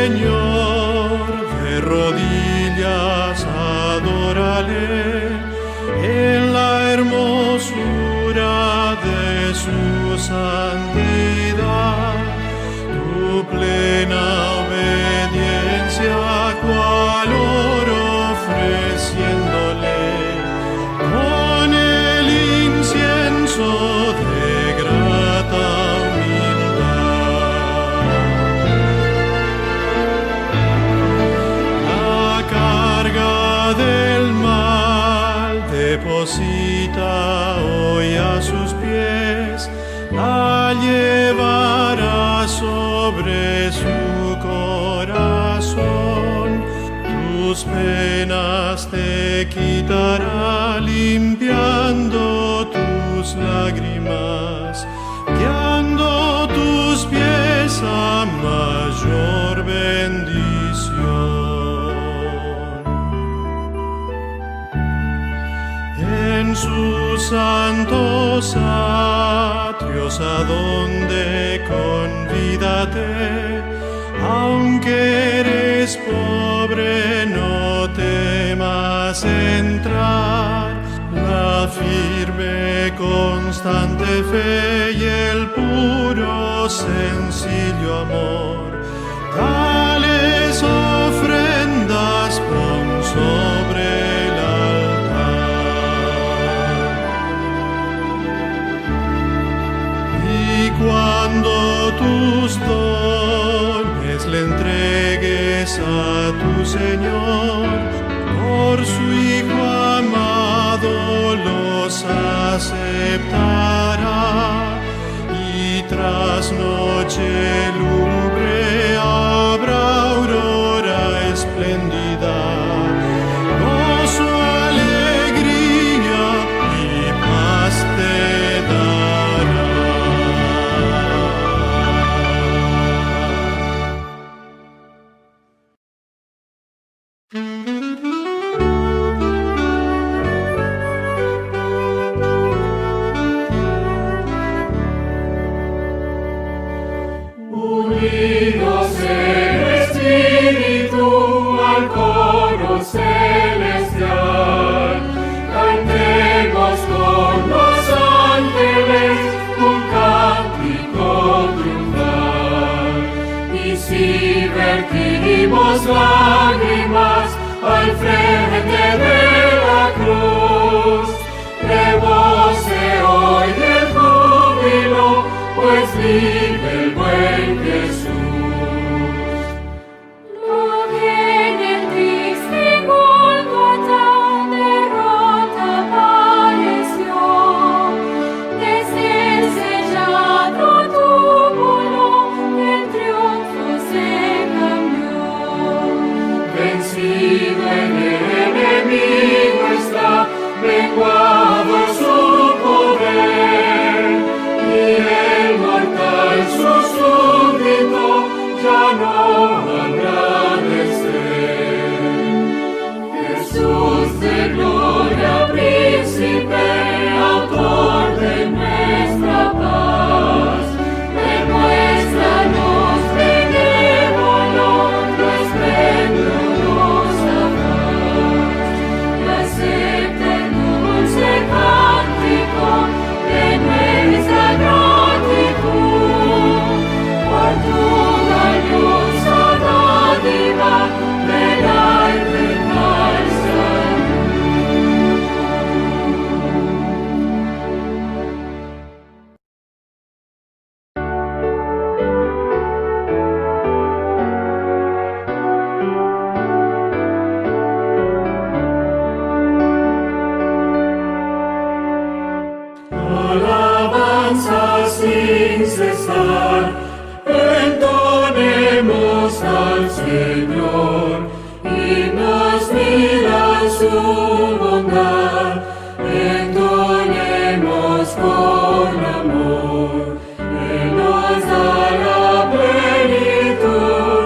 Señor, de rodillas adórale en la hermosura de su santidad. Tu plena obediencia cual oro ofreciéndole con el incienso de grata humildad. La carga del mal deposita hoy a sus pies, la llevará sobre su corazón. Tus penas te quitará limpiando tus lágrimas, guiando tus pies a mayor bendición. En sus santos atrios adonde convídate, aunque eres pobre no temas entrar. La firme constante fe y el puro sencillo amor, tales ofrendas pon sobre el altar. Y cuando tus dones le entregues a tu Señor, por su Hijo amado los aceptará, y tras noche lúgubre habrá aurora espléndida, gozo, alegría y paz te dará. Unidos en espíritu al coro celestial, cantemos con los ángeles un cántico triunfal. Y si vertimos lágrimas al frente de la cruz, rebose hoy de júbilo, pues vive el buen Jesús. Lo que en el triste Gólgota derrota pareció, desde el sellado túmulo en triunfo se cambió. Vencido el enemigo está, menguado su poder, y el mortal su súbdito ya no agradecer. Jesús de gloria, príncipe, autor de nuestra paz, demuéstranos benévolo tu esplendorosa faz, y acepta el dulce cántico de nuestra gratitud por tu valiosa dádiva de la eterna salud. Alabanza sin cesar, entonemos al Señor, himnos mil a su bondad, entonemos con amor. Él nos da la plenitud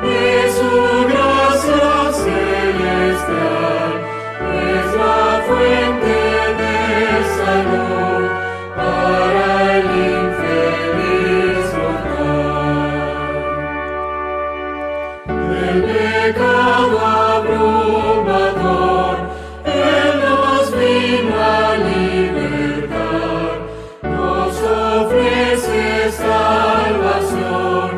de su gracia celestial, es la fuente de salud para el infeliz mortal. pecado abrumador, Él nos vino a libertar, nos ofrece salvación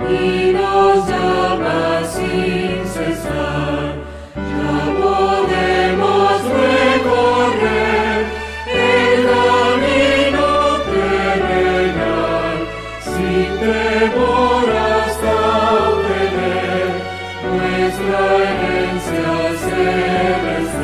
y nos llama sin cesar. Ya podemos recorrer el camino terrenal sin temor hasta obtener nuestra herencia celestial.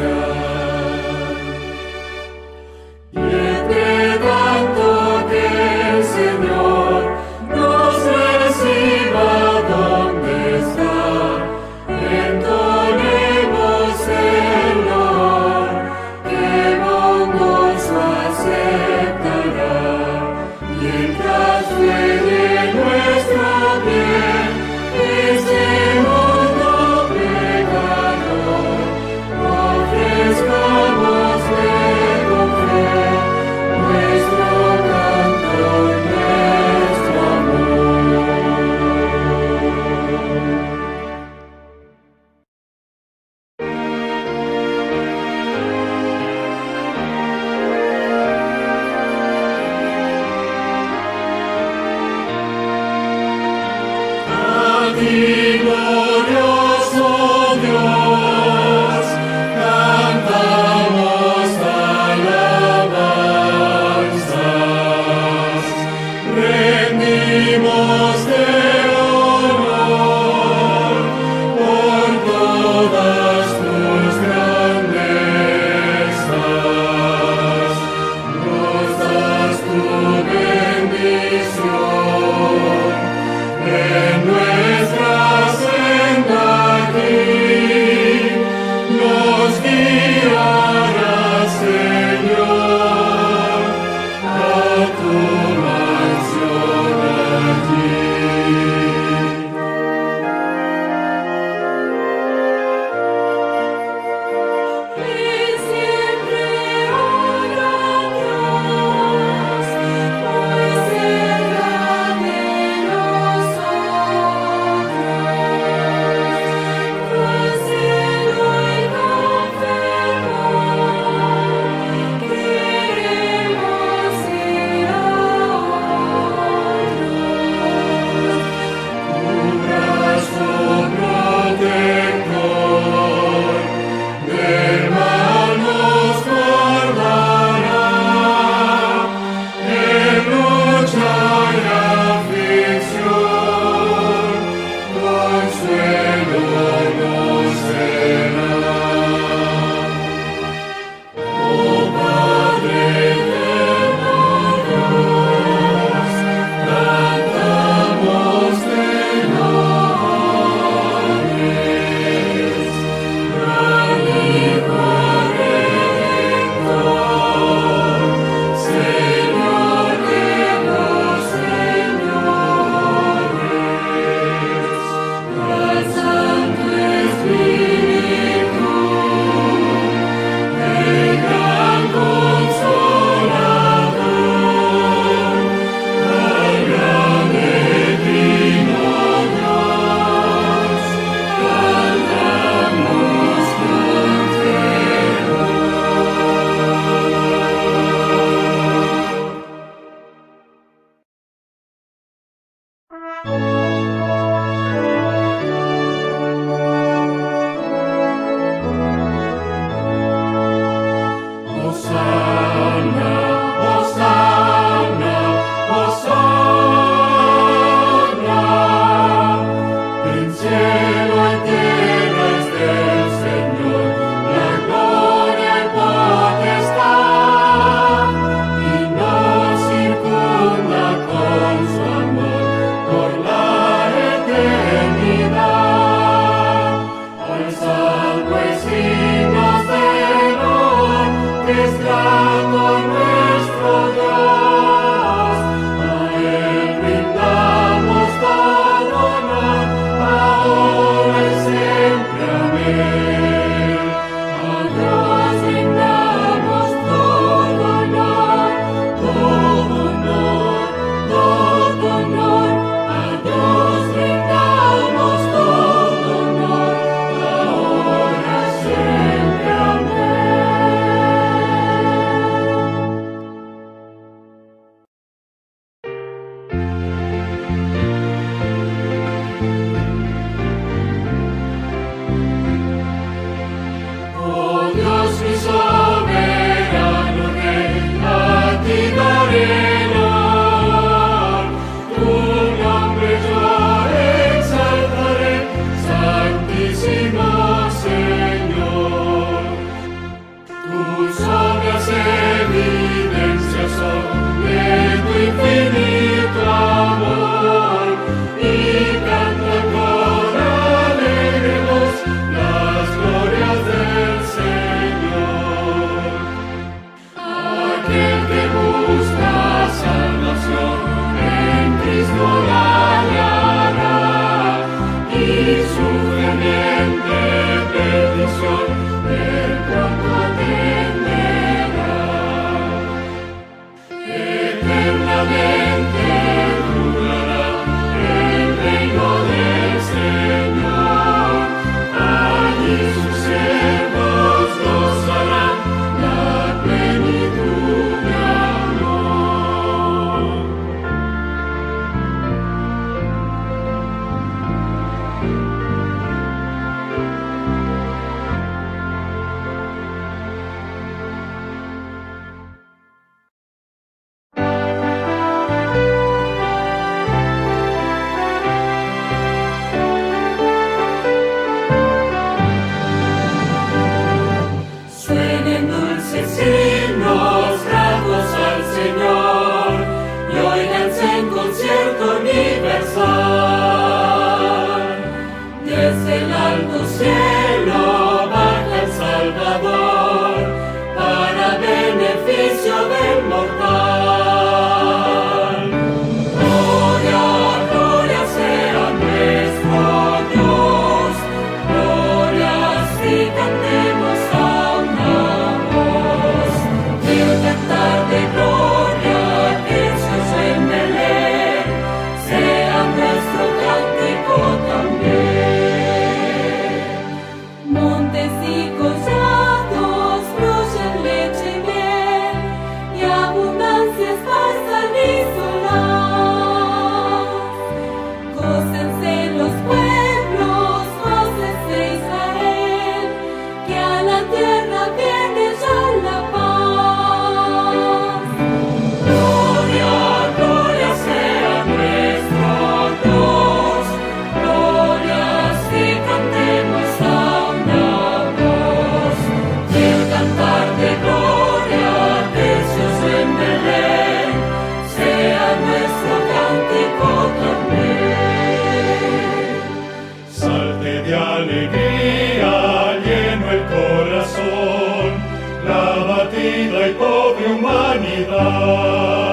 Desde el alto cielo baja el Salvador para beneficio del mortal. Gloria, gloria sea nuestro Dios, gloria si cantemos a una voz. El cantar de gloria que se oye en Belén sea nuestro cántico también. Montes y collados fluyen leche y miel, y abundancia esparzan y solaz. Gócense los pueblos, gócense Israel, que a la tierra viene ya la paz. Gloria, gloria sea nuestro Dios, gloria si cantemos a una voz. El cantar de gloria que se oye en Belén sea nuestro cántico también. Salte de alegría, lleno el corazón, la abatida y pobre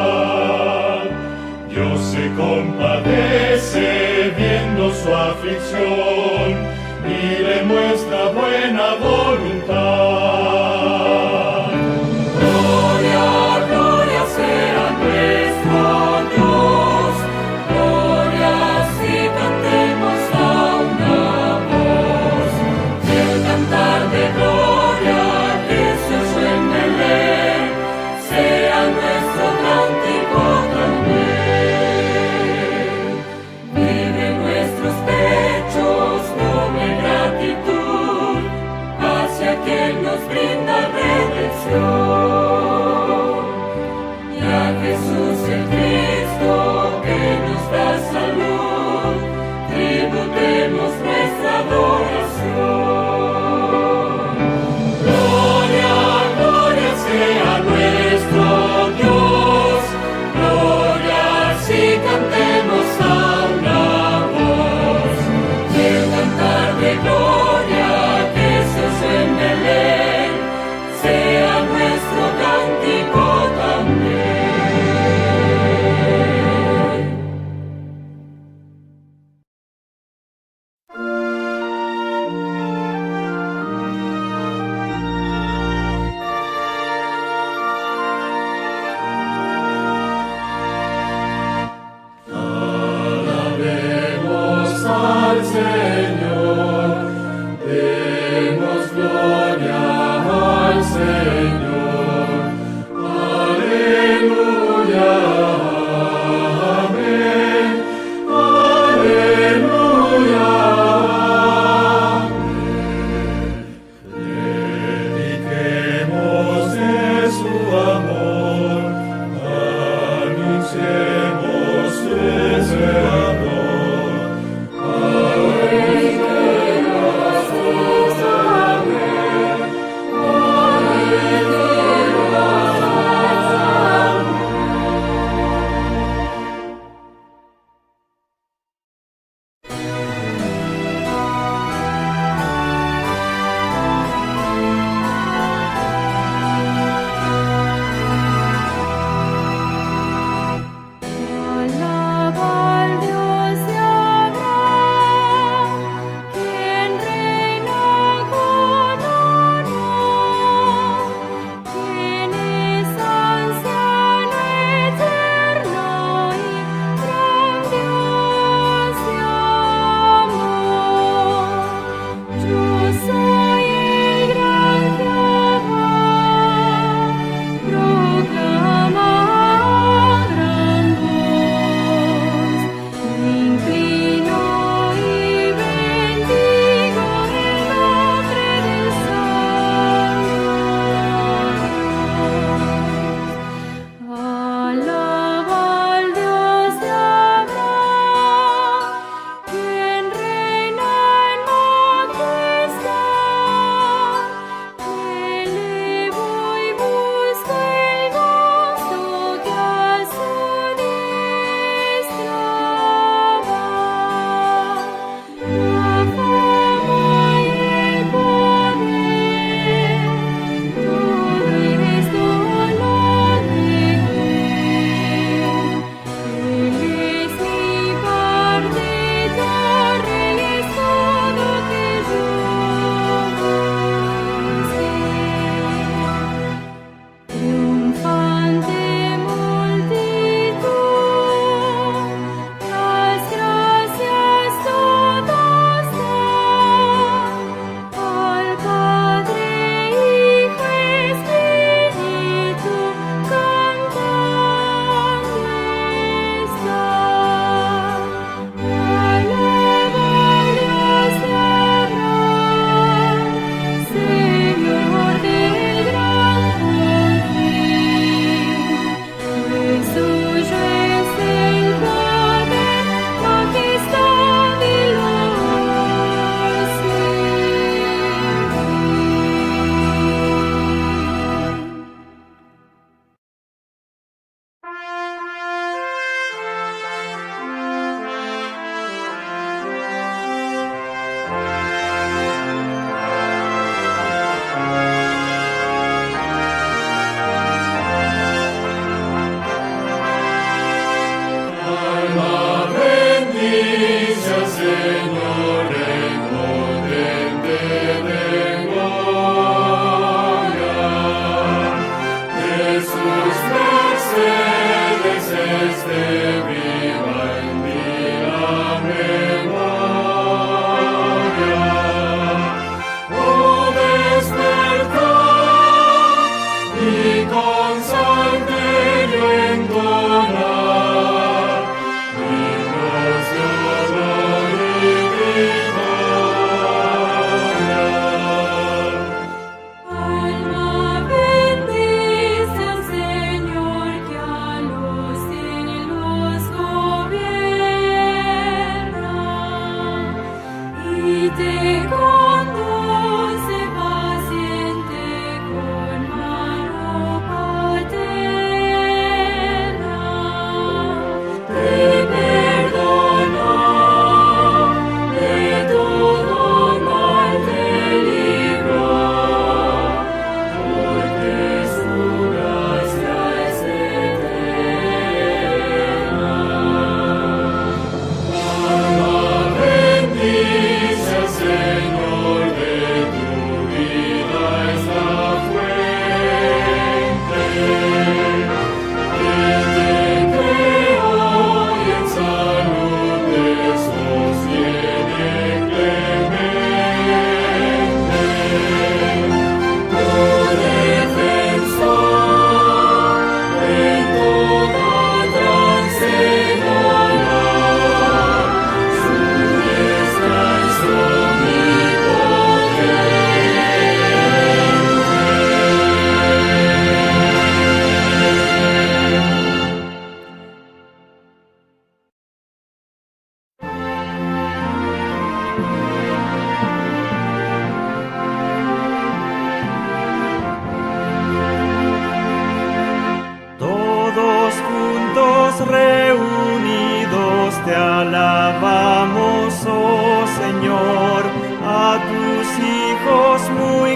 humanidad. Dios se compadece viendo su aflicción y le muestra buena voluntad. Gloria, gloria sea nuestro Dios, gloria si cantemos a una voz. El cantar de gloria que se oye en Belén sea nuestro cántico también. Vive en nuestros pechos noble gratitud hacia quien nos brinda redención. Y a Jesús el Cristo que nos da salud, tributemos nuestra adoración. Gloria, gloria sea nuestro Dios, gloria si cantemos a una voz. El cantar de gloria que se oye en Belén sea nuestro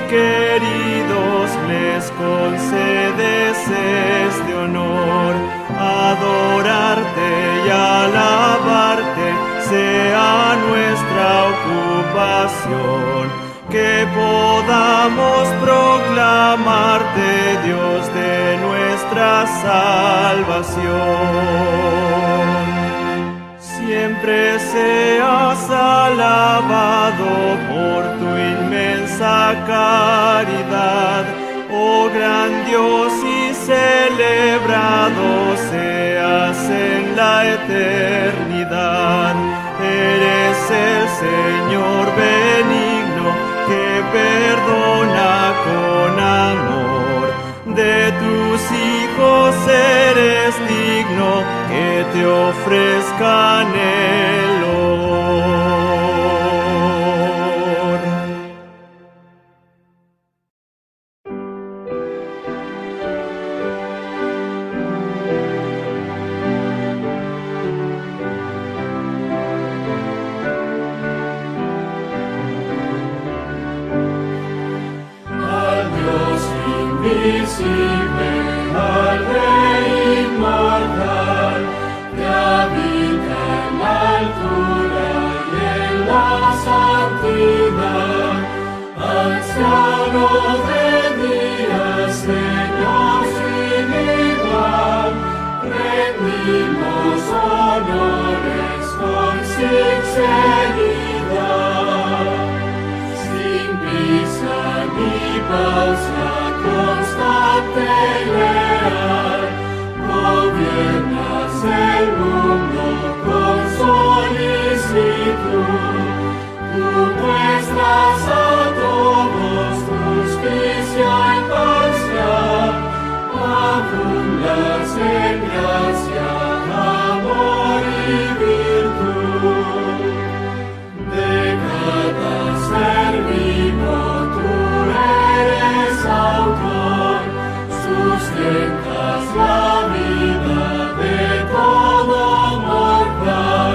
queridos les concedes este honor. Adorarte y alabarte sea nuestra ocupación, que podamos proclamarte, Dios de nuestra salvación. Siempre seas alabado por tu inmensa caridad, oh gran Dios, y celebrado seas en la eternidad. Eres el Señor benigno, que perdona con amor. De tus hijos eres digno, que te ofrezcan el honor. Al Dios invisible, al Rey inmortal, que habita en la altura y en la santidad, anciano de días, Señor sin igual, rendimos honores con sinceridad, sin prisa ni pausa, constante y leal, gobiernas el mundo con solicitud. Tú muestras a todos justicia imparcial, abundas en gracia, amor y virtud. De cada ser vivo tú eres autor, sustentas la vida de todo mortal.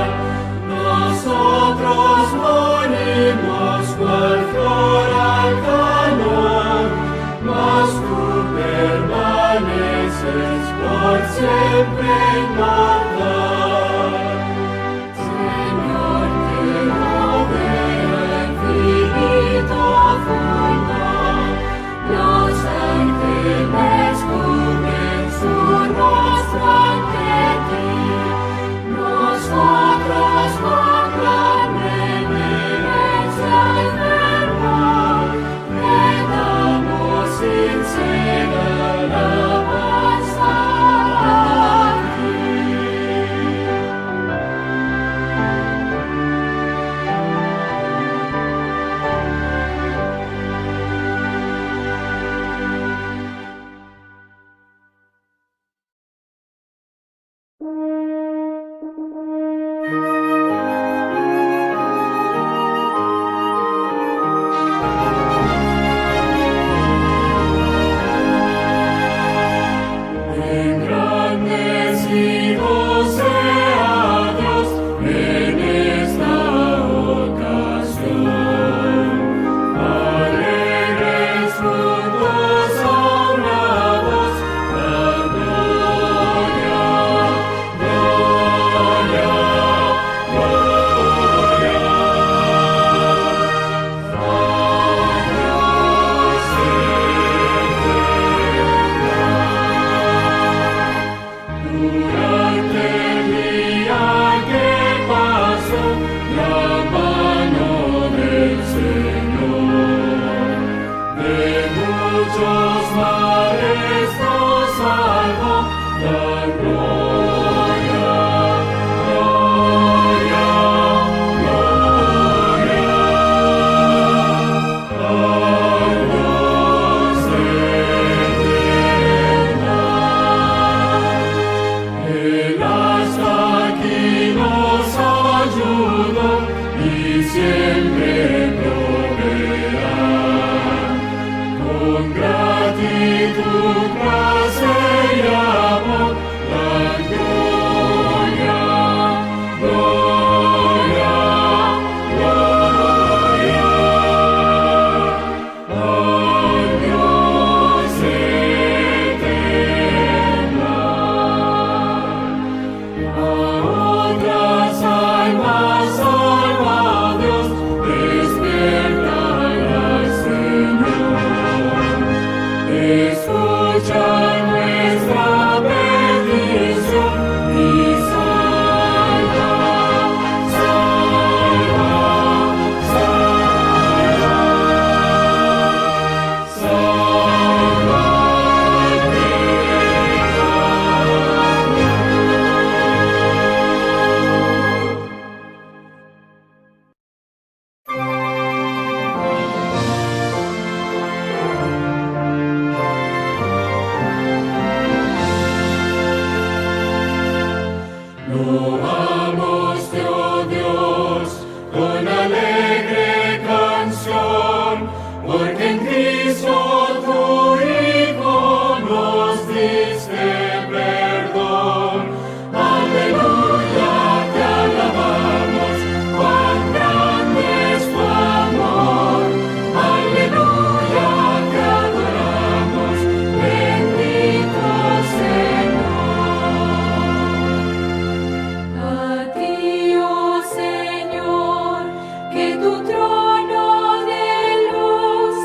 Nosotros morimos cual flor al calor, mas tú permaneces por siempre inmortal. Señor, que rodea infinito fulgor, los ángeles cubren su rostro ante ti. Nosotros con gran reverencia y fervor te damos sincera alabanza a ti. porque en Cristo tu Hijo nos diste perdón. Aleluya, te alabamos, cuán grande es tu amor. Aleluya, te adoramos, bendito Señor. A ti, oh Señor, que tu trono de luz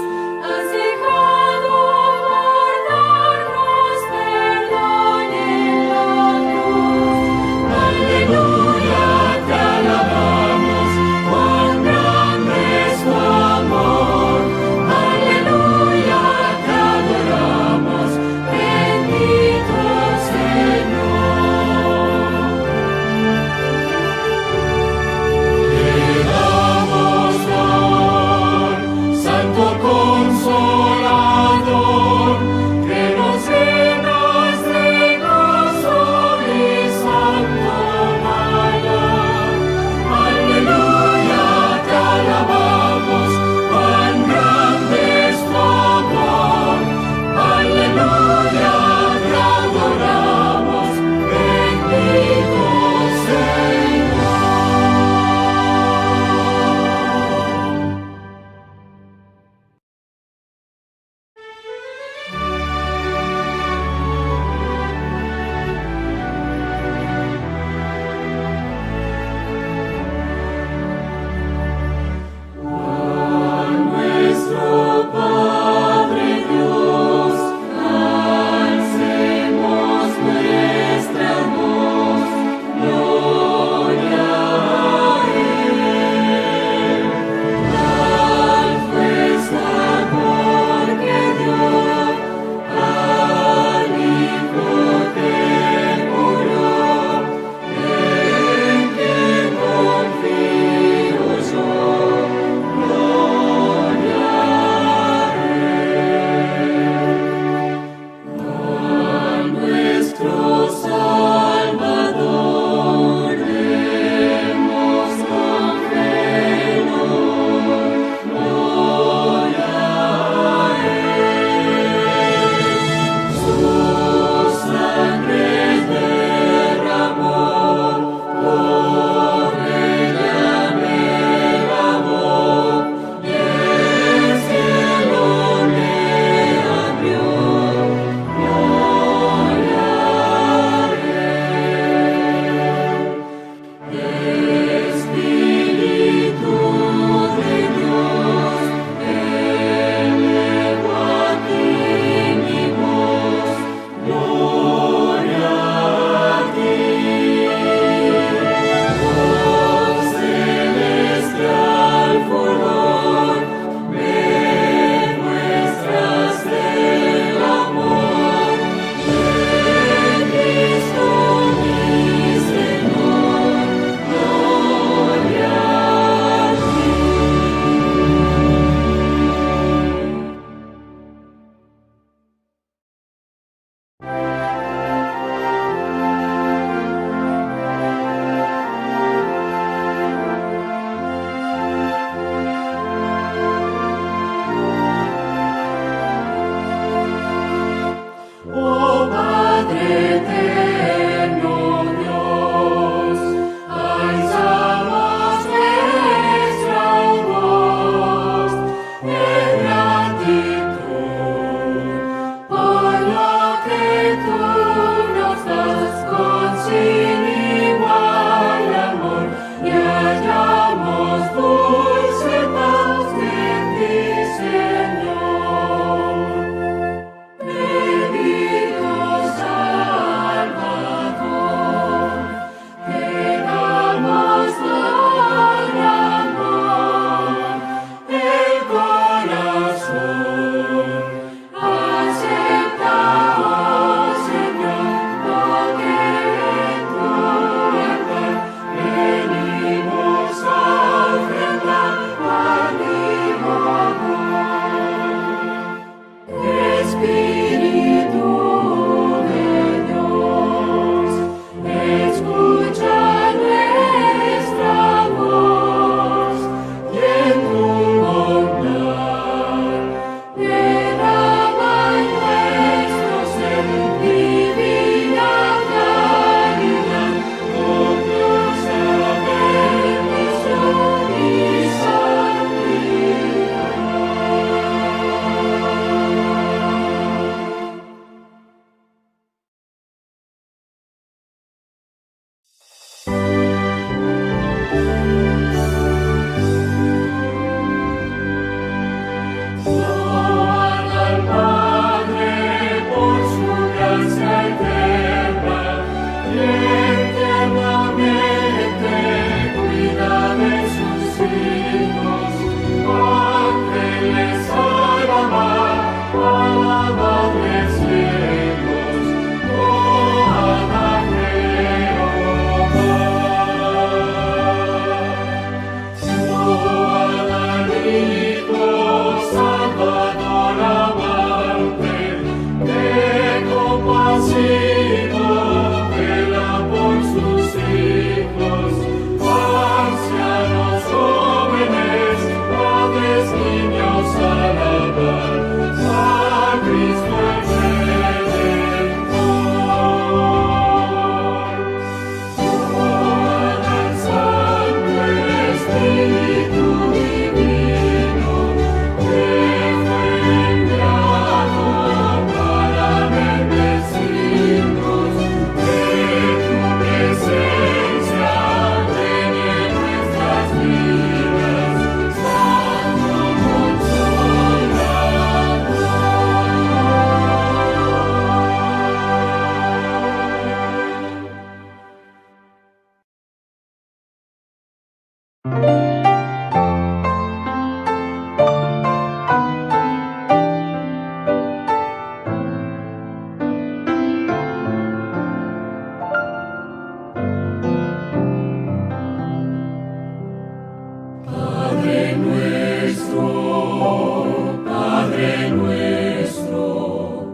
Padre nuestro,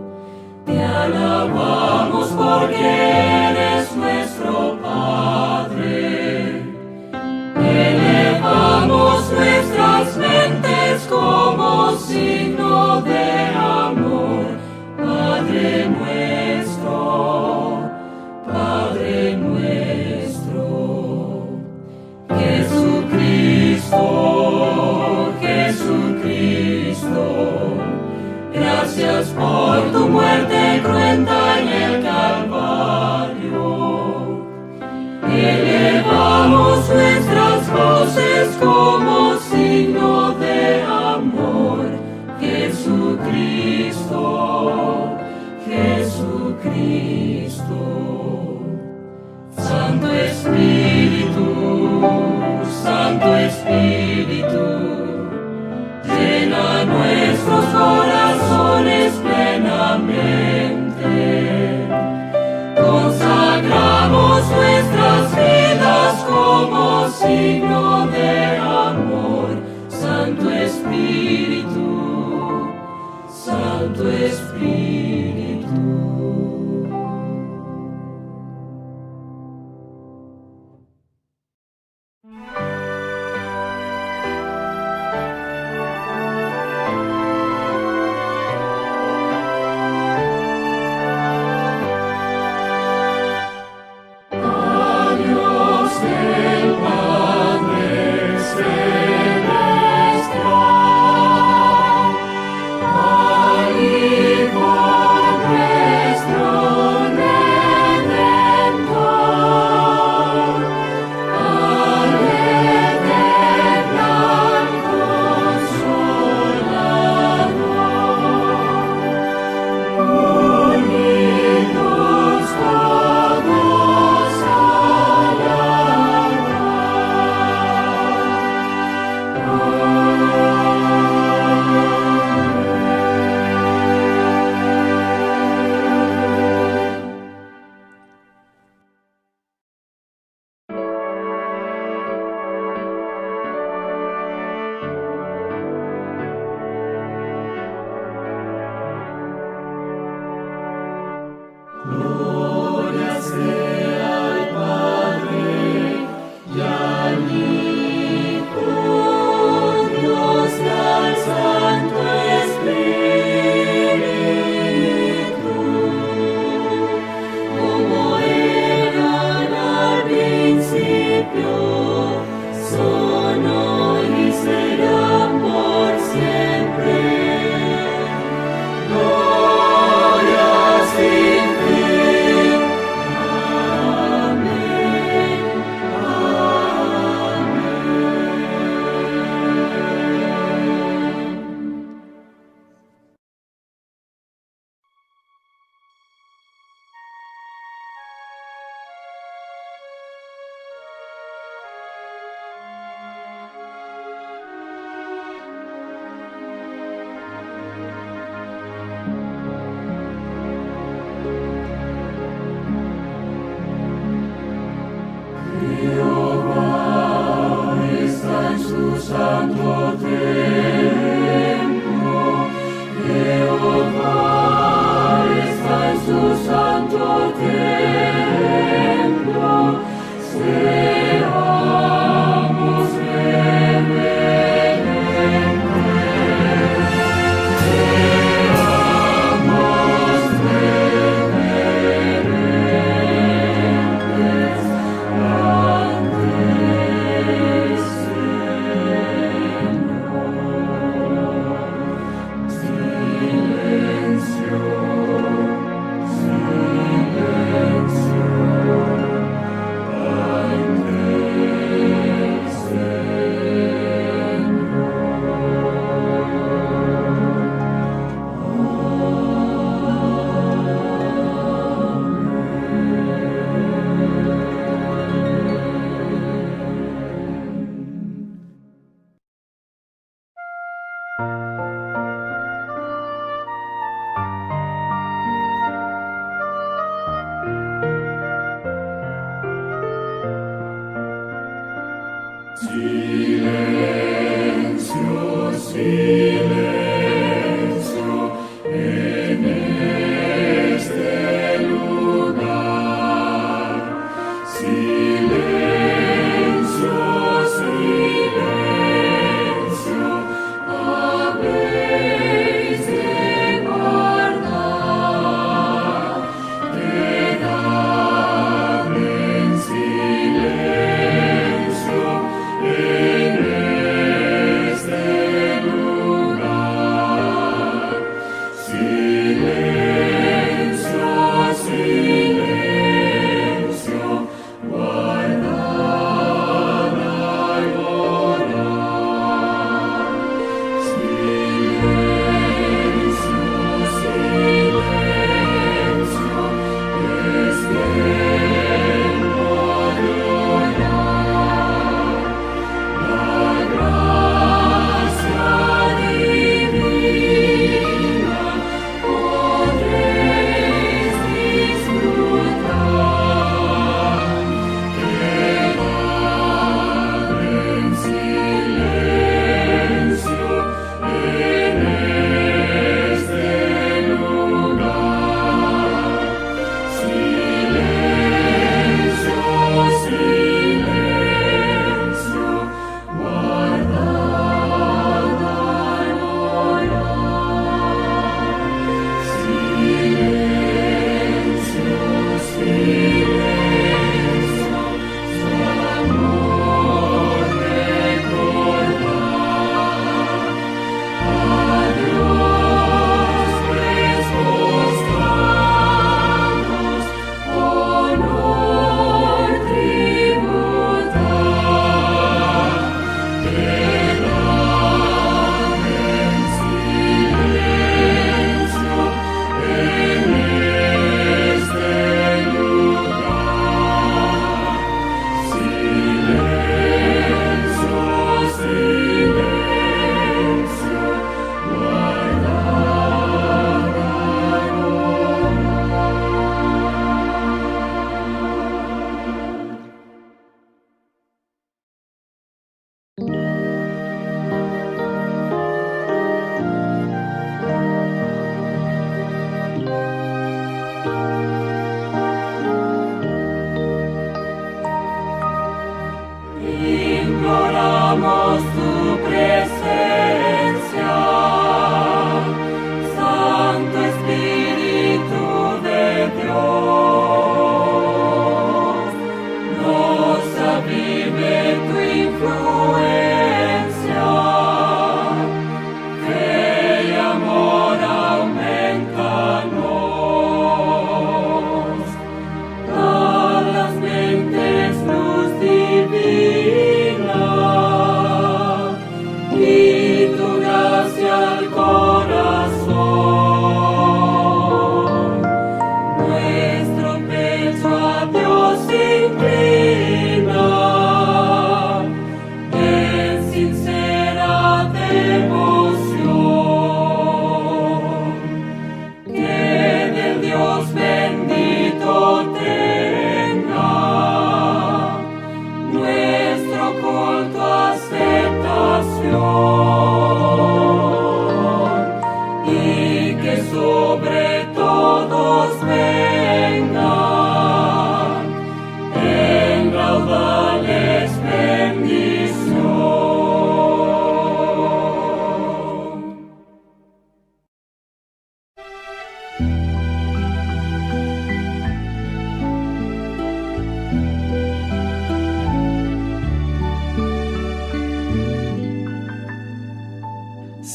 te alabamos porque eres nuestro Padre. Elevamos nuestras mentes como signo de amor, Padre nuestro, Padre nuestro. Jesucristo, Jesucristo, gracias por tu muerte cruenta en el Calvario. Elevamos nuestras voces como signo de amor, Jesucristo, Jesucristo. Santo Espíritu, Santo Espíritu, llena nuestros corazones plenamente. Consagramos nuestras vidas como signo de amor, Santo Espíritu, Santo Espíritu. Silencio, silencio.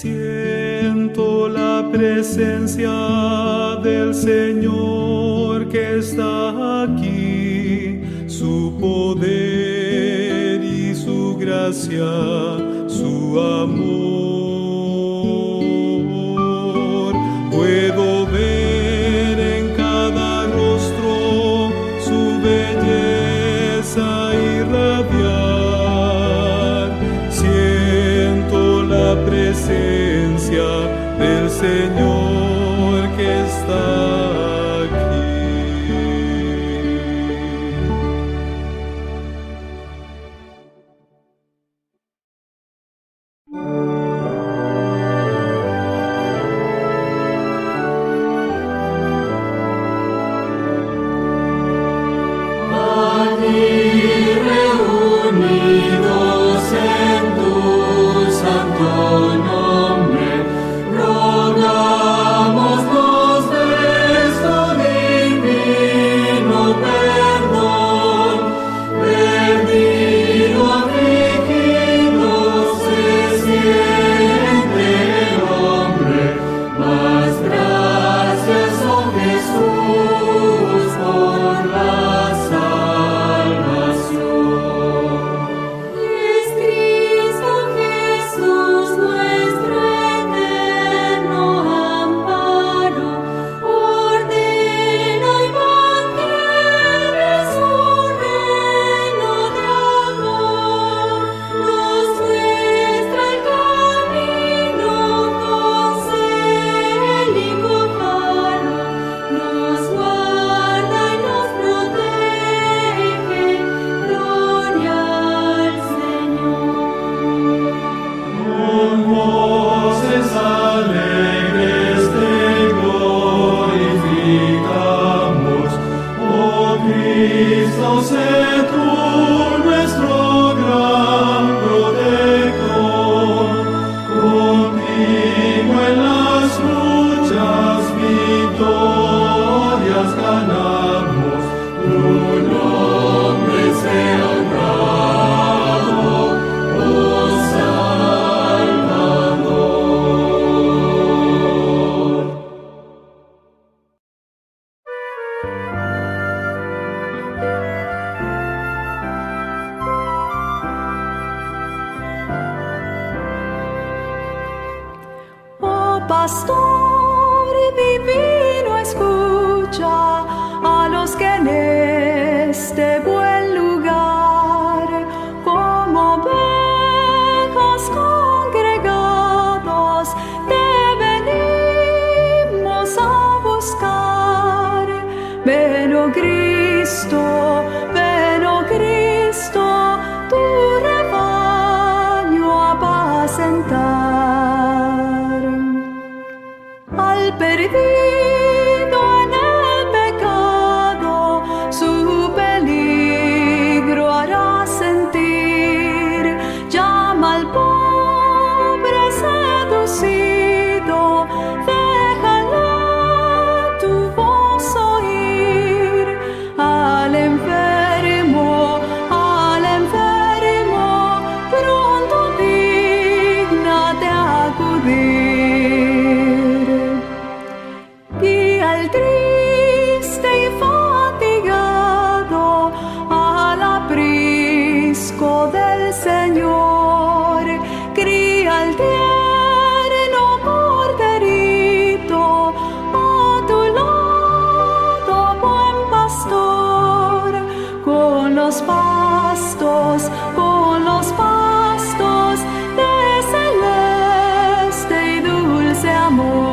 Siento la presencia del Señor que está aquí, su poder y su gracia, su amor. Puedo ver en cada rostro su belleza irradiar. Siento la presencia del Señor que está aquí. alegres te glorificamos, oh Cristo, sé tú nuestro gran protector. Contigo en las luchas victorias ganamos, tu nombre sea honrado, oh Salvador. Oh pastor divino, escucha a los que en este buen lugar, como ovejas congregados, te venimos a buscar. Ven, oh Cristo, tu rebaño apacentar. Al perdido en el pecado, su peligro hará sentir. Llama al pobre seducido, déjale tu voz oír. Al enfermo, pronto dígnate acudir. Guía al triste y fatigado al aprisco del Señor. Cría al tierno corderito a tu lado, buen pastor, con los pastos de celeste y dulce amor.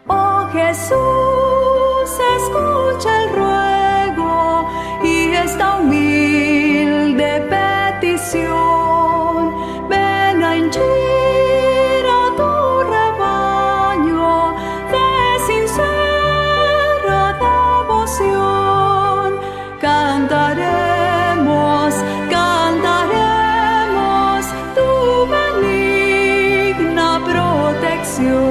Oh Jesús, escucha el ruego y esta humilde petición. Ven a henchir a tu rebaño de sincera devoción. Cantaremos tu benigna protección.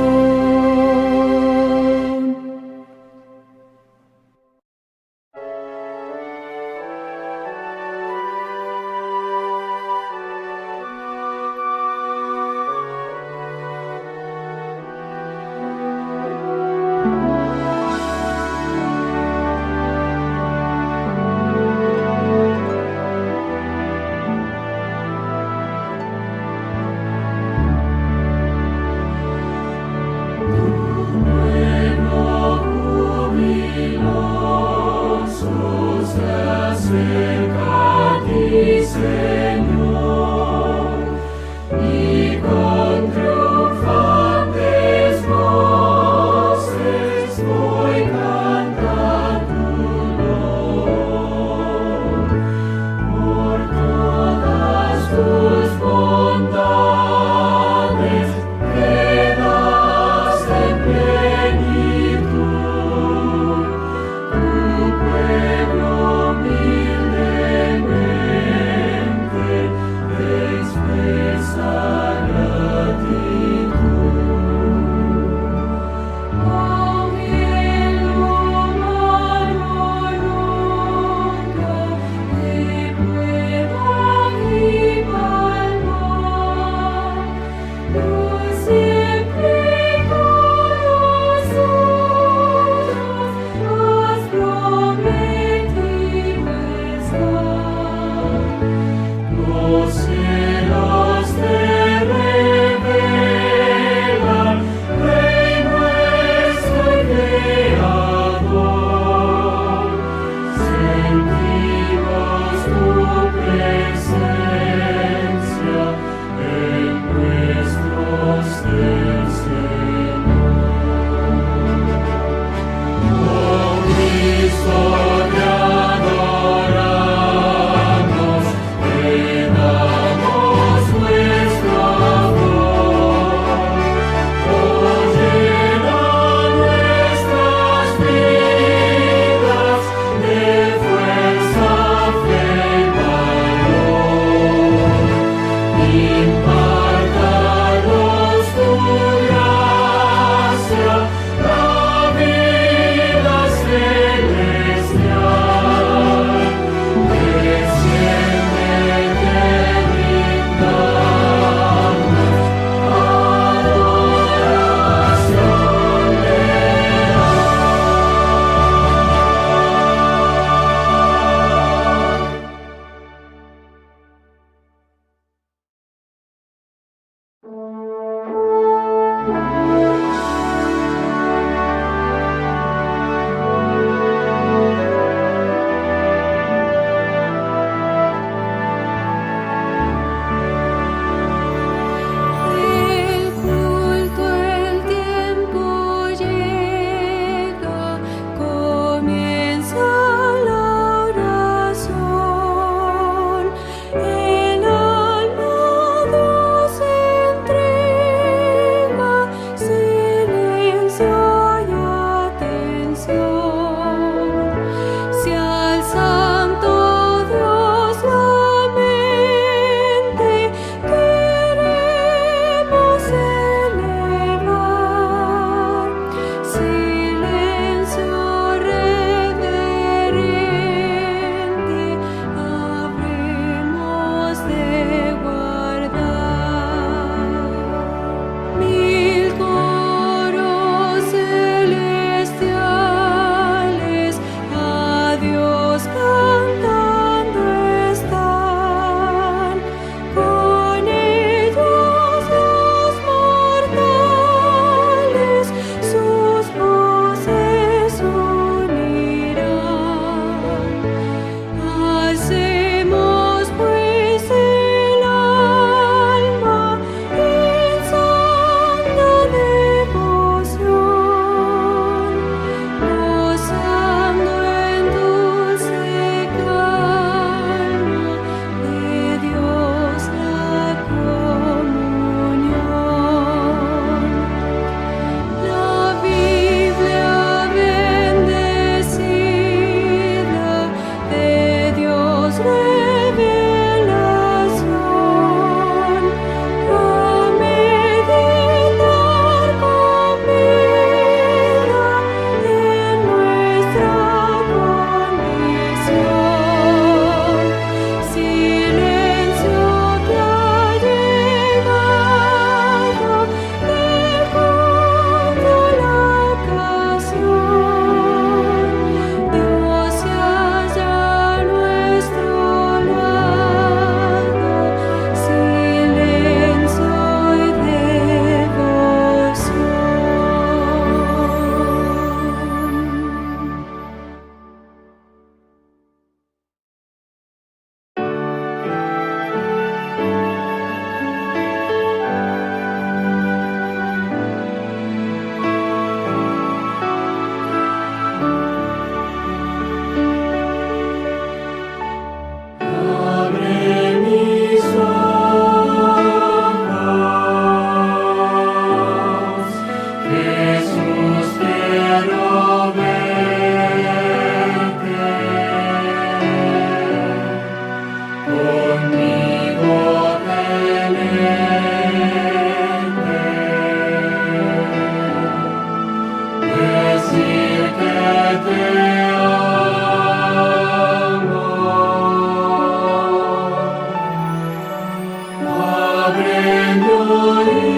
oído.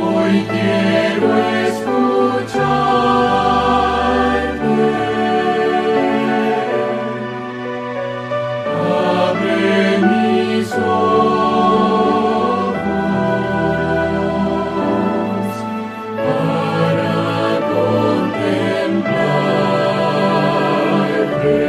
Hoy quiero escucharte. Abre mis ojos para contemplarte.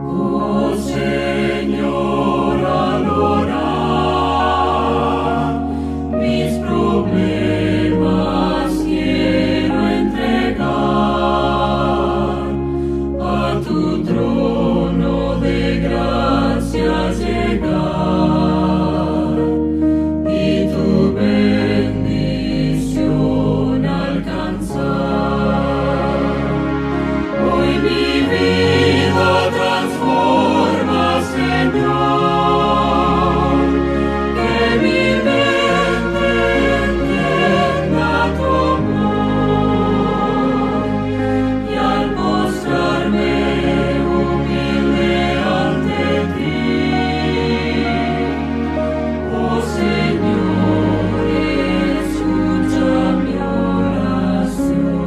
Oh Señor, al orar, mis problemas quiero entregar a tu trono de gracias llegar y tu bendición alcanzar. Hoy mi vida transforma, Señor, que mi mente entienda tu amor, y al postrarme humilde ante ti, oh Señor, escucha mi oración.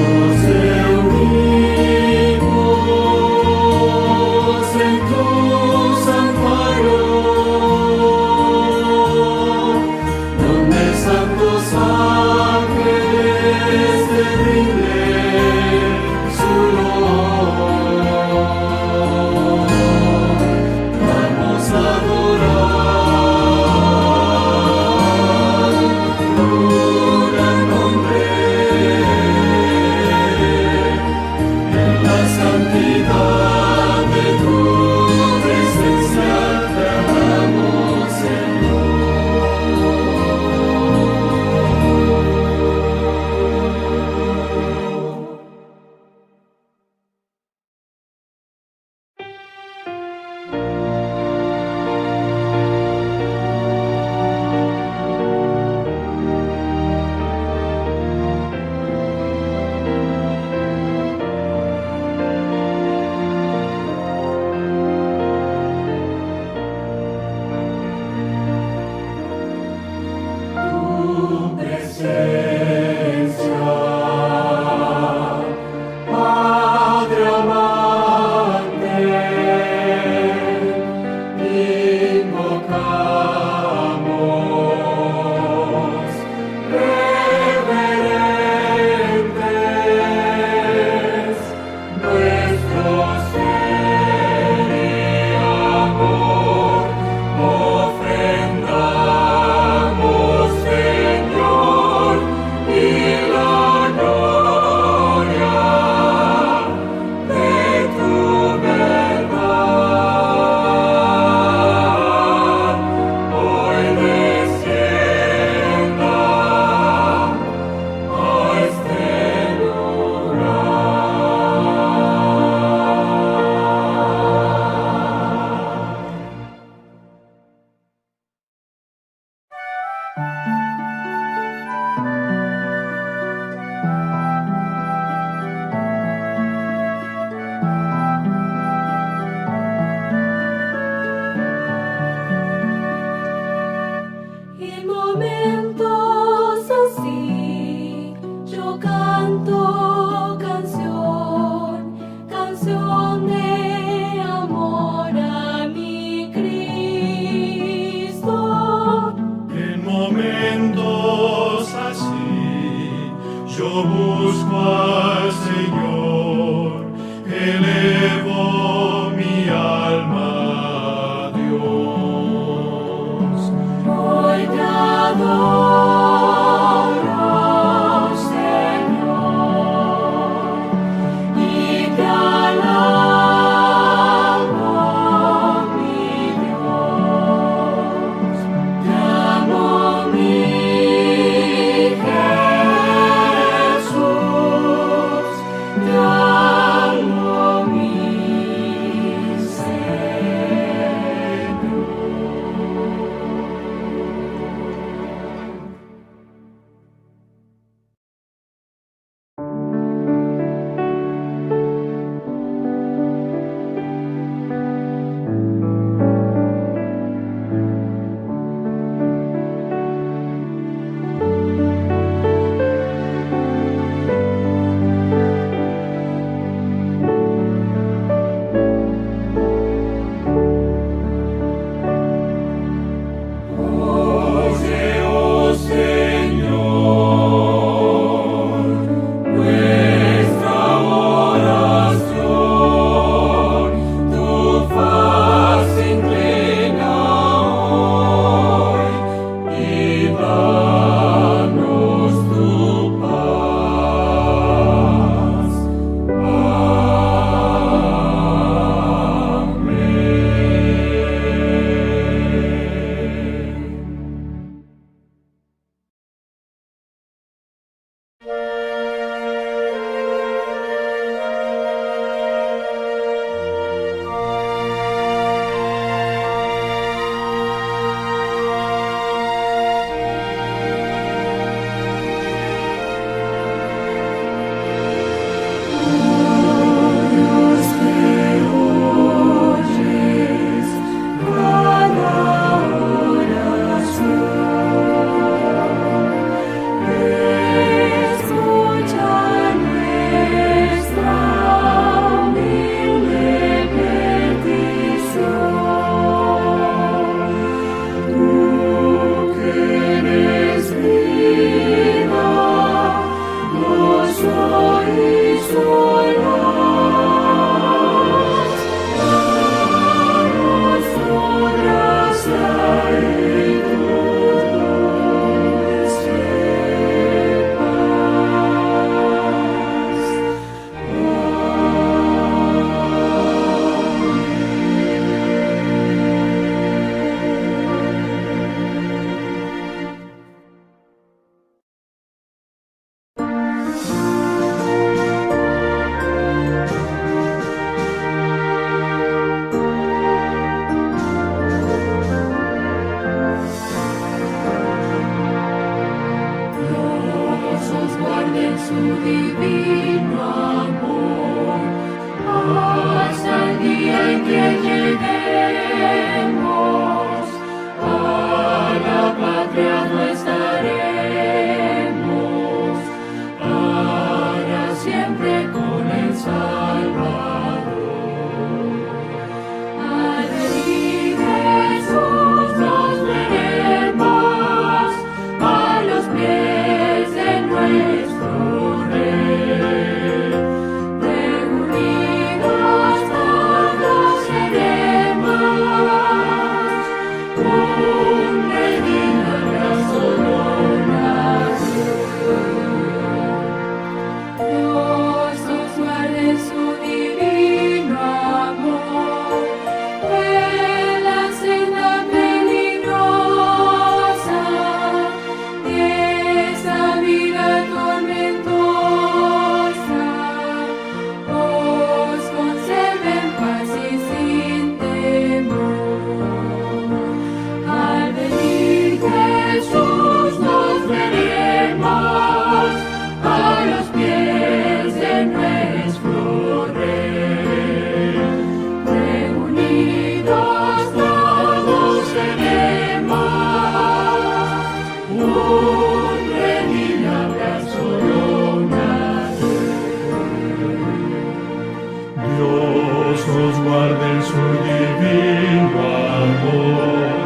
Nos reunimos en tu santuario, donde santos ángeles te rinden su loor. Vamos a adorar tu gran nombre. En la santidad de tu presencia te amamos, Señor. Tu presencia, Padre amante, invocamos reverentes nuestro ser y amor. Ofrendamos, Señor, y la gloria de tu verdad hoy descienda a este lugar. En momentos así yo canto canción de amor a mi Cristo. En momentos así yo busco al Señor, elevo mi alma a Dios. Hoy te danos tu paz. Dios que oyes cada oración, escucha nuestra humilde petición. Tú que eres vida, gozo y solas, danos tu gracia y tu dulce paz. Dios os guarde en su divino amor, hasta el día en que lleguemos a la patria no estaremos, para siempre con el Salvador. Al venir Jesús nos veremos a los pies de nuestro Rey. Reunidos todos seremos un redil abrazo nos nació. Dios nos guarde en su divino amor, en la senda peligrosa de esta vida tormentosa, os conserve en paz y sin temor. Al venir Jesús nos veremos a los pies de nuestro Rey. Reunidos todos seremos un redil abrazo Dios nos guarde en su divino amor,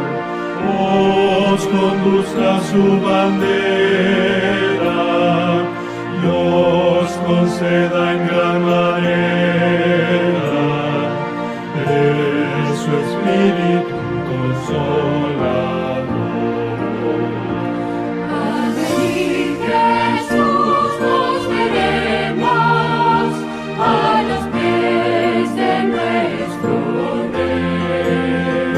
os conduzca a su bandera y os conceda en gran manera su espíritu consolador. Al venir Jesús nos veremos a los pies de nuestro Rey.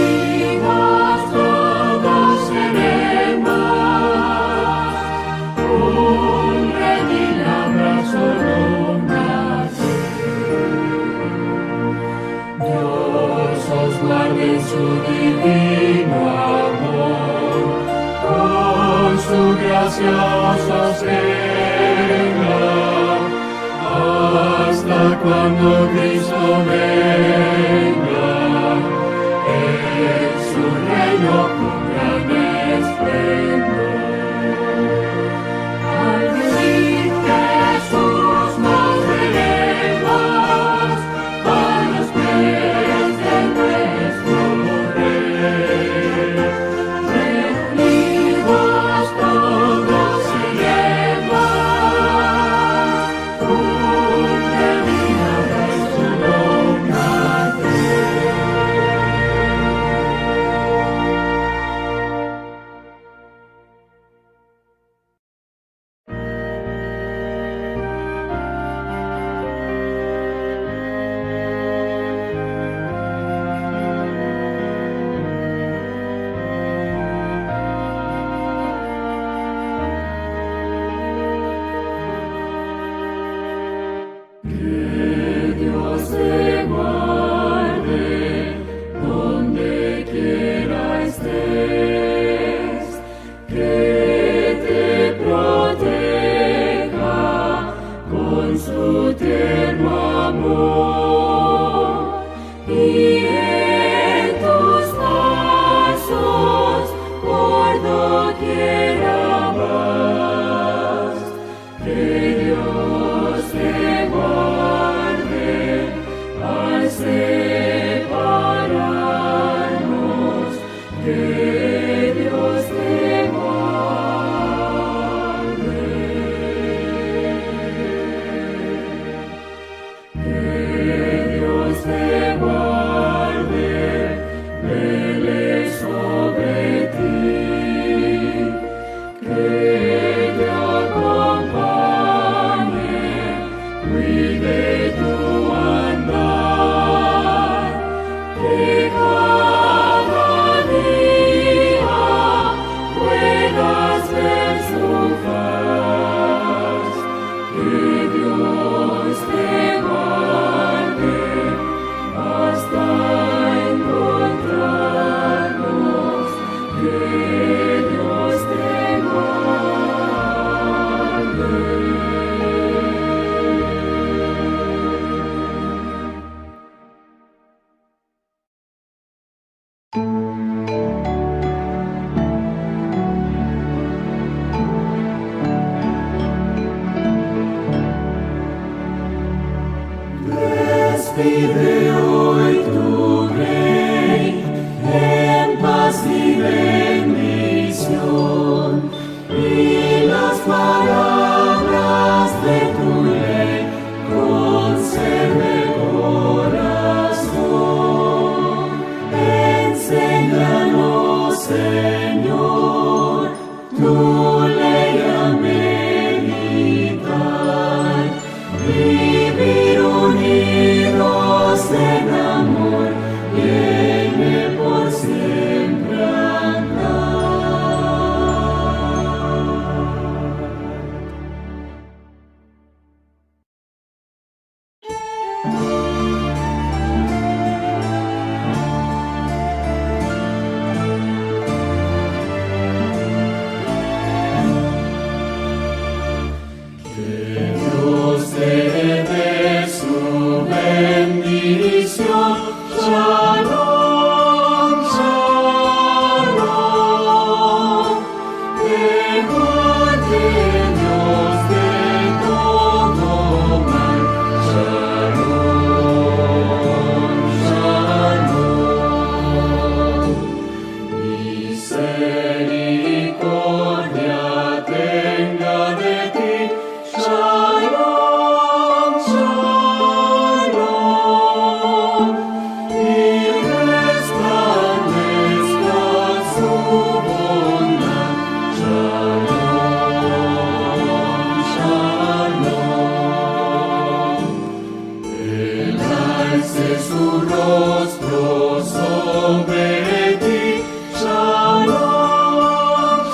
Reunidos todos seremos un redil abrazo nos nació. Dios os guarde en su divino amor, con su gracia os sostenga, hasta cuando Cristo venga, en su reino con gran esplendor. Al venir Jesús nos veremos a los pies de nuestro Rey. Reunidos todos seremos un redil abrazo nos nació.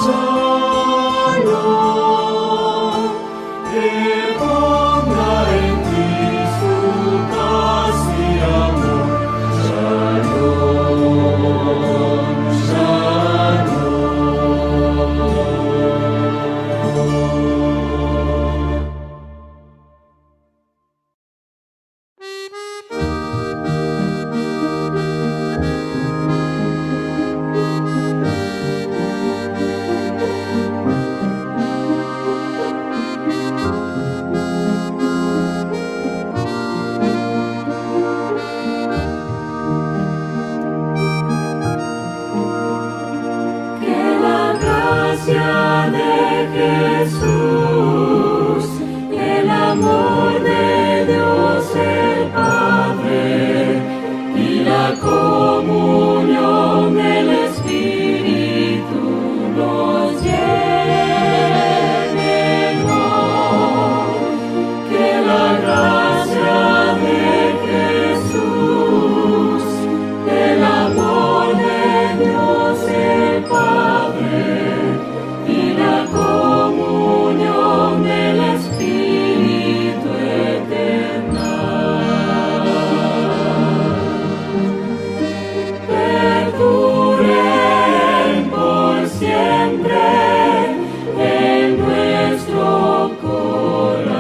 Shalom, que ponga en ti su paz y amor. Shalom, que la gracia de Jesús, el amor de Dios el Padre y la comunión del Espíritu nos llenen hoy. Que la gracia de Jesús, el amor de Dios el Padre y la comunión del Espíritu perduren por siempre en nuestro corazón.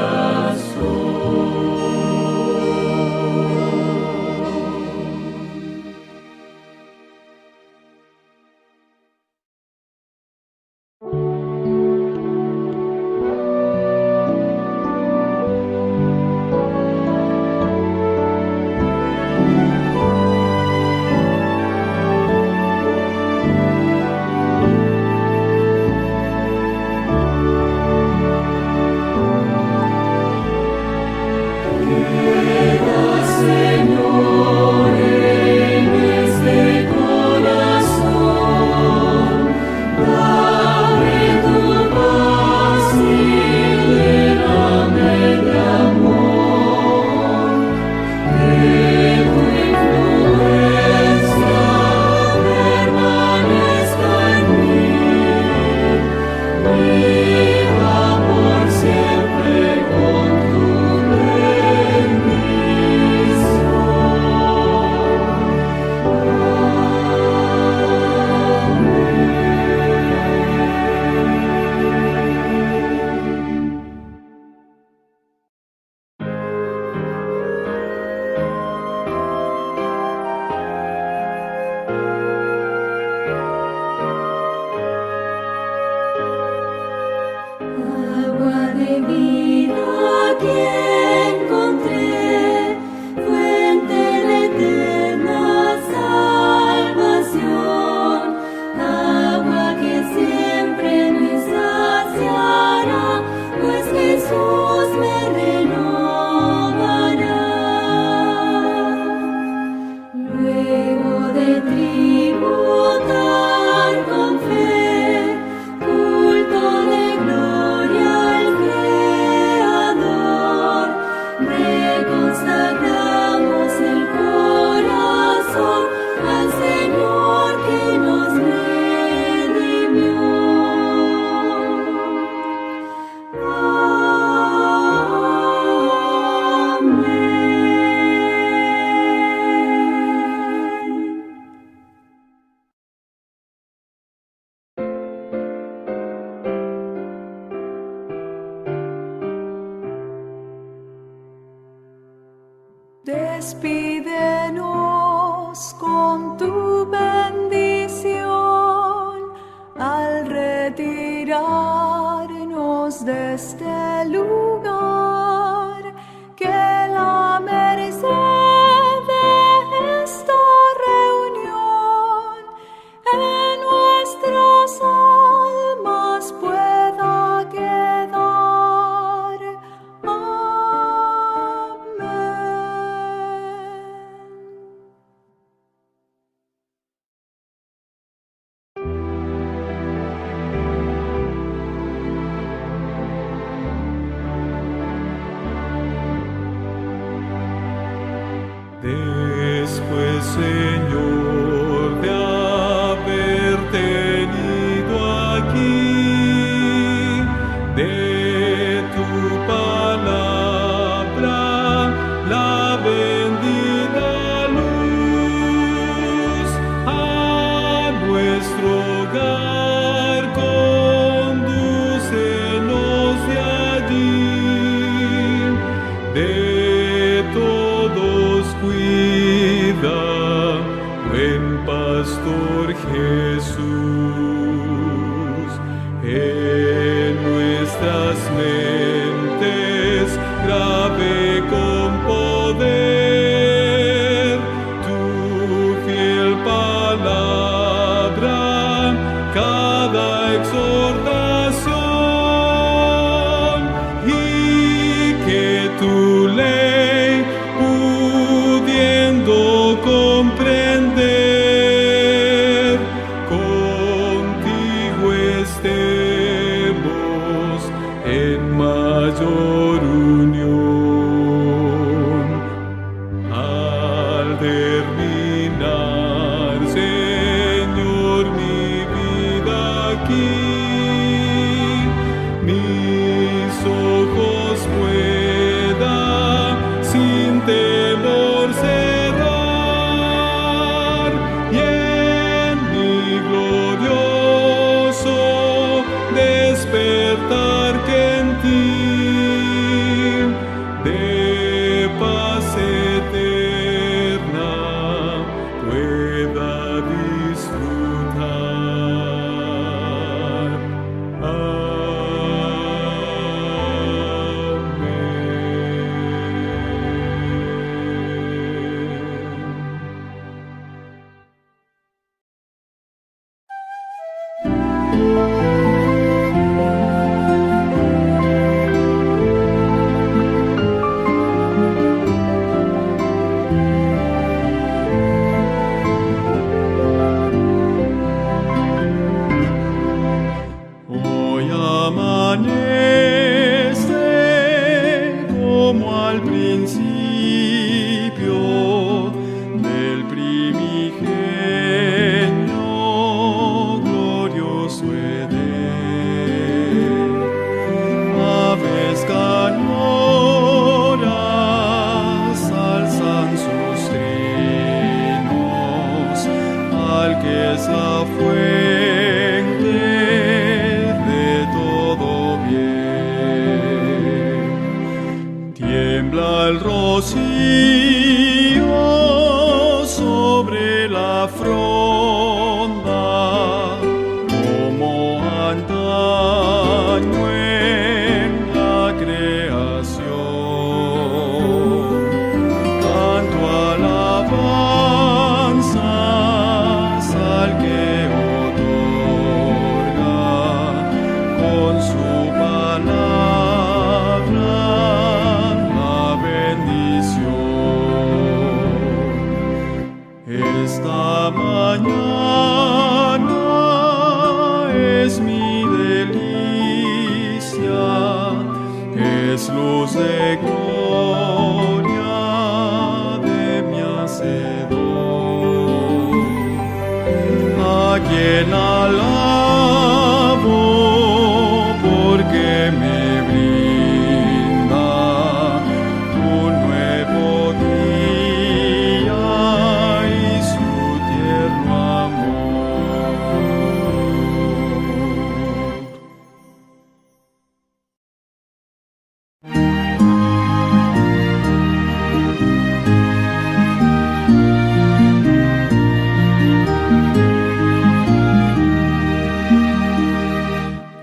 Queda, Señor, en este corazón, dame tu paz y lléname de amor, que tu influencia permanezca en mí, viva por siempre con tu agua de vida que encontré, fuente de eterna salvación, agua que siempre me saciará, pues Jesús me renovará. Luego de tributar con fe, culto de gloria al Creador, reconsagramos el corazón al Señor que nos redimió. Amén. Despídenos con tu bendición al retirarnos de este lugar, que la merced de esta reunión en nuestras almas pueda quedar. Amén. en nuestras mentes, grave con poder, tu fiel palabra, cada exhortación, y que tu ley, pudiendo comprender, contigo estemos en mayor unión. Al terminar, Señor, mi vida aquí, mis ojos pueda sin temor cerrar, y en mi glorioso despertar que en ti de paz eterna pueda disfrutar. Hoy amanece como al principio del primigenio glorioso Edén. Aves cañoras alzan sus trinos al que es la fuente de todo bien. Tiembla el rocío sobre la fronda, como antaño en la creación. Canto alabanzas al que otorga con su palabra la bendición. Esta mañana es mi delicia, es luz de gloria de mi Hacedor, a quien alabo porque me brinda un nuevo día y su tierno amor.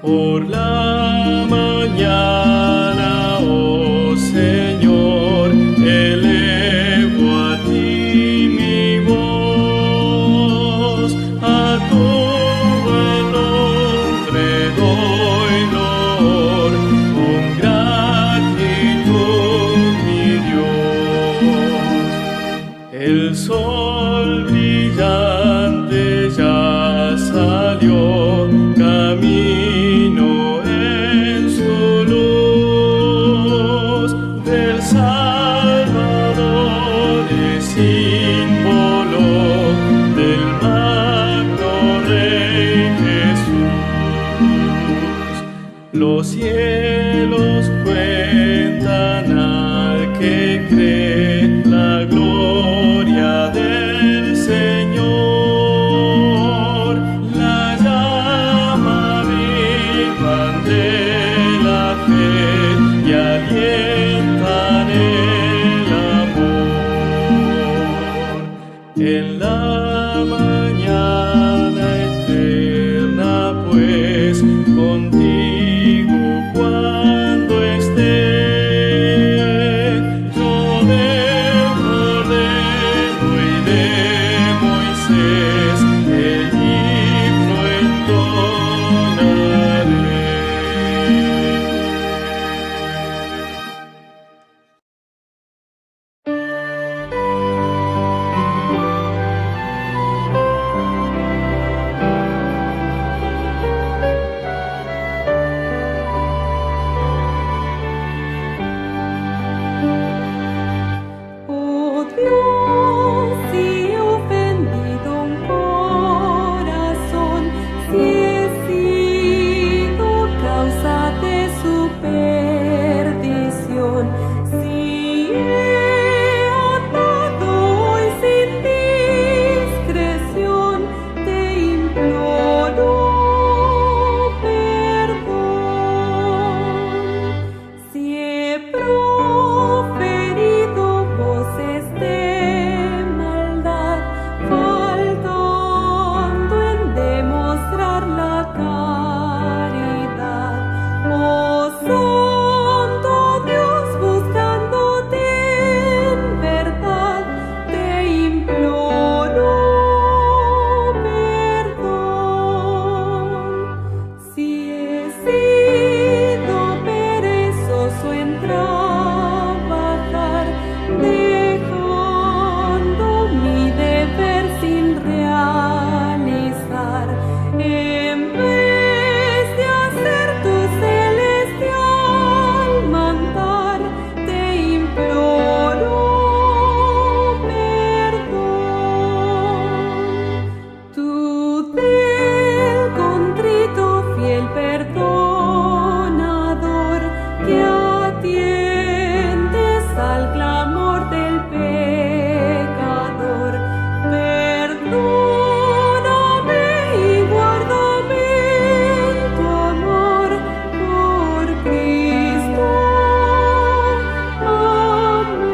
Por la mañana, oh Señor, elevo a ti mi voz, a tu buen nombre doy honor, con gratitud mi Dios. El sol brillante ya salió, camino en su luz, del Salvador es símbolo del magno Rey Jesús. Los cielos cuentan al que cree la gloria del Señor, la llama viva de la fe y alientan el amor. En la mañana eterna, pues, con sido perezoso en trabajar, dejando mi deber sin realizar. En vez de hacer tu celestial mandar, te imploro perdón. Tú del contrito fiel perdonador, que atiendes al clamor del pecador, perdóname y guárdame en tu amor por Cristo. Amén.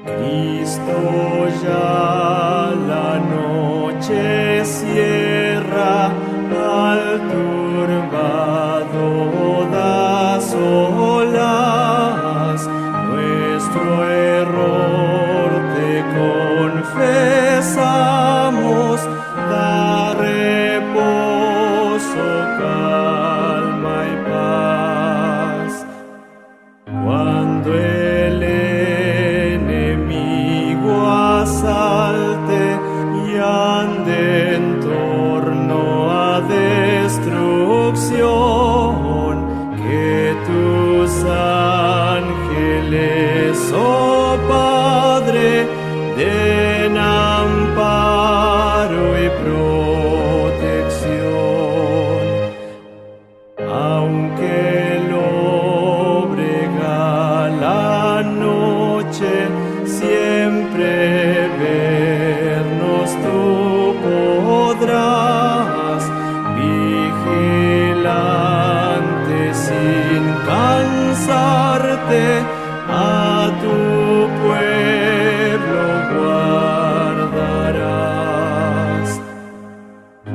Cristo ya la noche cierra, al turbado da solas. Nuestro error te confesamos, da reposo, calma y paz. Cuando el enemigo asalte y ande en torno a destrucción, que tus ángeles, oh Padre, den amparo y protección. Aunque lobrega la noche, siempre vernos tú podrás, vigilante sin cansarte, a tu pueblo guardarás.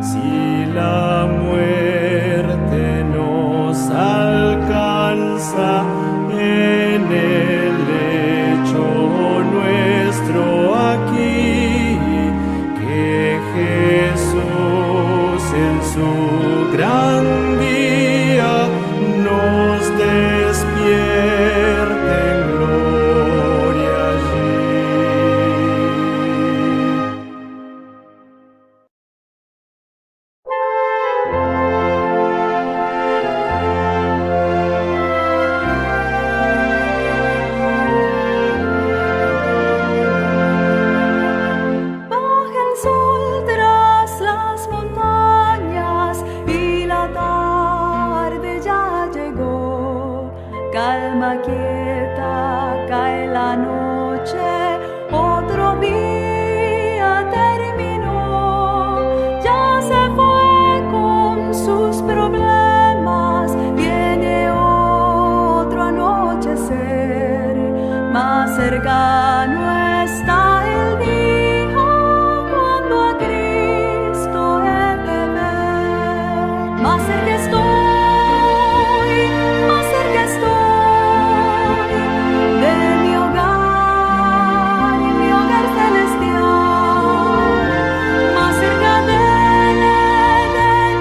Si la muerte nos alcanza en el lecho nuestro aquí, que Jesús en su gran día nos despierte en gloria allí. Baja el sol tras las montañas y la tarde ya llegó. Calma quieta, cae la noche, otro día terminó. Ya se fue con sus problemas, viene otro anochecer. Más cercano está el día cuando a Cristo he de ver. Más cerca estoy de mi hogar celestial. Más cerca del Edén,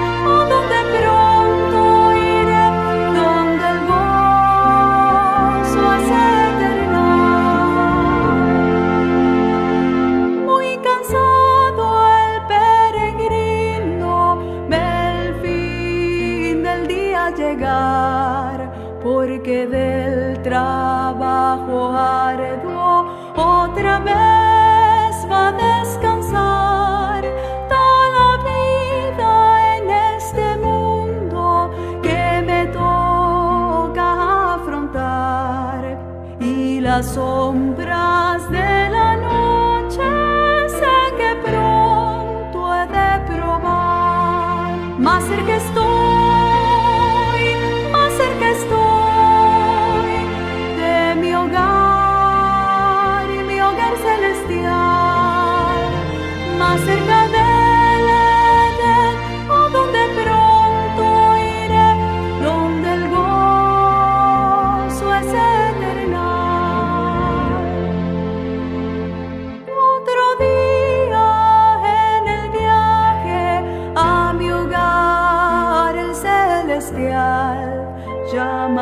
donde pronto iré, donde el gozo es eternal. Muy cansado el peregrino ve el fin del día llegar, porque del trabajo arduo otra vez va a descansar. Toda vida en este mundo que me toca afrontar, y las sombras de la noche sé que pronto he de probar. Más cerca estoy de mi hogar celestial. Más cerca de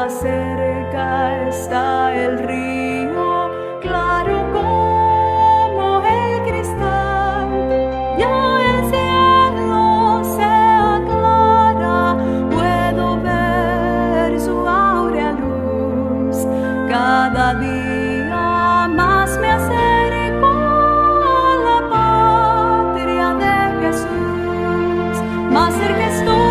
cerca está el río, claro como el cristal. Ya el cielo se aclara, puedo ver su áurea luz. Cada día más me acerco a la patria de Jesús. Más cerca estoy.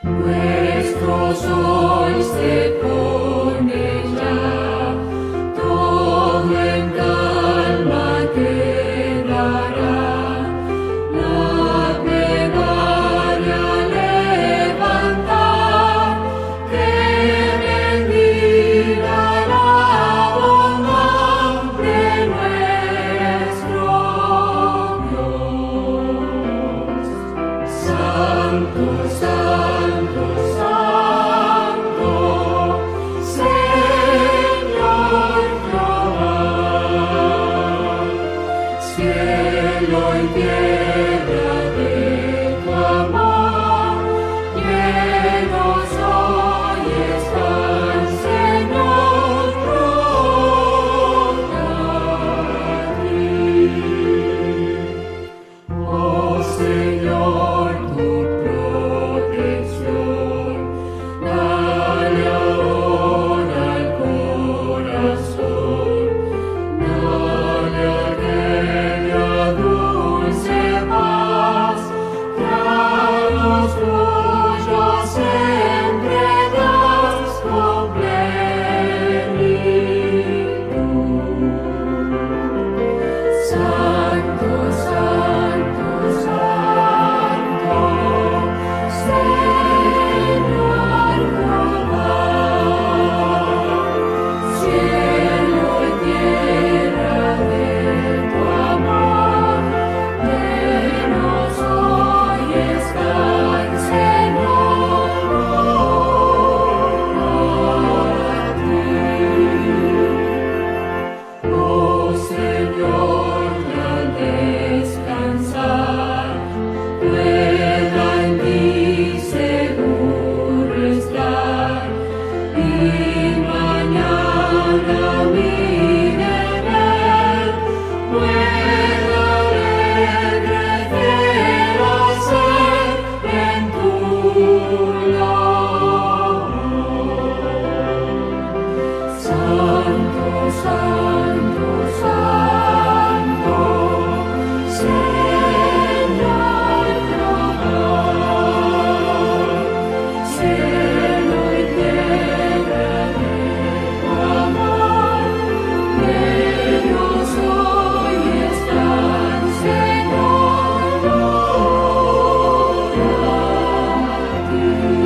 Nuestro sol se pone ya, todo en calma quedará. La plegaria levantar, que bendiga la bondad de nuestro Dios. Santo, Santo, Santo, Señor Jehová, cielo y tierra de tu amor, llenos hoy están, Señor, a ti. Oh Señor, tu protección, dale ahora al corazón, dale aquella dulce paz que a los tuyos siempre das con plenitud. Santo, Santo, Santo, Señor Jehová, cielo y tierra de tu amor, llenos hoy están, Señor, a ti. Oh Señor, al descansar, pueda en ti seguro estar, y mañana mi deber pueda alegre fiel ser en tu labor. Santo, Santo, Santo, Señor Jehová, cielo y tierra de tu amor, llenos hoy están, Señor, a ti.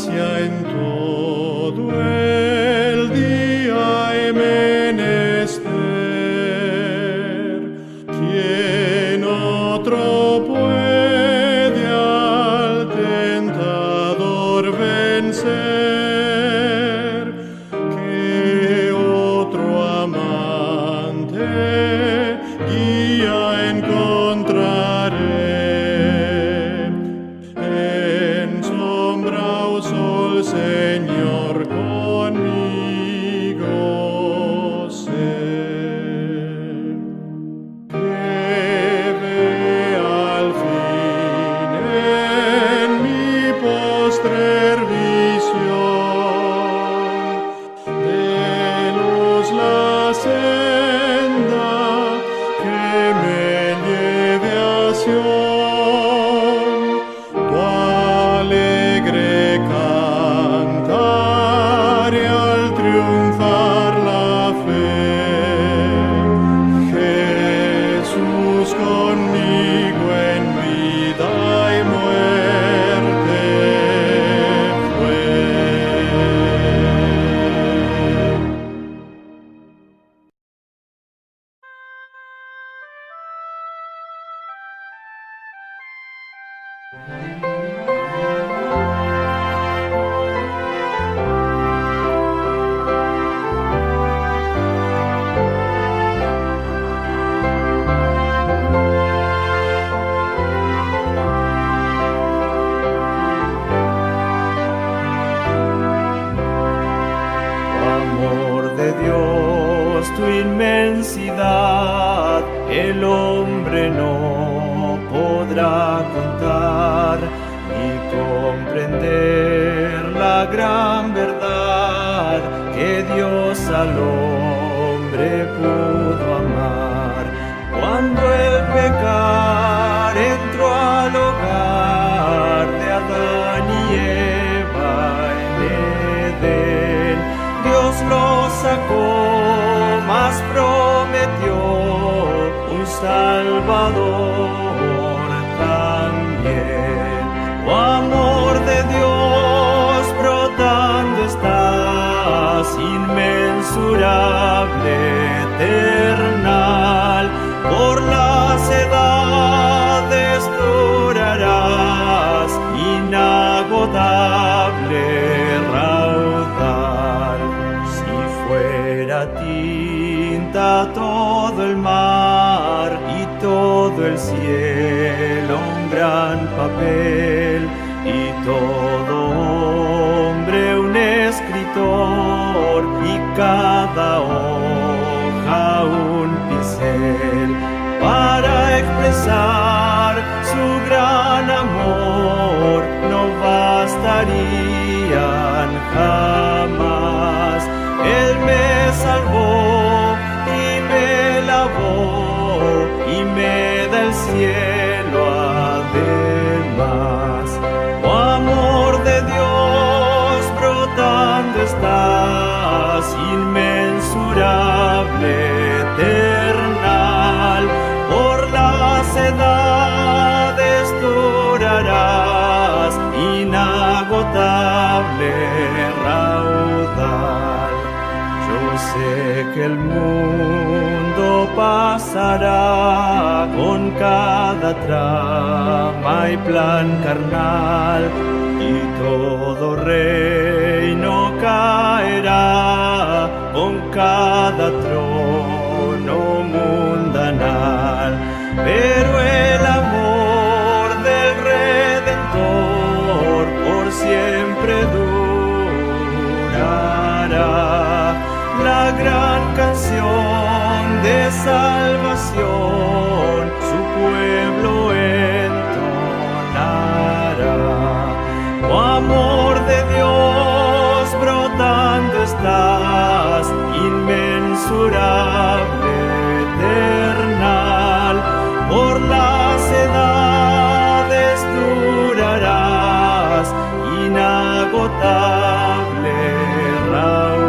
gracia en todo el día he menester. ¿Quién otro puede al tentador vencer? ¿Qué otro amante guía encontraré? En sombra o sol, Señor, conmigo sé. Que vea al fin en mi postrer visión de luz la senda que me lleve a Sión. Tu alegre cantar y al triunfar la fe, Jesús conmigo en vida y muerte fue. Amor de Dios, tu inmensidad, el hombre no podrá contar ni comprender la gran verdad que Dios al hombre pudo amar. Cuando el pecar entró al hogar de Adán y Eva en Edén, Dios lo sacó, mas prometió un Salvador también. Oh amor de Dios, brotando estás, inmensurable, eternal, por las edades durarás, inagotable raudal. Si fuera tinta todo el mar y todo el cielo un gran papel y todo hombre un escritor y cada hoja un pincel para expresar su gran amor, no bastarían jamás. Él me salvó y me lavó y me da el cielo además. Oh amor de Dios, brotando estás, inmensurable, eternal, por las edades durarás, inagotable raudal. Yo sé que el mundo pasará con cada trama y plan carnal, y todo reino caerá con cada trono mundanal. Pero el amor del Redentor por siempre durará. La gran canción de salvación su pueblo entonará. Oh amor de Dios, brotando estás, inmensurable, eternal, por las edades durarás, inagotable raudal.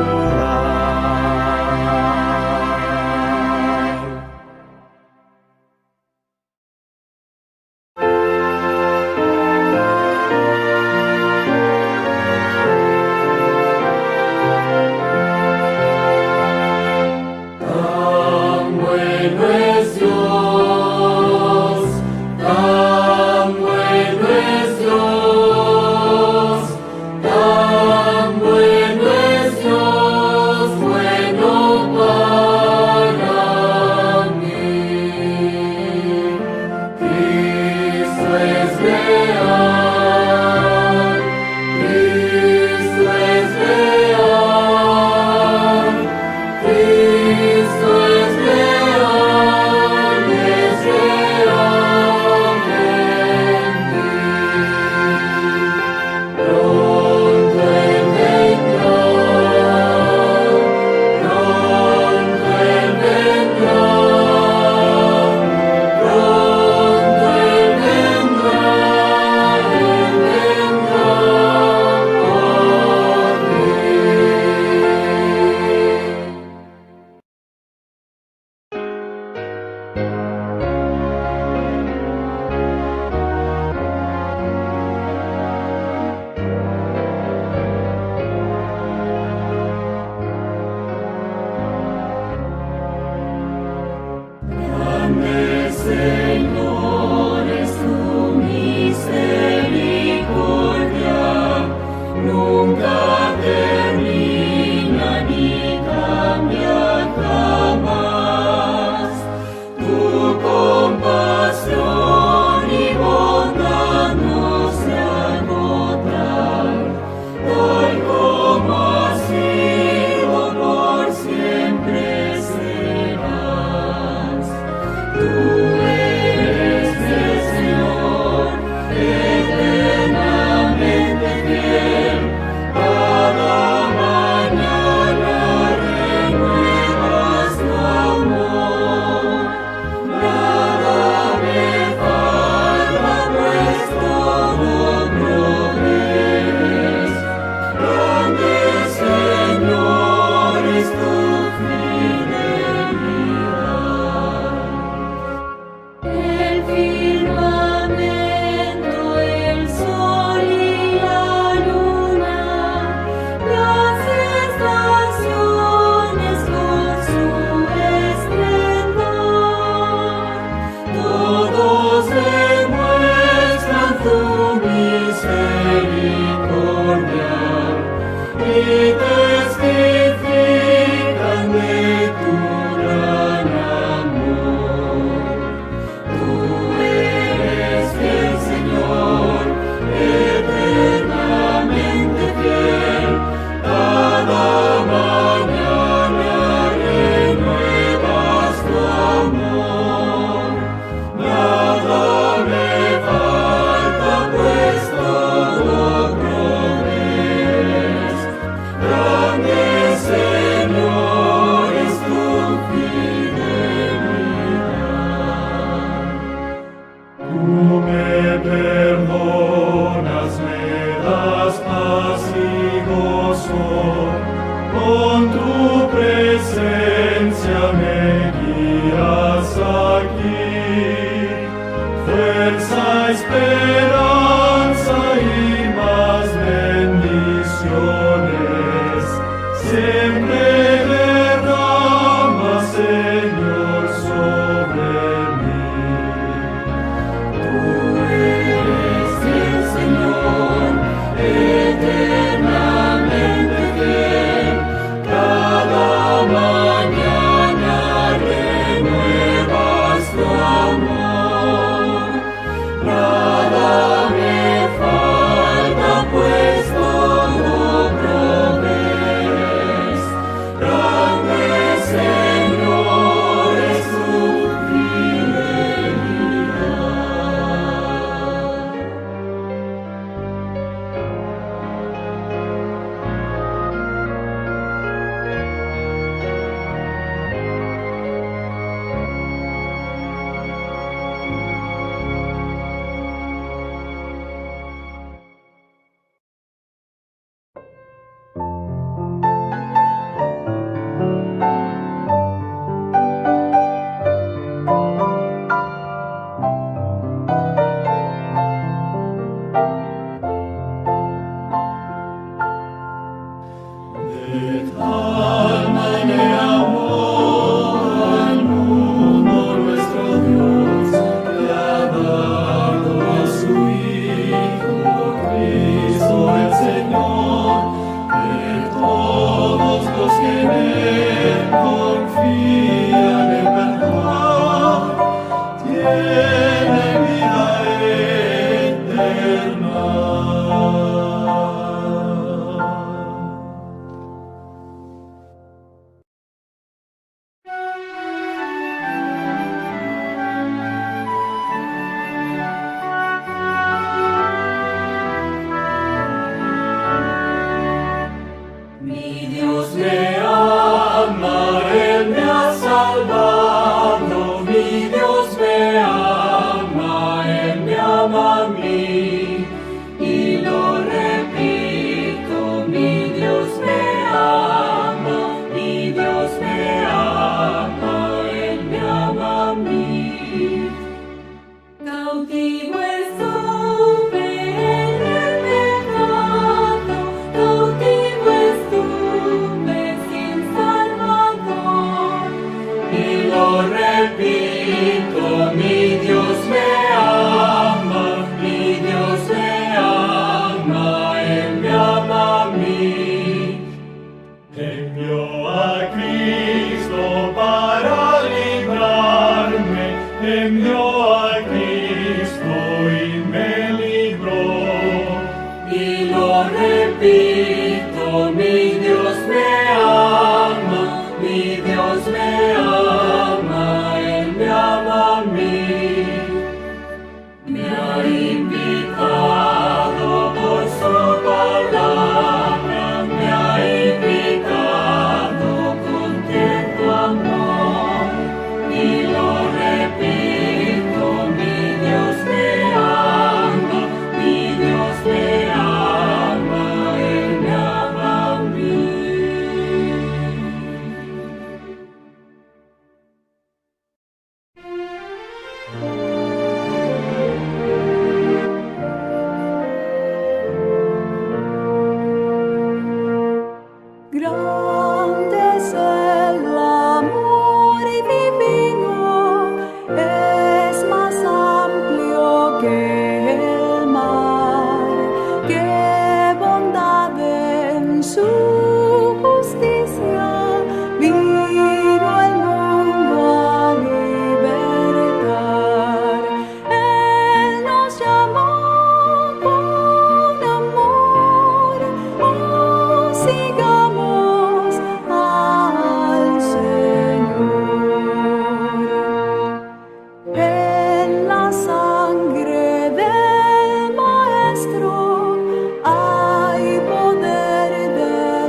Hay poder de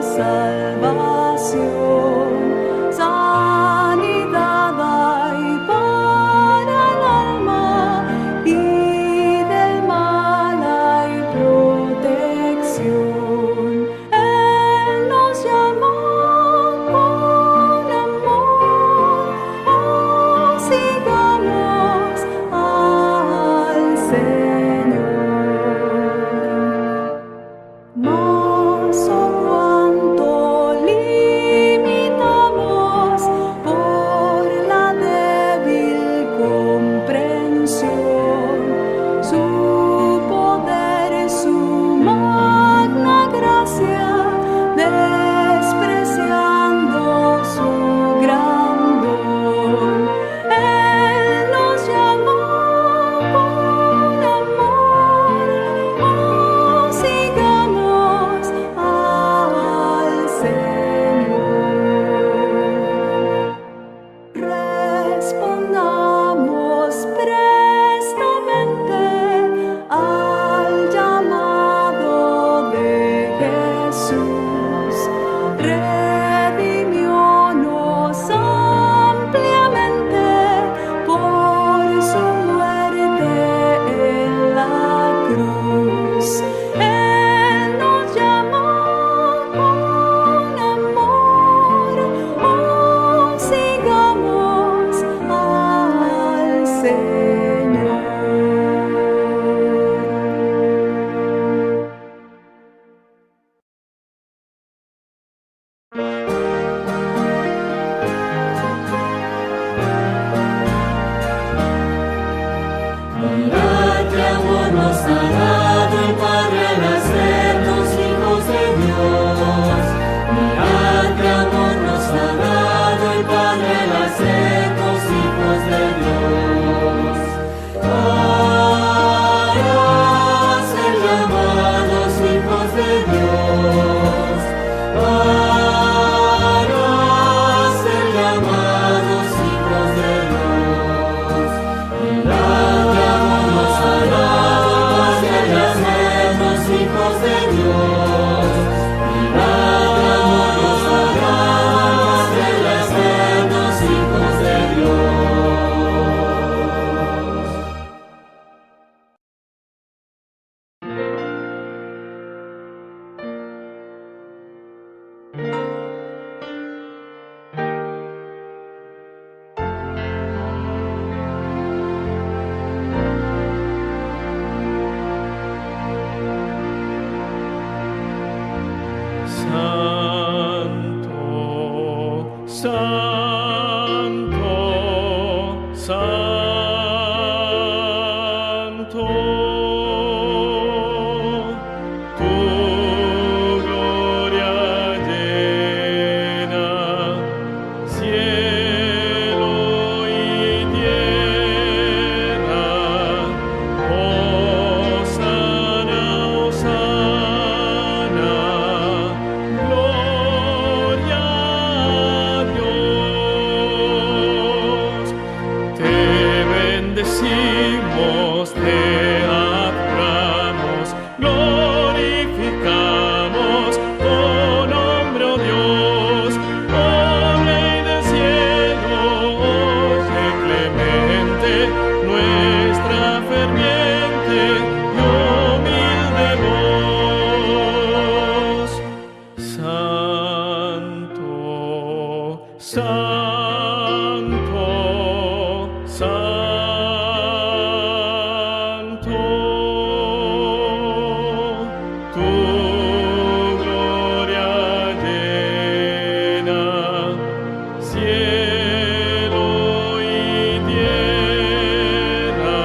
Santo, Santo, Santo, tu gloria llena cielo y tierra. Hosana, Hosana, gloria a Dios. Te bendecimos, te adoramos, glorificamos tu nombre, oh Dios, oh Rey del cielo, oye clemente nuestra ferviente y humilde voz. Santo, Santo, Santo, tu gloria llena cielo y tierra.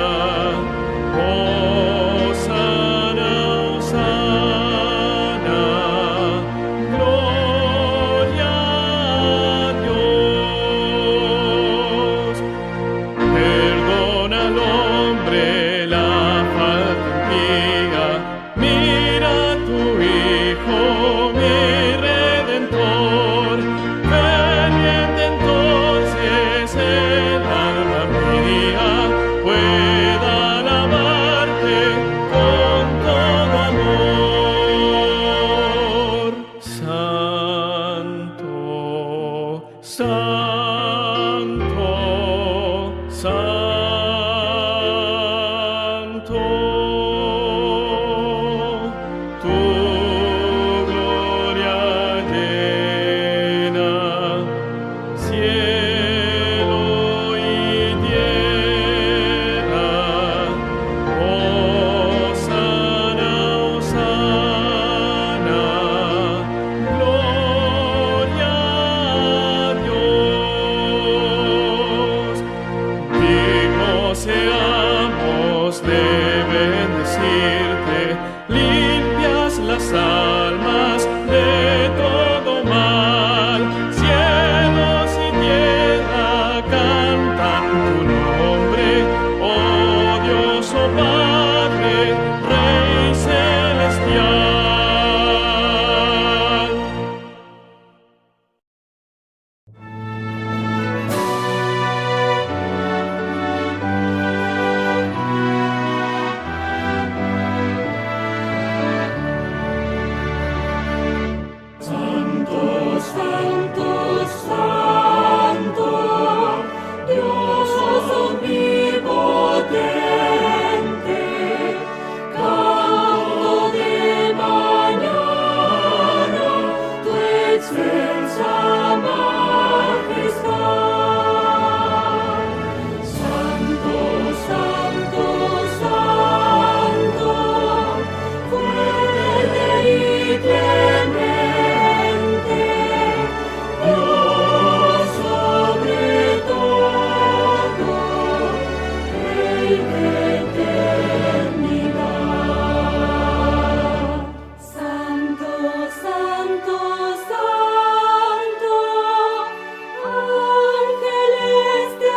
Hosana, Hosana, gloria a Dios. Perdona al hombre la falta impía, mira a tu Hijo, mi Redentor. Ferviente entonces el alma mía pueda alabarte con todo amor. Santo, Santo, Santo, tu gloria llena cielo y tierra. Hosana, Hosana, gloria a Dios. Dignos seamos de bendecirte, limpias las almas de todo mal. Cielos y tierra cantan tu nombre, oh Dios, oh Padre, Rey celestial. Santo, Santo, Santo, Dios omnipotente, canto de mañana tu excelsa majestad. Santo, Santo, Santo, fuerte y clemente, Dios sobre todo, Rey de eternidad. Santo, Santo, Santo, ángeles te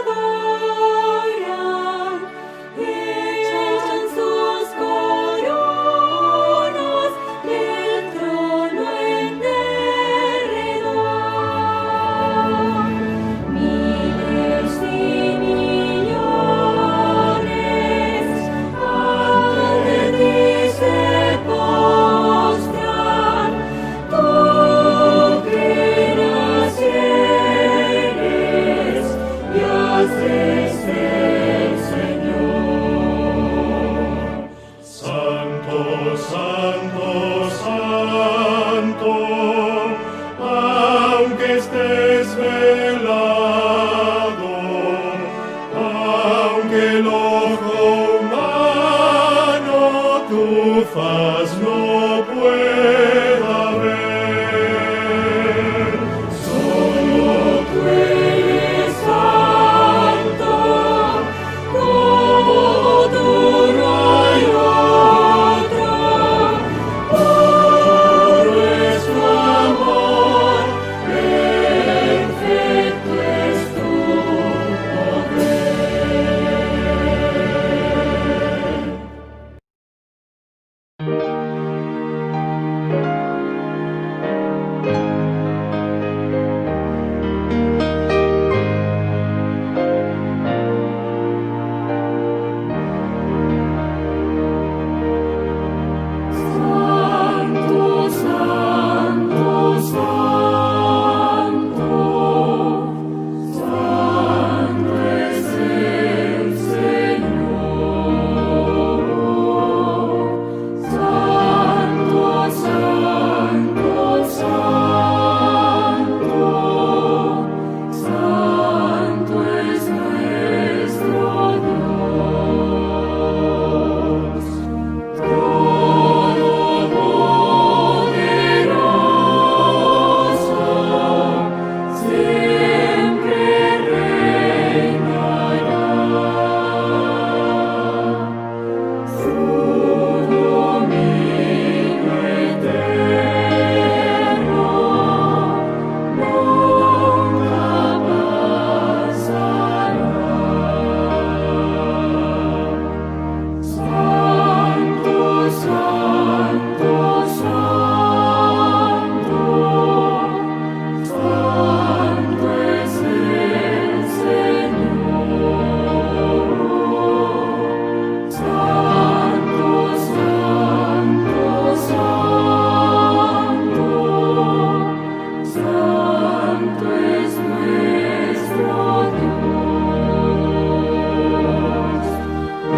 adoran, echan sus coronas del trono en derredor. Miles y millones ante ti se postran, tú creas eres y haces el Señor. Santo, Santo, Santo, estés velado, aunque el ojo humano tu faz no pueda ver. Solo tú eres santo, como tú no hay otro. Puro es tu amor, perfecto es tu Santo, santo, santo, santo es el Señor. Santo, santo, santo, santo es nuestro Dios. Todopoderoso, siempre reinará. Su dominio eterno nunca pasará. Santo, santo, santo, santo es el Señor. Santo, santo, santo, santo es nuestro Dios.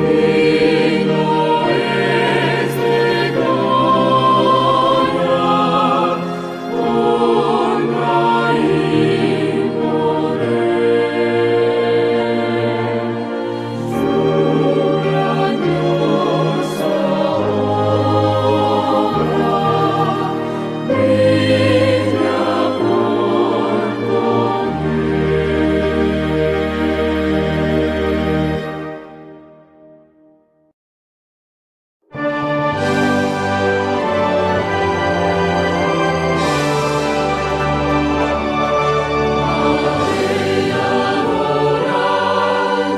Digno es de gloria, honra y poder. Su grandiosa obra brilla por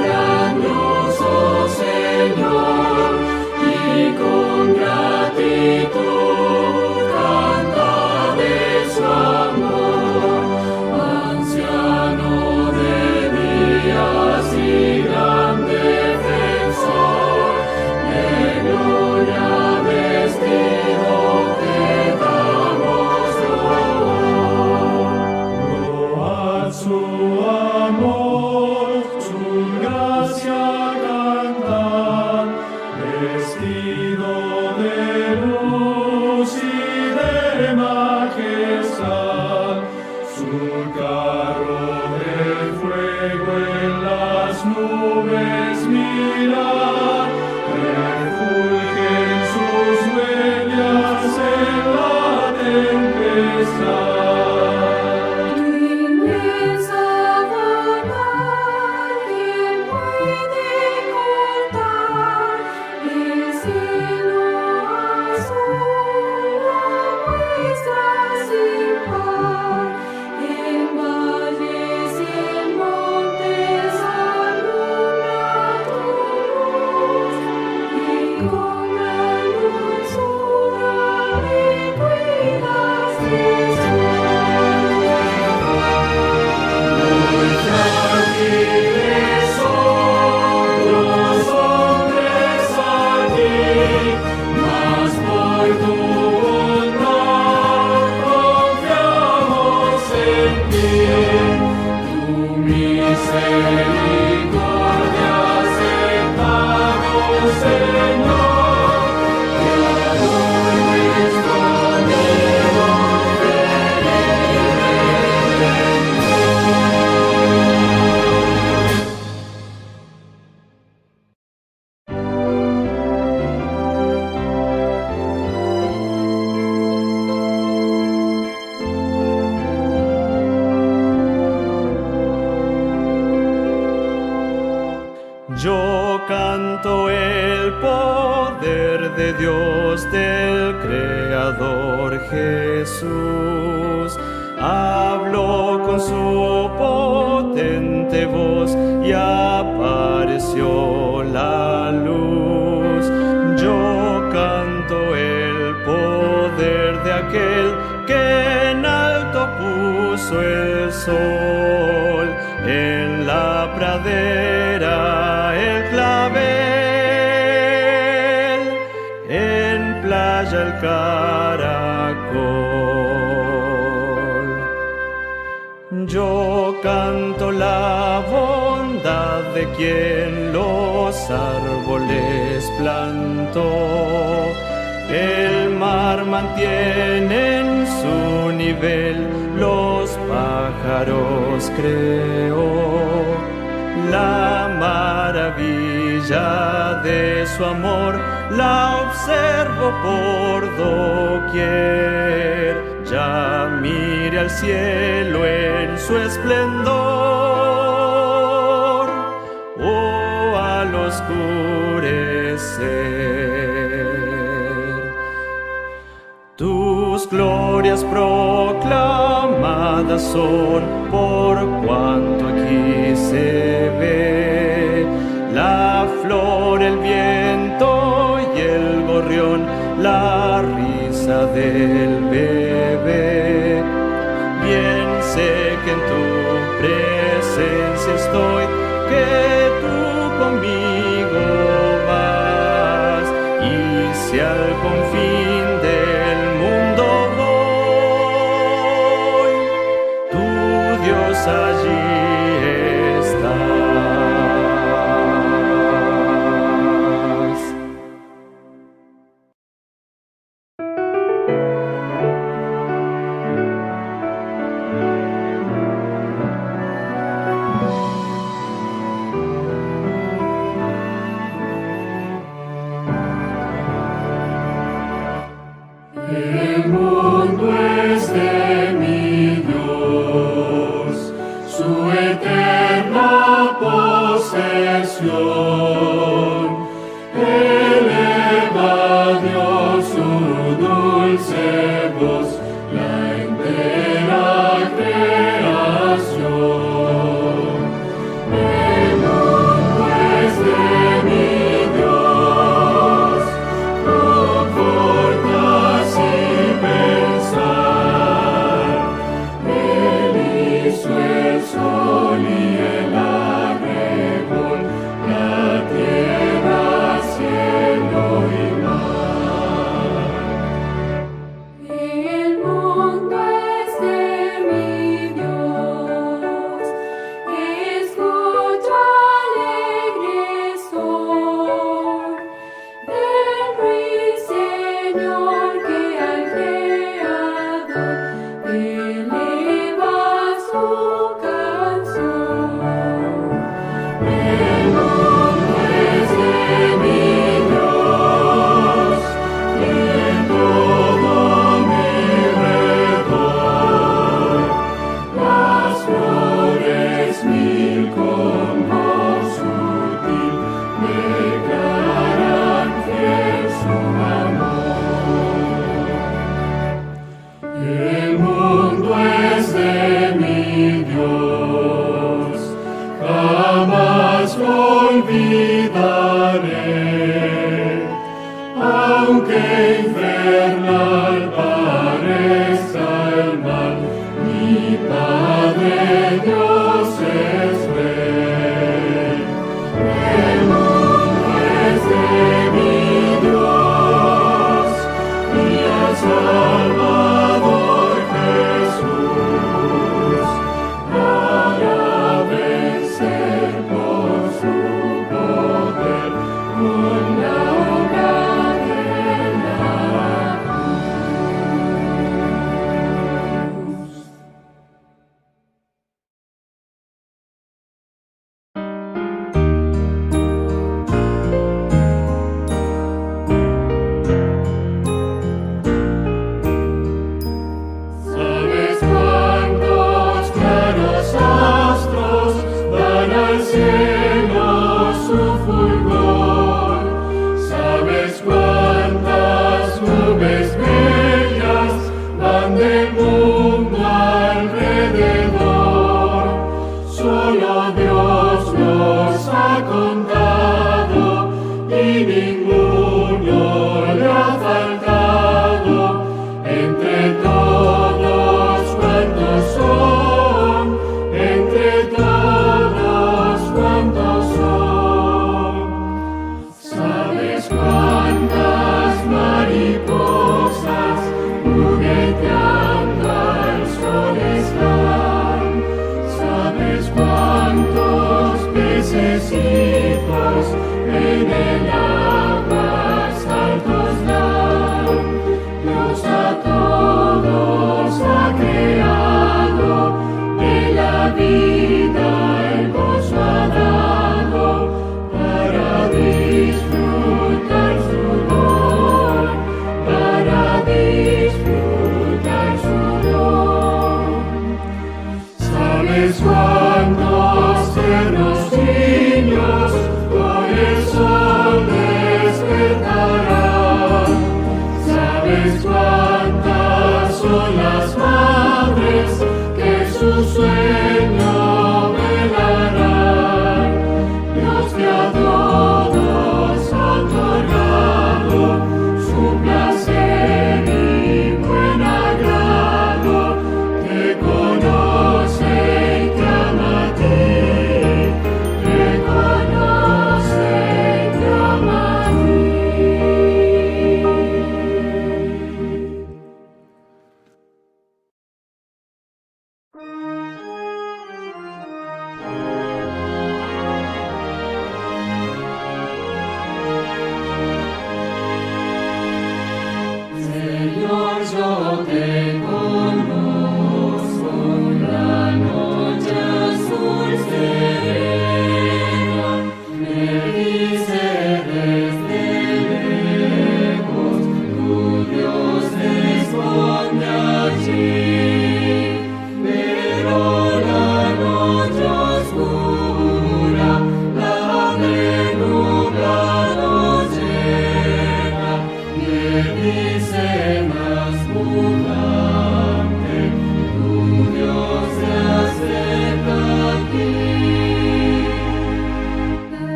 grandioso Señor, y con gratitud canta de su amor. Anciano de días y gran defensor, de gloria vestido te damos honor. Load su amor, su gracia cantad, vestido de luz y de majestad. Su carro de fuego en las nubes mirad, refulgen sus huellas en la tempestad. Inmensa bondad, ¿quién puede contar? El cielo azul, la muestra sin par. En valles y en montes alumbra tu luz, y con gran dulzura me cuidas de su de Dios, del Creador Jesús. Habló con su potente voz y apareció la luz. Yo canto el poder de aquel que en alto puso el sol, en la pradera el clavel, en playa el caracol. Yo canto la bondad de quien los árboles plantó. El mar mantiene en su nivel, los pájaros creó. La maravilla de su amor la observo por doquier. Ya mire al cielo en su esplendor, o al oscurecer. Tus glorias proclamadas son por cuanto aquí se ve. La flor, el viento y el gorrión, la risa del bebé. Bien sé que en tu presencia estoy, que tú conmigo vas, y si al confín del mundo voy, tu Dios allí estás. El mundo es de mi Dios, su eterna posesión. Eleva a Dios su dulce voz, la entera creación. El mundo es de mi Dios, conforta pensar. Él hizo el sol y el arrebol, la tierra, cielo y mar. El mundo es de mi Dios, escucha alegre son del ruiseñor que al Creador eleva su canción. El mundo es de mi Dios, y en todo mi redor, las flores mil con voz sutil declaran fiel su amor. El mundo es de mi Dios, jamás lo olvidaré, aunque infernal parezca el mal, mi Padre Dios es rey. El mundo es de mi Dios, y al Salvador Jesús, para vencer por su poder con la obra de la cruz. ¿Sabes cuántos claros astros dan al cielo su fulgor? ¿Sabes cuántos con las madres que su sueño velarán. Dios que a todos ha otorgado su placer y buen agrado, te conoce y te ama a ti, te conoce y te ama a ti.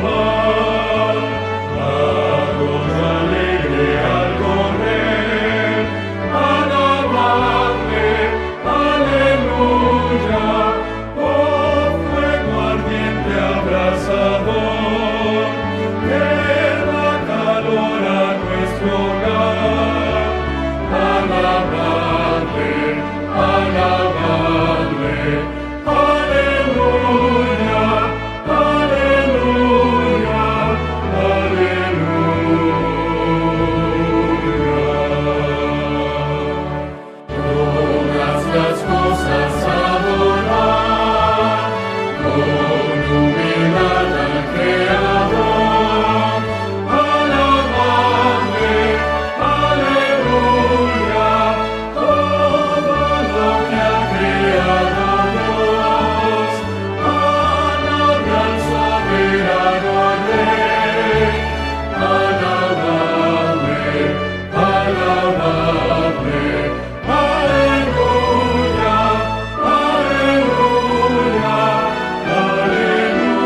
mar. Arroyo alegre al correr, alabadme, aleluya. Oh fuego ardiente abrasador, que da calor a nuestro hogar. Alabadme, alabadme, aleluya, aleluya, aleluya. Todas las cosas adorar, con humildad al Creador. Alabadme, aleluya, todo lo que ha creado Dios. Alabe al soberano Rey. Alabadme, alabadme, aleluya, aleluya, aleluya.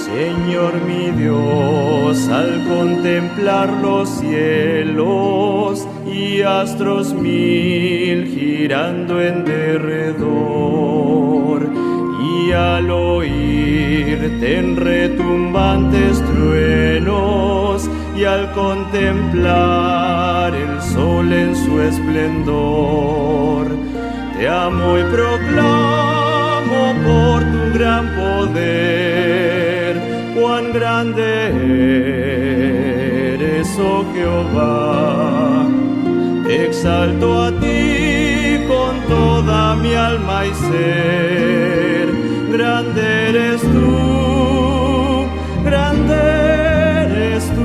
Señor mi Dios, al contemplar los cielos y astros mil girando en derredor, y al oírte en retumbantes truenos, y al contemplar el sol en su esplendor, te amo y proclamo por tu gran poder, cuán grande eres, oh Jehová. Te exalto a ti con toda mi alma y ser. Grande eres tú, grande eres tú.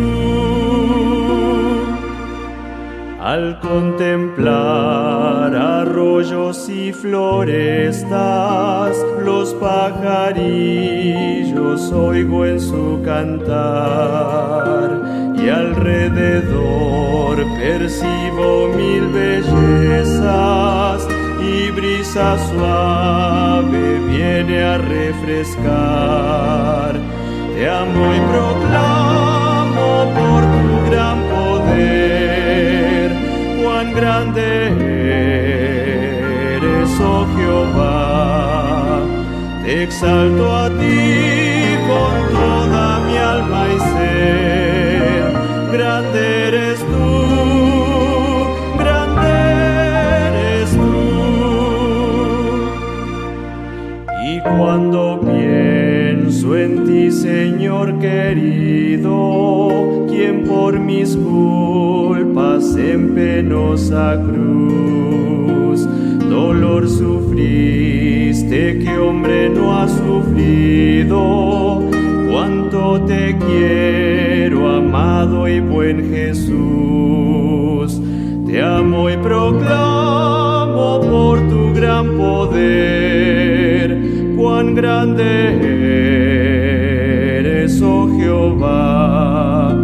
Al contemplar arroyos y florestas, los pajarillos oigo en su cantar, y alrededor percibo mil bellezas, y brisa suave viene a refrescar. Te amo y proclamo por tu gran poder, cuán grande eres, oh Jehová. Te exalto a ti con toda mi alma y ser. Grande eres tú, grande eres tú. Y cuando pienso en ti, Señor querido, quien por mis culpas en penosa cruz dolor sufriste que hombre no ha sufrido, cuánto te quiero, amado y buen Jesús. Te amo y proclamo por tu gran poder, cuán grande eres, oh Jehová.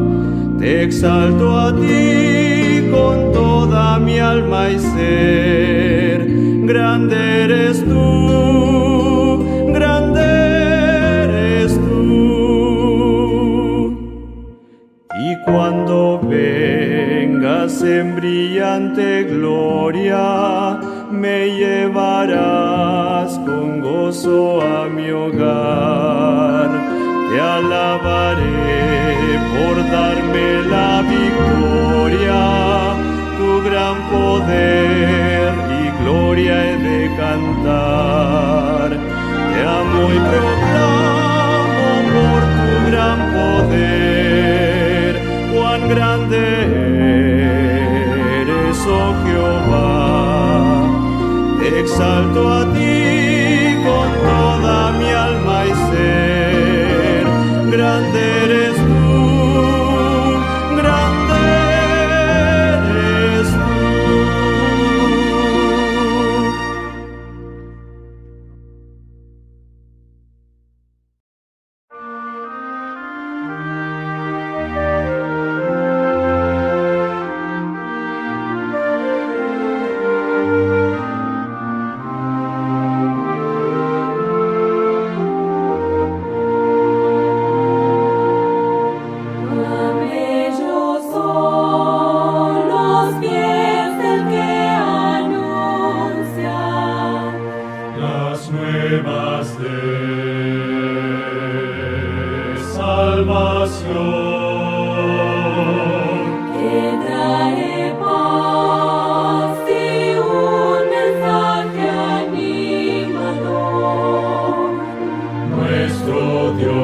Te exalto a ti con toda mi alma y ser. Grande eres tú, grande eres tú. Y cuando vengas en brillante gloria, me llevarás con gozo a mi hogar. Te alabaré por darme la victoria, tu gran poder y gloria he de cantar. Te amo y proclamo por tu gran poder, cuán grande eres, oh Jehová. Te exalto a ti con nuevas de salvación. Que trae paz y un mensaje animador. Nuestro Dios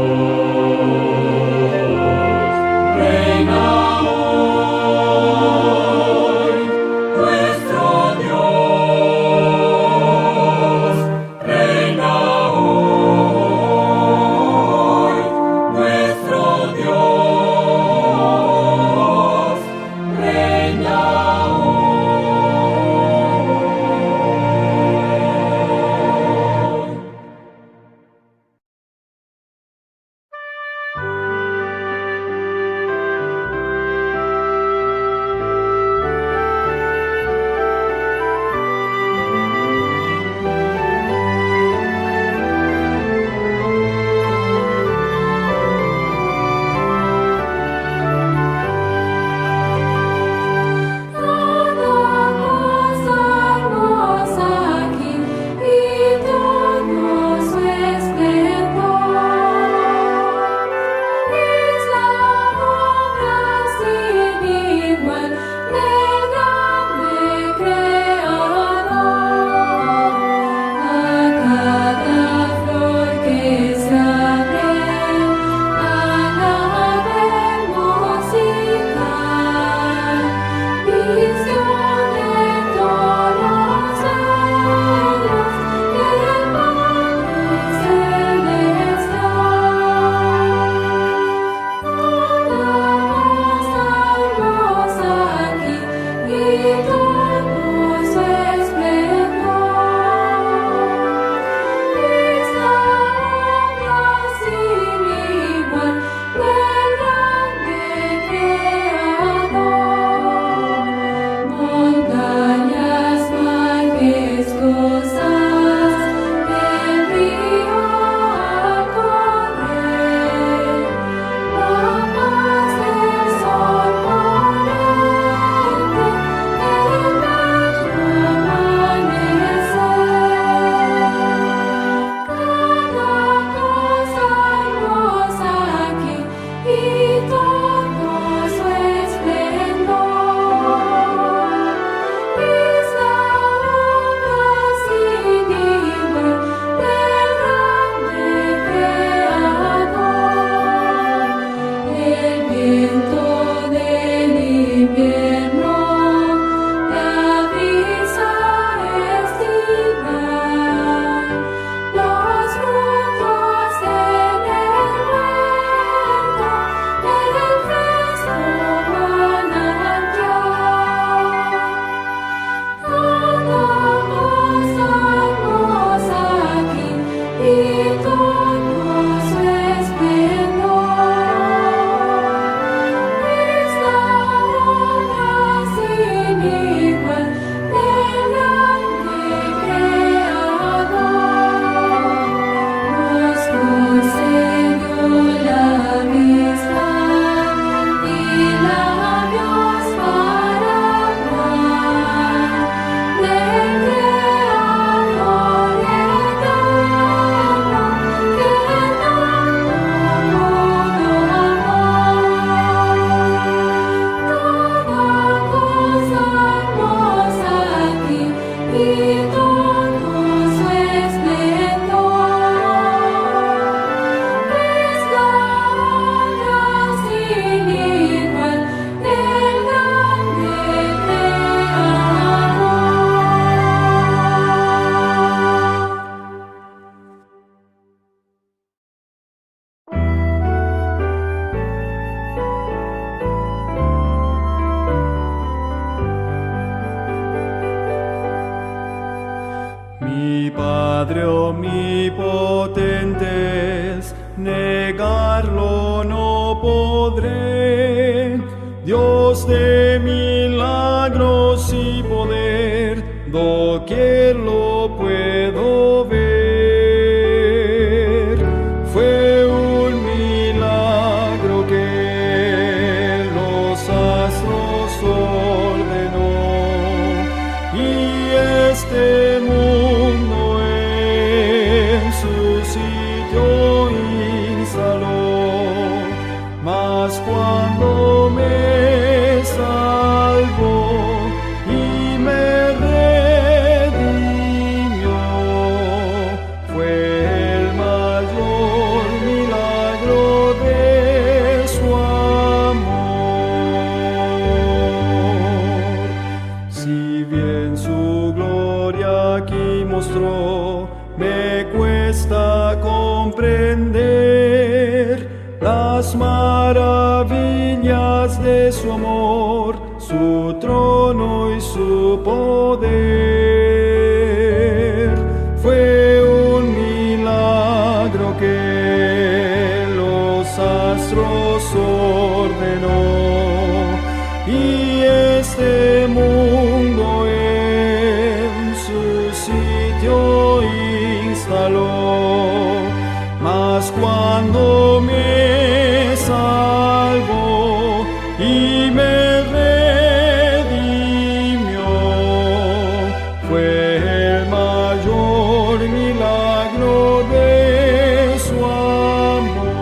reina hoy. Nuestro Dios reina hoy. Nuestro Dios reina hoy. Estamos aquí y todo su esplendor. Es la obra sin igual del grande Creador. A cada flor que se abre, alabemos musical. Visión de todos los cielos, del Padre celestial. Estamos aquí y todo su esplendor. Es la obra sin igual del grande Creador. Montañas majestuosas, el río al correr, la paz del sol poniente, el bello amanecer. Cada cosa hermosa aquí y todo su esplendor. Es la obra sin igual del grande Creador. El viento del invierno, la brisa estival, los frutos en el huerto, el fresco manantial. Cada cosa hermosa aquí y todo su esplendor. Es la obra sin igual del grande Creador. Nos concedió la vista y labios para hablar del Creador eterno que tanto pudo amar. Cada cosa hermosa aquí y todo su esplendor. Es la obra sin igual del grande Mi Padre omnipotentes, negarlo no podré. Dios de milagros y poder, doquier lo puedo ver. Fue un milagro que los astros ordenó, y este mundo sitio instaló. Mas cuando me salvó y me redimió, fue el mayor milagro de su amor. Si bien su gloria aquí mostró, me cuesta comprender las maravillas de su amor, su trono y su poder. Fue un milagro que los astros ordenó y este mundo en su sitio instaló. Mas cuando me salvó y me redimió, fue el mayor milagro de su amor.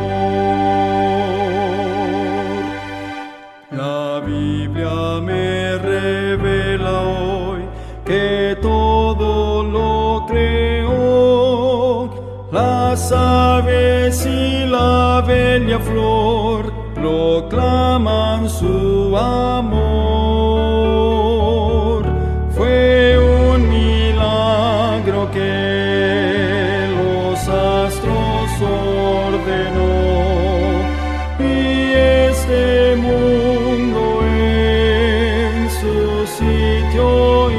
La Biblia me revela hoy que todo lo creó, las aves y la bella flor proclaman su amor. Fue un milagro que los astros ordenó y este mundo en su sitio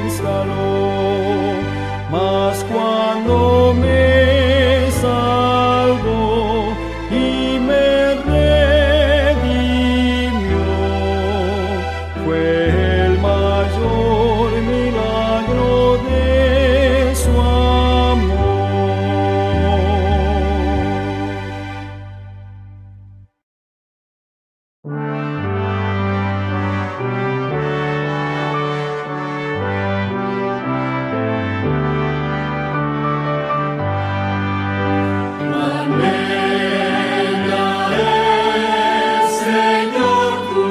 instaló. Mas cuando me salvó y me redimió, fue el mayor milagro de su amor. Señor, tu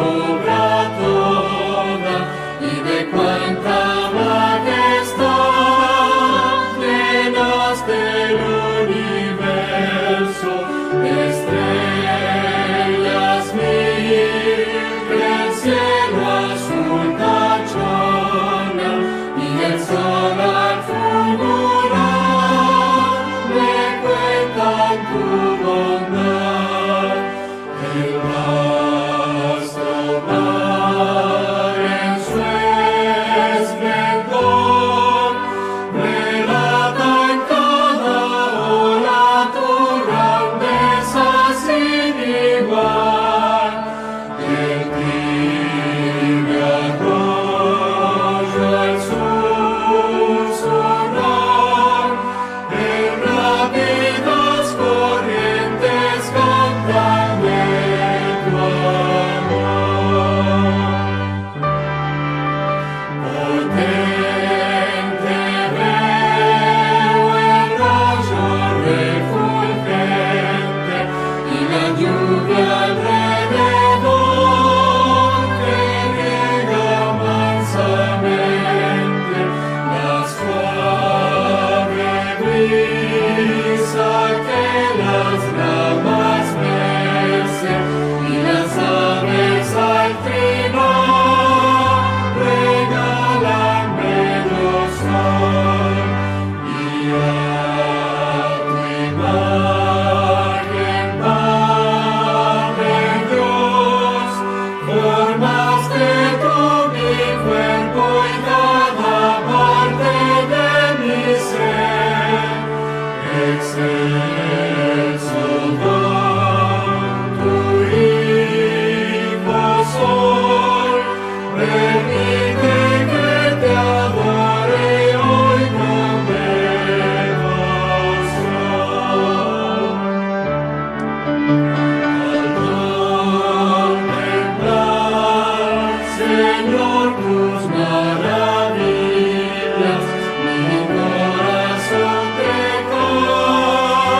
obra toda, y de cuánta majestad llenaste el universo, estrellas mil del cielo azul tachona, y el sol al fulgurar me cuentan tu bondad. El vasto mar en su esplendor relata en cada ola tu grandeza sin igual. El tibio arroyo al susurrar, en rápidas corrientes cantan de tu amor. Potente veo el rayo refulgente y la lluvia alrededor que riega mansamente la suave brisa que las ramas mece y las aves al trinar regalan bello sol. Y a tu imagen, Padre Dios, formaste tú mi cuerpo y cada parte de mi ser. Excelso don, tu Hijo soy, permite que te adore hoy con devoción. Al contemplar, Señor, tus maravillas, mi corazón te canta.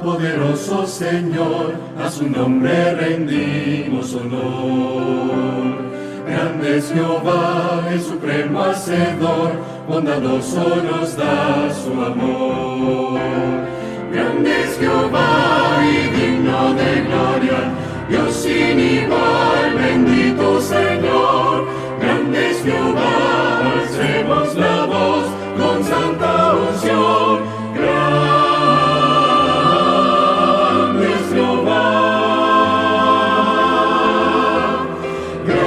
poderoso Señor, a su nombre rendimos honor. Grande es Jehová, el supremo hacedor, bondadoso nos da su amor. Grande es Jehová y digno de gloria, Dios sin igual, bendito Señor. Grande es Jehová, alcemos la voz con santa unción. Grande es Jehová. Grande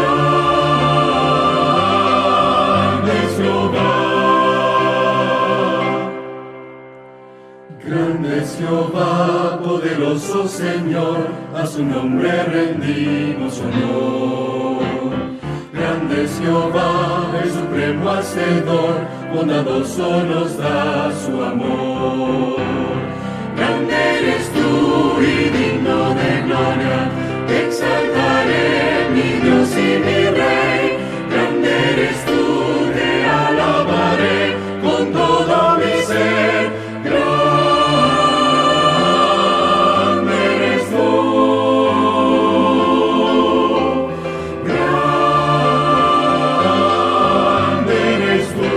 es Jehová. Grande es Jehová, poderoso Señor, a su nombre rendimos honor. Grande es Jehová, el supremo hacedor, bondadoso nos da su amor. Grande eres tú y digno de gloria, te exaltaré, mi Dios y mi Rey. Grande eres tú, te alabaré con todo mi ser. Grande eres tú. Grande eres tú.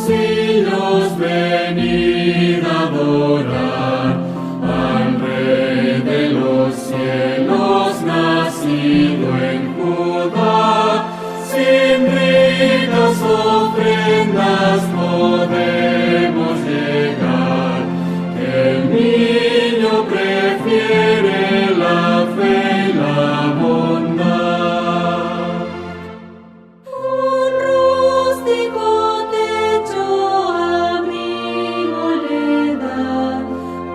hijos, venid a adorar al Rey de los cielos, nacido en Judá. Sin ritos, ofrendas podemos llegar, que el niño prefiere la fe y la bondad. Un rústico techo abrigo le da,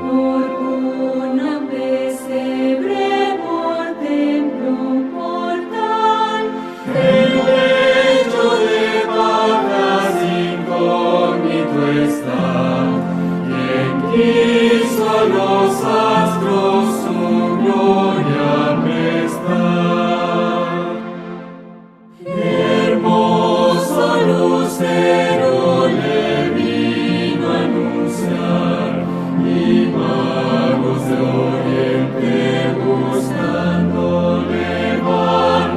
por cuna pesebre, por templo un portal. El lecho de pajas incógnito está, quien quiso a los astros su gloria prestar. Hermoso lucero le vino a anunciar, y magos de oriente buscándole van,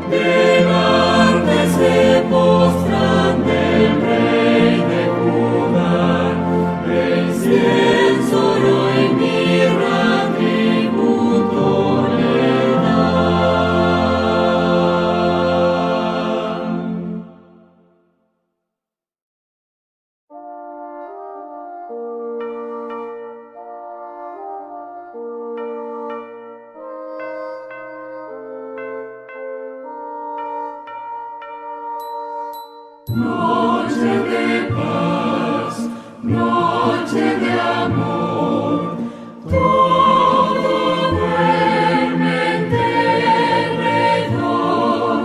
delante se postran del Rey de Judá, de incienso, oro y mirra tributo le dan. Noche de paz, noche de amor, todo duerme en derredor,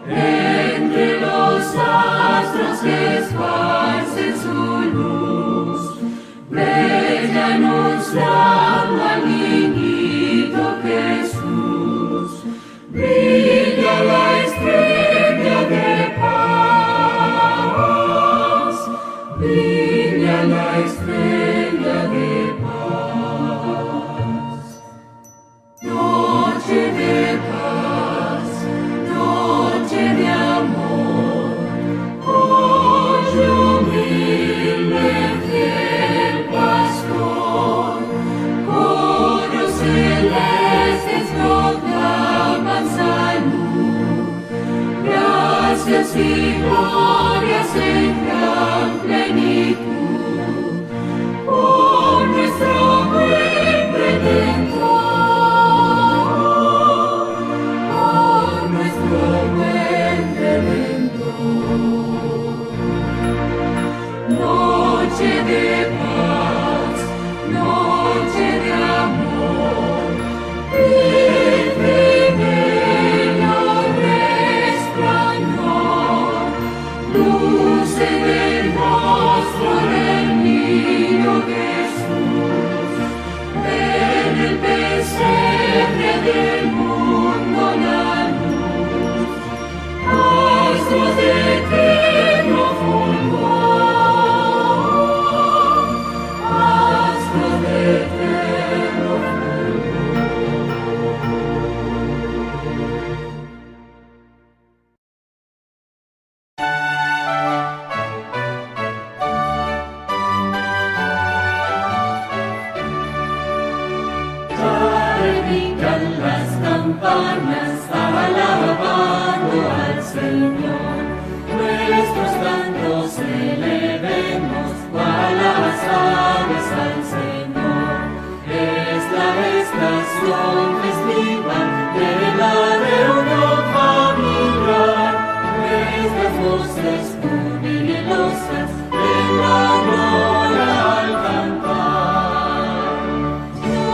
entre los astros que esparcen su luz, brilla anunciando al niñito Jesús, brilla la estrella de paz, brilla la estrella de paz. Noche de paz, noche de amor, oye humilde fiel pastor, coros celestes proclaman salud, gracias y glorias en gran plenitud, por nuestro buen Redentor, por nuestro buen Redentor. Noche de paz, noche de amor, el primero resplandor, luce del rostro del niño Jesús, en el pesebre del mundo la luz, astros de eterno fulgor, astros de eterno repican las campanas alabando al Señor, nuestros cantos elevemos cual las aves al Señor. Es la estación festiva de la reunión familiar, nuestras voces jubilosas en la gloria al cantar. No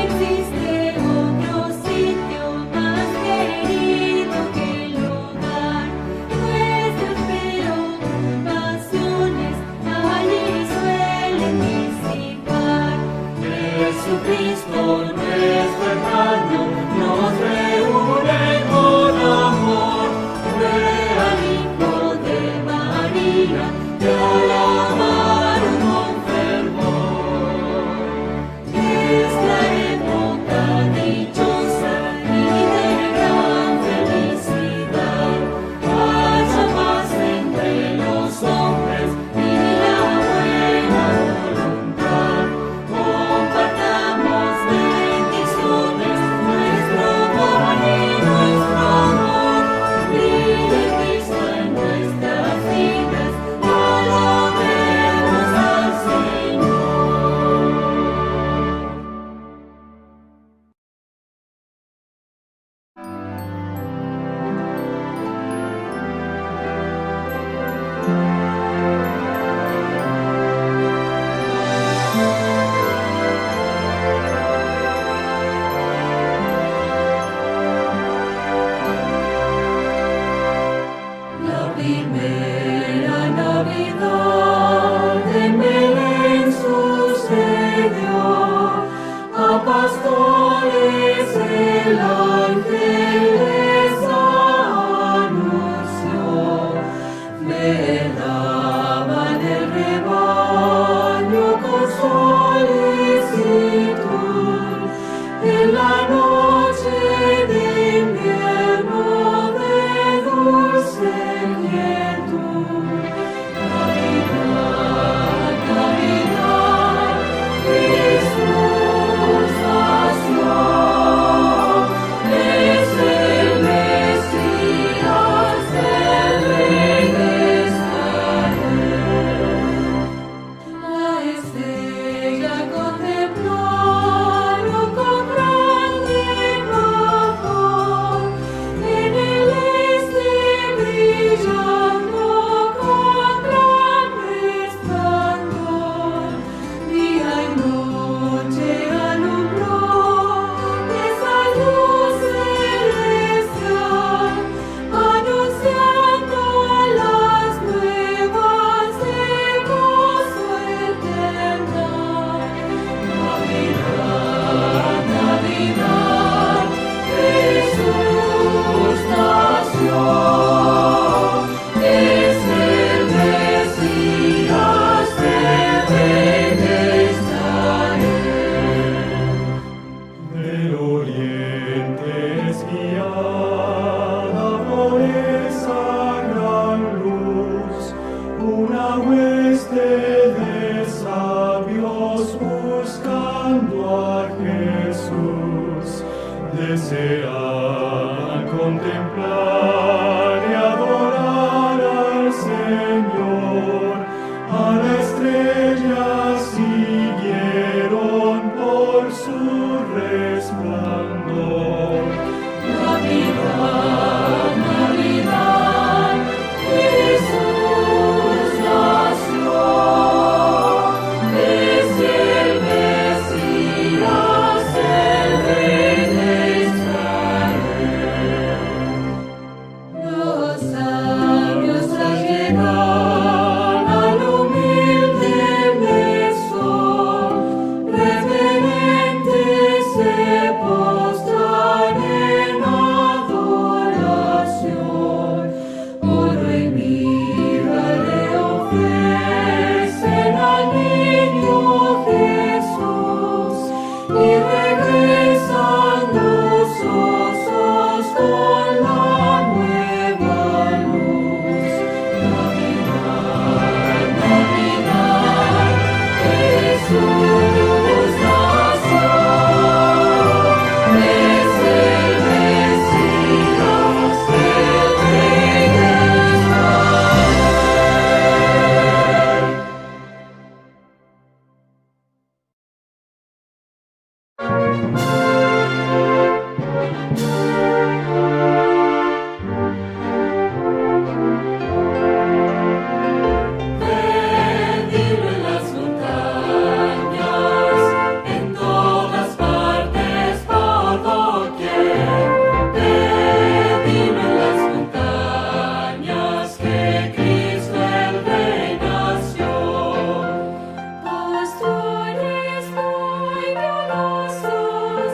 existe otro sitio más querido que el hogar, nuestras preocupaciones allí suelen disipar. Jesucristo, nuestro hermano, nos reúne con amor, fue al hijo de María, te alabaron con fervor. Es la época dichosa y de gran felicidad, haya paz entre los hombres y a pastores el ángel les anunció, velaban el rebaño con solicitud, en la noche de invierno de dulce quietud. Navidad, Navidad, Jesús nació, es el Mesías, el Rey de Israel. La estrella contemplaron con grande pavor, en el este brillando con gran resplandor. Día y noche alumbró esa luz celestial, anunciando a las nuevas de gozo eterno. Navidad, Navidad, Jesús nació, es el Mesías, el Rey de Israel. Del oriente es guiada por esa gran luz, una hueste de sabios buscando a Jesús, desean contemplar y adorar al Señor, a la estrella siguieron por su resplandor. Navidad, Navidad, Jesús nació, es el Mesías, el Rey de Israel. Los sabios al llegar al humilde mesón, reverentes se postran en adoración. Oro y mirra le ofrecen al niño Jesús y regresan gozosos con la nueva luz. Navidad, Navidad, Jesús nació, es el Mesías, el Rey de Dilo en las montañas, en todas partes, por doquier. Dilo en las montañas que Cristo el Rey nació. Pastores muy piadosos,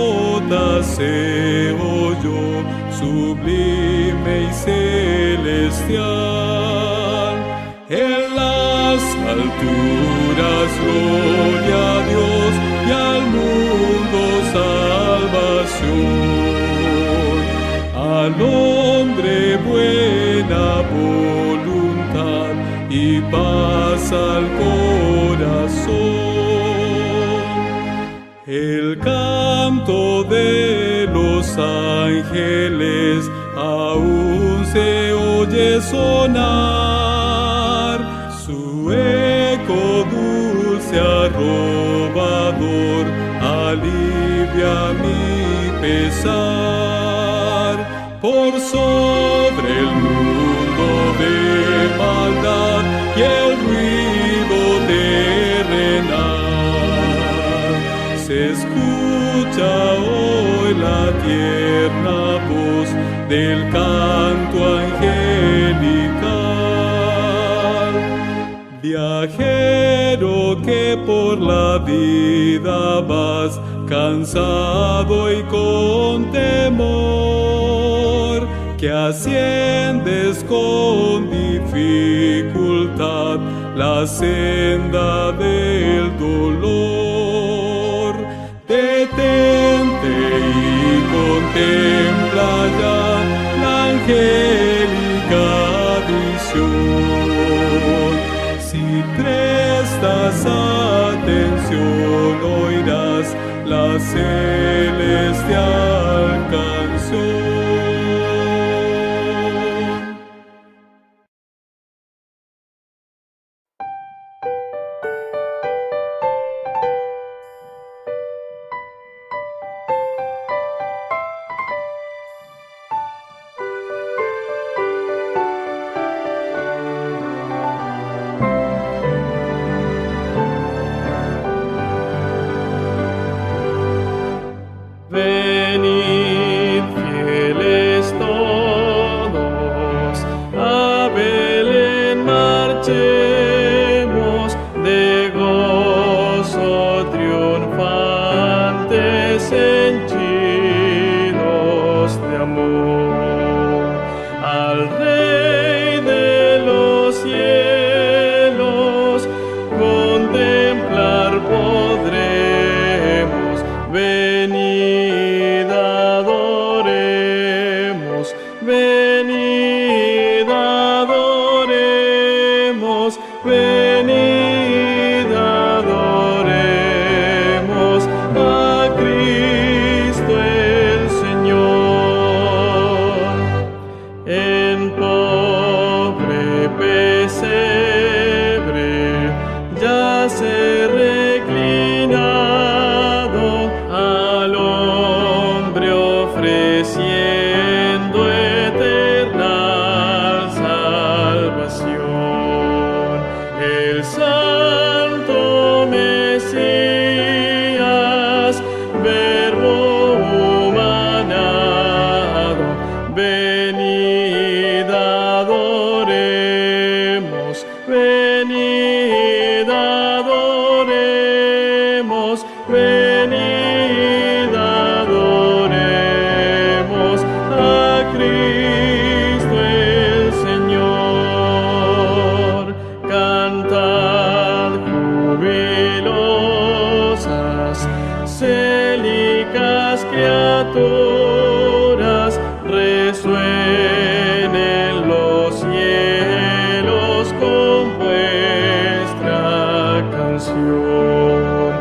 nota se oyó, sublime y celestial. En las alturas gloria a Dios y al mundo salvación. Al hombre buena voluntad y paz al corazón. El canto de los ángeles aún se oye sonar, su eco dulce arrobador alivia mi pesar. Por sobre el mundo de maldad y el ruido terrenal, se escucha hoy la tierna voz del canto angelical. Viajero que por la vida vas, cansado y con temor, que asciendes con dificultad la senda del dolor. Detente y contempla ya la angélica visión. Si prestas atención oirás la celestial canción. Venid fieles todos, a Belén marchemos, de gozo triunfantes, henchidos de amor. Al Rey de los cielos contemplar podremos. Venid adoremos, venid adoremos, venid adoremos a Cristo el Señor. En pobre pesebre yace reclinado, al hombre ofreciendo eterna salvación. El Santo Mesías, Verbo humanado, venid adoremos, venid adoremos, venid adoremos a Cristo el Señor. Cantad jubilosas, célicas criaturas, resuenen los cielos con vuestra canción.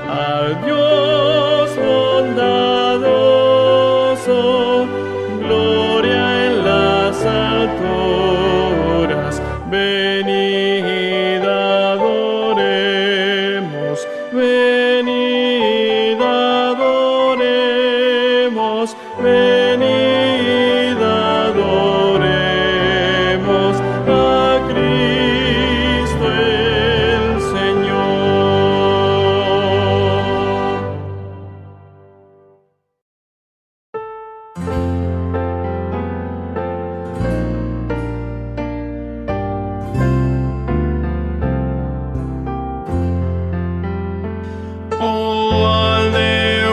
Al Dios bondadoso, gloria en las alturas, venid adoremos, venid adoremos, venid adoremos a Cristo el Señor. Oh, al de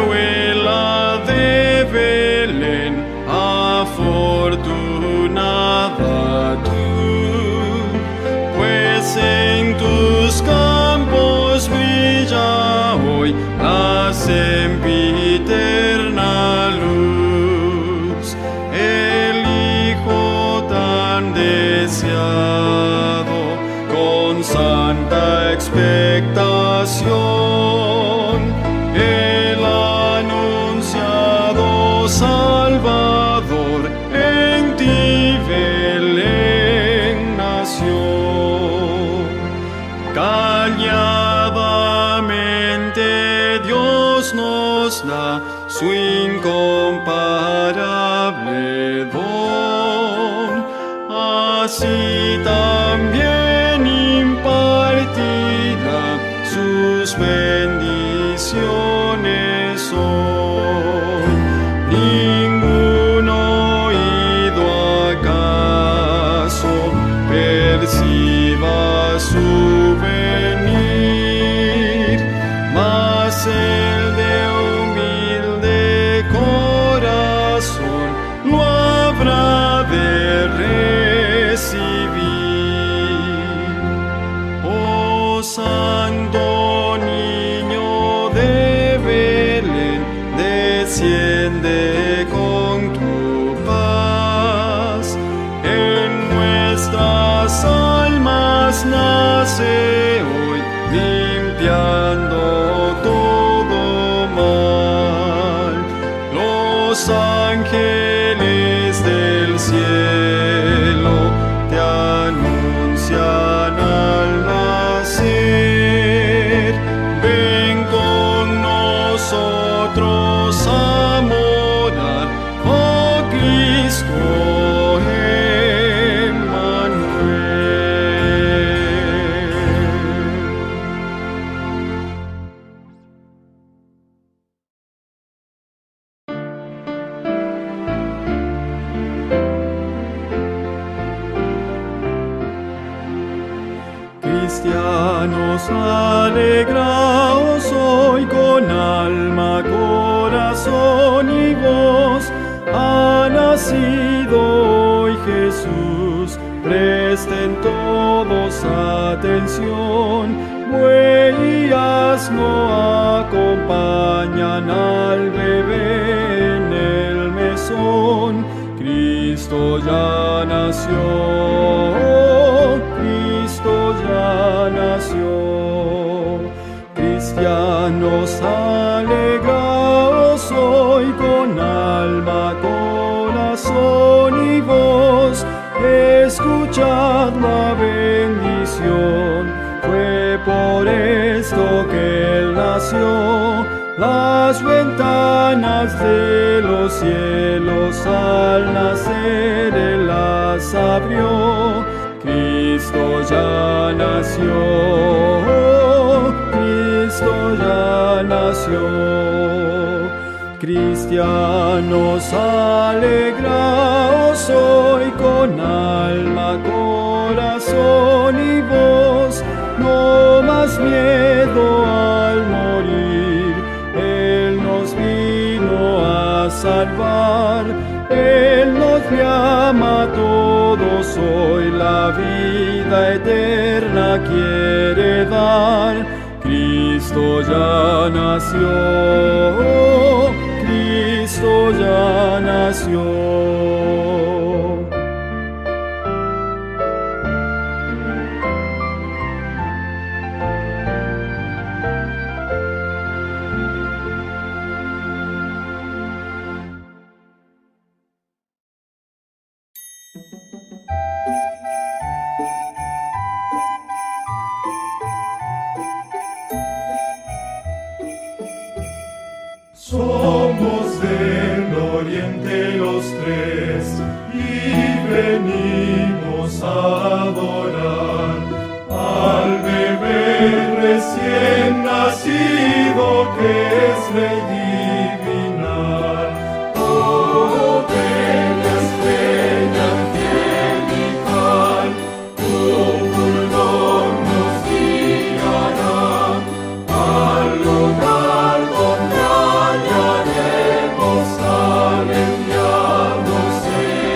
nación, el anunciado Salvador en ti Belén nació. Calladamente Dios nos da su incomparable don, así también impartirá sus bendiciones hoy. Ningún oído acaso perciba su venir, mas el de humilde corazón lo habrá de recibir. Oh Santo Niño de Belén, desciende con tu paz, en nuestras almas nace hoy, limpiando todo mal. Los ángeles del cielo te anuncian al nacer. Ven con nosotros a morar, oh Cristo Cristianos, alegraos hoy con alma, corazón y voz. Ha nacido hoy Jesús, presten todos atención. Buey y asno acompañan al bebé en el mesón. Cristo ya nació, Cristo ya nació. Cristianos, alegraos hoy con alma, corazón y voz. Escuchad la bendición, fue por esto que Él nació. Las ventanas de los cielos al nacer Él las abrió. Cristo ya nació, Cristo ya nació. Cristianos, alegraos hoy con alma, corazón y voz. No más miedo al morir, Él nos vino a salvar. Él nos llama a todos hoy, la vida eterna quiere dar. Cristo ya nació, Cristo ya nació. Somos del oriente los tres y venimos a adorar al bebé recién nacido que es Rey divinal. Oh, bella estrella angelical, tu fulgor nos guiará al lugar donde hallaremos al enviado Señor.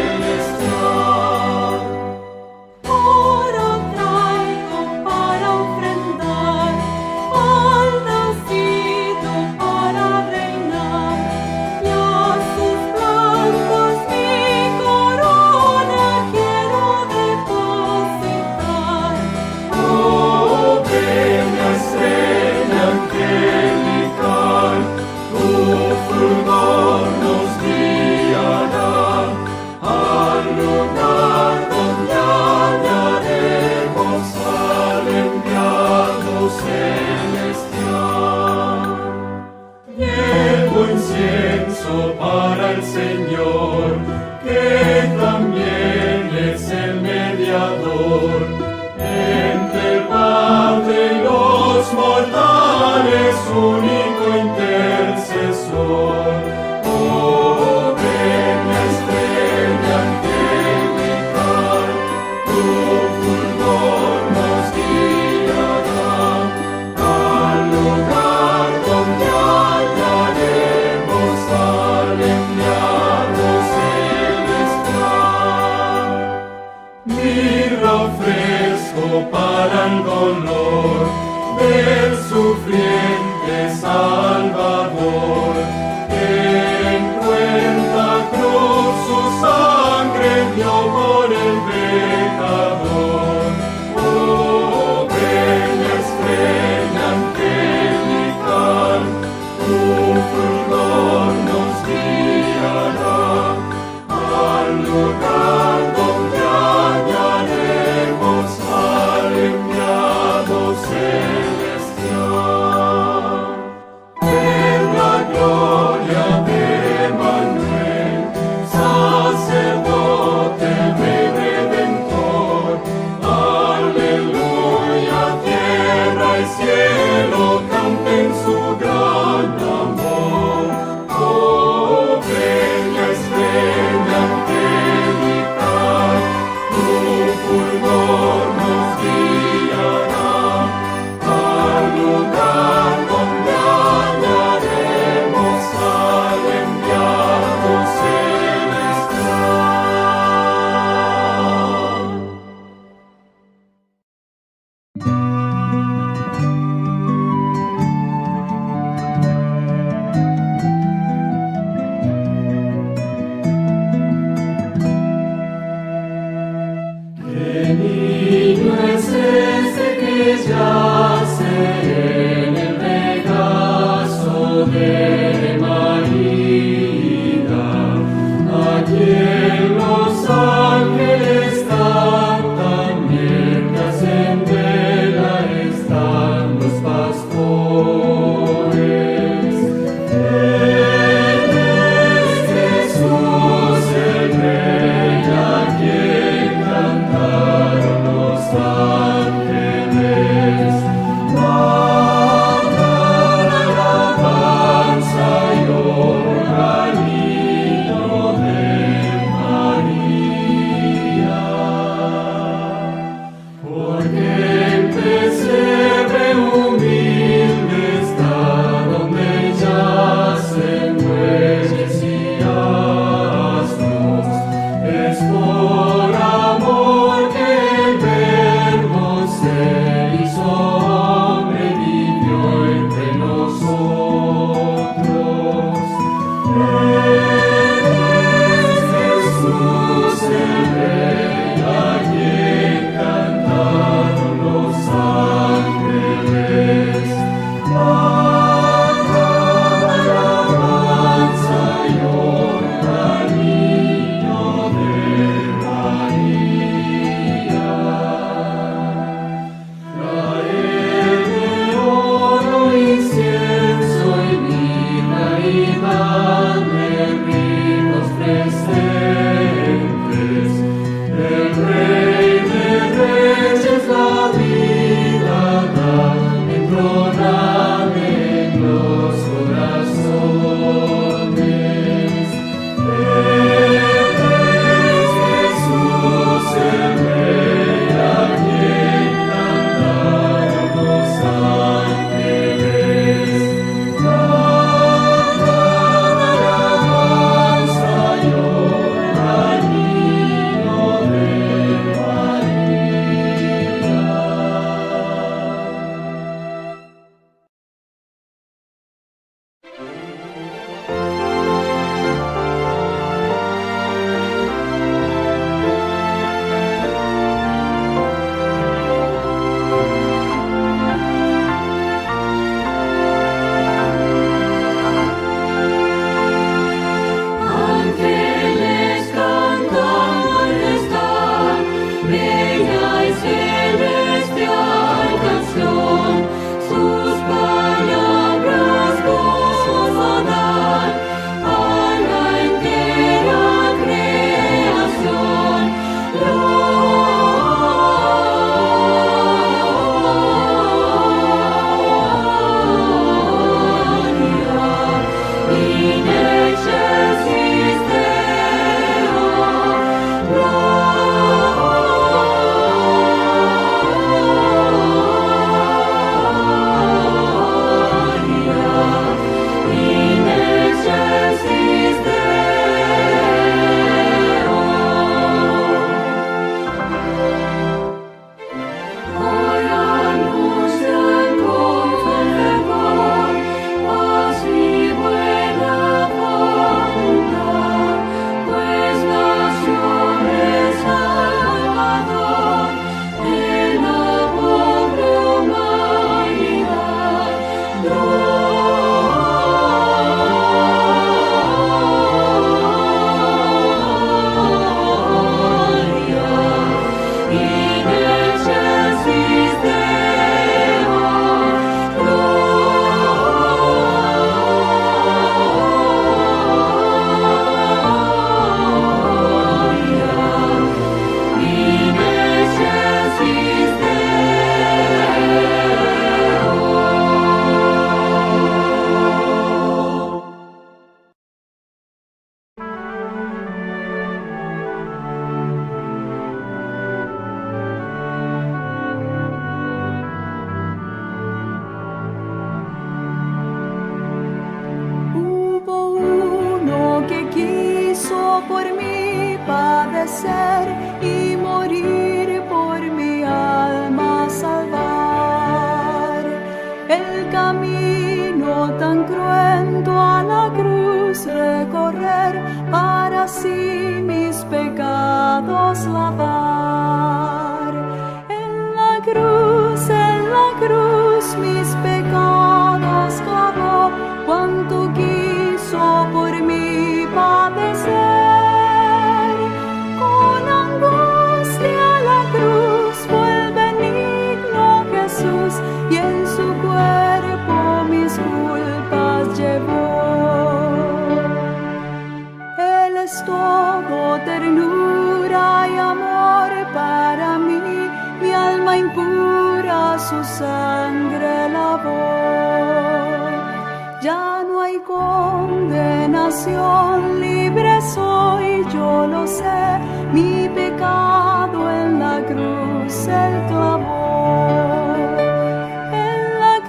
por mí padecer y morir por mi alma salvar. El camino tan cruento a la cruz recorrer para así mis pecados lavar. En la cruz mis pecados clavó, cuanto quiso por mí padecer. Con angustia a la cruz fue el benigno Jesús, y en su cuerpo mis culpas llevó. Él es todo ternura y amor para mí, mi alma impura su sangre lavó. Ya no hay condenación, libre soy, yo lo sé, mi pecado en la cruz él clavó. En la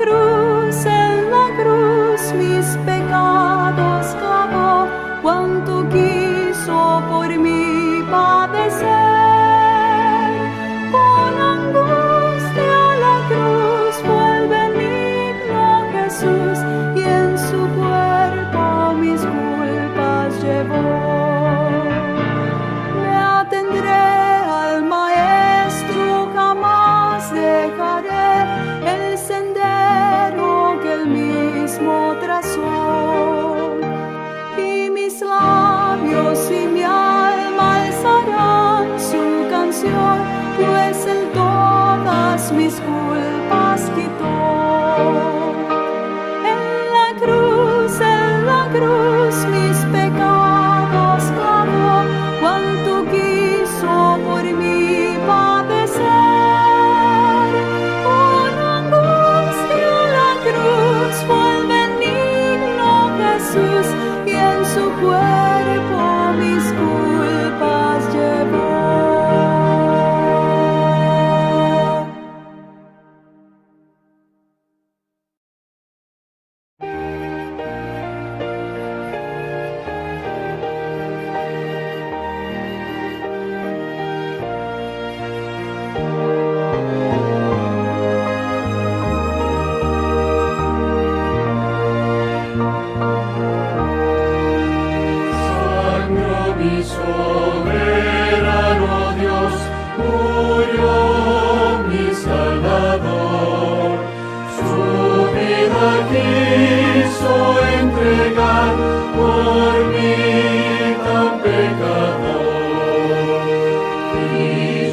cruz mis pecados clavó, cuanto quiso por mí padecer. Con angustia a la cruz fue el benigno Jesús, y en su cuerpo mis culpas llevó. Me atendré al Maestro, jamás dejaré el sendero que él mismo trazó. Y mis labios y mi alma alzarán su canción, pues él todas mis culpas quitó. En la cruz mis pecados clavó, cuanto quiso por mí padecer. Con angustia a la cruz fue el benigno Jesús, y en su cuerpo mis culpas llevó. Sangró mi soberano Dios, murió mi Salvador. Su vida quiso entregar por mí tan pecador. Y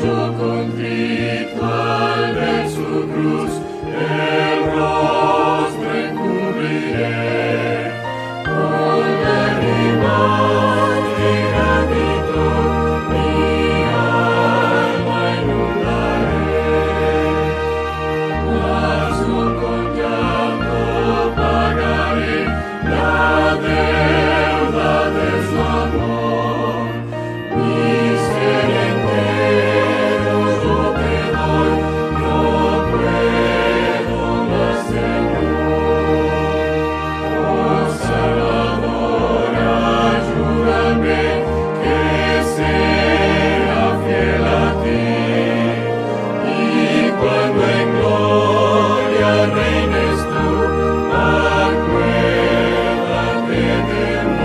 yo contrito al ver su cruz, el rostro encubriré. Con lágrimas de gratitud mi alma inundaré, mas no con llanto pagaré la deuda de su amor. Mi ser entero yo te doy, no puedo más, Señor. Oh Salvador, ayúdame que sea fiel a ti, y cuando en gloria reines tú, acuérdate de mí.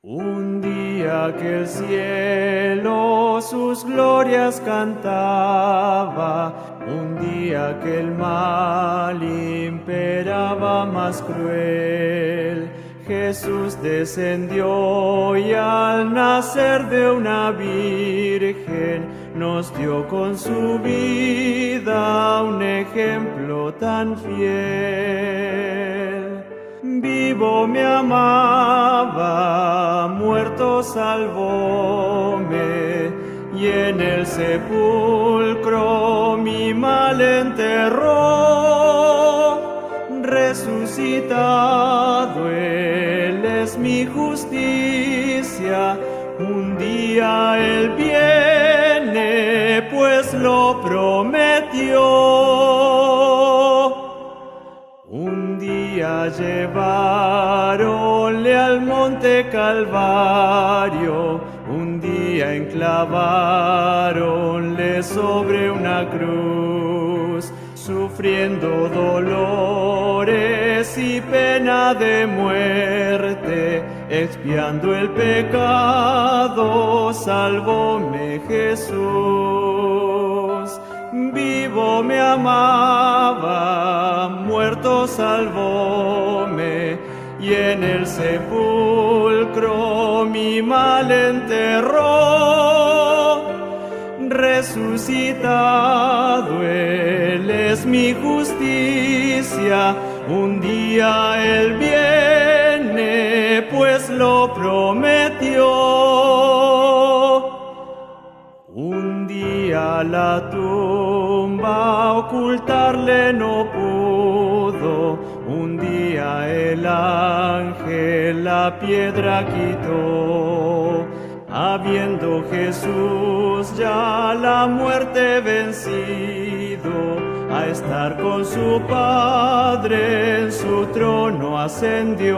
Un día que el cielo sus glorias cantaba, un día que el mal imperaba más cruel, Jesús descendió y al nacer de una virgen nos dio con su vida un ejemplo tan fiel. Vivo me amaba, muerto salvóme, y en el sepulcro mi mal enterró. llevaronle al monte Calvario, un día enclavaronle sobre una cruz, sufriendo dolores y pena de muerte, expiando el pecado, salvóme Jesús. Vivo me amaba, muerto salvóme, y en el sepulcro mi mal enterró. Resucitado Él es mi justicia, un día Él viene, pues lo prometió. Un día la tumba ocultarle no pudo, un día el ángel la piedra quitó. Habiendo Jesús ya la muerte vencido, a estar con su Padre en su trono ascendió.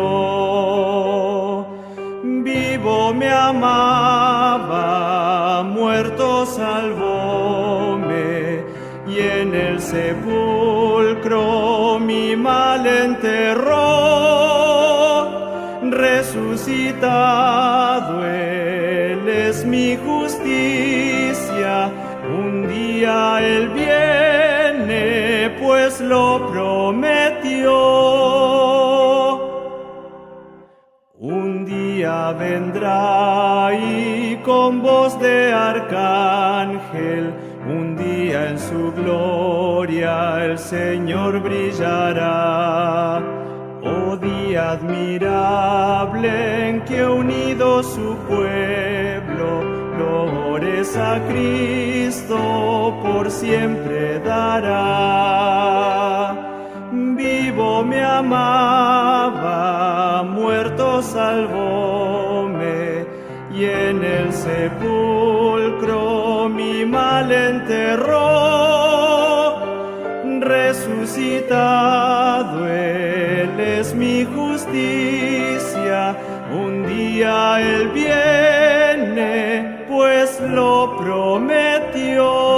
Vivo me amaba, muerto salvóme, y en el sepulcro mi mal enterró. Resucitado Él es mi justicia, un día Él viene, pues lo prometió. Un día vendrá y con voz de arcángel, un día en su gloria el Señor brillará. Oh día admirable en que unido su pueblo, flores a Cristo por siempre dará. Vivo me amaba, muerto salvóme, y en el sepulcro mi mal enterró. Resucitado Él es mi justicia, un día Él viene, pues lo prometió.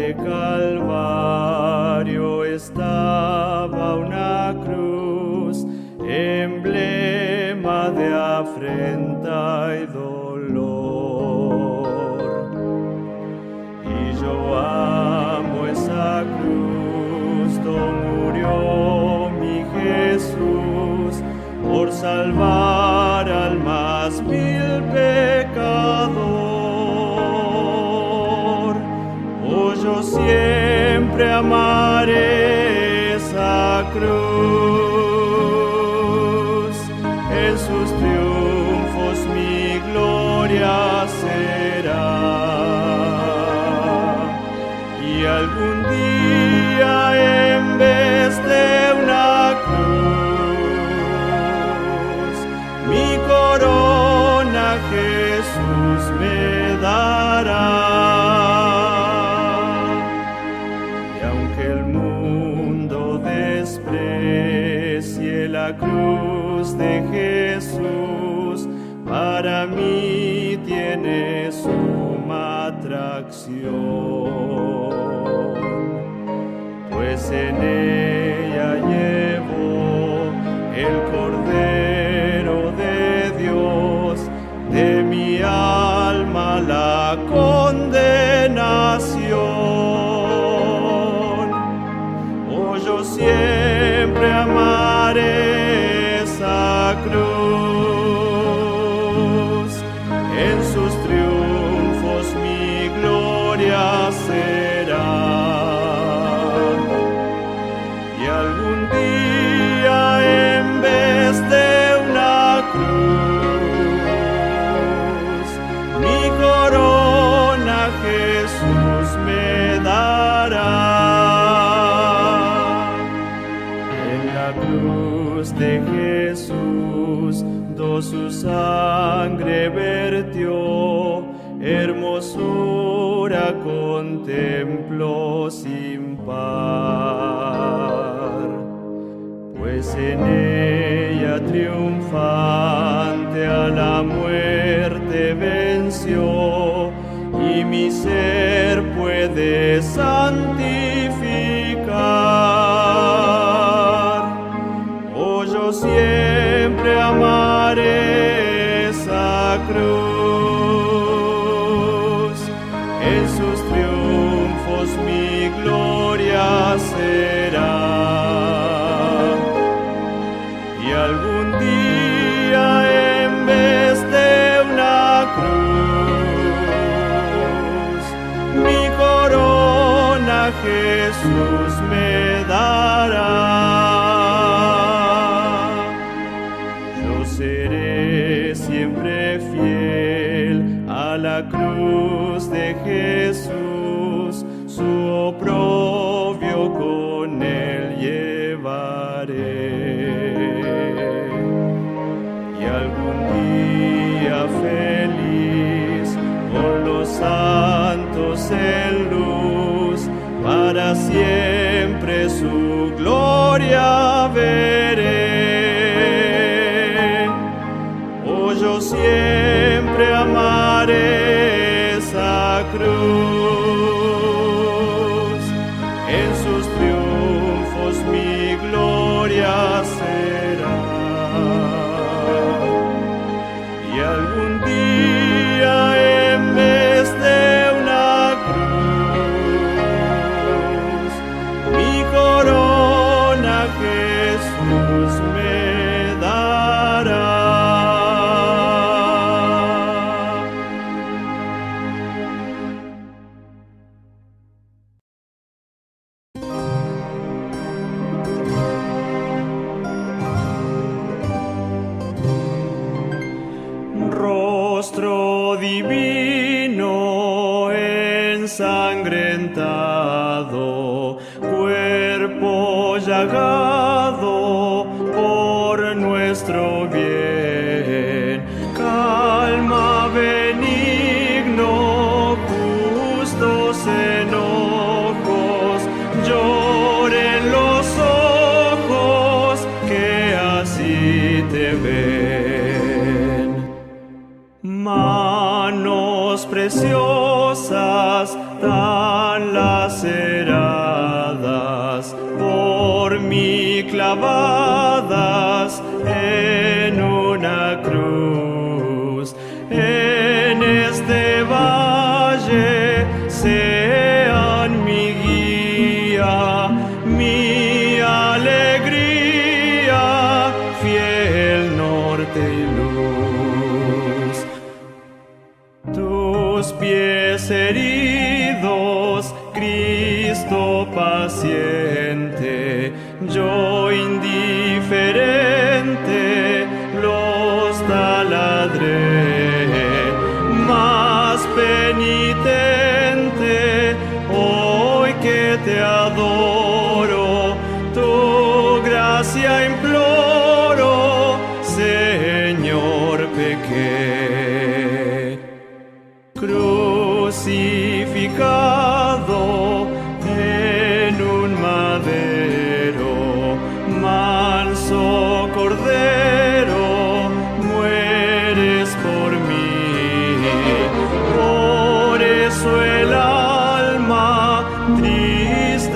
este Calvario estaba una cruz, emblema de afrenta y dolor. Y yo amo esa cruz, donde murió mi Jesús, por salvar al más vil pecador. Oh, yo siempre amaré esa cruz, en sus triunfos mi gloria será. Y algún día en vez de una cruz, mi corona Jesús me dará. Y aunque el mundo desprecie la cruz de Jesús, para mí tiene suma atracción, pues en ella llevo el Cordero de Dios, de mi alma la condenación. Oh, yo siempre amaré esa cruz, en sus triunfos mi gloria será. Y algún día en vez de una cruz, mi corona Jesús me dará. En la cruz de Jesús, su sangre vertió, hermosura contemplo sin par. Pues en ella triunfante a la muerte venció, y mi ser puede santificar. Oh, yo siempre amaré esa cruz, en sus triunfos mi gloria será. Y algún día en vez de una cruz, mi corona Jesús me dará. Seré siempre fiel a la cruz de Jesús, su oprobio con él llevaré. Y algún día feliz con los santos en luz, para siempre su gloria veré. Yo siempre amaré esa cruz, en sus triunfos mi gloria será. Y algún día en vez de una cruz, mi corona Jesús me dará. Rostro divino ensangrentado, cuerpo llagado por nuestro bien, calma benigno, justos enojos, lloren los ojos que así te ven. Manos preciosas, tan estaban laceradas, por mí clavadas en una cruz. En este valle sean mi guía, mi alegría, fiel norte y luz. Tus pies heridos, Cristo paciente, yo indiferente los taladré, más penitente hoy que te adoro, tu gracia imploro, Señor, pequé. Crucificado en un madero, manso cordero, mueres por mí. Por eso el alma triste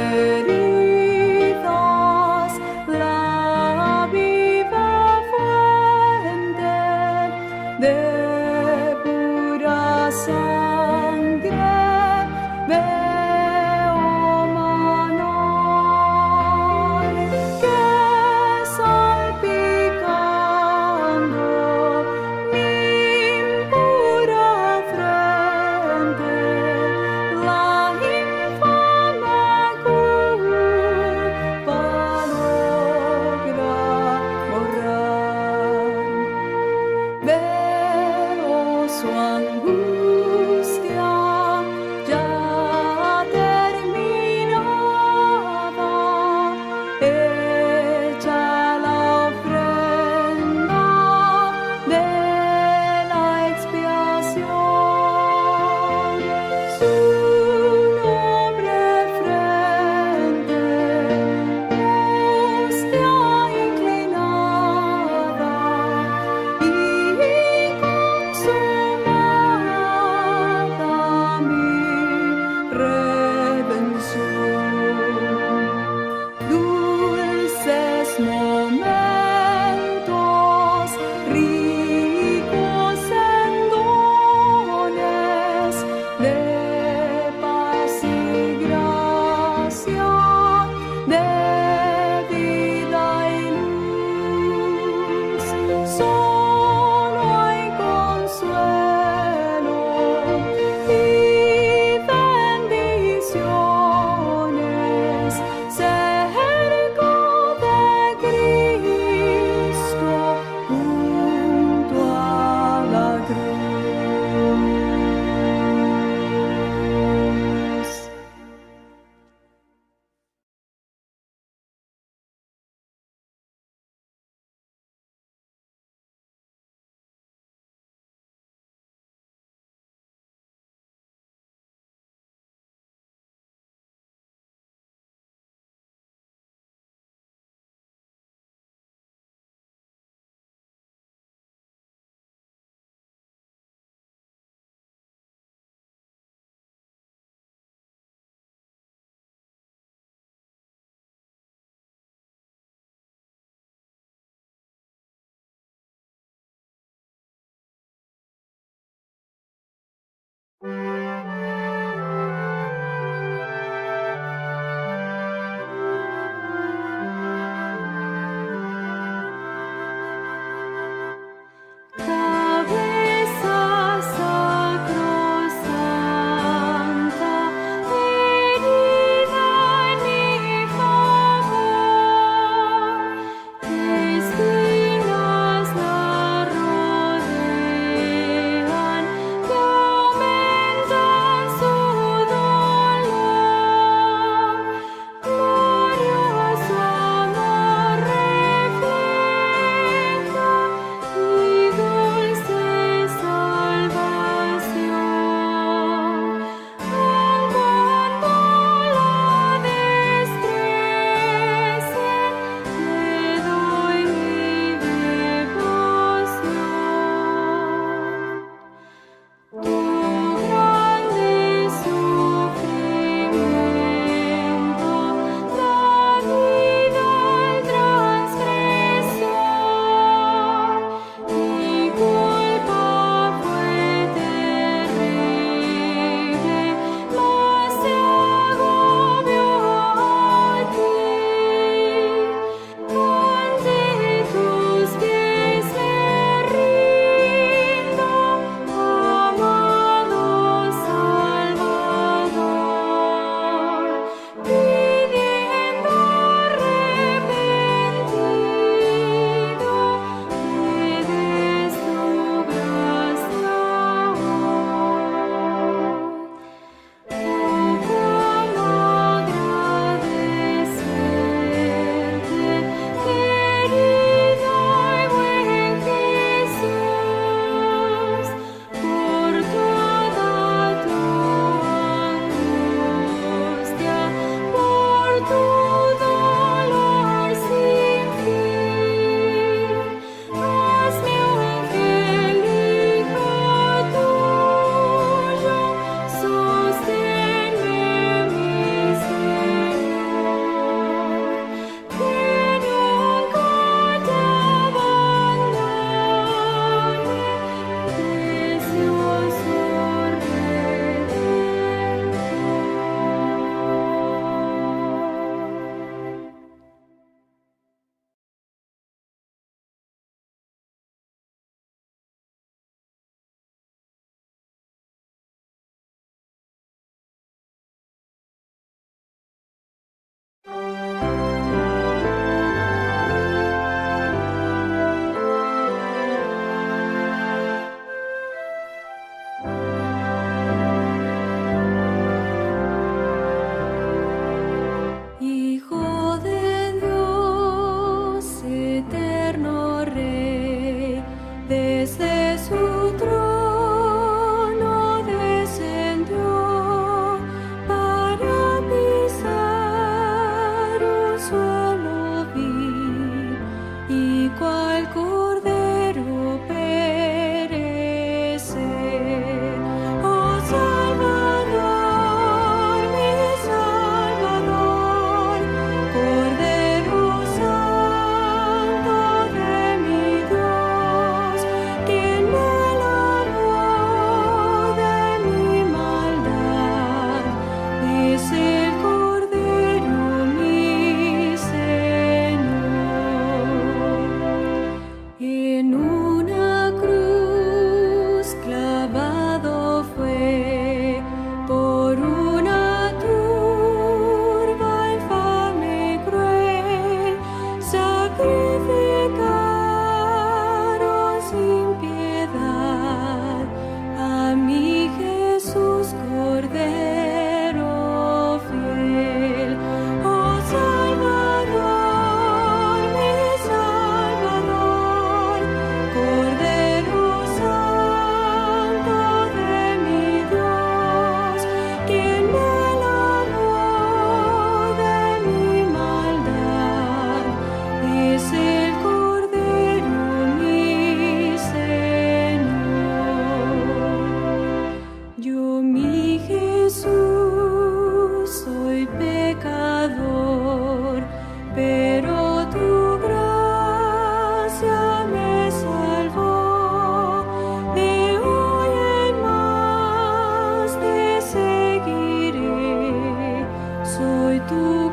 heridos, la viva fuente de pura sangre veo manar, que salpicando mi impura frente la infame culpa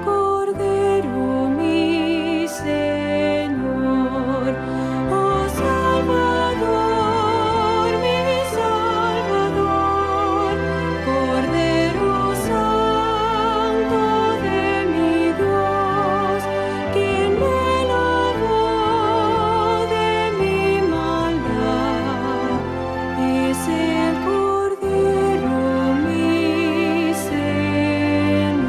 Cordero, mi Señor. Oh Salvador, mi Salvador, Cordero Santo de mi Dios, quien me lavó de mi maldad, es el Cordero, mi Señor.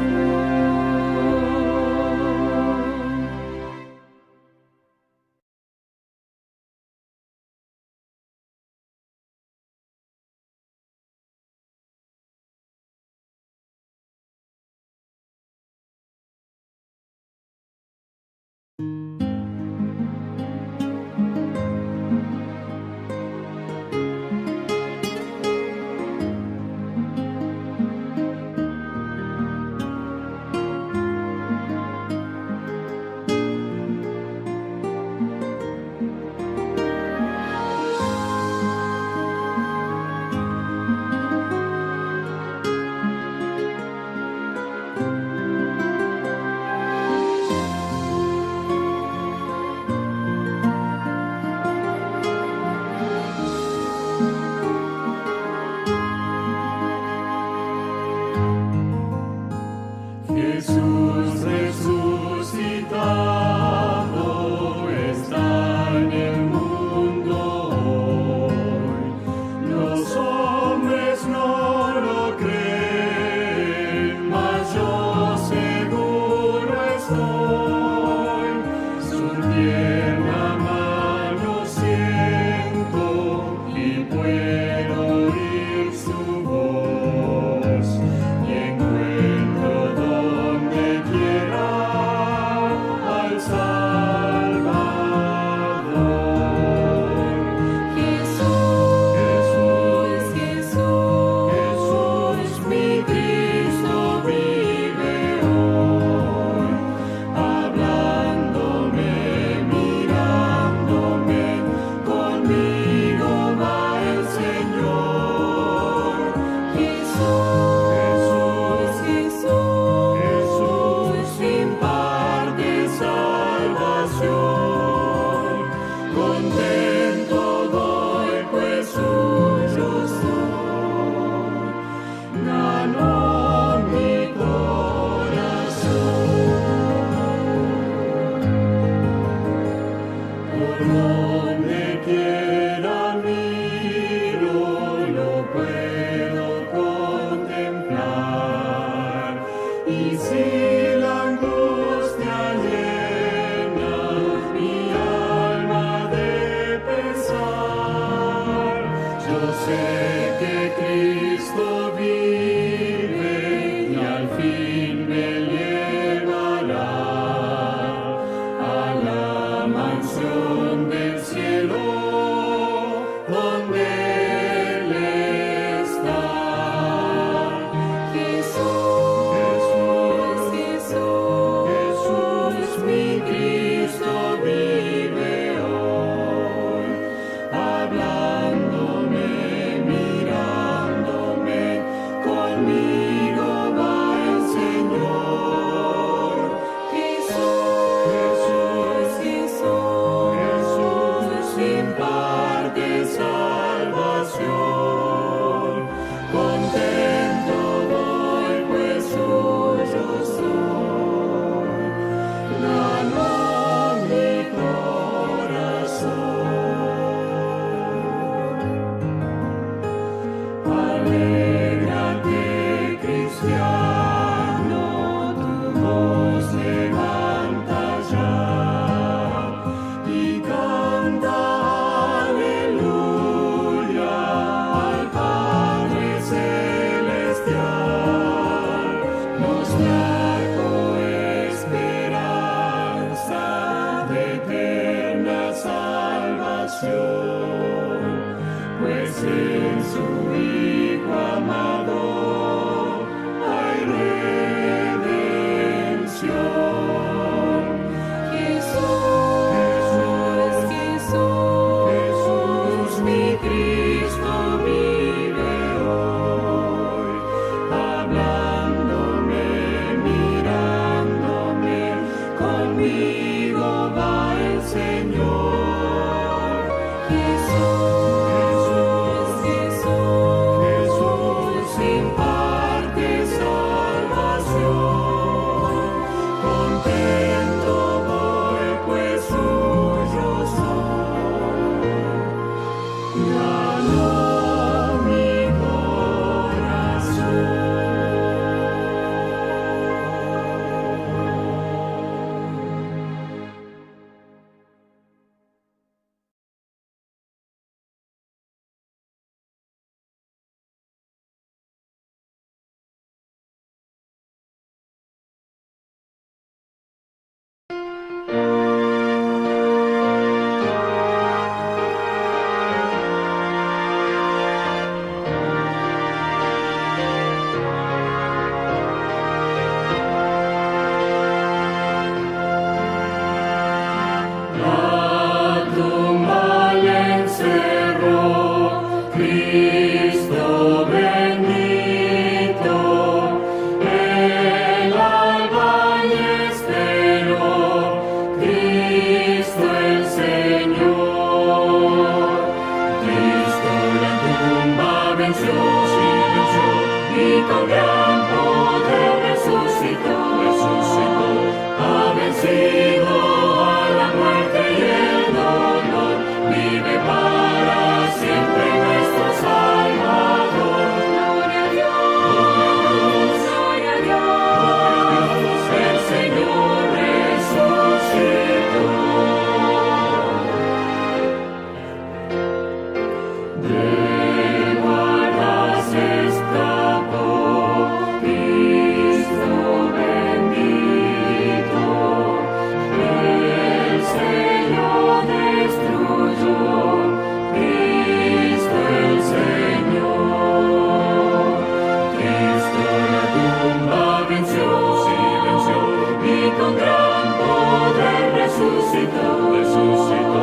resucitó, resucitó,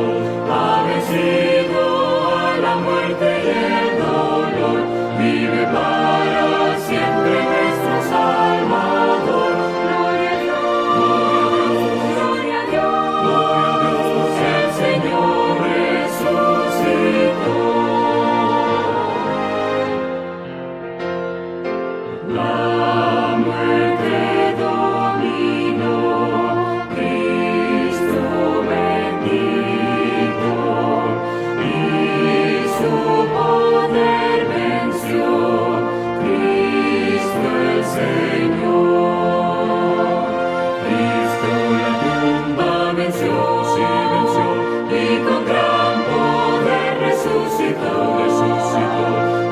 ha vencido a la muerte y el dolor, vive para siempre nuestro Salvador. Gloria a Dios, gloria a Dios, Gloria a Dios, el Señor resucitó. La muerte dominó, Cristo bendito, y su poder venció, Cristo el Señor. Cristo la tumba venció, sí venció, y con gran poder resucitó, resucitó,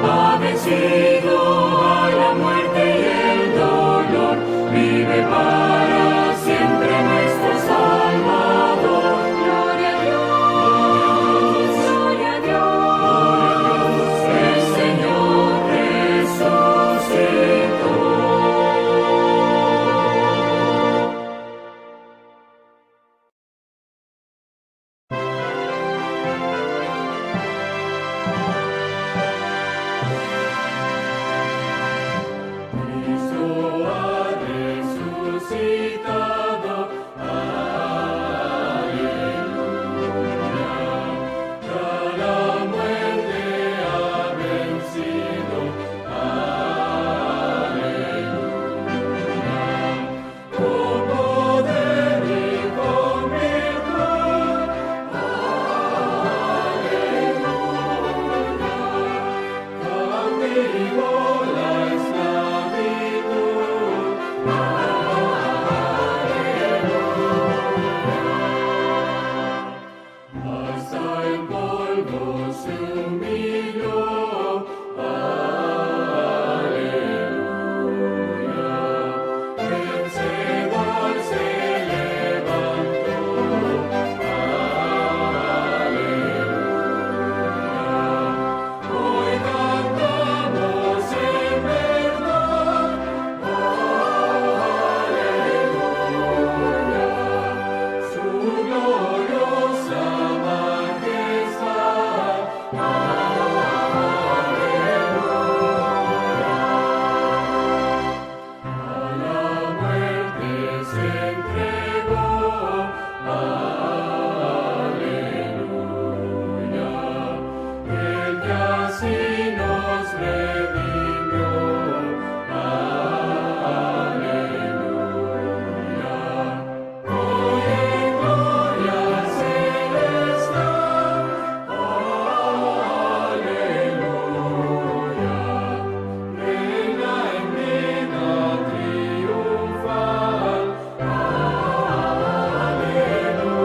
ha vencido a la muerte y el dolor, vive para siempre nuestro Salvador. gloria a Dios, gloria a Dios, El Señor resucitó. Cristo ha resucitado, aleluya. Ya la muerte ha vencido, aleluya. Con poder y con virtud, aleluya. Cautivo la esclavitud, hasta en polvo se humilló, aleluya. Vencedor se levantó, aleluya. Hoy cantamos en verdad, aleluya. Su gloriosa majestad, aleluya. A la muerte se entregó, aleluya. El que así nos redimió, aleluya. Hoy en gloria celestial, aleluya. Reina en vida triunfal, aleluya.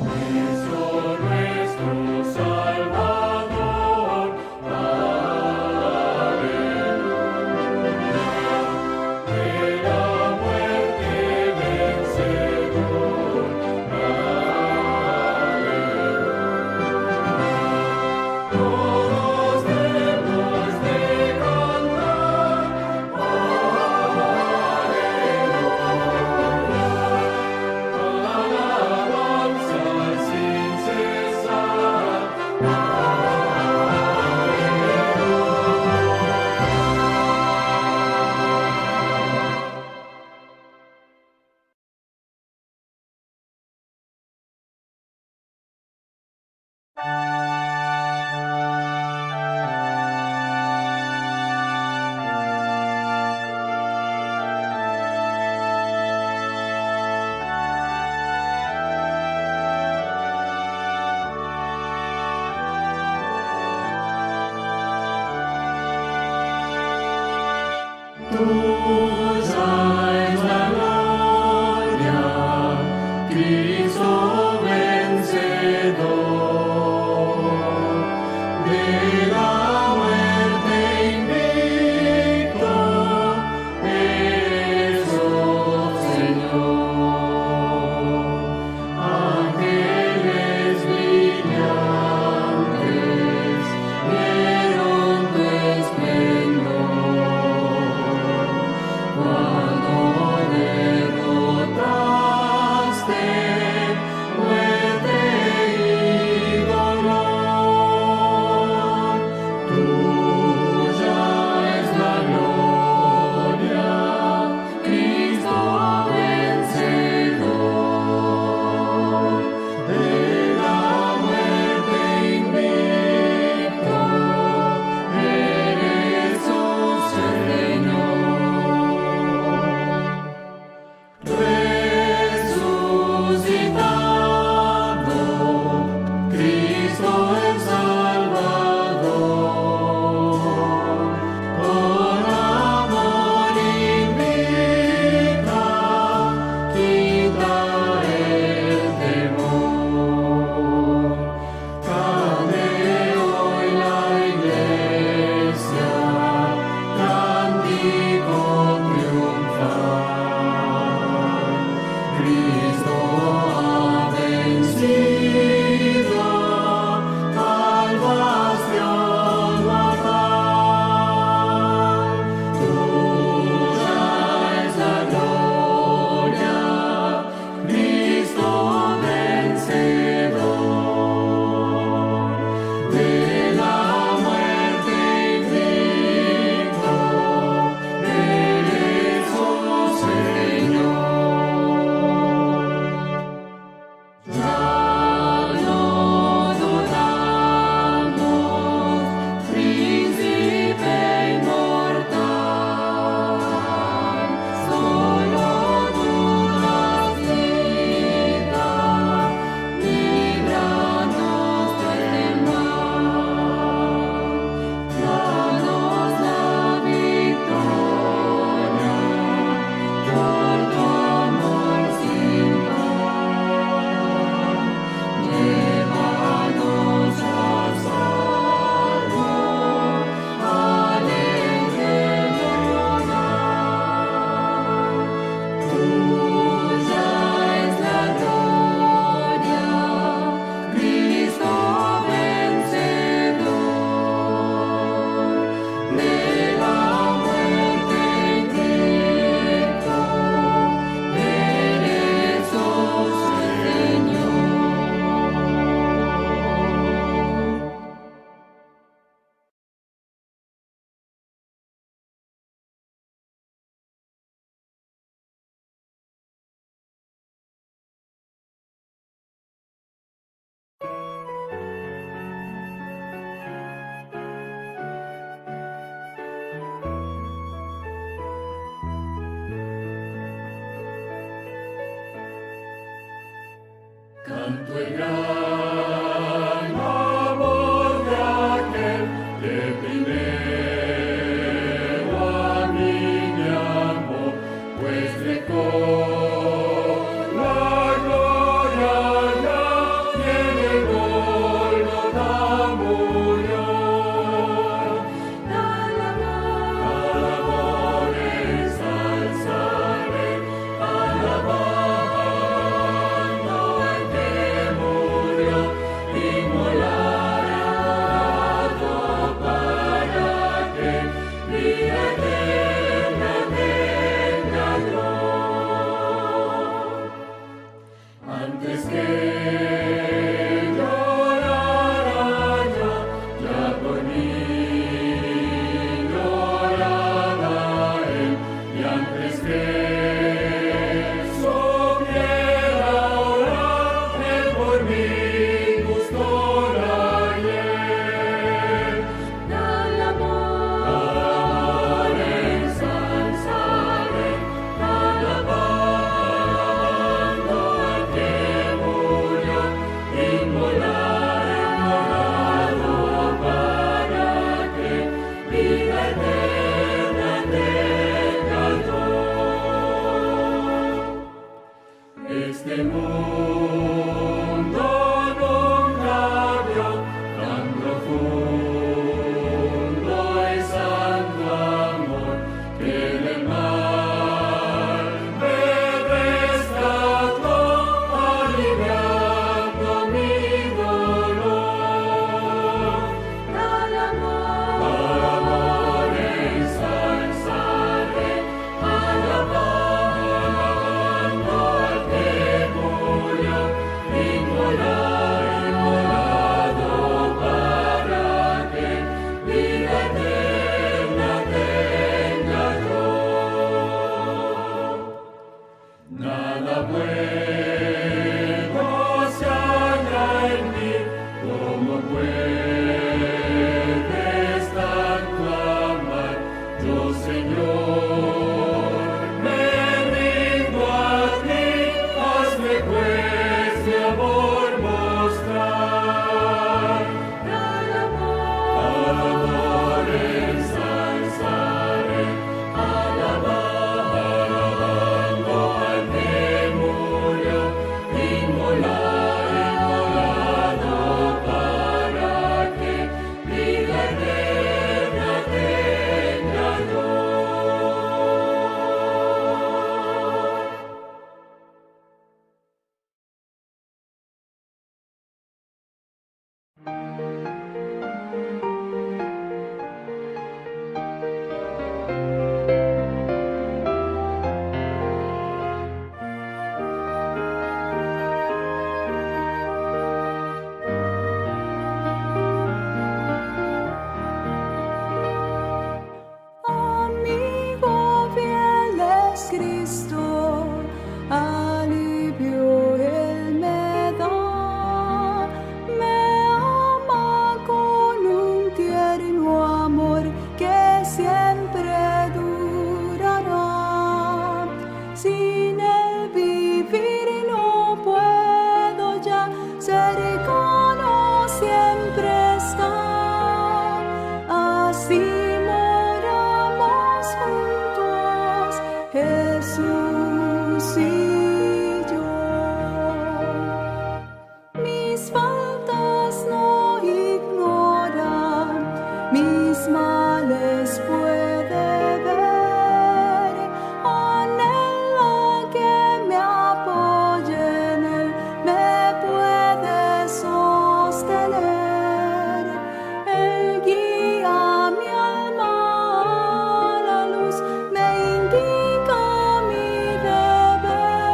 Cristo nuestro Salvador, aleluya. De la muerte vencedor, aleluya. Todos debemos de cantar, aleluya. Alabanza sin cesar, tuya es la gloria, Cristo vencedor. De la muerte invicto, eso, Señor. Ángeles brillantes vieron tu esplendor. Canto el gran amor de aquel que primero a mí me amó, pues dejó la gloria ya y en el Gólgota murió. Al amor ensalzaré, alabando al que murió, inmolado para que vida eterna tenga yo. Antes que llorara yo, ya por mí lloraba él, y antes que supiera orar, él por mí buscó la hiel. Al amor ensalzaré, alabando al que murió, inmolado para que vida eterna tenga yo. Este mundo nunca vio tan profundo y santo amor, que del mal me rescató, aliviando mi dolor. Al amor ensalzaré, alabando al que murió, inmolado para que vida eterna tenga yo. Nada bueno se halla en mí, como puedes tanto amar. Yo, Señor, me rindo a ti, hazme pues mi amor mostrar. Al amor ensalzaré, alabando al que murió, inmolado para que vida eterna tenga yo. Amigo fiel es Cristo, alivio Él me da, me ama con un tierno amor que siempre durará. Sin Él vivir no puedo ya, cercano siempre está. Así moramos juntos, Jesús y yo. Mis faltas no ignora, mis males puede ver. Anhela que me apoye en Él, me puede sostener. Él guía mi alma a la luz, me indica mi deber.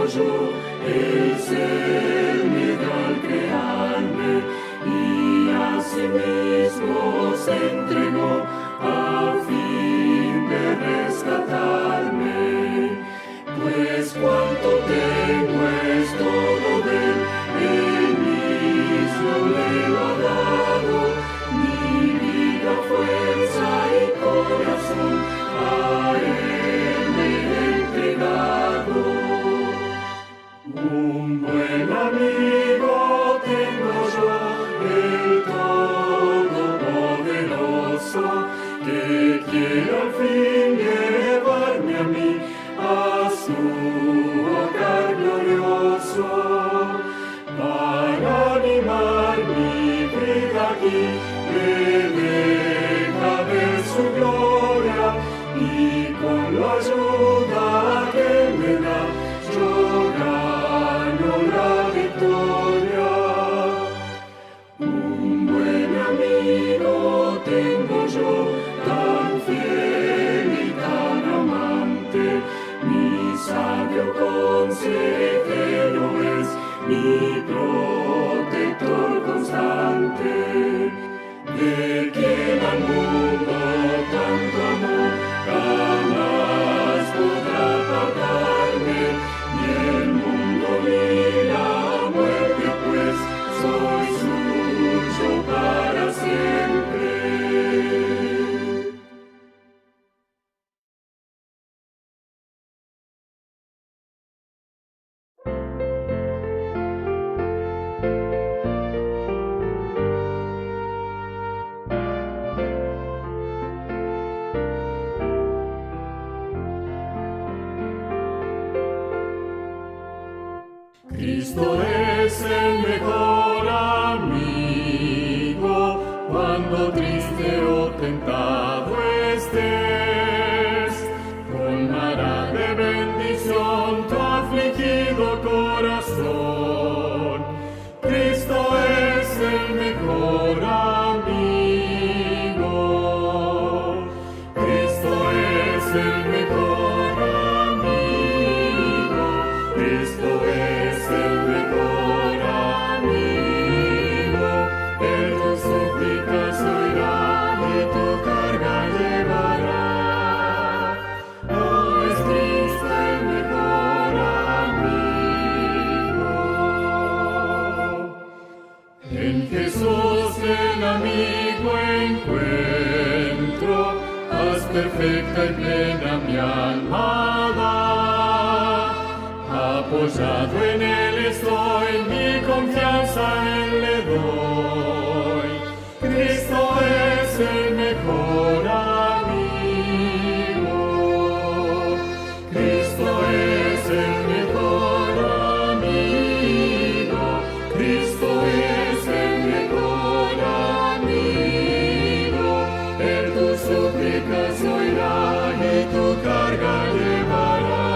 yo, el ser medio al crearme, y asimismo se entregó a fin de rescatarme. Pues cuanto tengo es todo de él mismo me lo ha dado, mi vida, fuerza y corazón a él me he entregado. Un buen amigo tengo yo, el Todopoderoso, que quiere al fin llevarme a mí a su hogar glorioso, para animar mi vida aquí, me deja ver su gloria, y con la ayuda que me da, yo gano la victoria. Un buen amigo tengo yo, tan fiel y tan amante, mi sabio consejero es, mi protector constante, de quien al mundo tanto amor jamás podrá apartarme, ni el mundo ni la muerte, pues soy suyo para siempre. Cristo es el mejor amigo, cuando triste o tentado estés, colmará de bendición tu afligido corazón. Cristo es el mejor amigo, Cristo es el mejor amigo, Cristo es el mejor amigo, Él tus súplicas oirá y tu carga llevará. Oh, es Cristo el mejor amigo. En Jesús el amigo encuentro, paz perfecta y plena mi alma da. Apoyado en él estoy, mi confianza a él le doy. Cristo es el mejor amigo, Cristo es el mejor amigo, Cristo es el mejor amigo. Él tus súplicas oirá y tu carga llevará.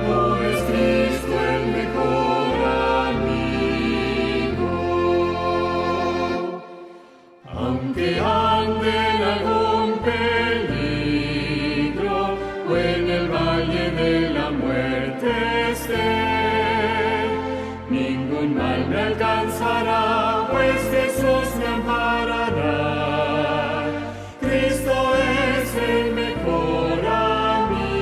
Oh, es Cristo el mejor amigo. Aunque ande en algún peligro o en el valle de la muerte esté, ningún mal me alcanzará, pues Jesús me amparará. Cristo es el mejor amigo,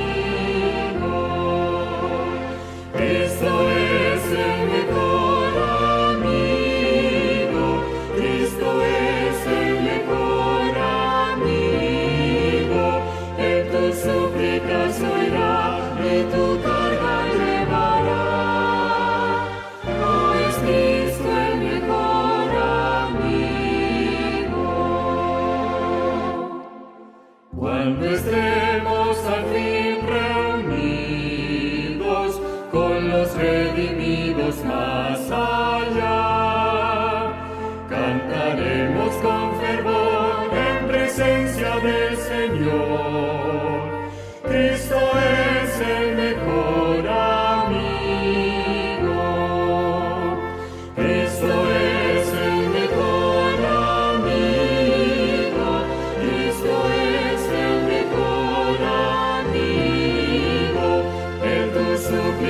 Cristo es el mejor amigo, Cristo es el mejor amigo. Él tus súplicas oirá y tu carga llevará. Oh, es Cristo el mejor amigo. Cuando estemos al fin reunidos con los redimidos más allá, cantaremos con fervor en presencia del Señor. Cristo es el mejor amigo, Cristo es el mejor amigo, Cristo es el mejor amigo. Él tus súplicas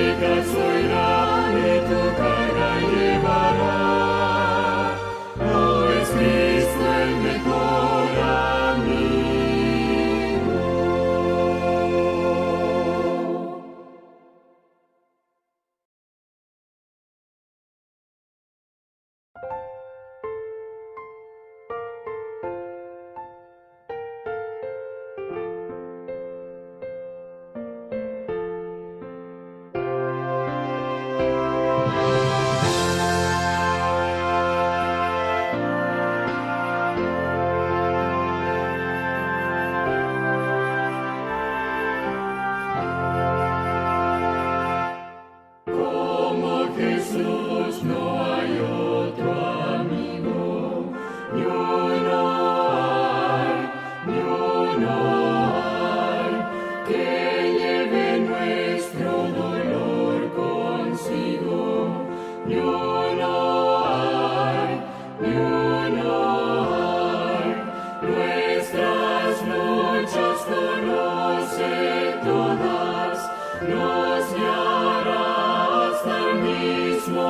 mismo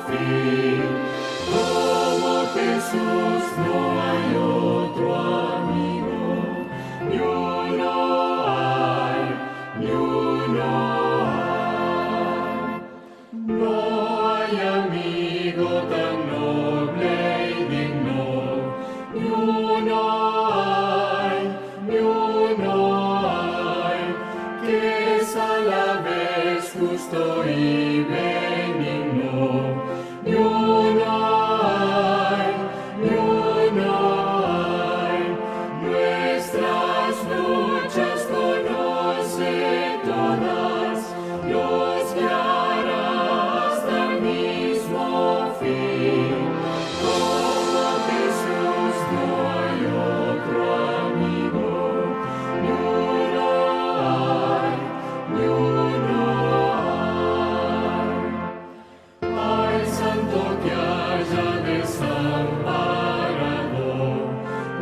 fin. Como Jesús no hay otro amigo, ni uno hay, ni uno hay. No hay amigo tan noble y digno, ni uno hay, ni uno hay, que es a la vez justo y benigno, ni uno hay, ni uno hay. Nuestras luchas conoce todas, los guiará hasta el mismo fin. Como Jesús no hay otro amigo, ni uno hay, ni uno hay. Al santo que haya desamparado,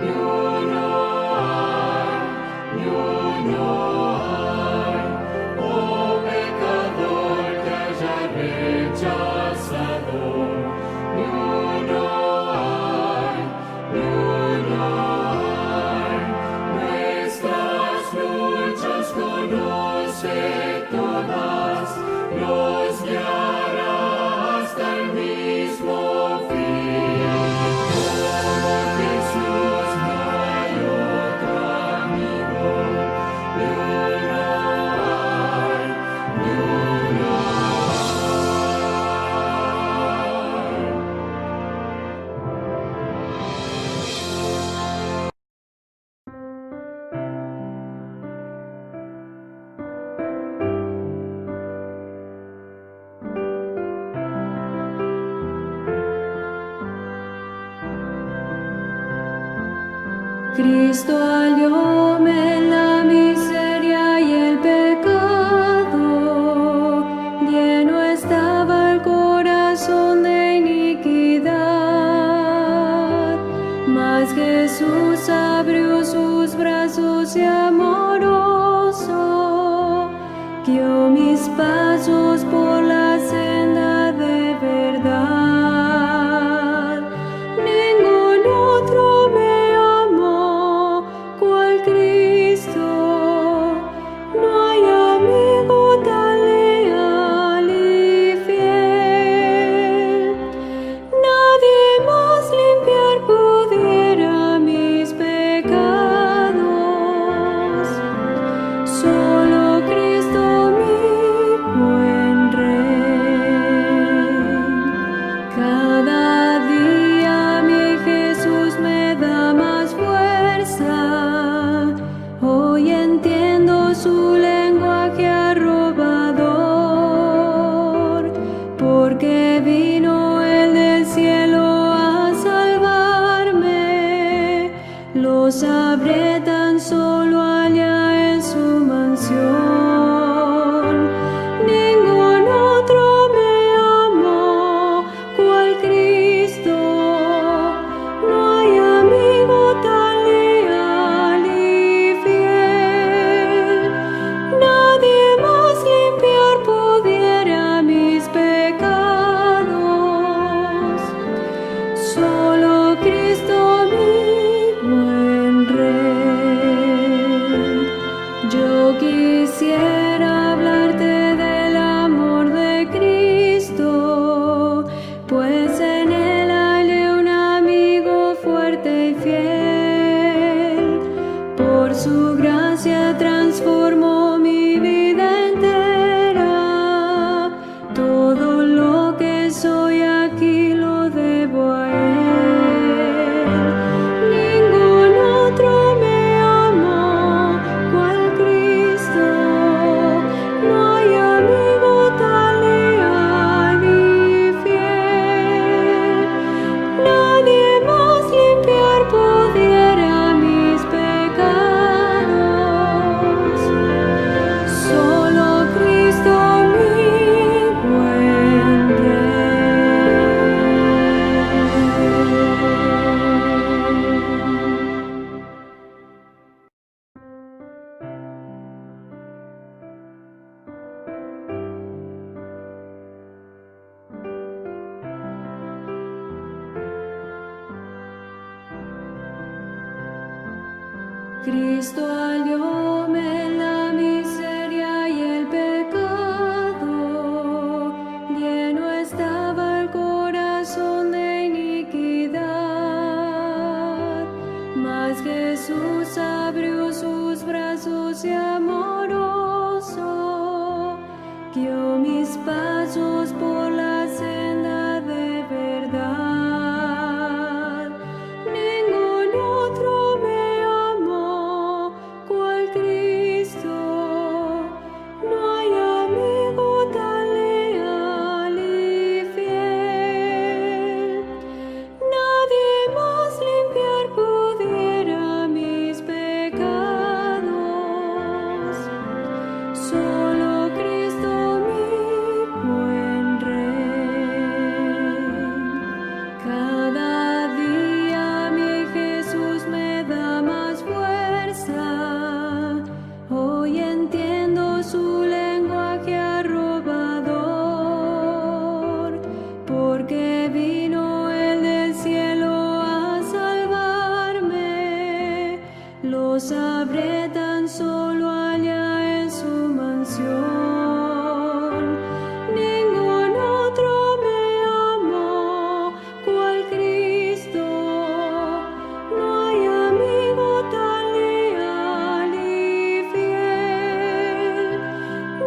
ni uno hay, ni uno hay. Oh pecador que haya rechazado, ni uno hay, ni uno hay. Nuestras luchas conoce todas, los guiará hasta el mismo fin. Como Jesús no hay otro amigo, ni uno hay, ni uno Cristo alióme la miseria y el pecado, lleno estaba el corazón de iniquidad, mas Jesús abrió sus brazos y amoroso, guió mis pasos por la senda de verdad. Ningún otro me amó cual Cristo, no hay amigo tan leal y fiel. Nadie más limpiar pudiera mis pecados, solo Cristo mi buen Rey. Cristo alióme la miseria y el pecado, lleno estaba el corazón de iniquidad, mas Jesús abrió sus brazos y amoroso, guió mis pasos por la senda de verdad. Ningún otro me amó cual Cristo, no hay amigo tan leal y fiel. Nadie más limpiar pudiera mis pecados, solo Cristo mi buen Rey. Cada día mi Jesús me da más fuerza, hoy entiendo su lenguaje arrobador, porque vino Él del cielo a salvarme, lo sabré tan solo allá en su mansión. Ningún otro me amó cual Cristo, no hay amigo tan leal y fiel.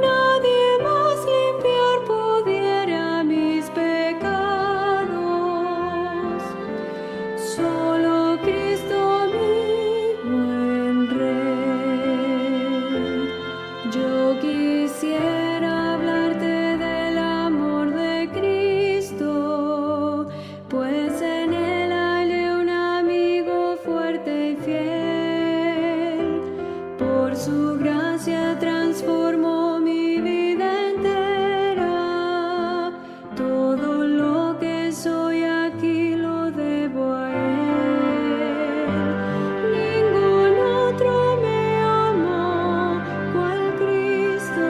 Nadie más limpiar pudiera mis pecados, solo Cristo mi buen Rey. Yo quisiera hablarte del amor de Cristo, pues en Él hallé un amigo fuerte y fiel. Por su gracia transformó mi vida entera, todo lo que soy aquí lo debo a Él. Ningún otro me amó cual Cristo,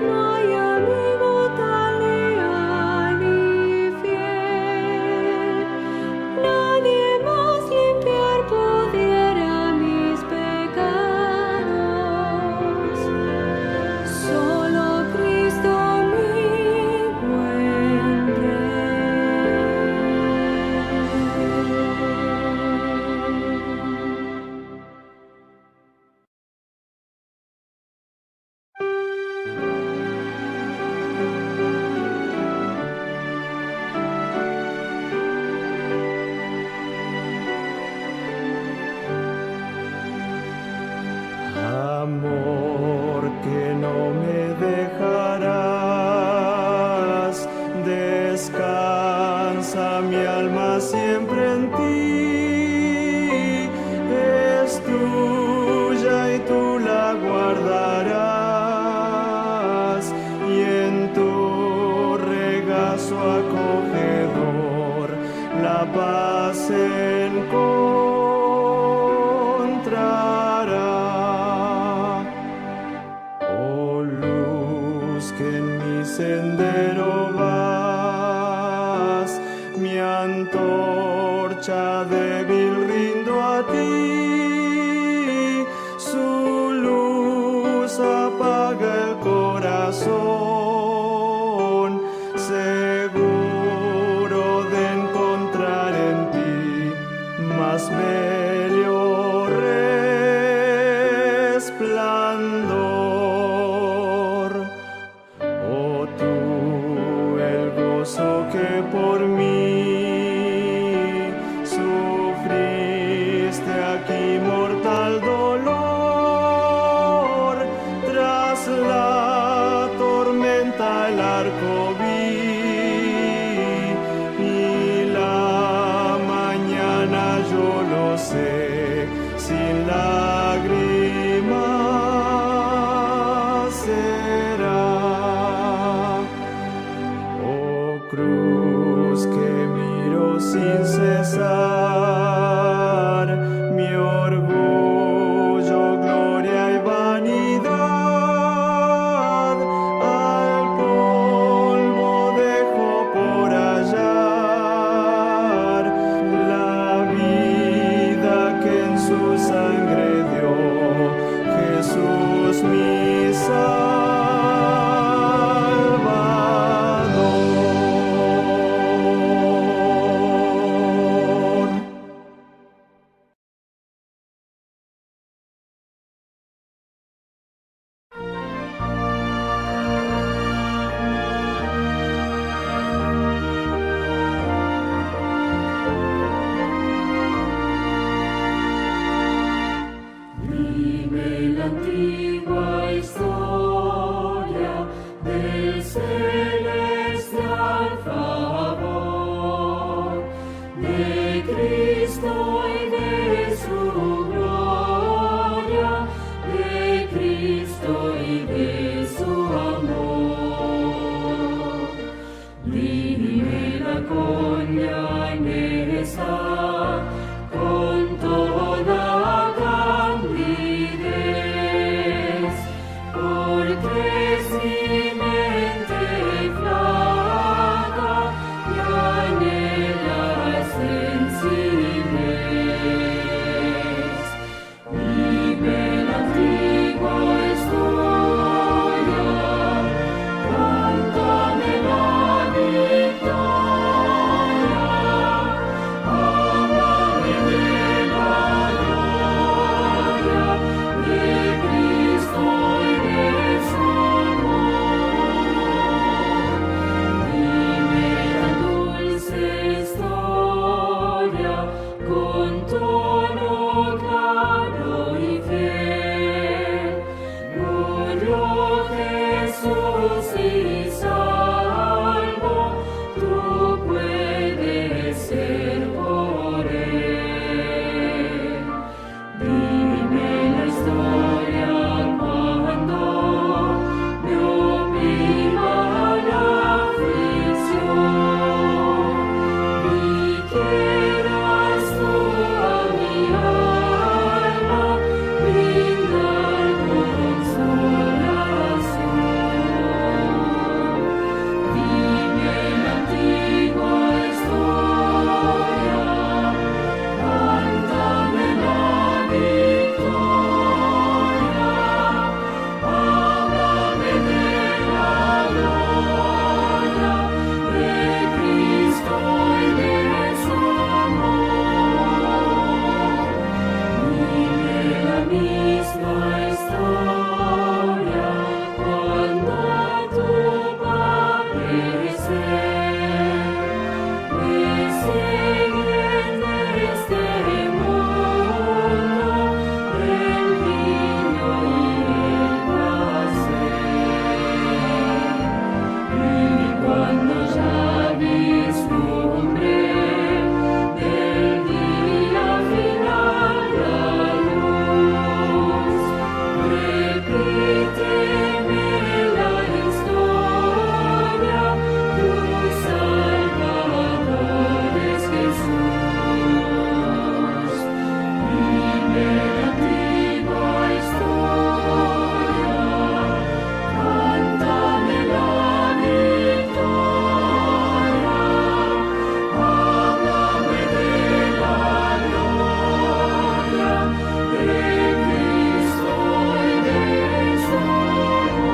no hay amigo tan leal y fiel. Nadie más limpiar pudiera mis pecados, solo Cristo mi buen Amor que no me dejarás, descansa mi alma siempre en ti. Es tuya y tú la guardarás, y en tu regazo acogedor la paz encontrará. Oh luz que en mi sendero vas, mi antorcha débil rindo a ti. Su luz apaga el corazón, seguro de encontrar en ti más bello resplandor. Oh tú, el gozo que por mí sufriste aquí mortal dolor, tras la tormenta el arco vi, y la mañana yo lo sé, sin lágrimas será. Oh cruz que miro sin cesar, mi orgullo, gloria y vanidad, al polvo celestial favor de Cristo y de su gloria, de Cristo y de su amor. Vívela con llaneza, con toda candidez, porque si mente flaca y anhela sencillez, vive la antigua historia, cántame la victoria, háblame de la gloria de Cristo y de su amor. Dime la dulce historia con tono claro y fiel. Murió Jesús y salvo, tú puedes ser por él. Dime la historia cuando me oprima la aflicción y quieras tú a mi alma brindar consolación. Dime la antigua historia, cántame la victoria, háblame de la gloria de Cristo y de su amor. Dime la misma historia cuando a tu parecer me siguen de este mundo el vino y el placer. Y cuando ya vislumbre del día final la luz, repíteme la historia, tu Salvador es Jesús. Dime la antigua historia, cántame la victoria, háblame de la gloria de Cristo y de su amor.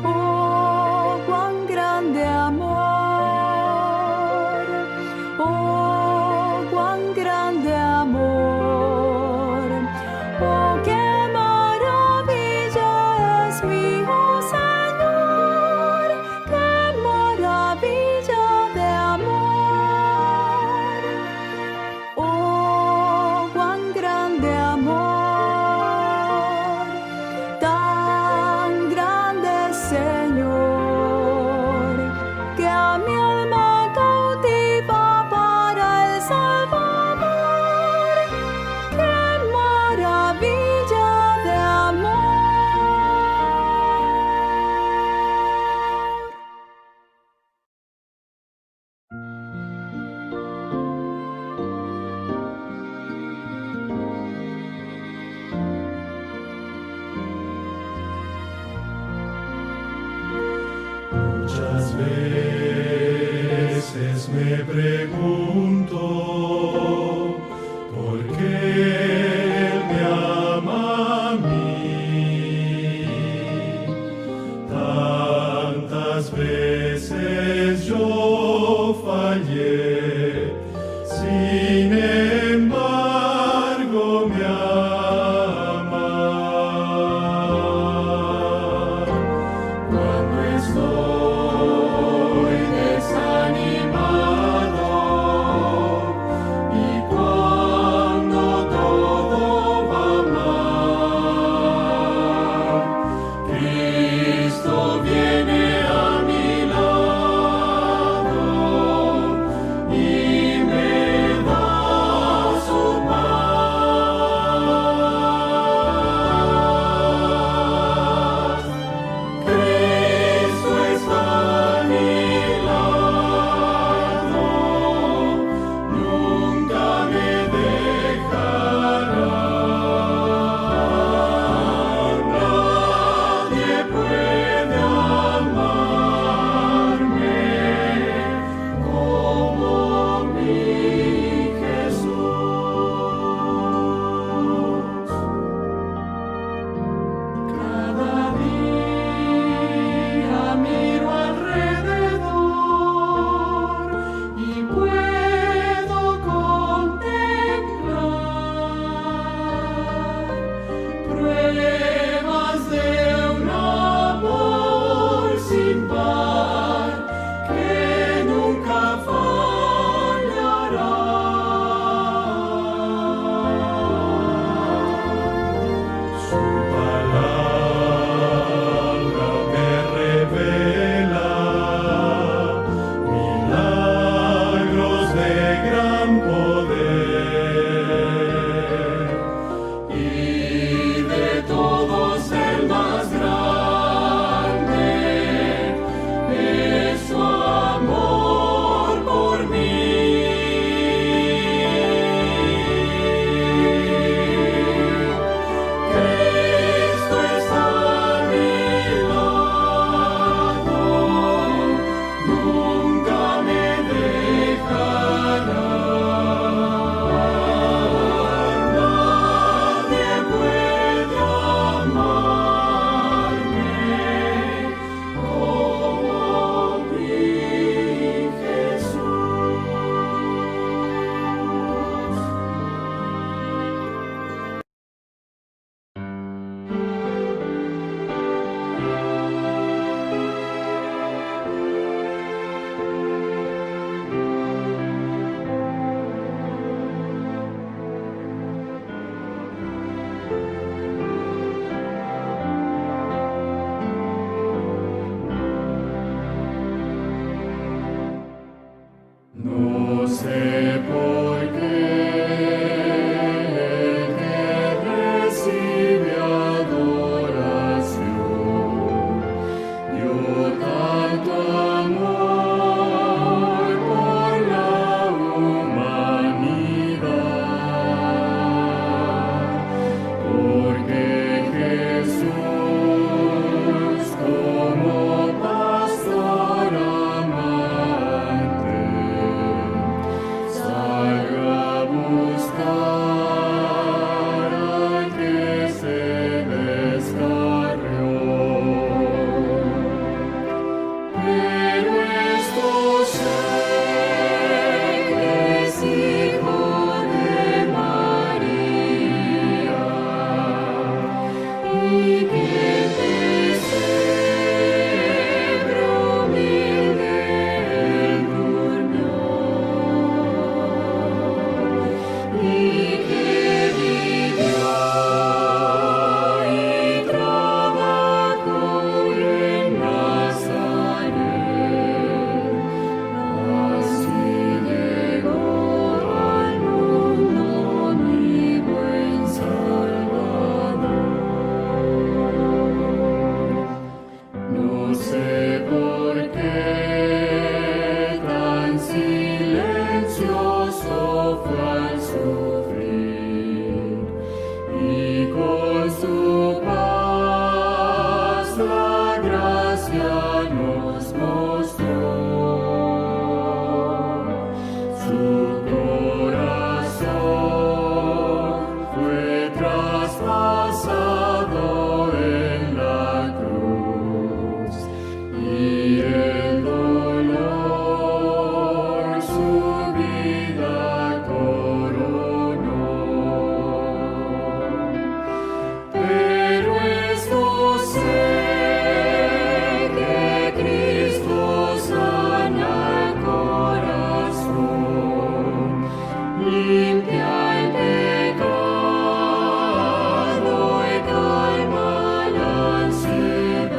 Oh, cuán grande amor, oh, cuán grande amor, oh, qué maravilla es mi Señor, qué maravilla de amor, oh, cuán grande amor, tan grande Señor, que a mi alma cautiva para el Salvador, qué maravilla de amor. Muchas veces me pregunto por qué Él me ama a mí. Tantas veces yo fallé, sin embargo me ama. sé por qué el que recibe adoración dio tanto amor por la humanidad, porque Jesús como pastor amante salió a buscar al que se descarrió. Pero esto sé que es hijo de María y que en pesebre humilde él durmió y que vivió y trabajó en Nazaret. Así llegó al mundo mi buen Salvador. No sé por qué tan silencioso fue al sufrir y con su paz la gracia nos mostró. Su corazón fue traspasado en la cruz y el dolor su vida coronó. Pero esto sé que Cristo sana el corazón, limpia el pecado y calma la ansiedad.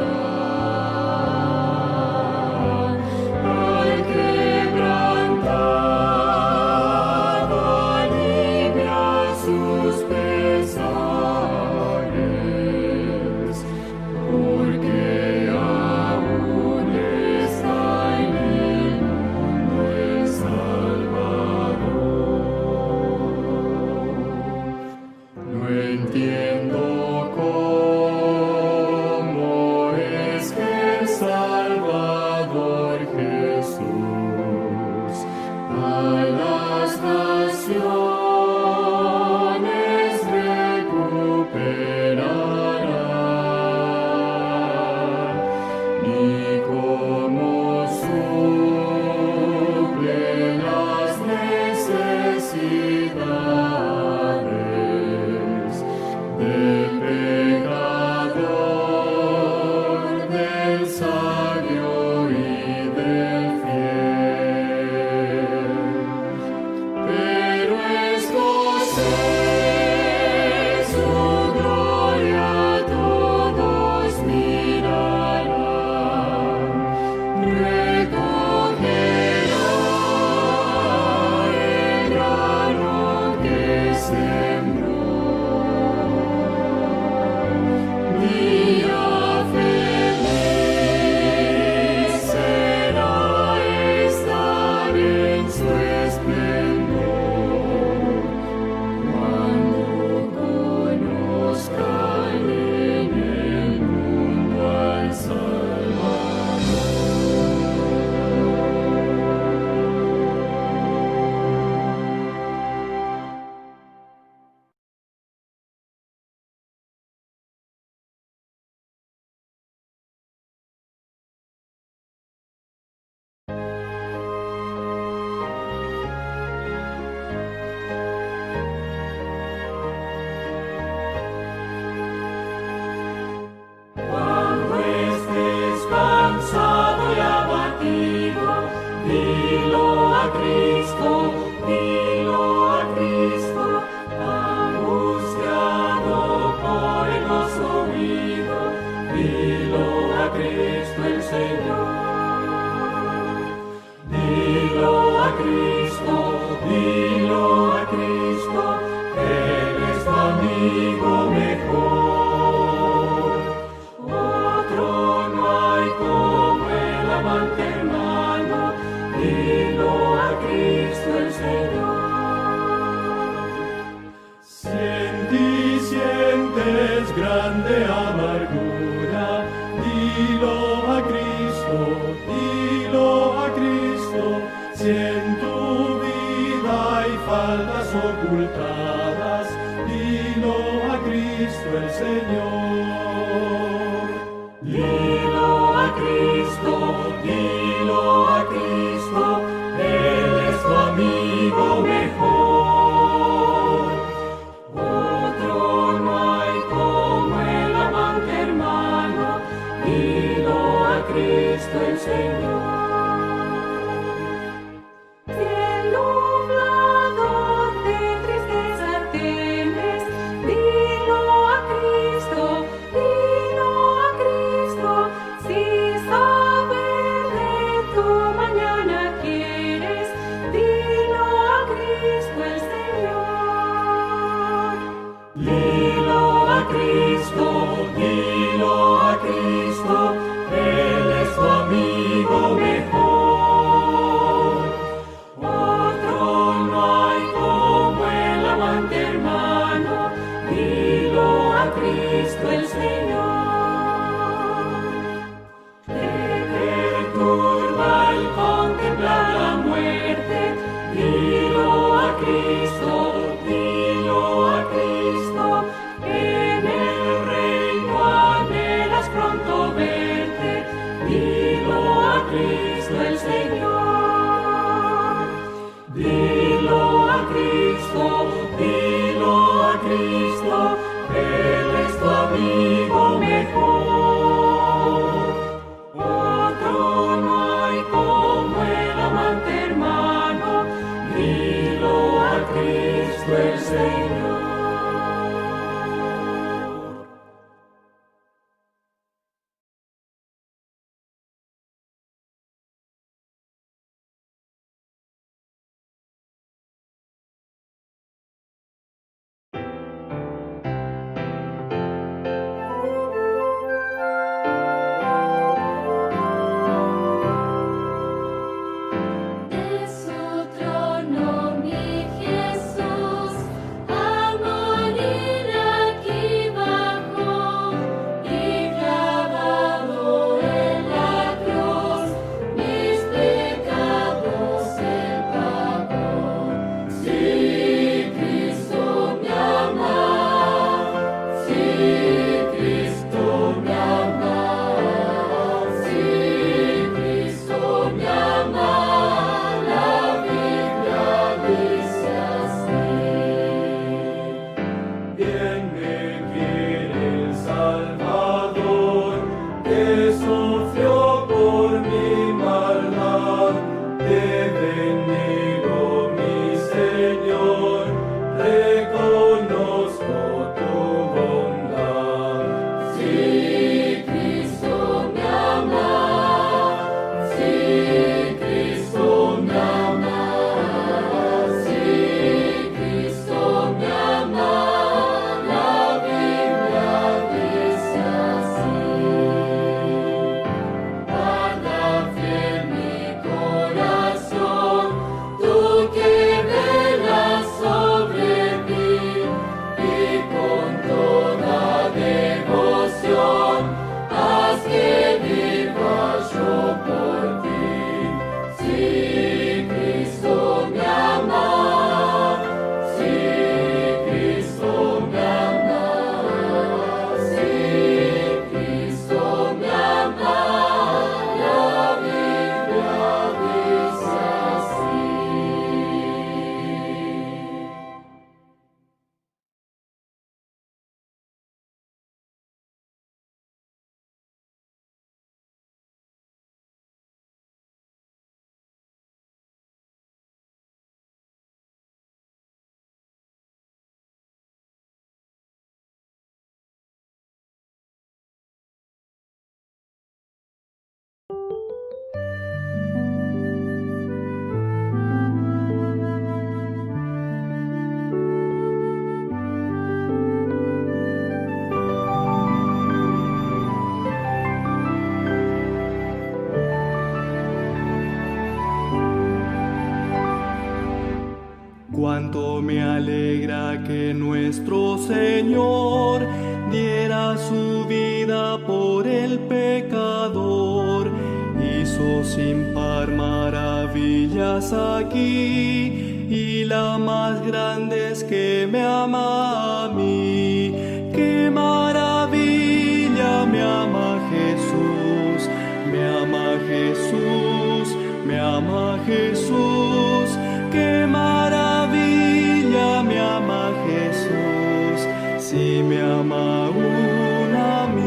Al quebrantado alivia sus pesares, porque aún está en el mundo el Salvador. No entiendo cómo es que el Salvador Jesús a las naciones recuperará, ni cómo suple las necesidades del pecador, del sabio y del fiel. Pero esto sé, su gloria todos mirarán, recogerá el grano que sembró. Día feliz será estar en su esplendor, cuando conozcan en el mundo al Salvador. Cuando estés cansado y abatido, dilo a Cristo, angustiado por el gozo unido, dilo a Cristo el Señor. Dilo a Cristo, Dilo a Cristo, si en tu vida hay faltas ocultadas, dilo a Cristo el Señor. Dilo a Cristo, Él es tu amigo mejor. Otro no hay como el amante hermano, dilo a Cristo el Señor. Si el nublado de tristeza tienes, dilo a Cristo, si saber de tu mañana quieres, dilo a Cristo el Señor. Dilo a Cristo, Él es tu amigo mejor. Otro no hay como el amante hermano, dilo a Cristo el Señor. Te perturba el contemplar la muerte, dilo a Cristo, en el reino anhelas pronto verte, dilo a Cristo el Señor. Dilo a Cristo, Él es tu amigo mejor. Otro no hay como el amante hermano, dilo a Cristo el Señor. De su trono, mi Jesús, a morir aquí bajó, y clavado en la cruz, mis pecados Él pagó. Si Cristo me ama, si Cristo me ama, si Cristo me ama, la Biblia dice así. Bien me quiere el Salvador, que sufrió por mi maldad. Te bendigo, mi Señor, reconozco tu bondad. Si Cristo me ama, si Cristo me ama, si Cristo me ama, la Biblia dice así. Guarda fiel mi corazón, tú que velas sobre mí, y con toda devoción haz que viva yo por ti. Si Cristo me ama, si Cristo me ama, si Cristo me ama, la Biblia dice así. Cuánto me alegra que nuestro Señor diera su vida por el pecado hizo sin par maravillas aquí, y la más grande es que me ama a mí. ¡Qué maravilla! Me ama Jesús, me ama Jesús, me ama Jesús. ¡Qué maravilla! Me ama Jesús, si me ama aún a mí.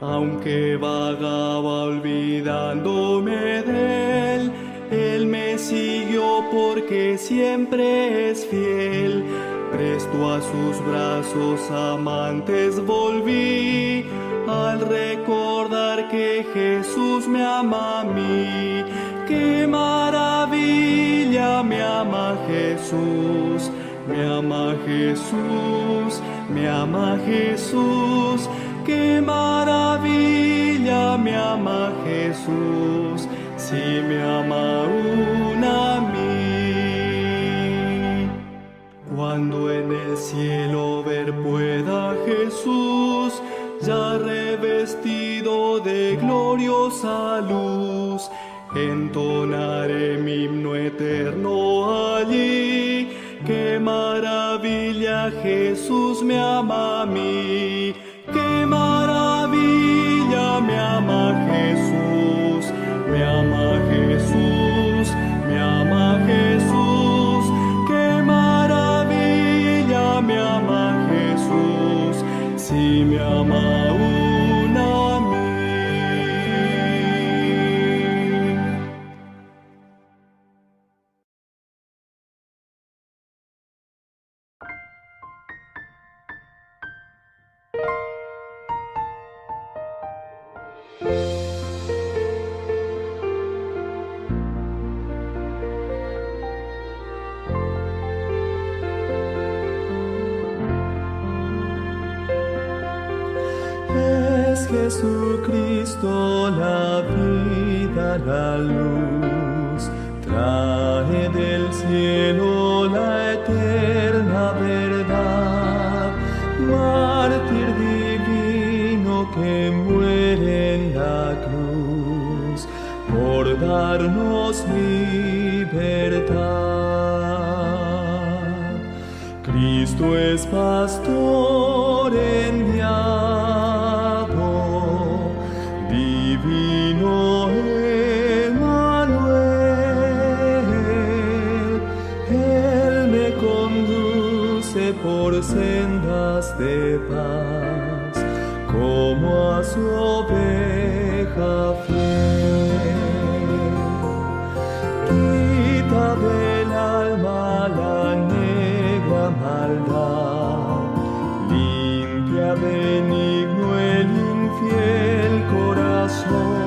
Aunque vagaba olvidándome de él, él me siguió porque siempre es fiel. Presto a sus brazos amantes volví, al recordar que Jesús me ama a mí. ¡Qué maravilla! Me ama Jesús, me ama Jesús, me ama Jesús. ¡Qué maravilla! Me ama Jesús, si me ama aún a mí. Cuando en el cielo ver pueda a Jesús, ya revestido de gloriosa luz, entonaré mi himno eterno allí. ¡Qué maravilla! Jesús me ama a mí. ¡Qué maravilla! Me ama Jesús, me ama Jesús, me ama Jesús. ¡Qué maravilla! Me ama Jesús, si me ama aún a mí. Es Jesucristo la vida, la luz, trae del cielo la eterna verdad. Mártir divino que muere en la cruz por darnos libertad. Cristo es pastor enviado, divino Emmanuel. Él me conduce por sendas de paz, como a su oveja fiel. Quita del alma la negra maldad, limpia benigno el infiel corazón.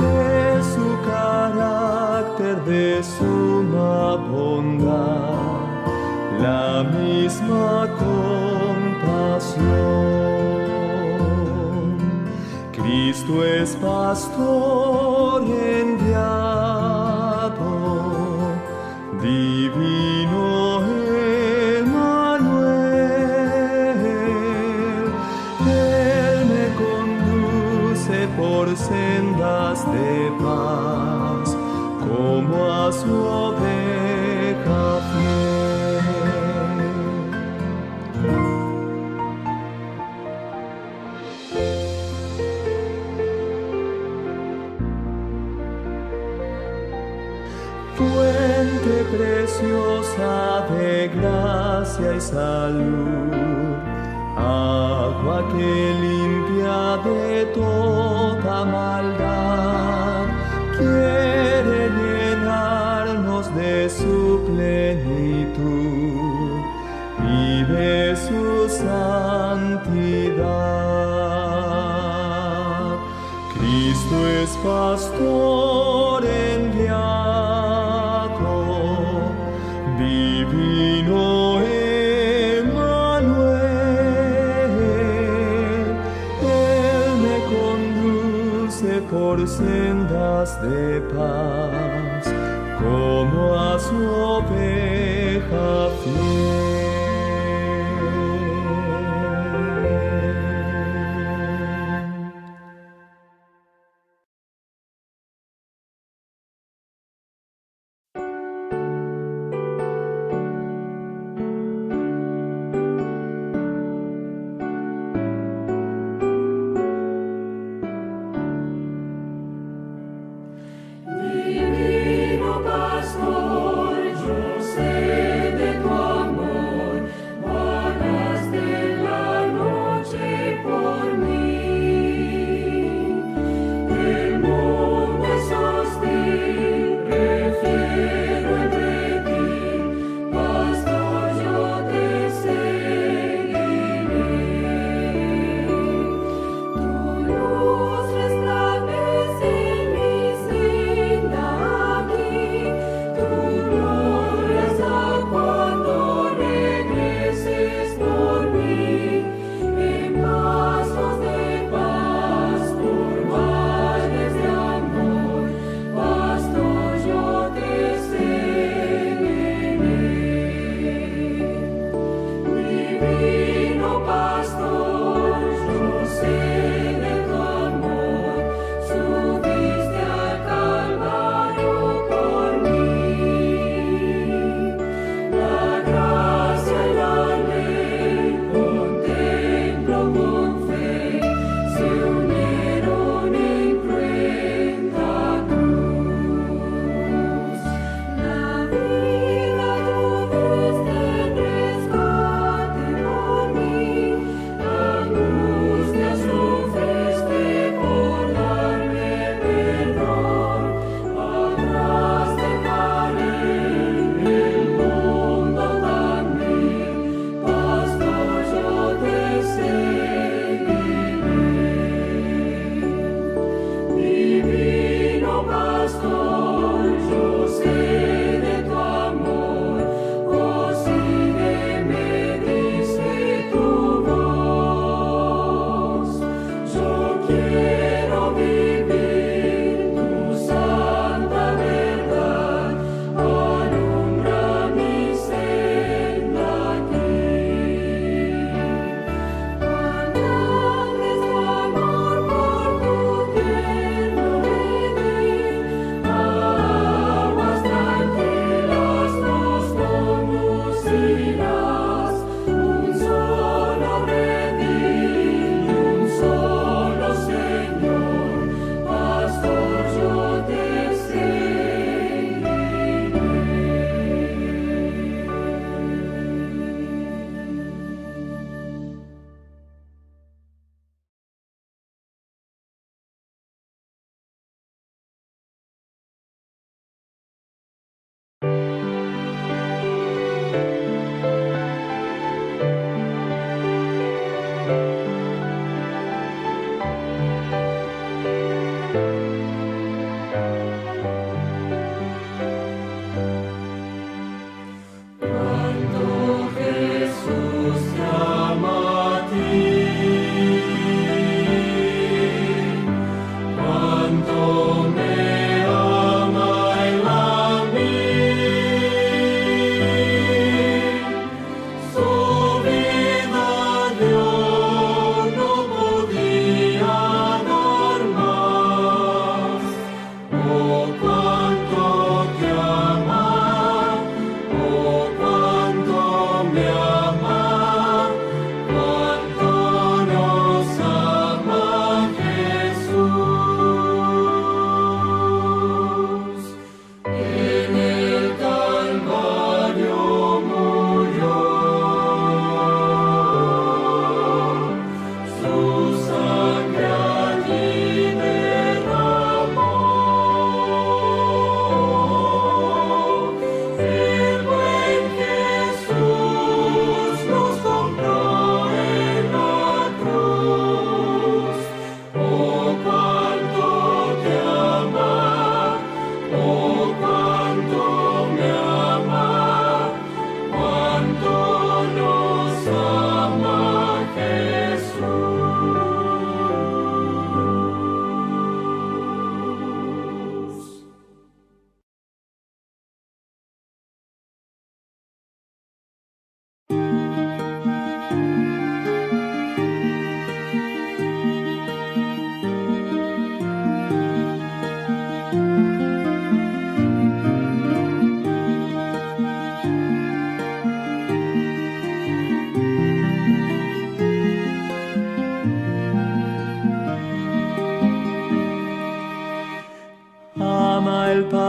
Es su carácter de suma bondad, la misma compasión. Cristo es pastor enviado, divino Emmanuel. Él me conduce por sendas de paz, como a su oveja fiel. Fuente preciosa de gracia y salud, agua que limpia de toda maldad, quiere llenarnos de su plenitud y de su santidad. Cristo es pastor enviado, divino Emmanuel. Él me conduce por sendas de paz, como a su oveja fiel.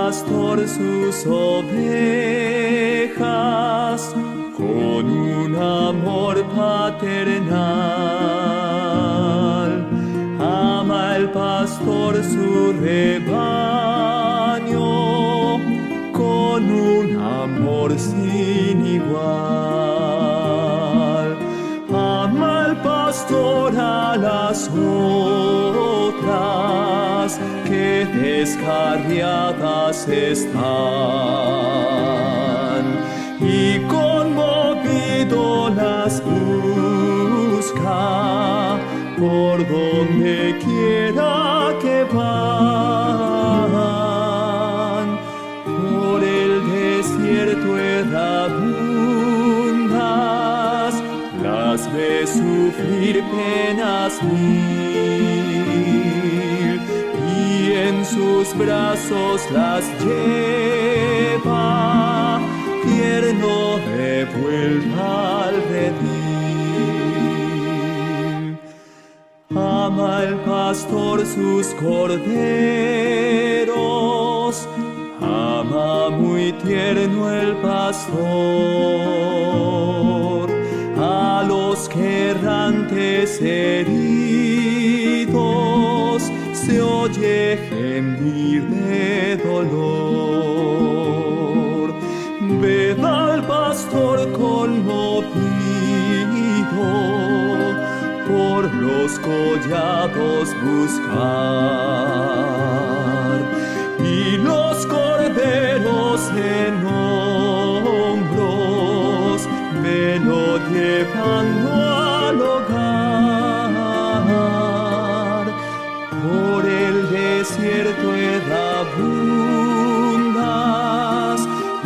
pastor sus ovejas con un amor paternal. Ama el pastor su rebaño con un amor sin igual. Ama el pastor a las otras que descarriadas están, y conmovido las busca por donde quiera que van. Por el desierto errabundas, las ves sufrir penas mil, y en sus brazos las lleva, tierno de vuelta al redil. Ama el pastor sus corderos, ama muy tierno el pastor a los que errantes heridos se oye gemir de dolor. Ved al pastor conmovido por los collados buscar, y los corderos en hombros velo llevando al hogar. Por el desierto errabundas,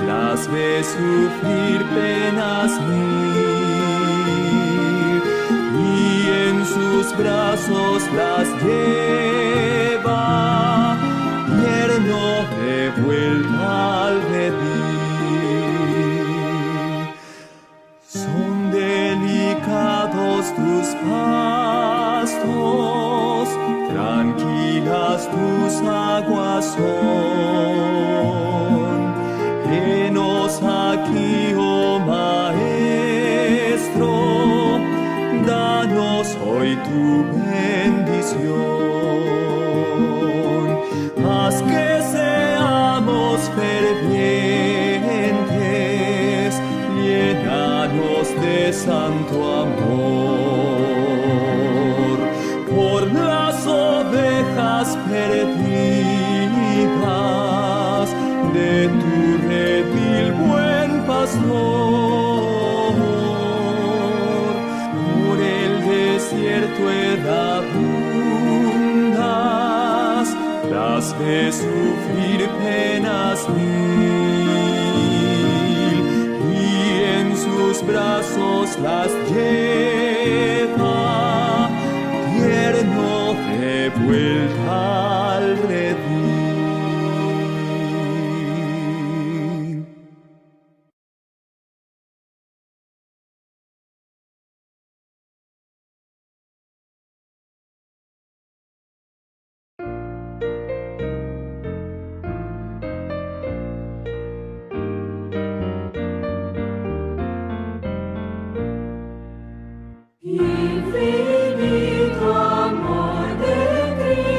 las ves sufrir penas mil, y en sus brazos las lleva, tierno de vuelta al redil. Son delicados tus pastos, tranquilas tus aguas son. Henos aquí, oh Maestro, danos hoy tu bendición. Haz que seamos fervientes, llénanos de santo amor. Por las ovejas perdidas de tu redil, buen pastor. Por el desierto errabundas, las ves sufrir penas mil, y en sus brazos las lleva, tierno de vuelta al redil. Infinito amor de Cristo.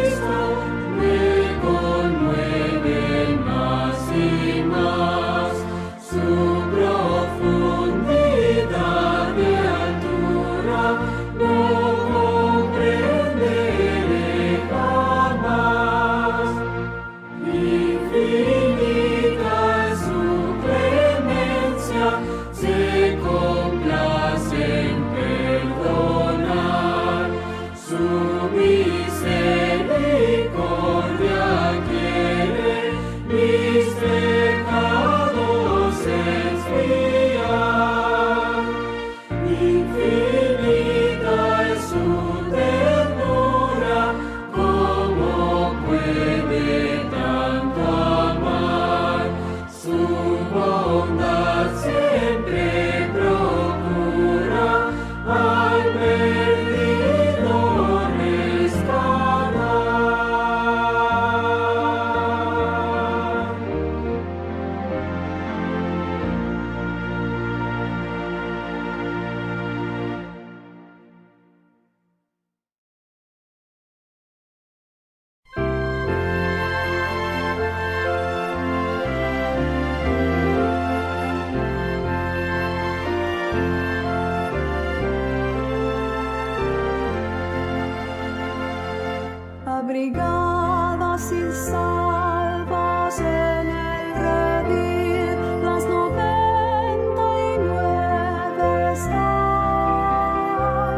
abrigadas y salvas en el redil, las 99 están,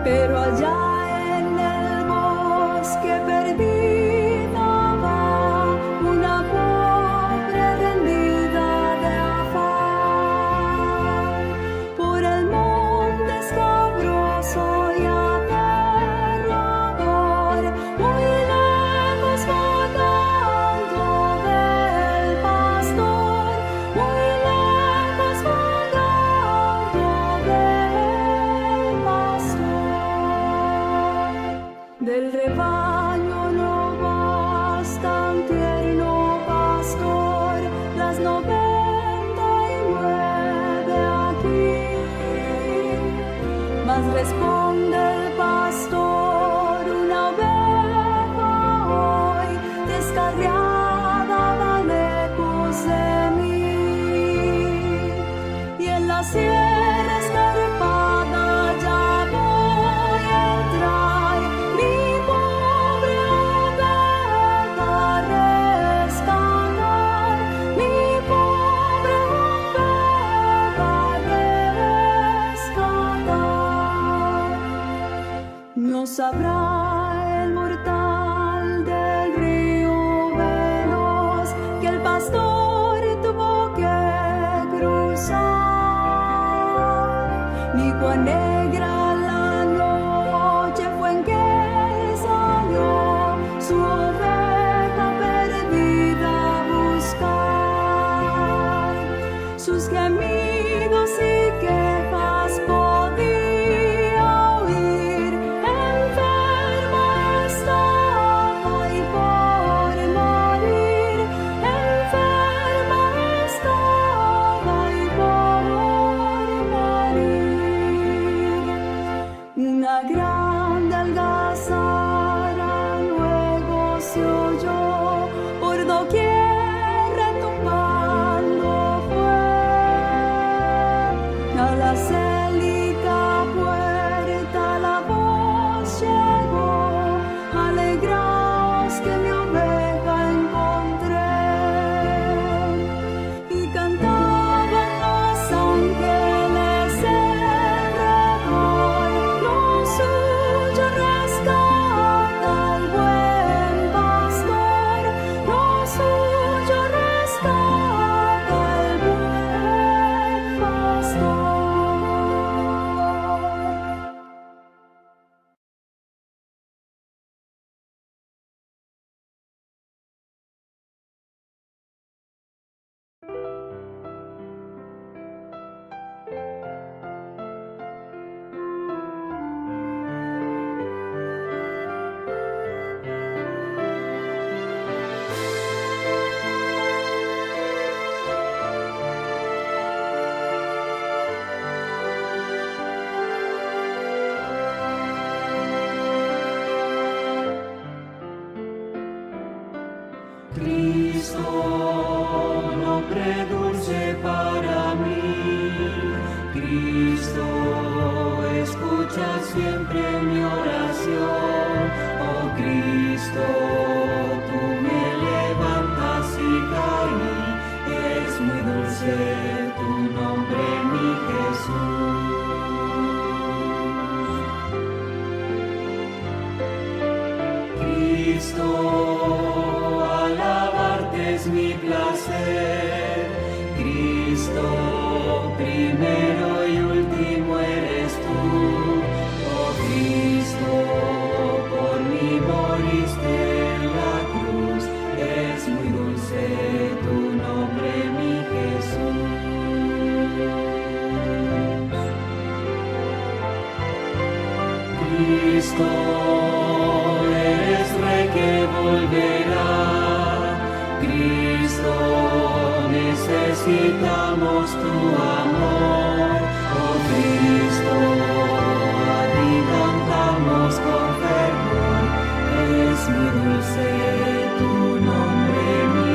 pero allá en el bosque perdida va una pobre rendida de afán, por el monte escabroso y aterrador, muy lejos vagando del pastor, muy lejos vagando del pastor. Del rebaño no bastan tierno pastor, las 99 aquí, mas responde el pastor, una oveja hoy descarriada va lejos de mí, y en la sierra escarpada ya voy a entrar, mi pobre oveja a rescatar, mi pobre oveja a rescatar. No sabrá el mortal del río veloz que el pastor tuvo que cruzar, ni cuán negra la noche fue en que salió su oveja perdida a buscar. Sus gemidos y quejas podía oír, enferma estaba y por morir, enferma estaba y por morir. Una grande algazara luego se oyó, por doquier retumbando fue, a la célica puerta la voz llegó, alegraos que mi oveja encontré, y cantaban los ángeles alrededor, lo suyo rescata al buen pastor, lo suyo rescata al buen pastor. Cristo, nombre dulce para mí. Cristo, escucha siempre mi oración. Oh Cristo, tú me levantas y caí. Es muy dulce tu nombre, mi Jesús. Cristo, alabarte es mi placer. Cristo, primero y último eres tú. Oh Cristo, por mí moriste en la cruz. Es muy dulce tu nombre, mi Jesús. Cristo, eres Rey que volverá. Cristo, necesitamos tu amor. Oh Cristo, a ti cantamos con fervor. Es muy dulce tu nombre, mi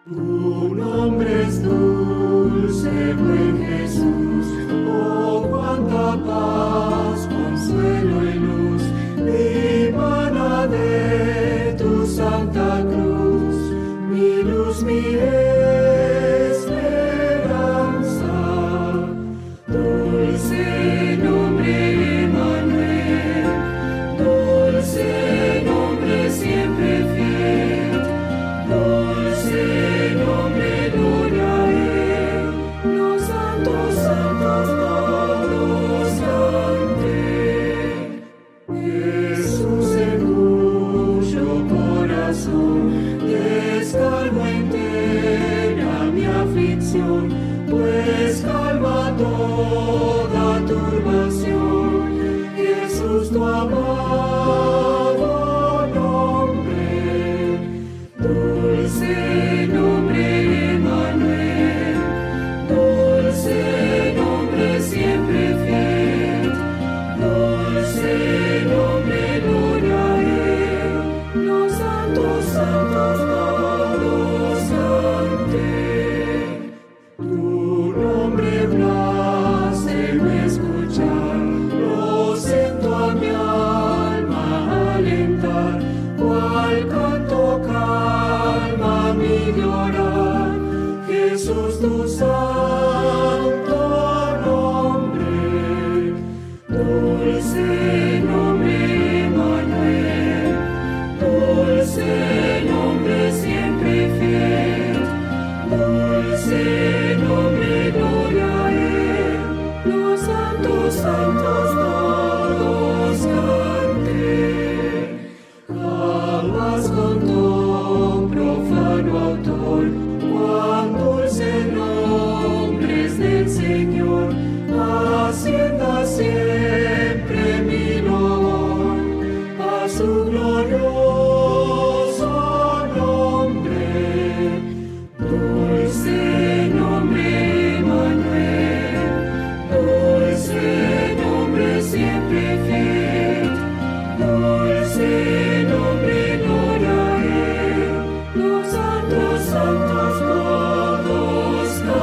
Tu nombre es dulce, buen Jesús, oh cuánta paz, consuelo y luz, dimana de tu santa cruz, mi luz, mi esperanza, dulce nombre Emmanuel, dulce nombre siempre fiel, dulce nombre, gloria a Él, los santos, santos todos canten. Jesús en cuyo corazón descargo entera mi aflicción, pues calma toda turbación. Jesús, tu amado nombre, dulce nombre Emmanuel, dulce nombre siempre fiel, dulce nombre, gloria a Él, los santos, santos todos canten. Tu nombre blasfemo escuchar, lo siento a mi alma alentar, cual canto calma mi llorar. Jesús, tu santo nombre, dulce nombre Emmanuel, dulce nombre siempre fiel, dulce nombre, gloria a Él, los santos, santos todos canten. Jamás contó profano autor cuán dulce nombres del Señor, hacienda siempre mi loor a su glorioso nombre, dulce nombre Emmanuel, dulce nombre siempre fiel, dulce nombre, gloria a Él, los santos, santos todos canten.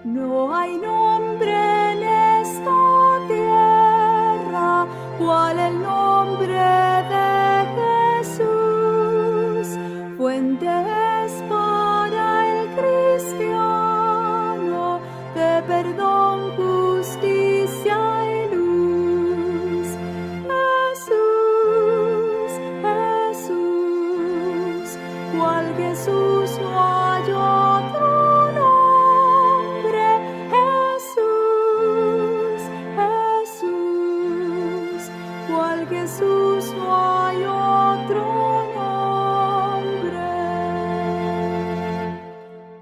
No hay nombre en esta tierra cual el nombre de Jesús, fuente es para el cristiano de perdón, justicia y luz. Jesús, Jesús, cual Jesús no hay otro nombre. Jesús, Jesús, cual Jesús no hay otro nombre.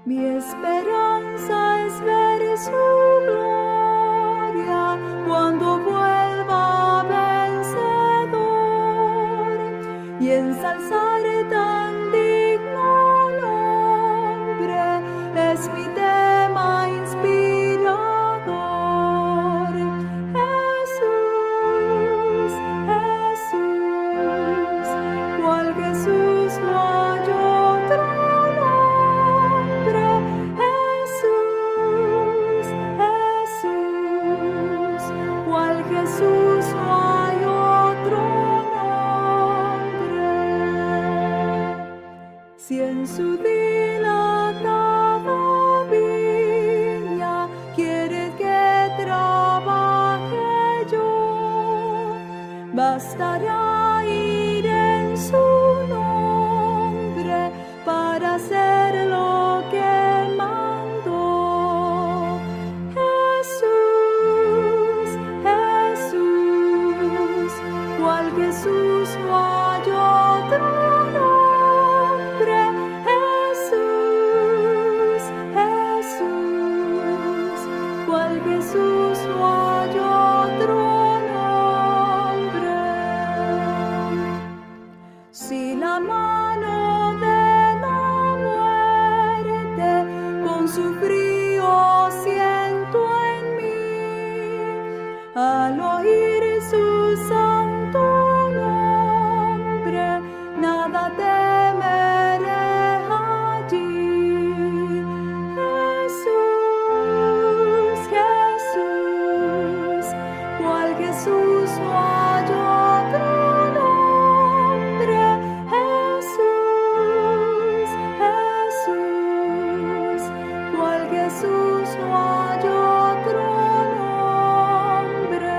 Mi esperanza es ver su gloria cuando vuelva vencedor y ensalzar tan digno nombre es mi tema inspirador. Jesús, Jesús, cual Jesús no hay otro nombre. Jesús, Jesús, cual Jesús no hay otro nombre. Si en su dilatada viña quiere que trabaje yo, bastará ir en su nombre para hacer lo que mandó. Jesús, Jesús, cual Jesús no hay otro nombre. al oír su santo nombre, nada temeré allí. Jesús, Jesús, cual Jesús no hay otro nombre. Jesús, Jesús, cual Jesús no hay otro nombre.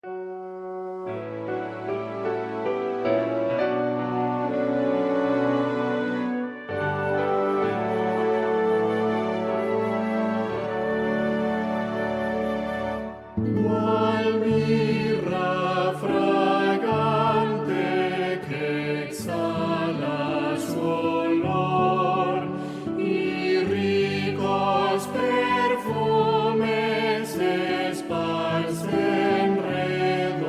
Cual mirra fragante que exhala su olor y ricos perfumes se esparcen alrededor.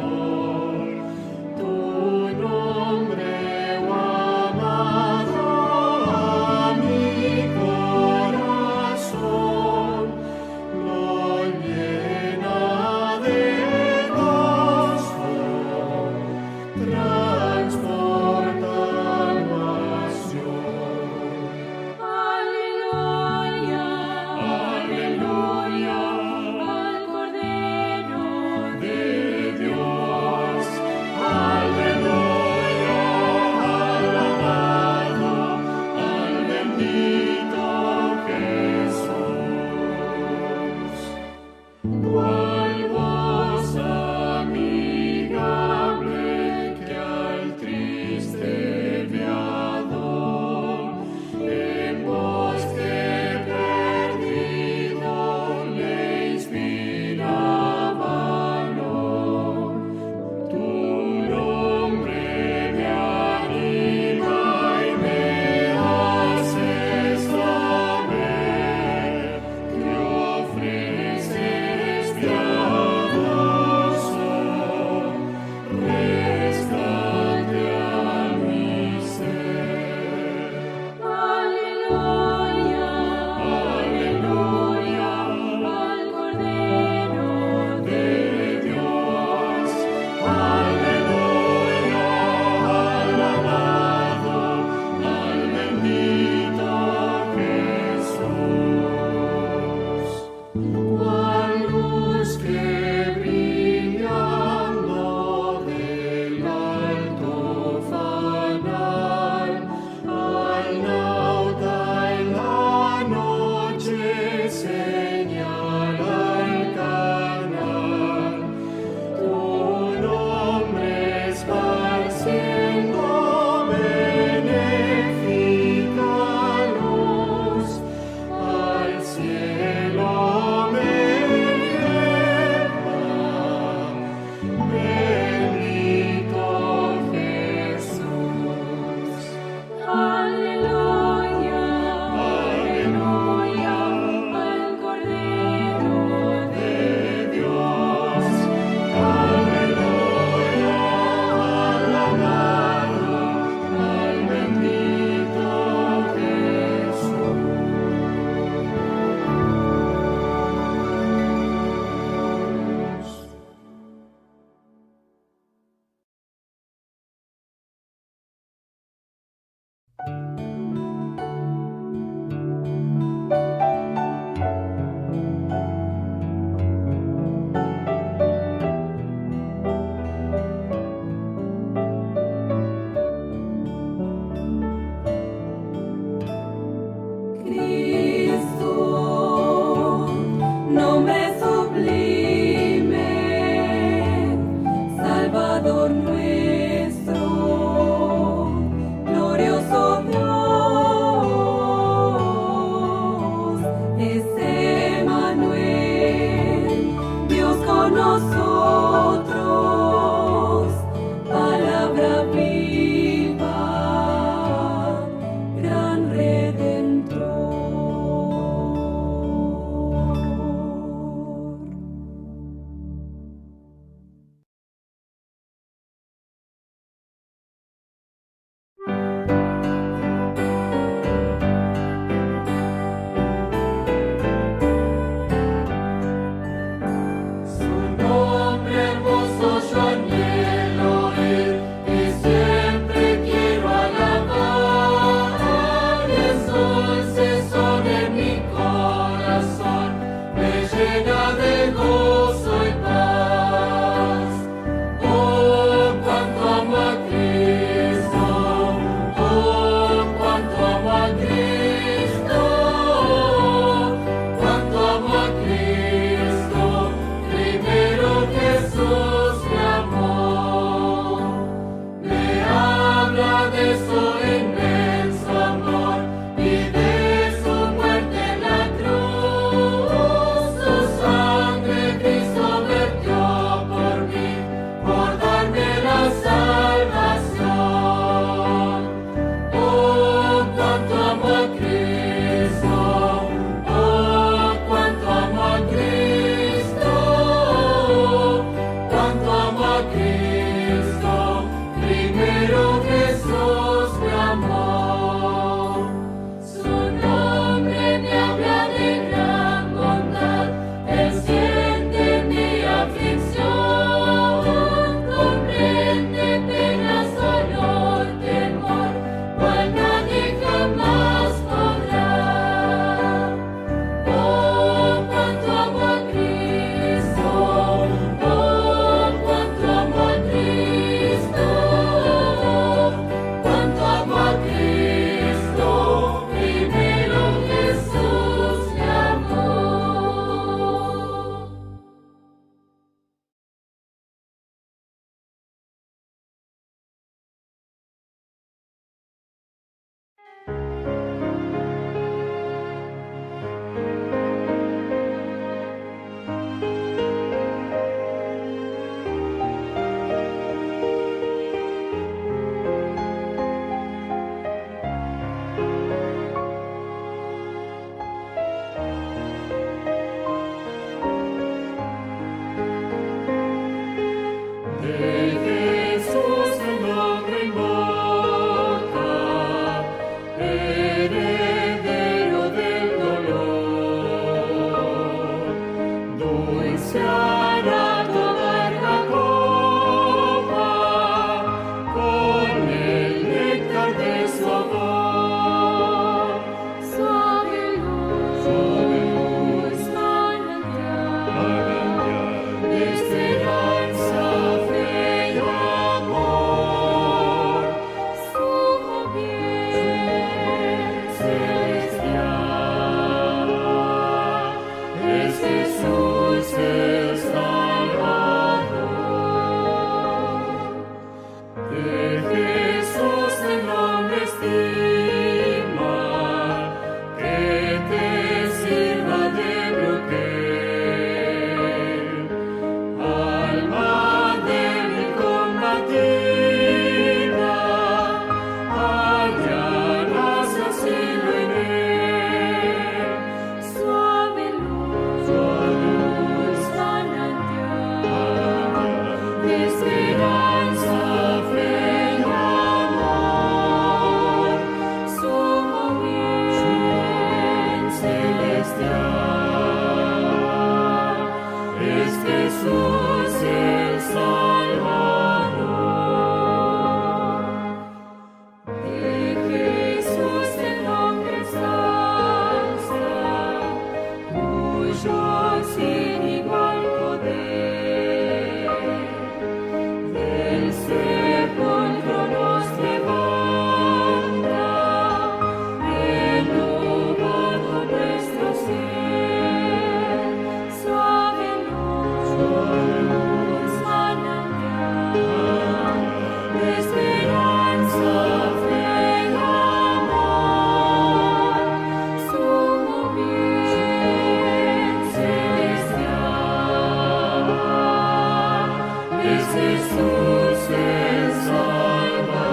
es Jesús el Salvador.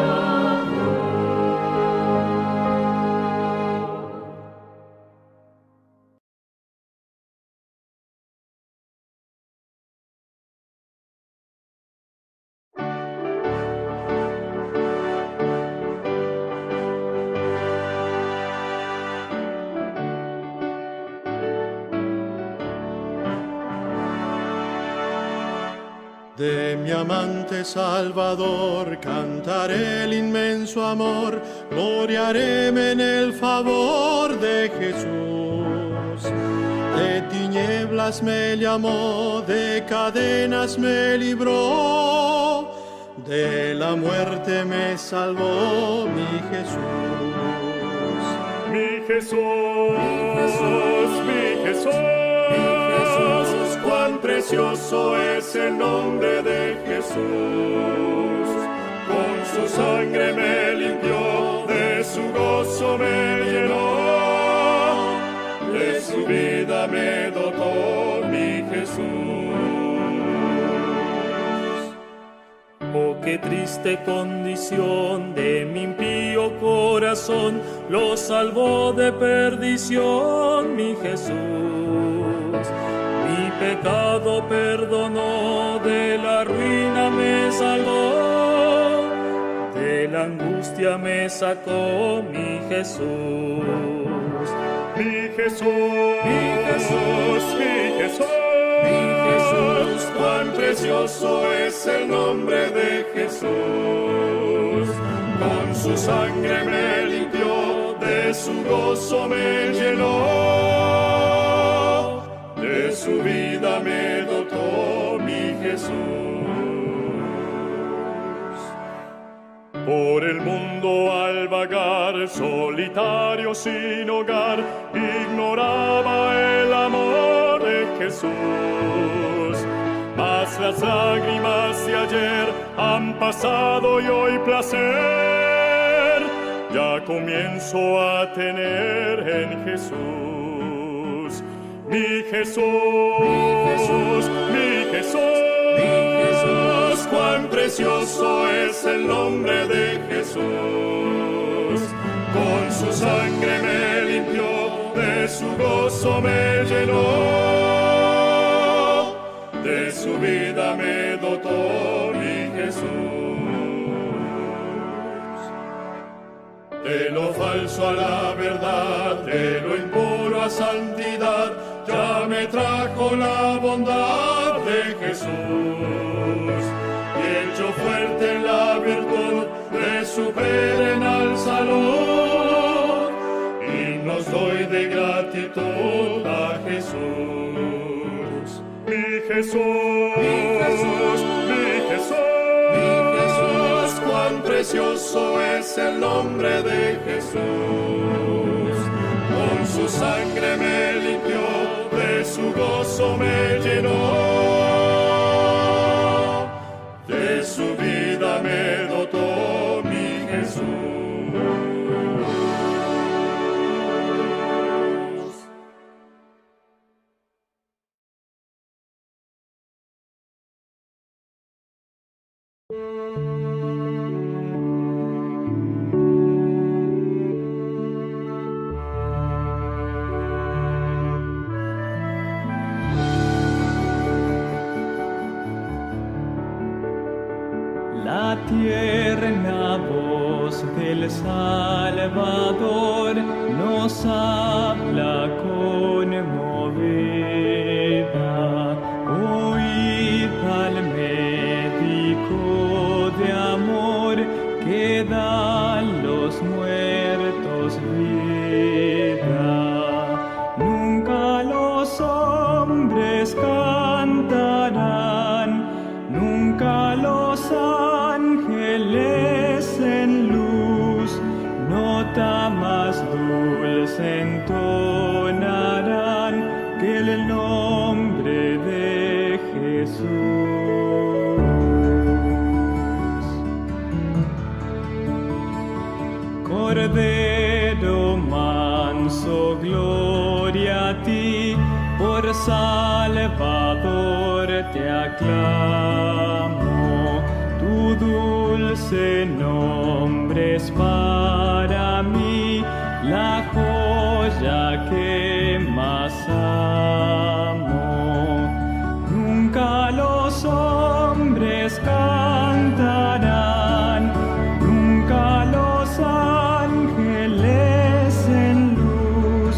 De mi amante Salvador cantaré el inmenso amor, gloriaréme en el favor de Jesús. De tinieblas me llamó, de cadenas me libró, de la muerte me salvó mi Jesús. Mi Jesús, mi Jesús, cuán precioso es el nombre de Jesús. Con su sangre me limpió, de su gozo me llenó, de su vida me dotó mi Jesús. Oh, qué triste condición de mi impío corazón, lo salvó de perdición mi Jesús. Mi pecado perdonó, de la ruina me salvó, de la angustia me sacó mi Jesús. Mi Jesús, mi Jesús, mi Jesús, mi Jesús, cuán precioso es el nombre de Jesús. Con su sangre me limpió, de su gozo me llenó, de su vida me dotó mi Jesús. Por el mundo al vagar, solitario sin hogar, ignoraba el amor de Jesús. Mas las lágrimas de ayer han pasado y hoy placer ya comienzo a tener en Jesús. Mi Jesús, mi Jesús, mi Jesús, mi Jesús, cuán precioso es el nombre de Jesús. Con su sangre me limpió, de su gozo me llenó, de su vida me dotó mi Jesús. De lo falso a la verdad, de lo impuro a santidad, ya me trajo la bondad de Jesús. Y hecho fuerte en la virtud de su perenal salud, himnos doy de gratitud a Jesús. Mi Jesús, mi Jesús, mi Jesús, mi Jesús, cuán precioso es el nombre de Jesús. Con su sangre me limpió, de su gozo me llenó, de su vida me dotó mi Jesús. La tierna voz del Salvador nos habla conmovida. Oíd al médico de amor que da a los muertos vida. Nunca los hombres cantarán, nunca los ángeles en luz, nota más dulce entonarán que el nombre de Jesús. Cordero manso, gloria a ti, por Salvador te aclamo. dulce nombre es para mí la joya que más amo. Nunca los hombres cantarán, nunca los ángeles en luz,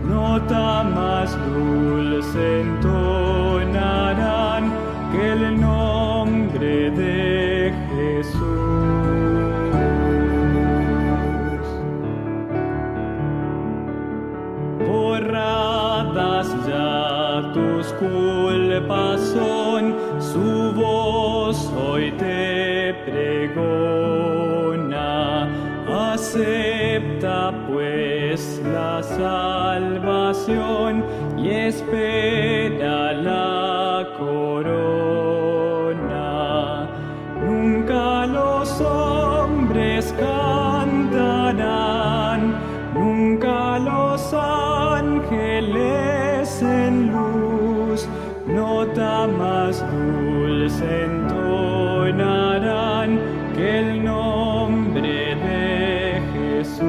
nota más dulce entonarán que el nombre de Jesús. Borradas ya tus culpas son, su voz hoy te pregona. Acepta pues la salvación y espera la corona. Nunca los hombres cantarán, nunca los ángeles en luz, nota más dulce entonarán que el nombre de Jesús.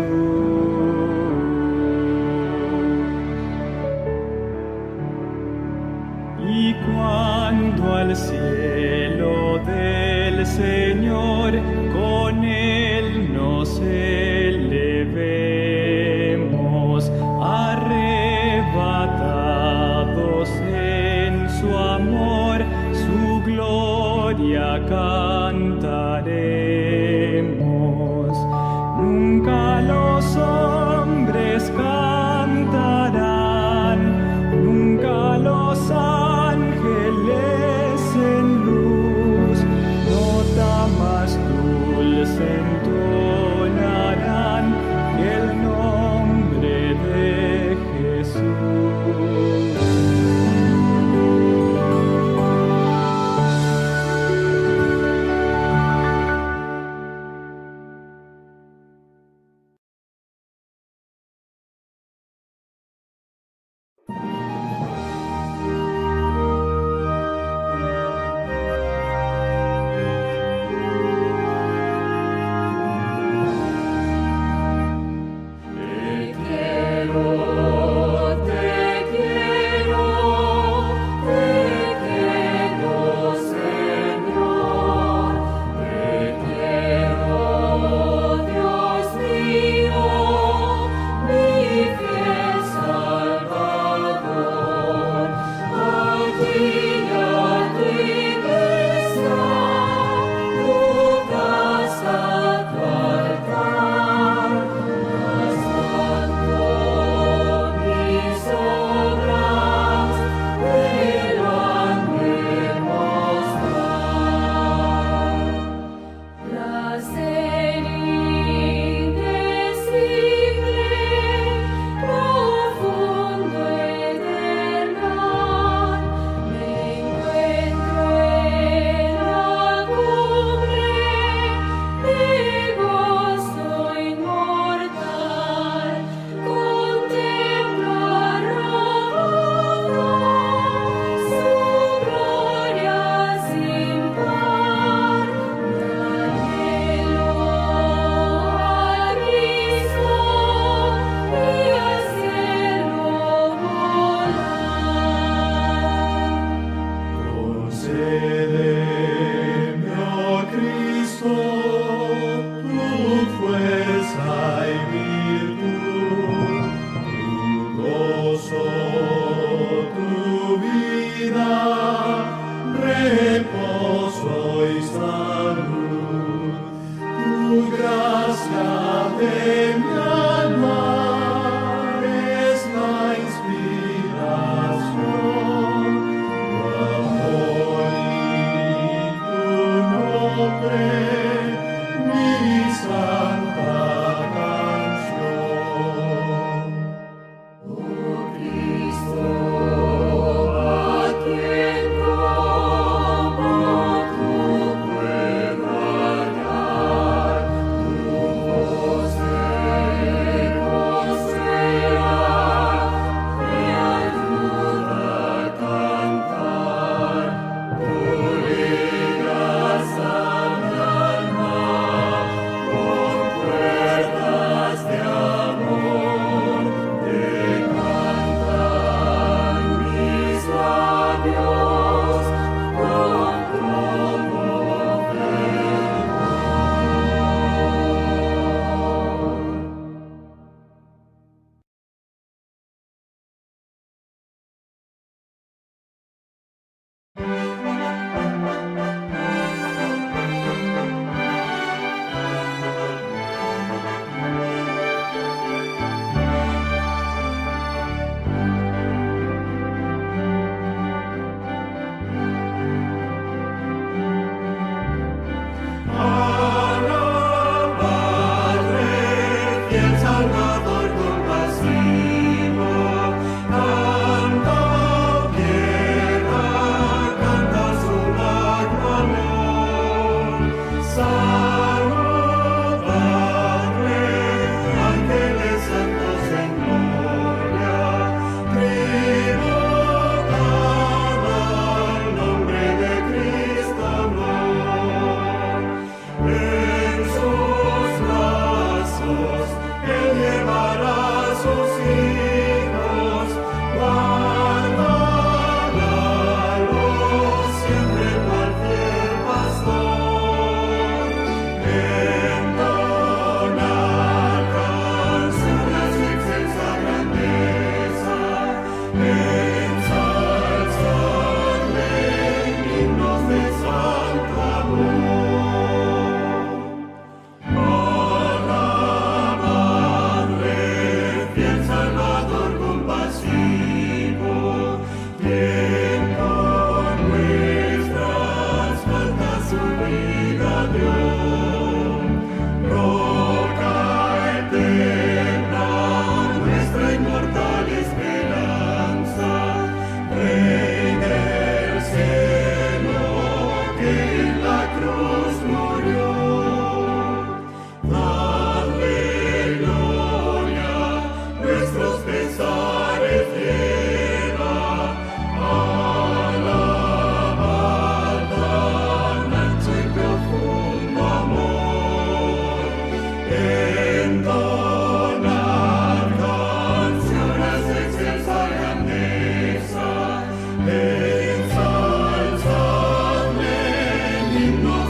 Y cuando al cielo del Señor con Él nos elevemos, arrebatados en su amor, su gloria cantaremos. Nunca los hombres cantarán, nunca los ángeles en luz, nota más dulce entonarán el nombre de Jesús.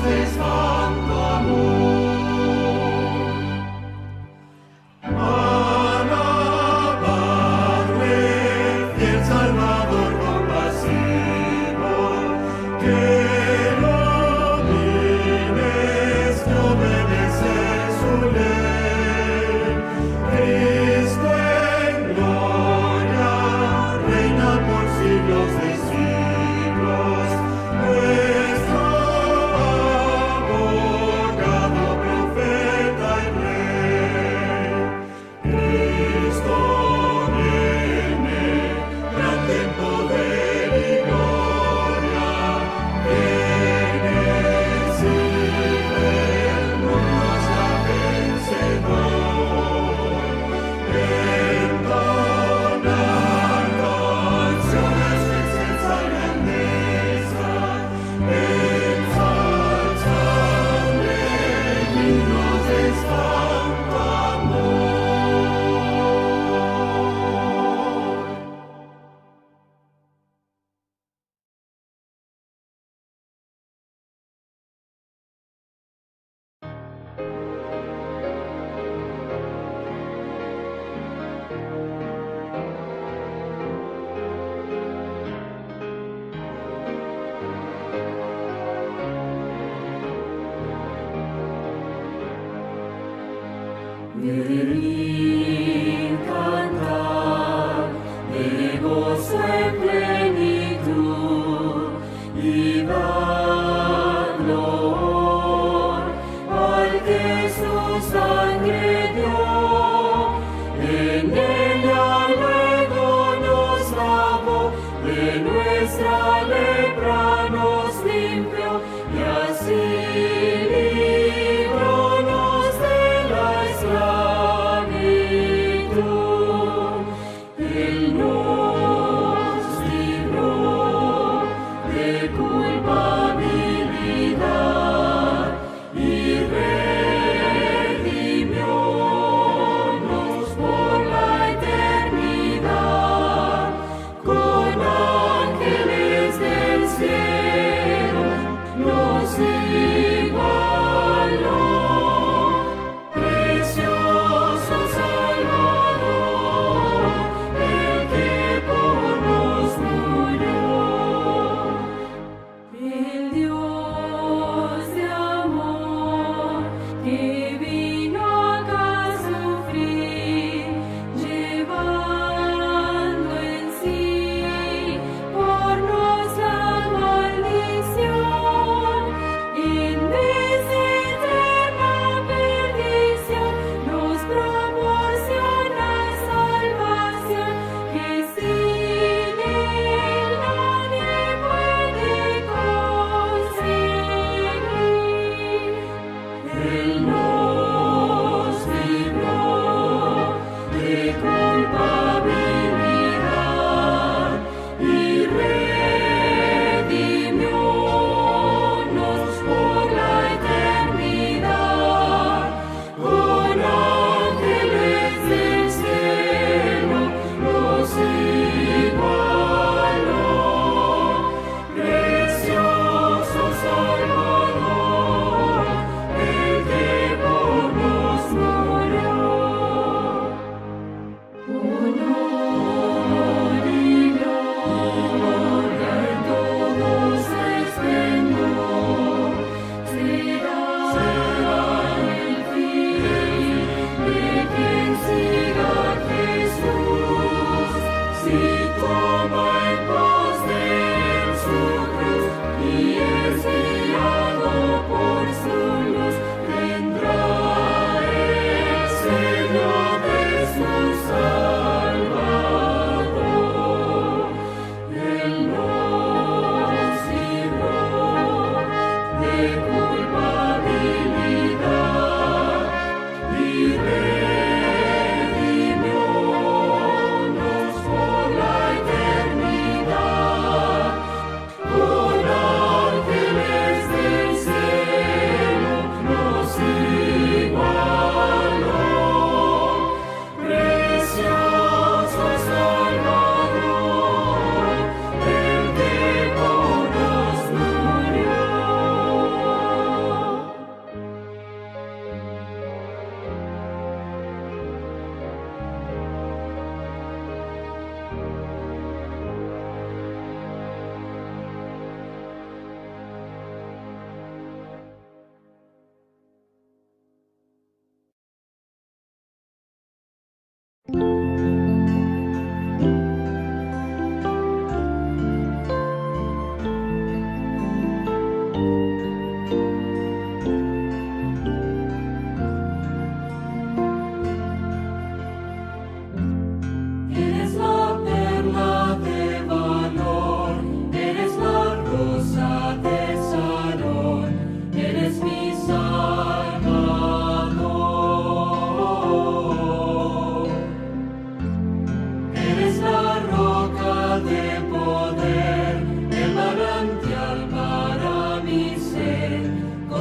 de santo amor. Alabadle, fiel Salvador compasivo, que no vives que obedecer su ley. Cristo en gloria reina por siglos de siglos, nuestro abogado, profeta y rey. Cristo viene, grande en poder y gloria, viene si el mundo sea vencedor. Entonar canciones de excelsa grandeza, ensalzarle himnos de santo amor. Venid, cantad de gozo en plenitud y dadlo al que su sangre dio. En ella luego nos lavó, de nuestra lepra nos limpió y así librónos de la esclavitud. Él nos libró de culpabilidad y redimió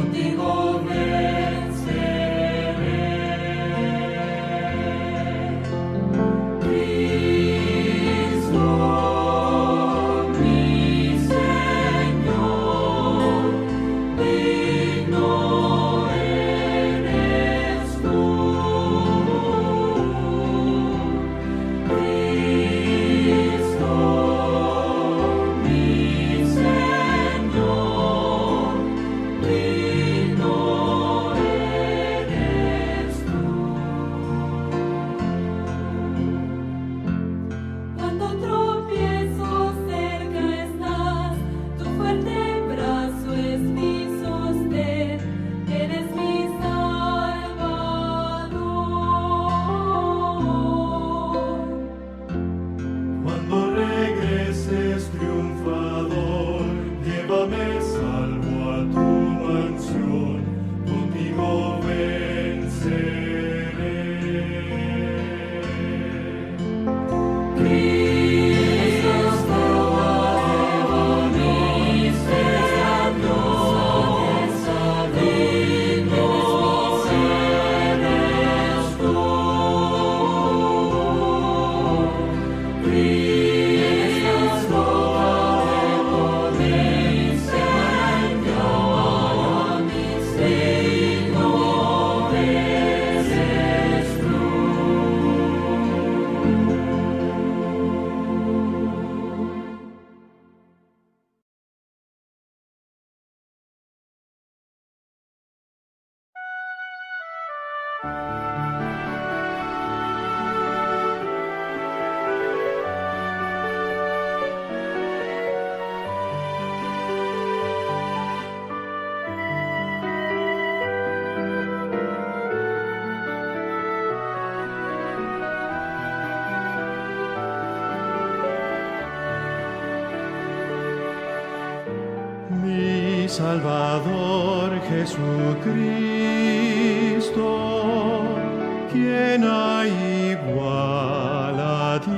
contigo venceré. Cristo, mi Señor, digno eres tú. Cristo, mi Señor, digno eres tú. Cuando tropiezo cerca estás, tu fuerte brazo es mi sostén, eres mi Salvador. Cuando regreses triunfador, llévame salvo a tu mansión, contigo venceré. Cristo, mi Señor, digno eres tú. Cristo, mi Señor, digno eres tú. Mi Salvador Jesucristo, ¿quién hay igual a ti?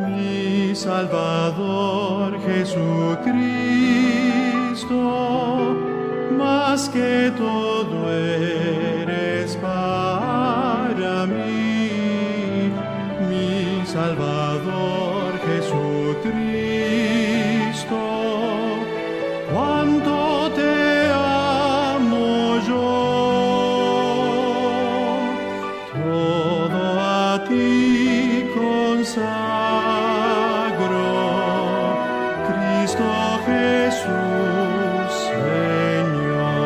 Mi Salvador Jesucristo, más que todo eres para mí. Mi Salvador Jesucristo, cuánto te amo yo, todo a ti consagro, Cristo Jesús, Señor.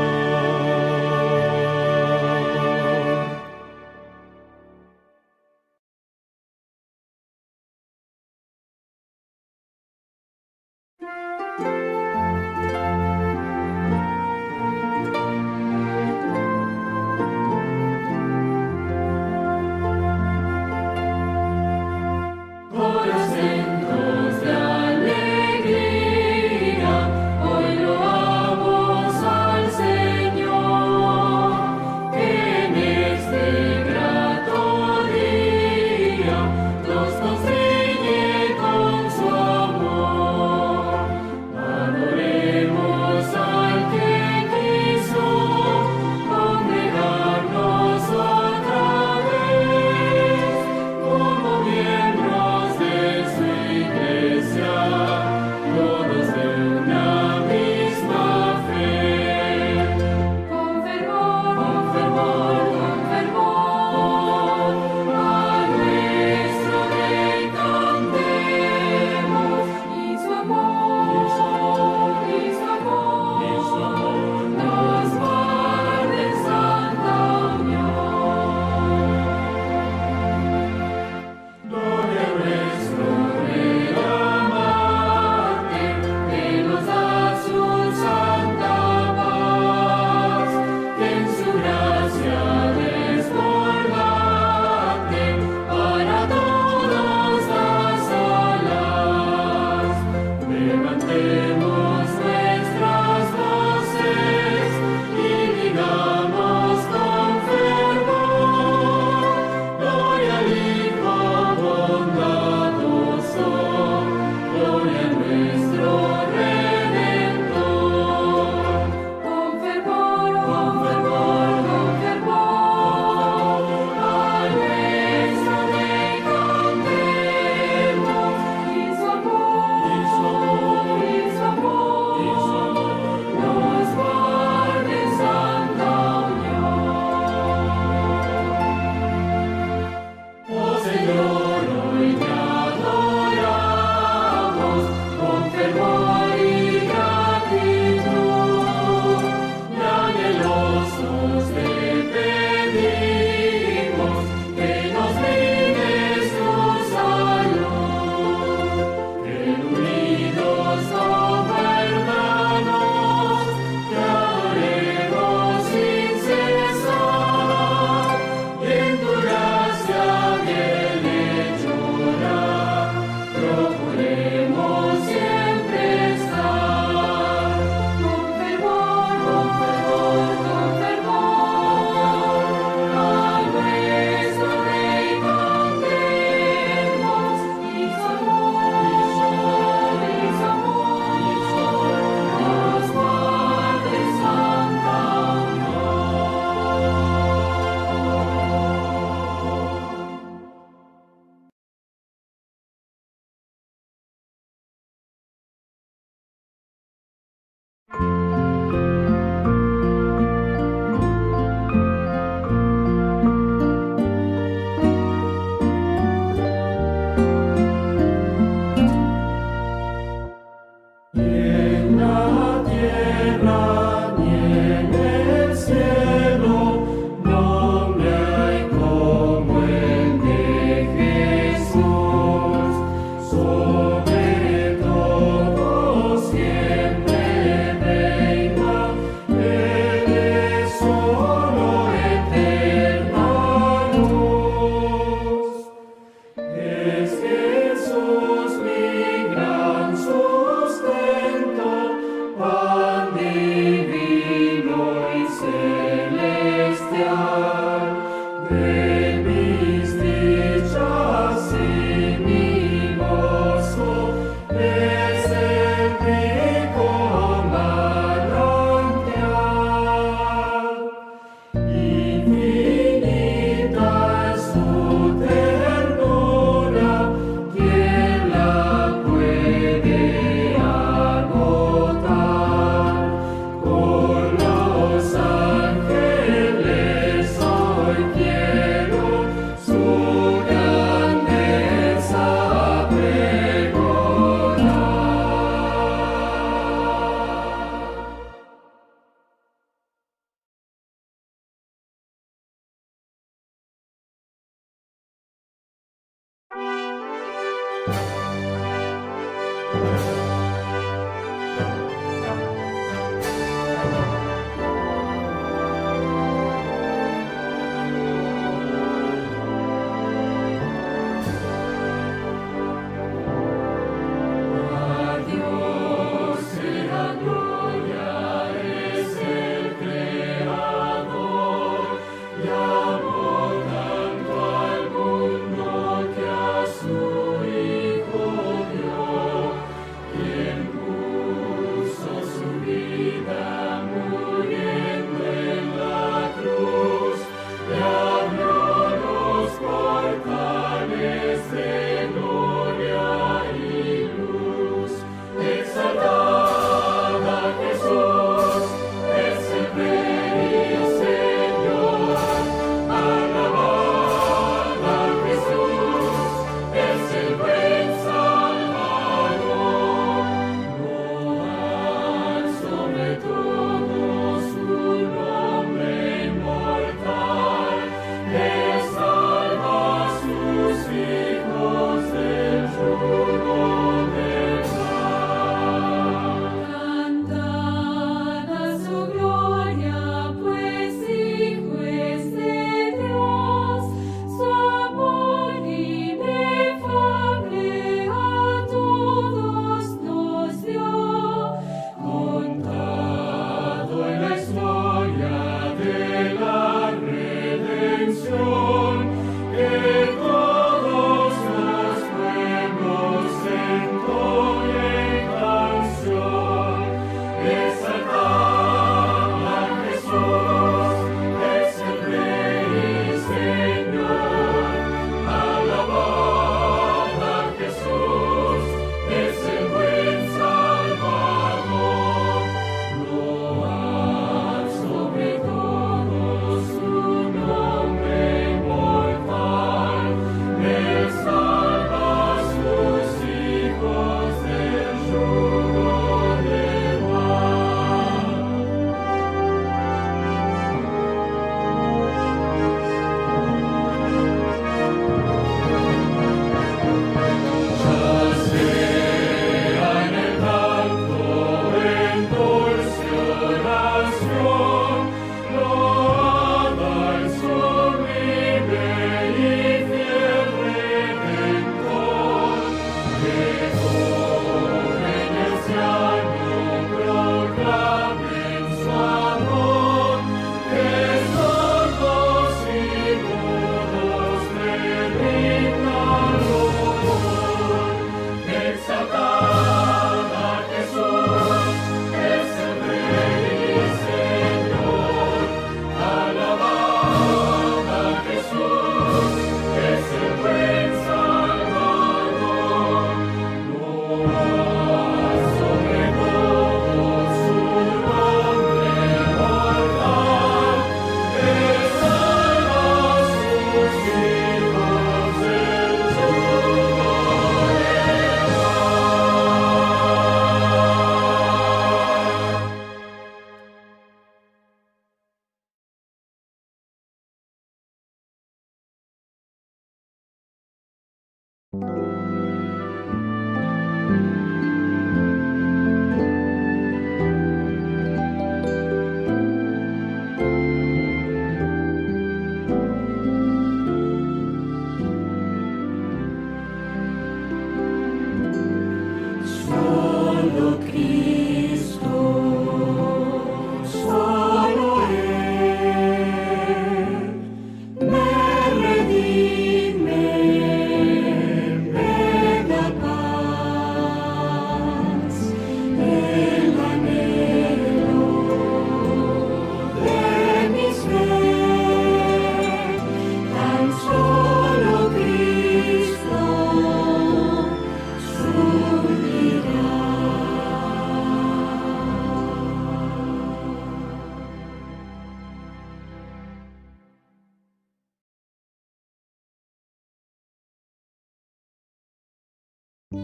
Junto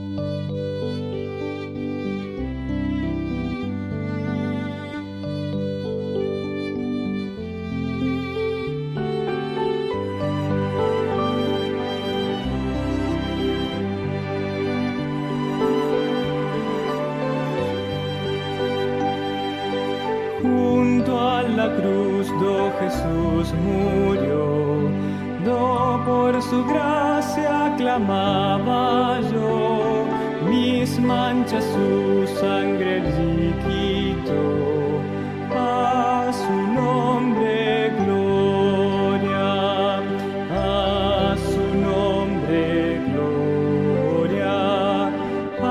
a la cruz do Jesús murió, do por su gracia clamaba yo, mis manchas su sangre le quitó, a su nombre gloria, a su nombre gloria, a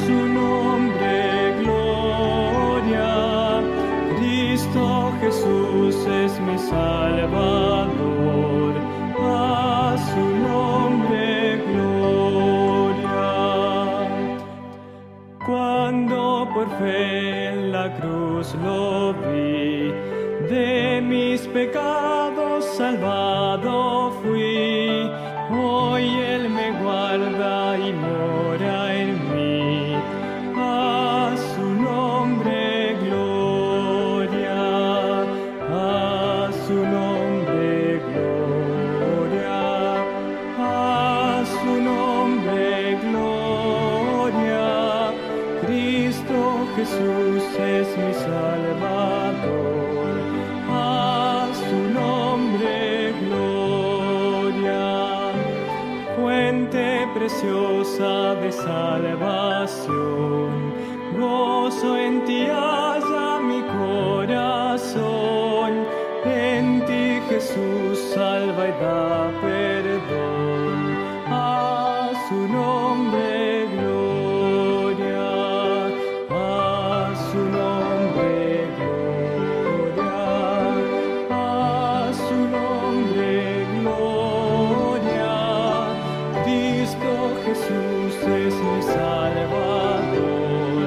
su nombre gloria. Cristo Jesús es mi Salvador, a su nombre gloria. Cuando por fe en la cruz lo vi, de mis pecados salvado fui, hoy Él me guarda y mora en mí, a su nombre gloria, a su nombre gloria, a su nombre gloria. Cristo Jesús es mi Salvador, a su nombre gloria. Fuente preciosa de salvación, gozo en ti haya mi corazón, en ti Jesús salva y da perdón, a su nombre gloria, a su nombre gloria, a su nombre gloria. Cristo Jesús es mi Salvador,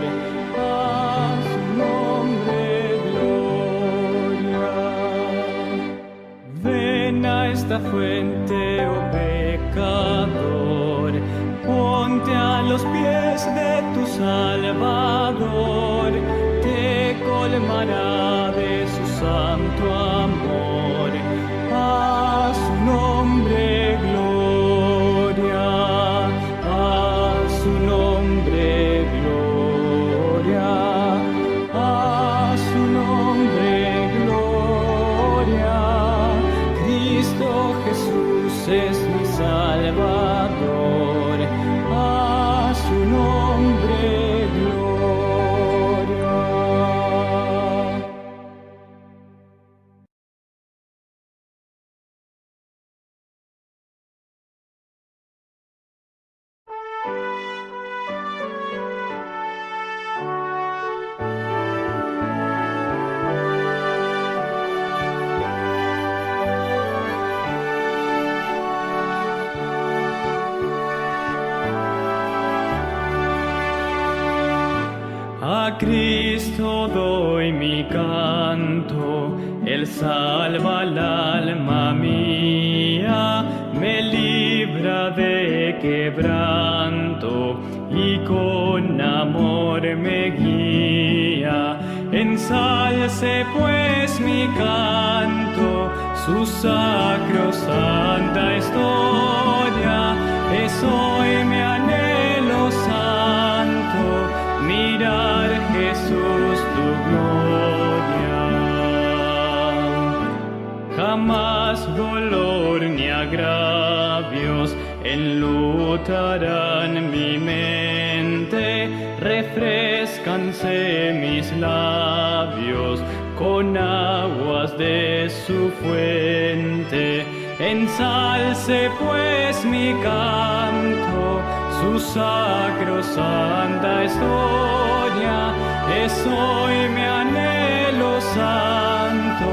a su nombre gloria. Ven a esta fuente, oh pecador, ponte a los pies de tu Salvador, te colmará de su santo amor, a su nombre gloria, a su nombre gloria, a su nombre gloria. Cristo Jesús es mi Salvador, a su nombre gloria. A Cristo doy mi canto, Él salva el alma mía, me libra de quebranto y con amor me guía. Ensalce pues mi canto, su sacrosanta historia, es hoy mi anhelo santo, mirar Jesús tu gloria. Jamás dolor ni agravios enlutarán mi mente, refrescanse mis labios con aguas de su fuente. Ensalce pues mi canto, su sacrosanta historia, es hoy mi anhelo santo,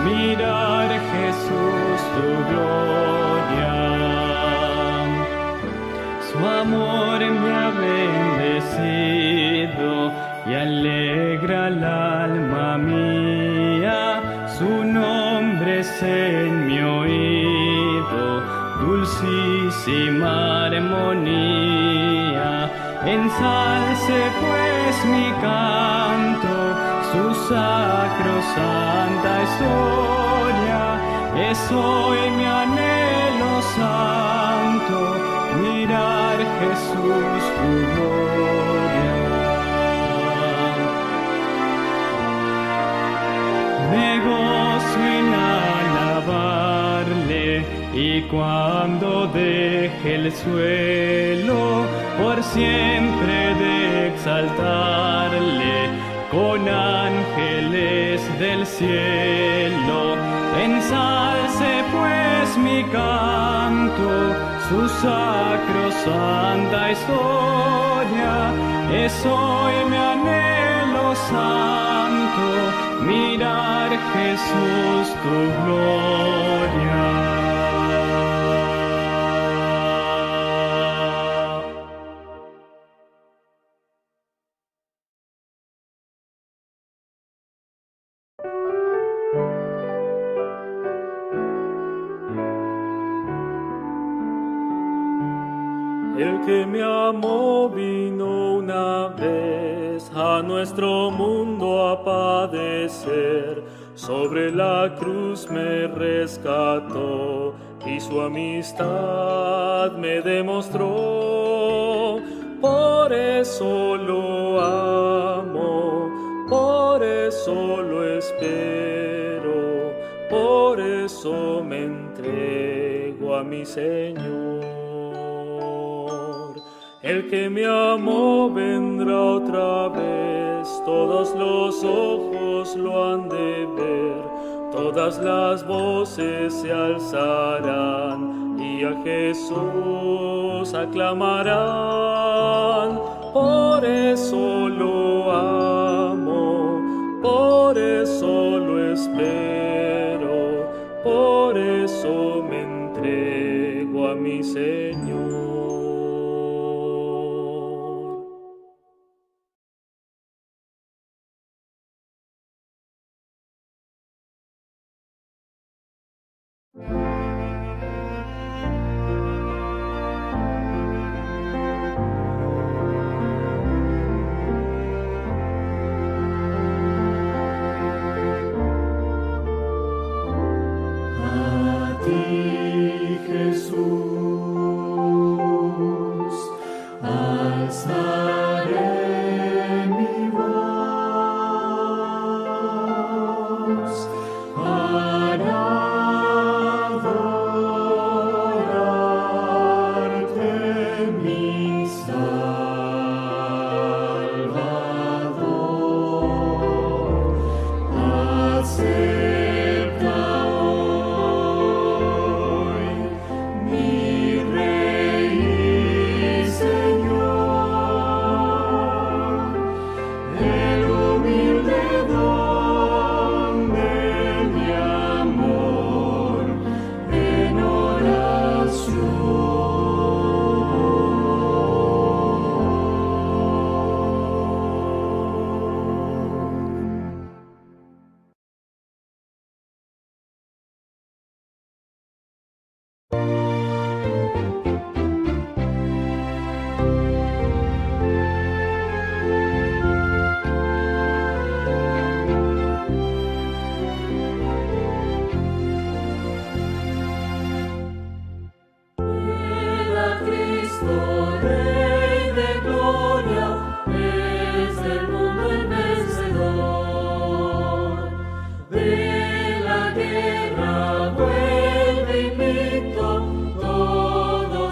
mirar Jesús tu gloria. Su amor me ha bendecido y alegra el alma mía, su nombre es en mi oído, dulcísima armonía. ensalce pues mi canto, su sacrosanta historia, es hoy mi anhelo santo, mirar Jesús tu gloria. Me gozo en alabarle, y cuando deje el suelo, por siempre de exaltarle, con ángeles del cielo, ensalce pues mi canto, su sacrosanta historia, es hoy mi anhelo santo, mirar Jesús tu gloria. El que me amó vino una vez a nuestro mundo a padecer, sobre la cruz me rescató y su amistad me demostró. Por eso lo amo, por eso lo espero, por eso me entrego a mi Señor. El que me amó vendrá otra vez, todos los ojos lo han de ver, todas las voces se alzarán y a Jesús aclamarán. Por eso lo amo, por eso lo espero, por eso me entrego a mi Señor. De la guerra vuelve invicto, todo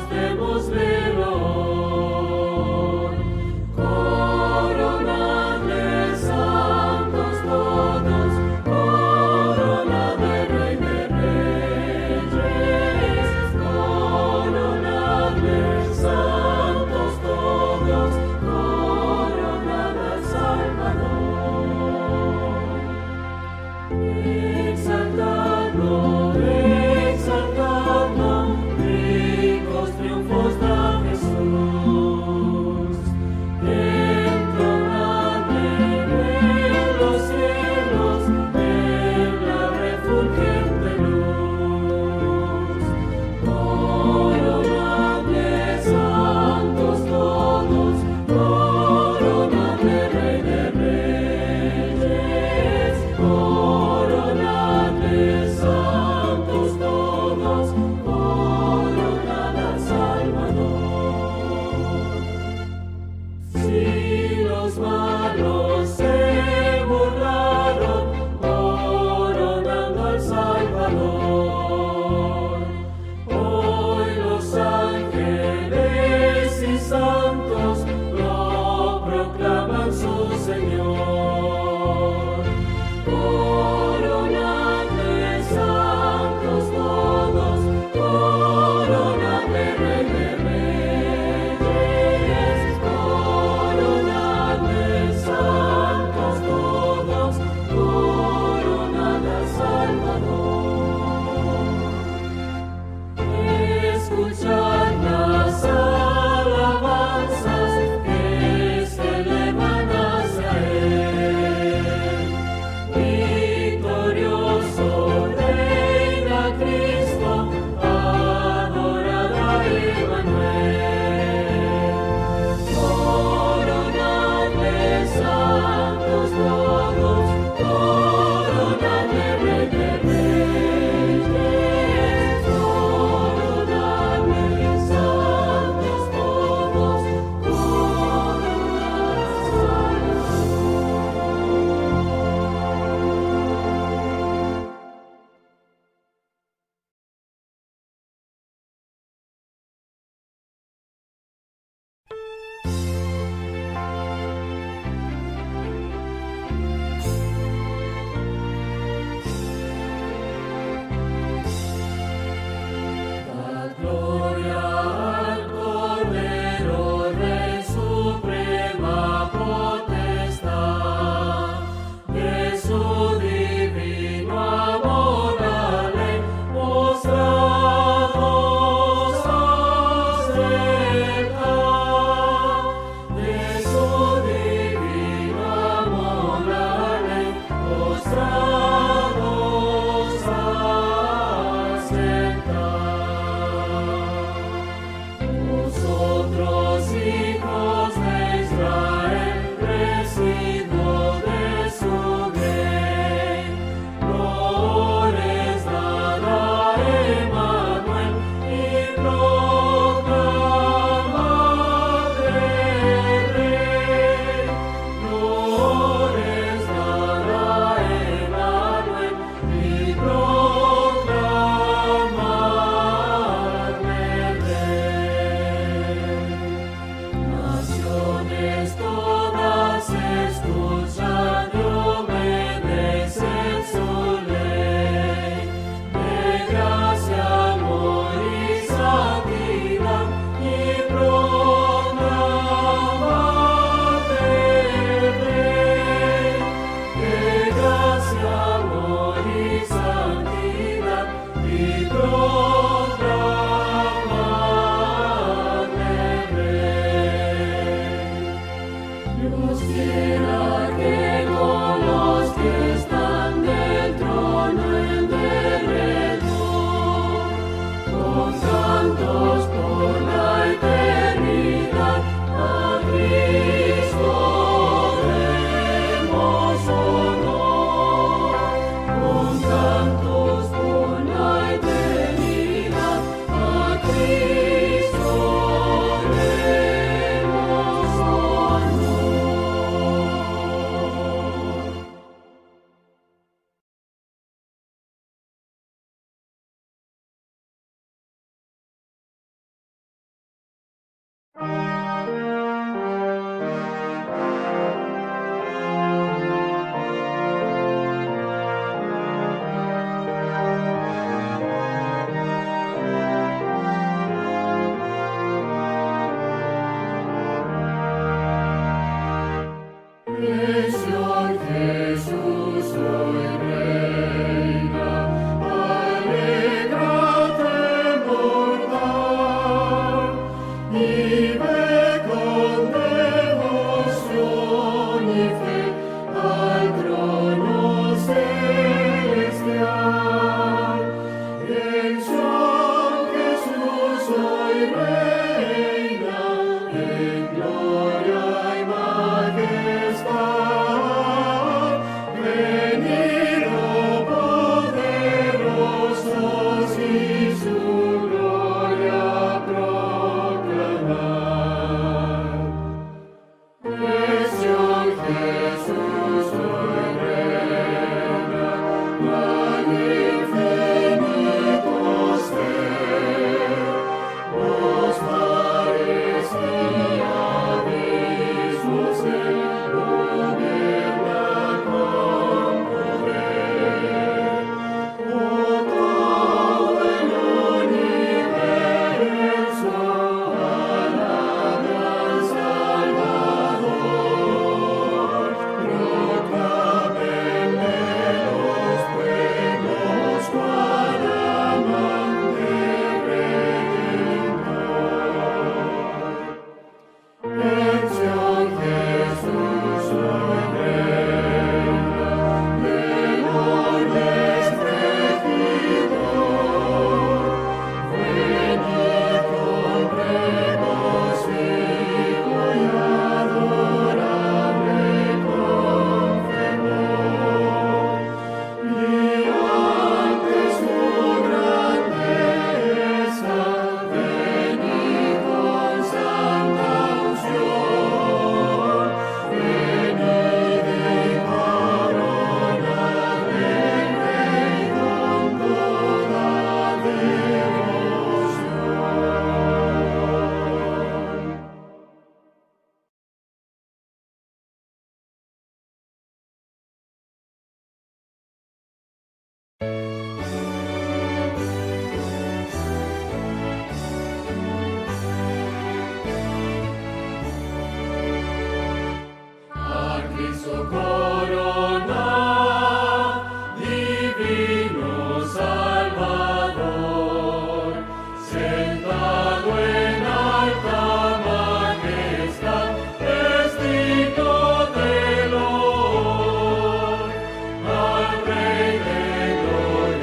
A Cristo corona, divino Salvador, sentado en alta majestad, es digno de loor, al Rey de gloria.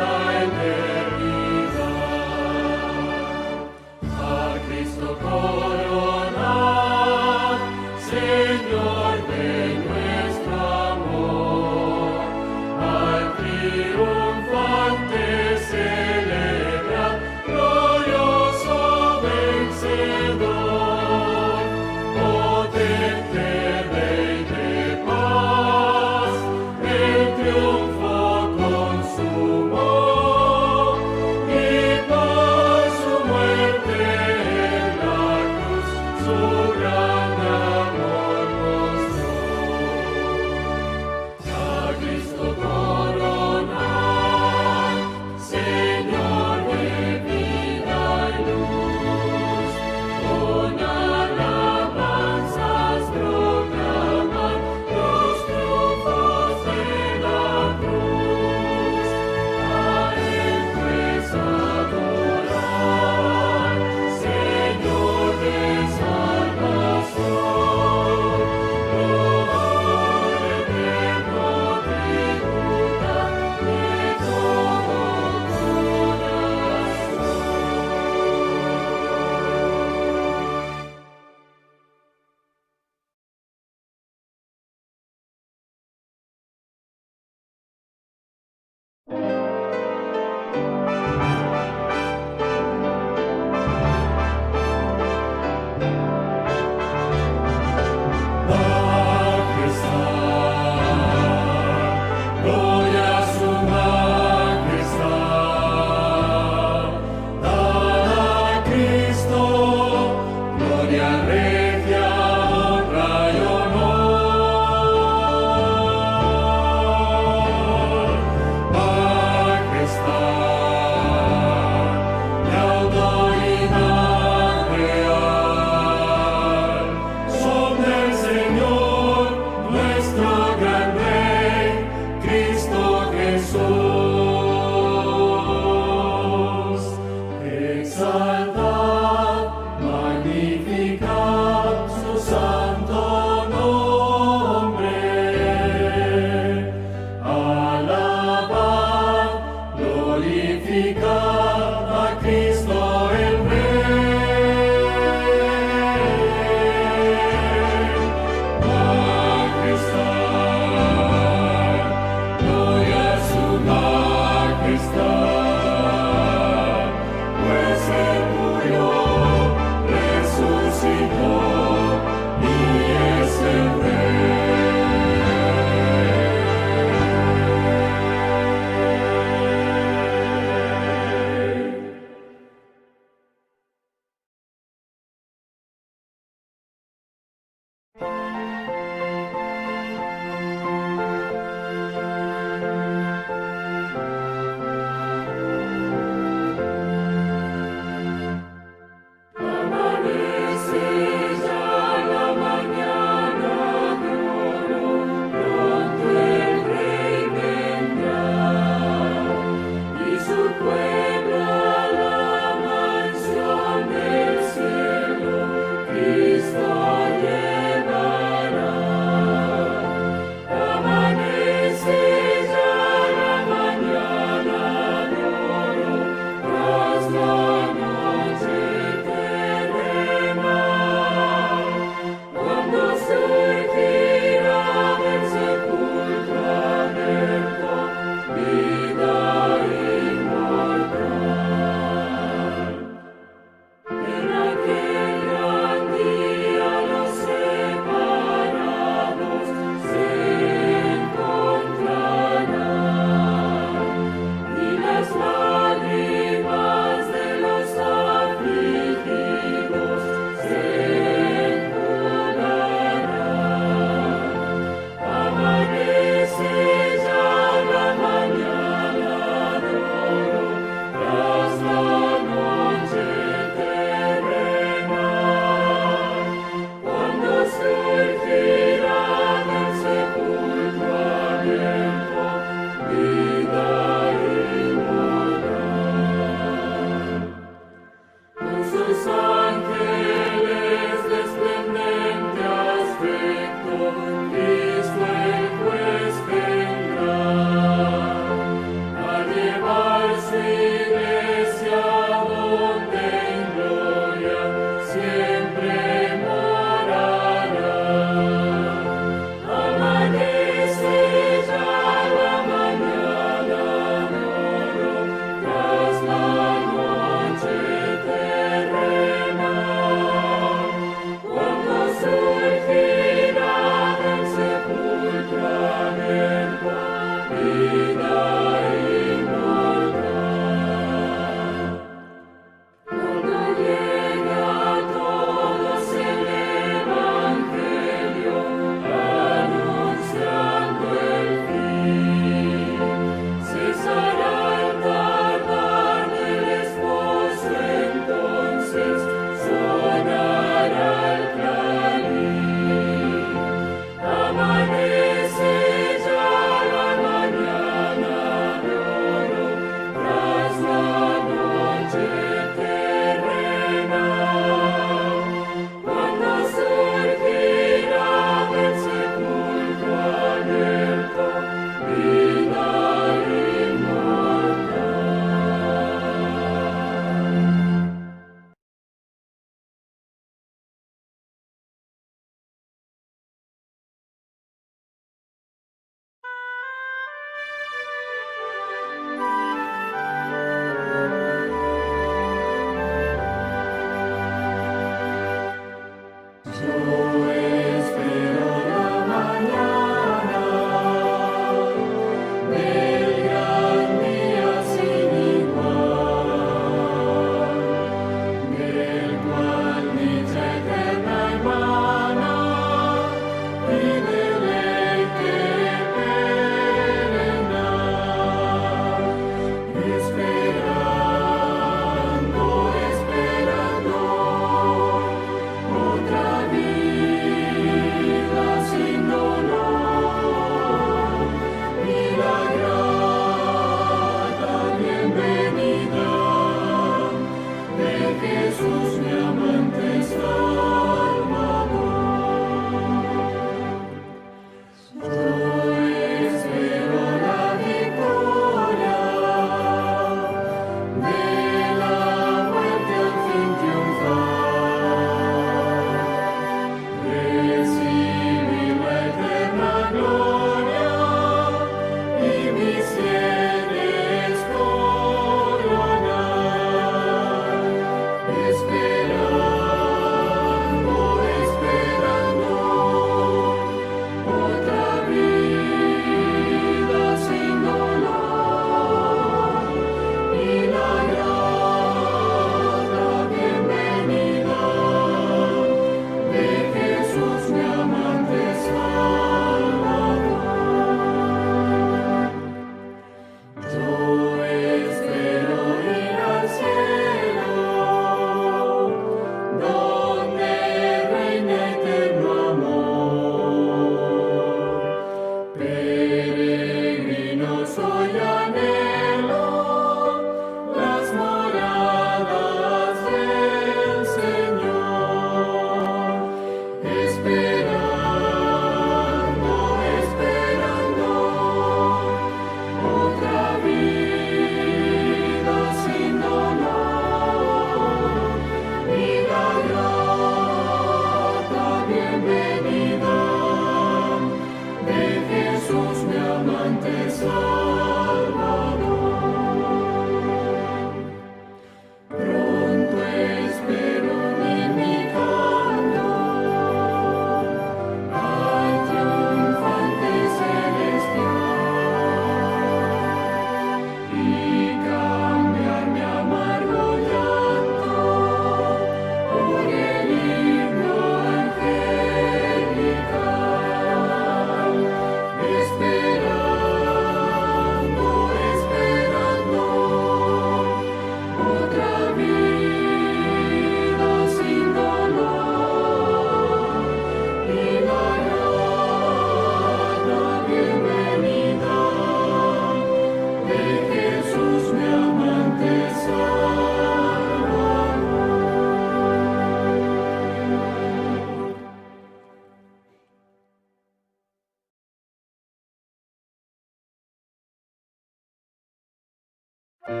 Viene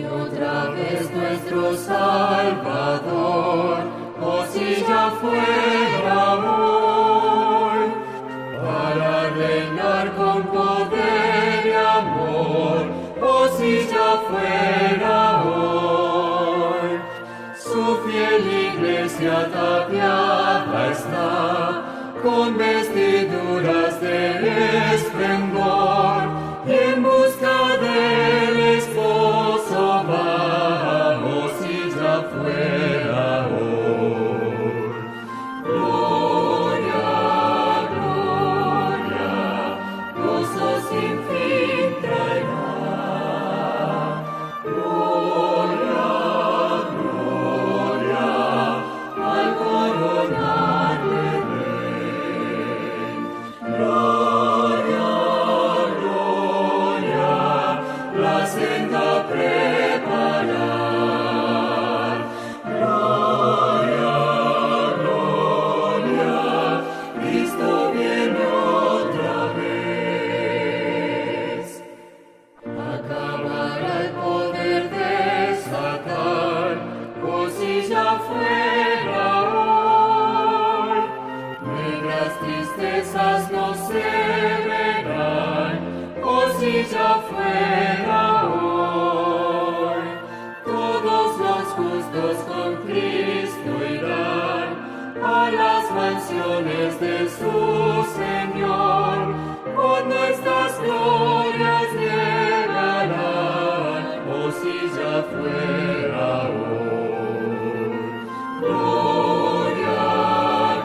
otra vez nuestro Salvador, oh si ya fuera hoy, para reinar con poder y amor, oh si ya fuera hoy. Su fiel iglesia tapiada está, con vestiduras de esplendor, y en busca del esposo vamos si ya fuera hoy. Gloria, gloria, gozo sin fin traerá. Gloria, gloria, al coronarle rey. Gloria, gloria, la senda preparar. Gloria, gloria, Cristo viene otra vez. Acabará el poder de Satán, oh si ya fuera hoy. Negras tristezas no se verán, oh si ya fuera hoy. Todos los justos con Cristo irán a las mansiones de su Señor, con nuestras glorias llegarán, oh si ya fuera hoy. Gloria,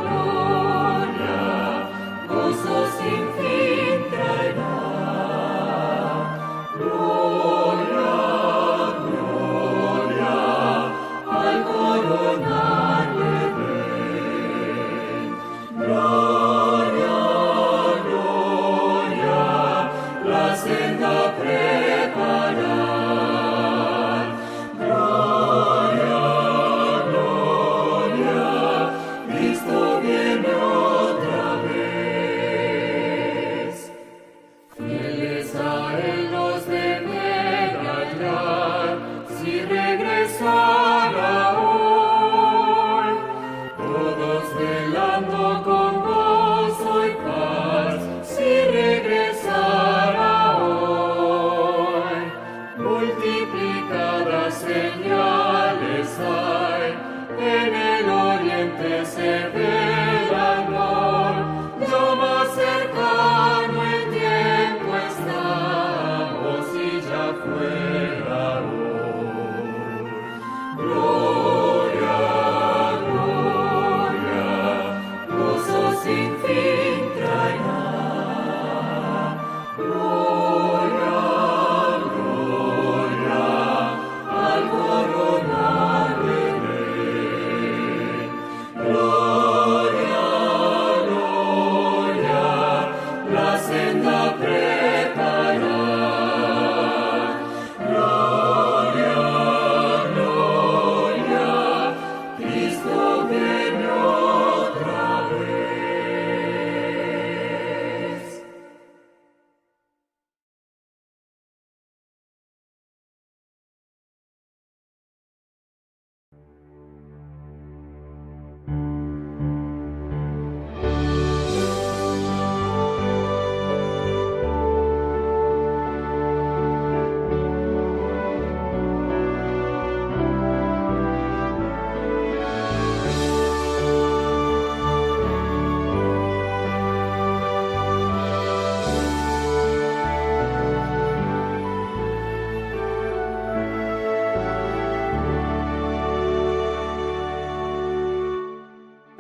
gloria, gozo sin fin traerá. Gloria, gloria, al coronarle rey. Gloria, gloria, la senda preparar. Gloria, gloria, Cristo viene otra vez. Fieles a él los debe hallar, si regresara hoy. Todos velando con gozo y paz, si regresara hoy. Multiplicadas señales hay, en el oriente se ve el amor, yo más cercano el tiempo está, oh si ya fuera hoy. Gloria, gloria, gozo sin fin traerá. Gloria, gloria, al coronarle rey. Gloria, gloria, la senda preparar. Gloria, gloria, Cristo viene otra vez.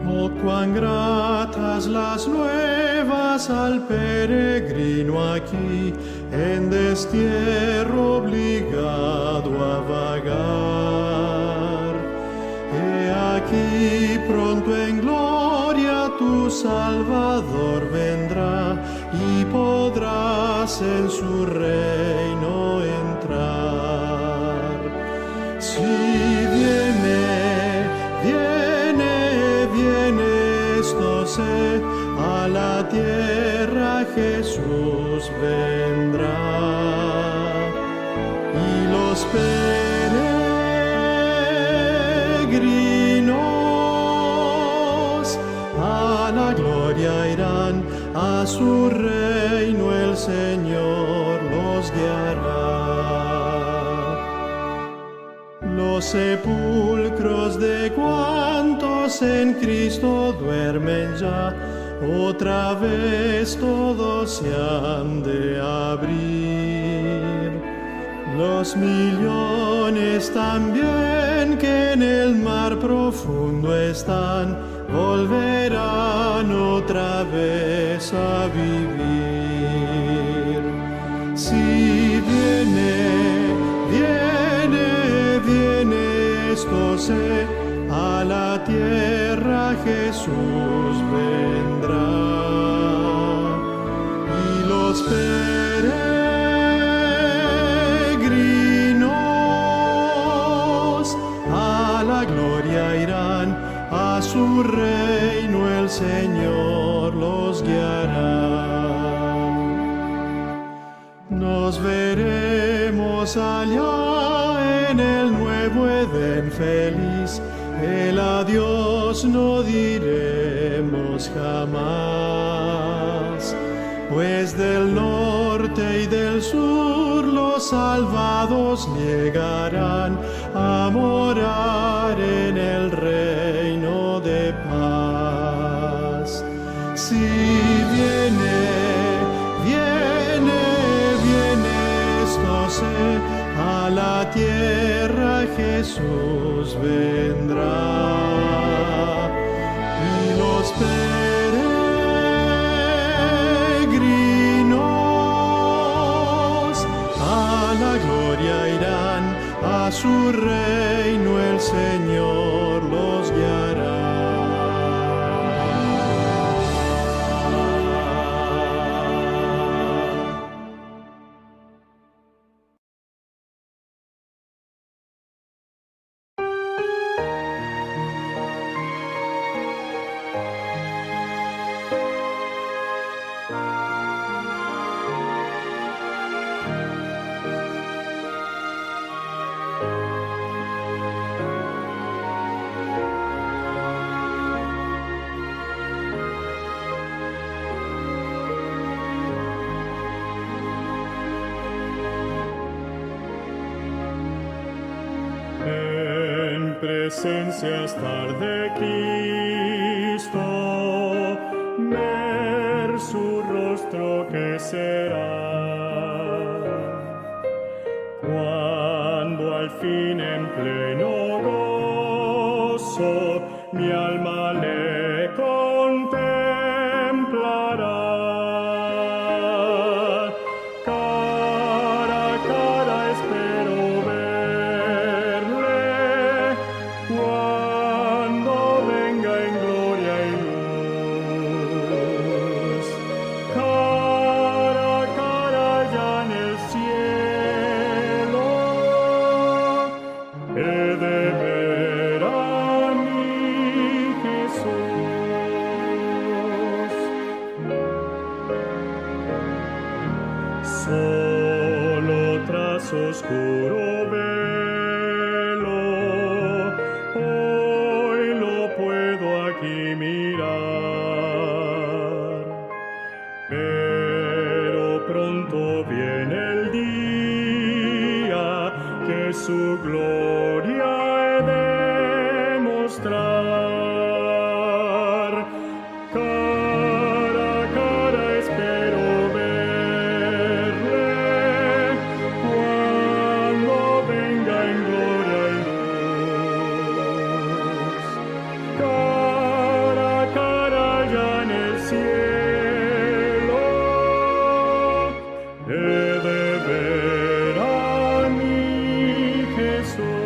Oh, cuán gratas las nuevas al peregrino aquí, en destierro obligado a vagar. He aquí pronto en gloria tu Salvador vendrá y podrá jamás en su reino entrar. Si viene, esto sé, a la tierra Jesús vendrá. Y los peregrinos a la gloria irán, a su reino el Señor los guiará. Los sepulcros de cuantos en Cristo duermen ya, otra vez todos se han de abrir. Los millones también que en el mar profundo están, volverán otra vez a vivir. Si viene, esto sé, a la tierra Jesús vendrá. Y los peregrinos a la gloria irán, a su reino el Señor los guiará. Nos veremos allá en el nuevo Edén feliz, el adiós no diremos jamás, pues del norte y del sur los salvados llegarán a morar en el reino de paz. Si viene, esto sé, a la tierra Jesús vendrá. Y los peregrinos a la gloria irán, a su reino el Señor los guiará. Presencia estar de Cristo, ver su rostro que será, cuando al fin en pleno gozo mi alma le contemplará. Cara a cara espero verle, cuando venga en gloria y luz. Cara a cara ya en el cielo, he de ver a mi Jesús. Solo tras oscuro velo, hoy lo puedo aquí mirar, pero pronto viene el día que su gloria he de mostrar. Cara a cara espero verle, cuando venga en gloria y luz. Cara a cara ya en el cielo, he de ver a mi Jesús.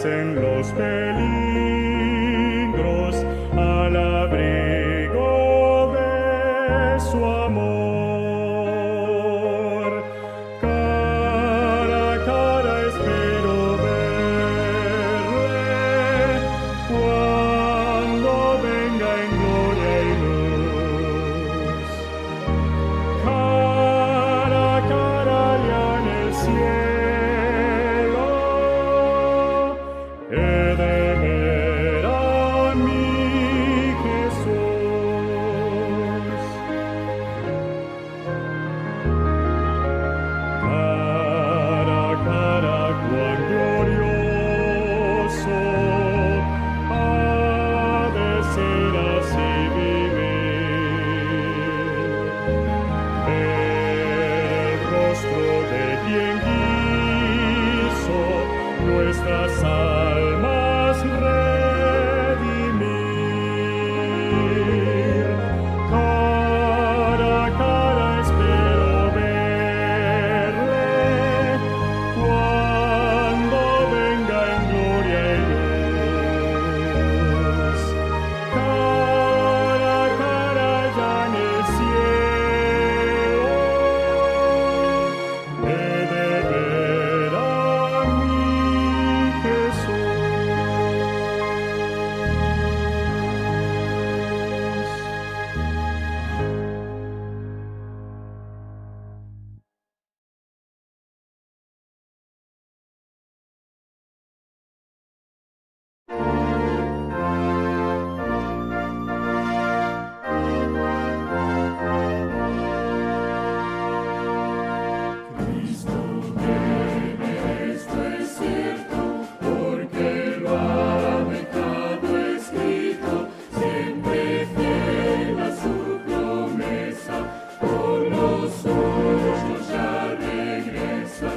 en los peligros al abrigo de su amor. Cara a cara espero verle cuando venga en gloria y luz. Cara a cara allá en el cielo, he de ver a mi Jesús. Cara a cara, cuán glorioso ha de ser así vivir. Ver el rostro de quien quiso nuestras almas redimir. Cara a cara espero verle cuando venga en gloria y luz. Cara a cara allá en el cielo, he de ver a mi Jesús. Esto es cierto, porque lo ha dejado escrito, siempre fiel a su promesa, por los suyos ya regresa.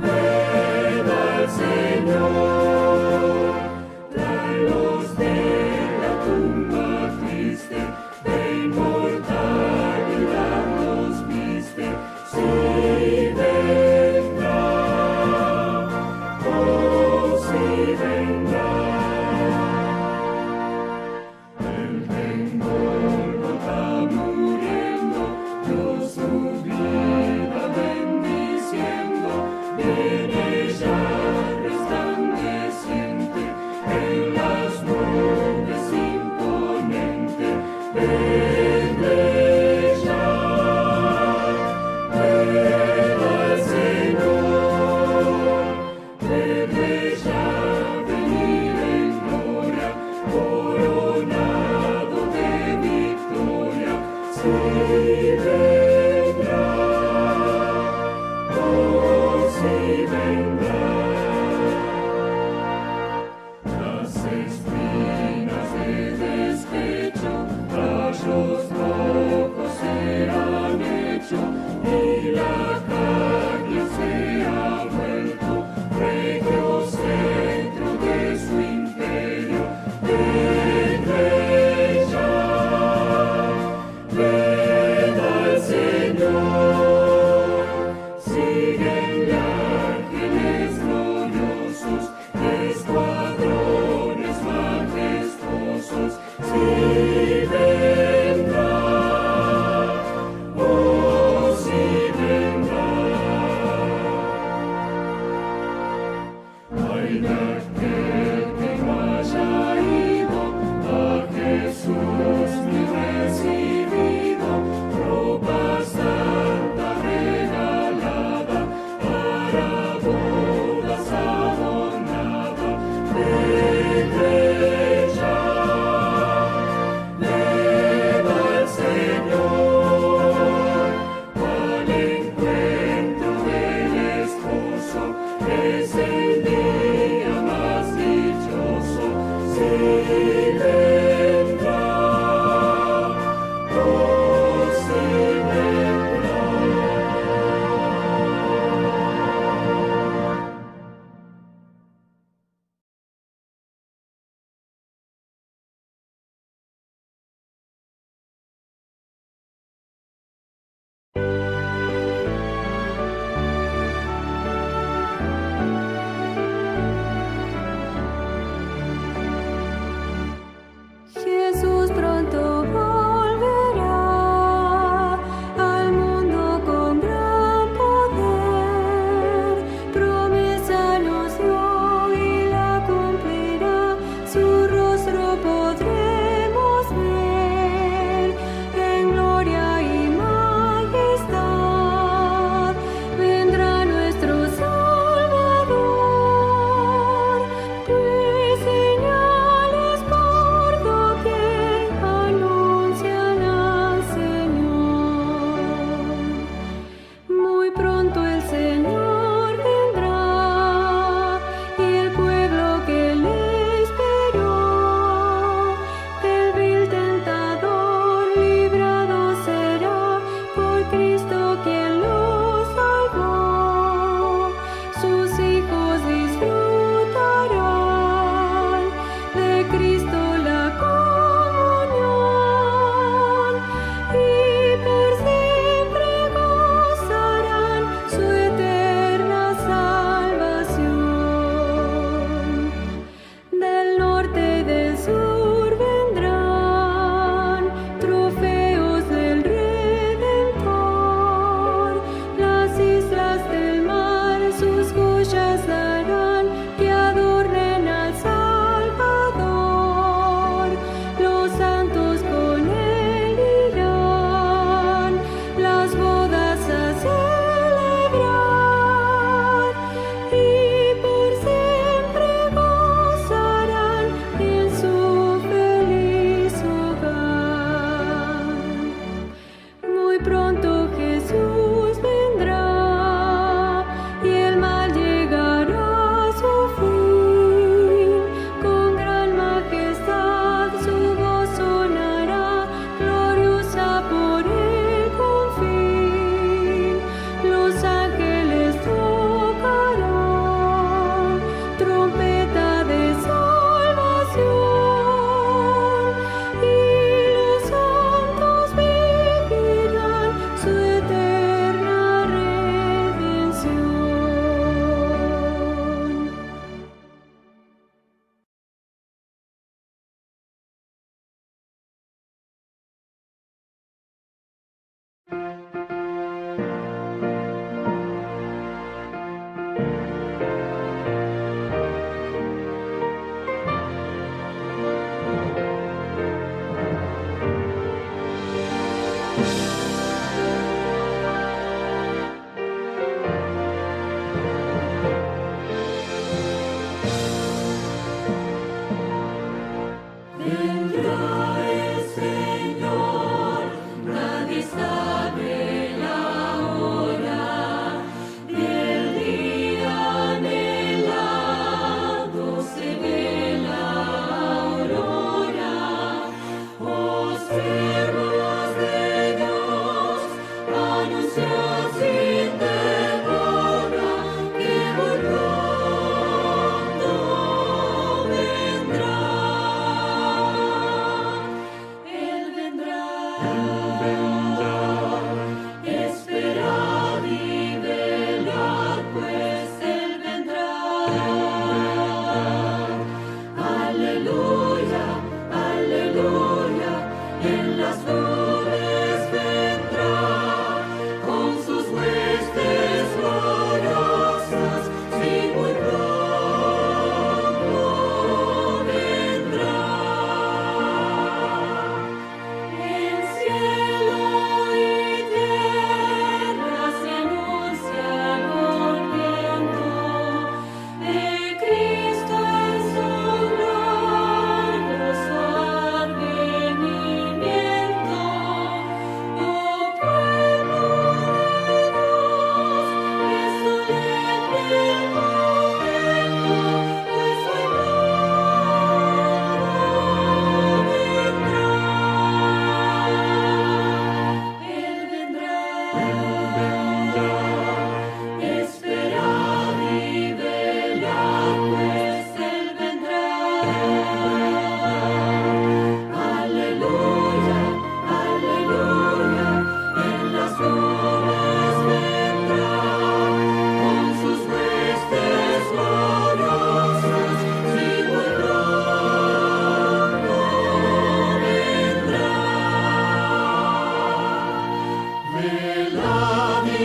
Ven al Señor, tráelos de la tumba triste, de inmortalidad nos viste. Si vendrá, oh si vendrá. El temor está muriendo, Dios su vida bendiciendo, viene ya resplandeciente en las nubes imponente. Vende ya, ven al Señor, vende ya venir en gloria, coronado de victoria. Si vendrá, oh si vendrá. Las espinas de despecho, rayos rojos se han hecho, y la calle se ha vuelto regio centro de su imperio. Vende ya, ven al Señor, siguen ángeles gloriosos, escuadrones majestuosos. Si vendrá, oh si vendrá. Ay de aquel que no haya ido a Jesús ni recibido ropa santa regalada para bodas adornada. Vende ya, ven al Señor, al encuentro del esposo. Es el día más dichoso. Si vendrá, oh si vendrá. Aleluya, aleluya, en las nubes vendrá, con sus huestes gloriosas, sí, muy pronto vendrá. Velad y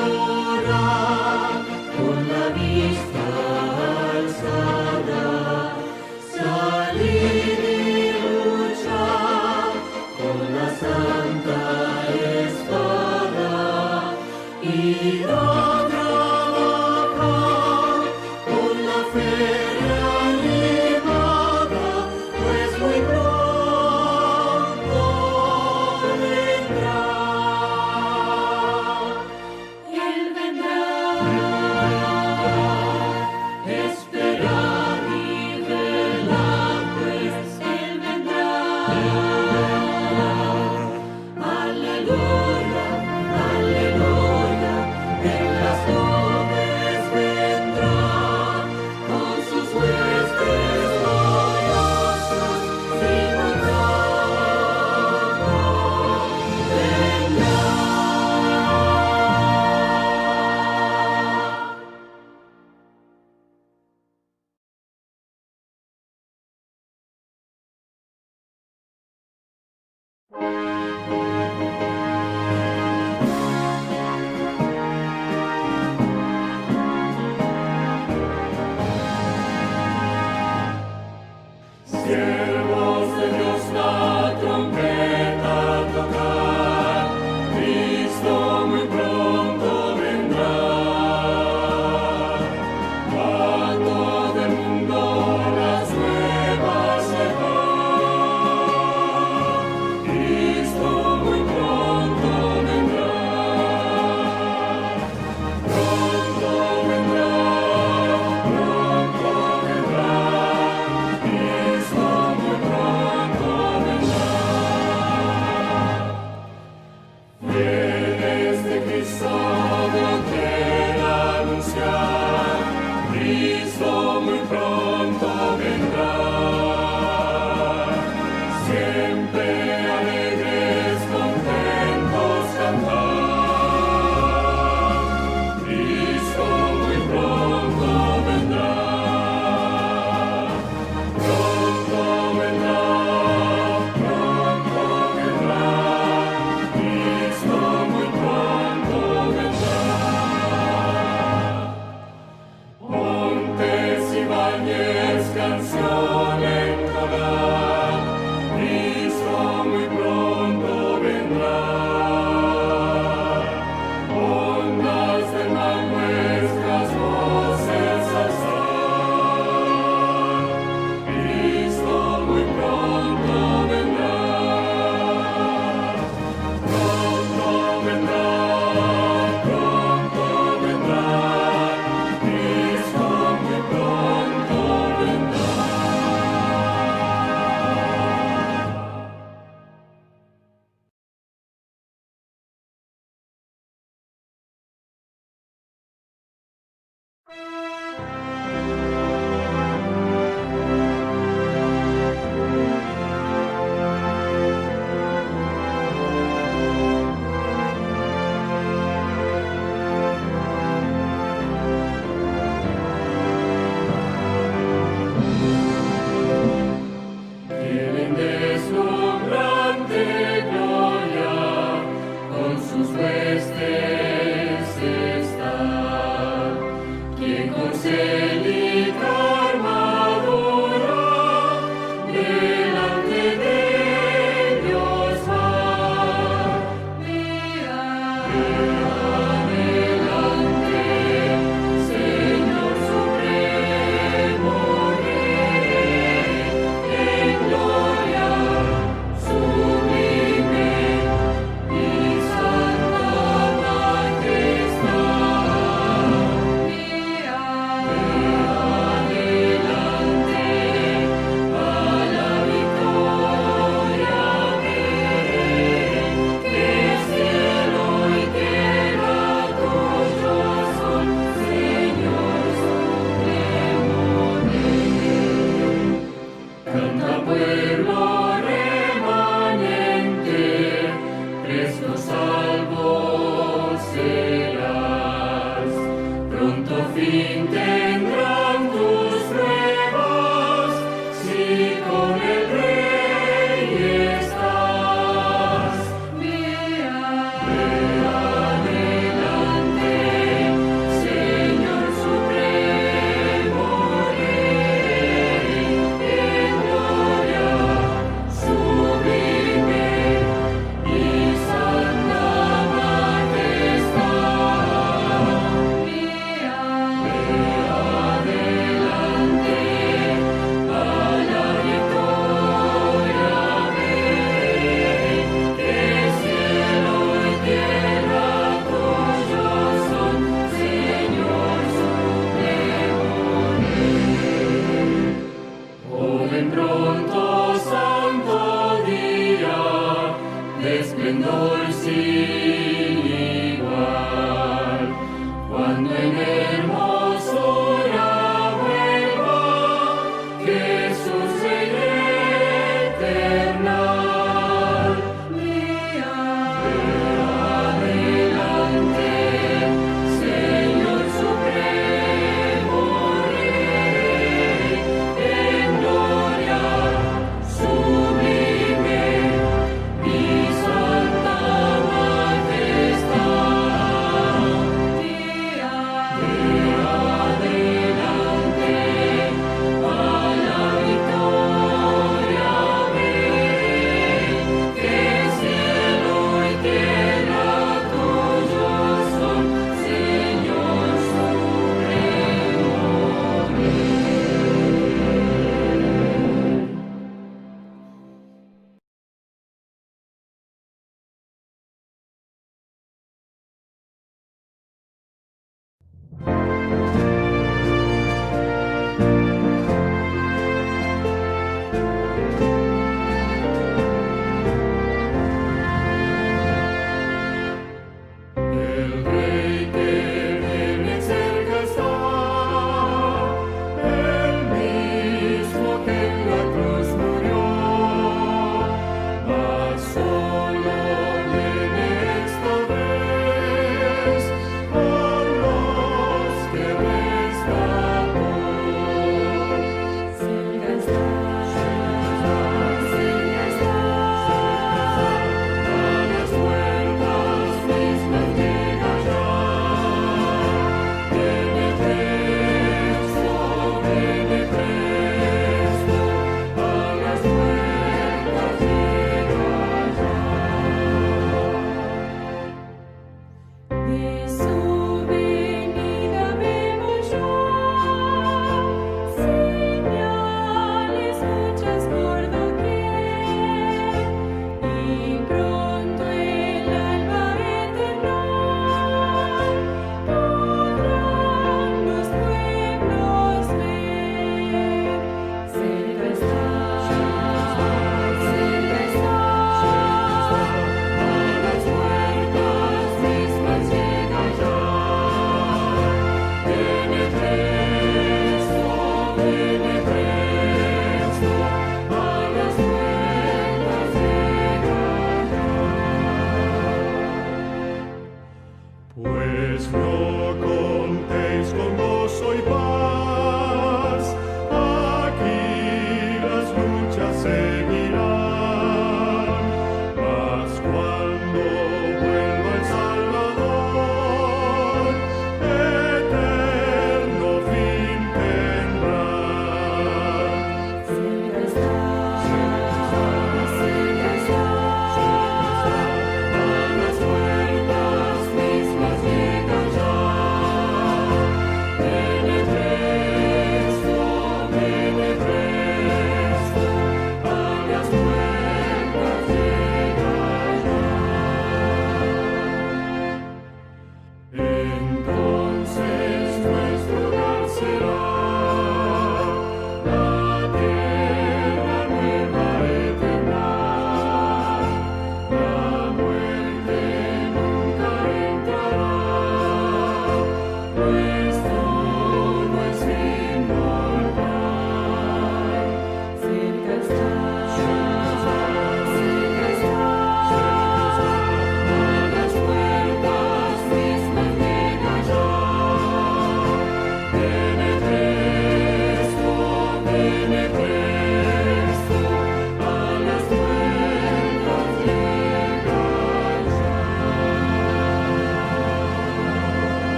orad, con la vista alzada, salid y luchad con la santa espada, id a trabajar con la fe reanimada, pues muy pronto vendrá. Él vendrá, esperad y velad, pues Él vendrá. Aleluya, aleluya, en las nubes vendrá, con sus huestes gloriosas, sí, muy pronto vendrá. Siervos de Dios, la trompeta tocar, Cristo muy pronto vendrá. A todo el mundo las nuevas se dan. Cristo muy pronto vendrá. Pronto vendrá, pronto vendrá. Cristo Canta pueblo remanente, presto salvo serás. Pronto fin tendrán tus pruebas, si con el Rey estás. Ve adelante, Señor supremo Rey, en gloria sublime y santa majestad. Ve adelante a la victoria, ven, que cielo y tierra tuyos son, Señor supremo Rey. Oh, ven pronto, santo día, de esplendor sin igual, cuando en hermosura vuelva Jesús Rey eternal. Ve adelante, Señor supremo Rey, en gloria sublime y santa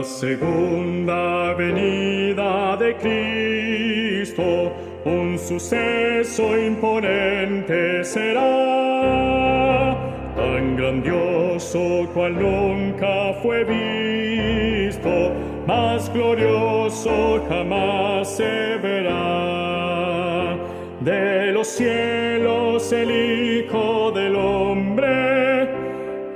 segunda venida de Cristo, un suceso imponente será, tan grandioso cual nunca fue visto, más glorioso jamás se verá. De los cielos el Hijo del Hombre,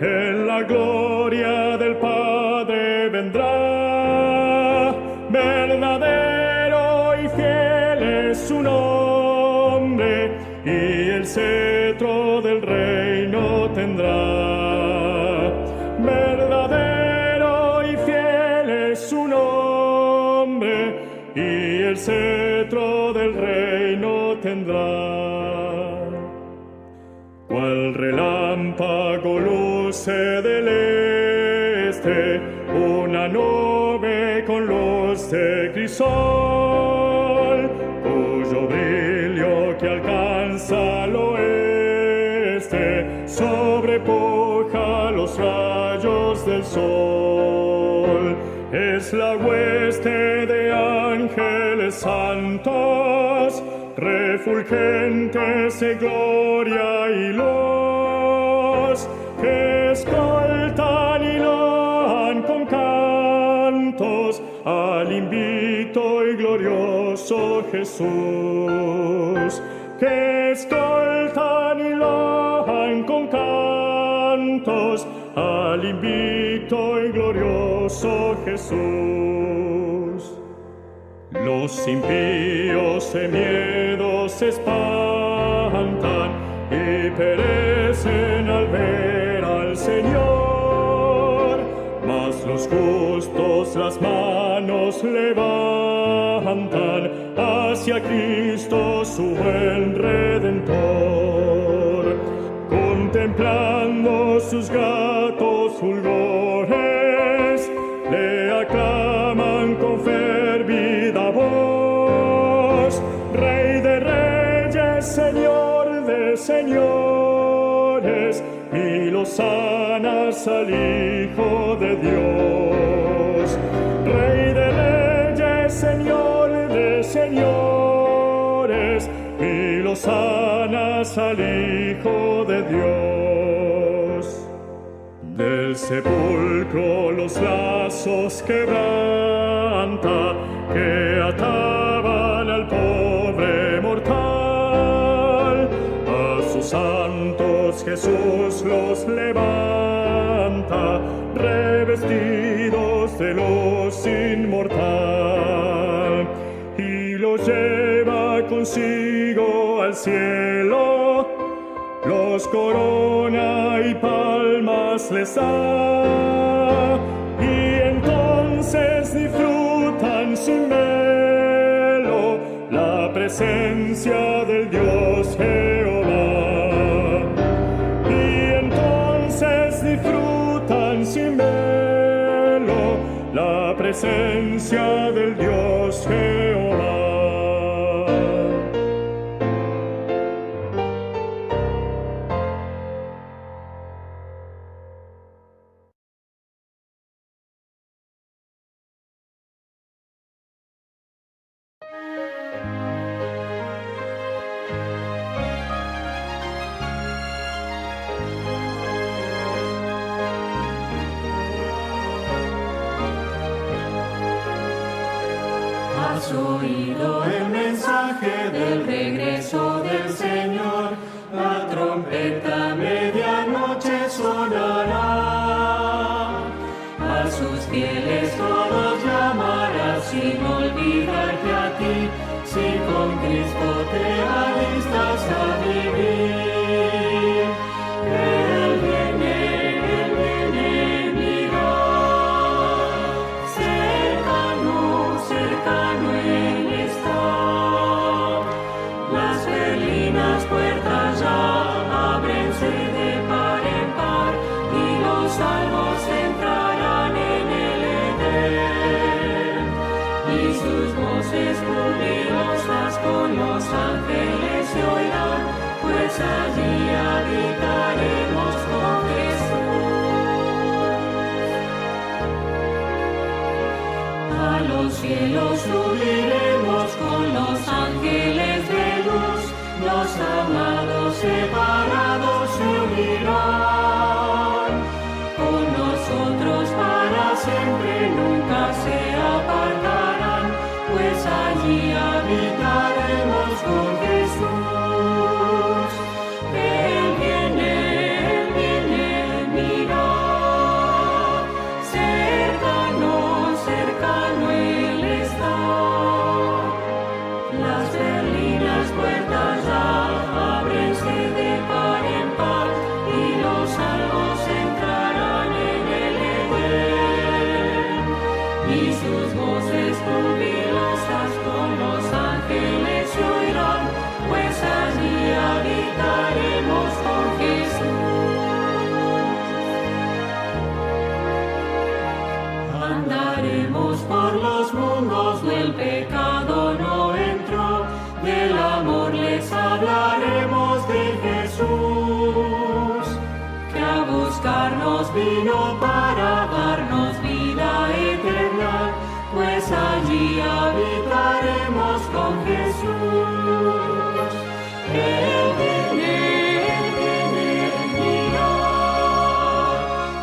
en la gloria del Padre vendrá. Verdadero y fiel es su nombre, y el cetro del reino tendrá. Verdadero y fiel es su nombre, y el cetro del reino tendrá. Cual relámpago luce del este, una nube con luz de crisol, cuyo brillo que alcanza al oeste sobrepuja los rayos del sol. Es la hueste de ángeles santos, refulgentes de gloria y luz, que escoltan y loan con cantos al invicto y glorioso Jesús. Que escoltan y loan con cantos al invicto y glorioso Jesús. Los impíos de miedo se espantan y perecen al ver al Señor, mas los justos las manos levantan hacia Cristo su buen Redentor, contemplando sus gratos fulgores, le aclaman con fervida voz: Rey de reyes, Señor de señores, y los sanas al Hijo de Dios. Rey de reyes, Señor de señores, y los sanas al Hijo de Dios. Del sepulcro los lazos quebranta, que ataban al pobre mortal. A sus santos Jesús los levanta, revestidos de luz inmortal, y los lleva consigo al cielo, los corona y palmas les da, y entonces disfrutan sin velo la presencia del Dios Jehová. Y entonces disfrutan sin velo la presencia del Dios Jehová. Has oído el mensaje del regreso del Señor, la trompeta a medianoche sonará. A sus fieles todos llamará sin olvidarte a ti, si con Cristo te alistas a vivir. Él viene, mira, cercano Él está. Las berlinas puertas ya ábrense de par en par, y los salvos entrarán en el Edén. Y sus voces jubilosas con los ángeles se oirán, pues allí habitaremos con Jesús. los amados separados se unirán con nosotros para siempre, nunca se apartarán, pues allí habitaremos con Jesús. Él viene, mira, cercano, cercano Él está. Las berlinas puertas ya ábrense de par en par y los salvos entrarán en el Edén. Y sus voces jubilosas con los ángeles se oirán, pues allí habitaremos con Jesús. Andaremos por los mundos, del pecado no entró, del amor les hablaremos de Jesús, que a buscarnos vino para darnos vida eterna, pues allí habitaremos con Jesús. Él viene, mira,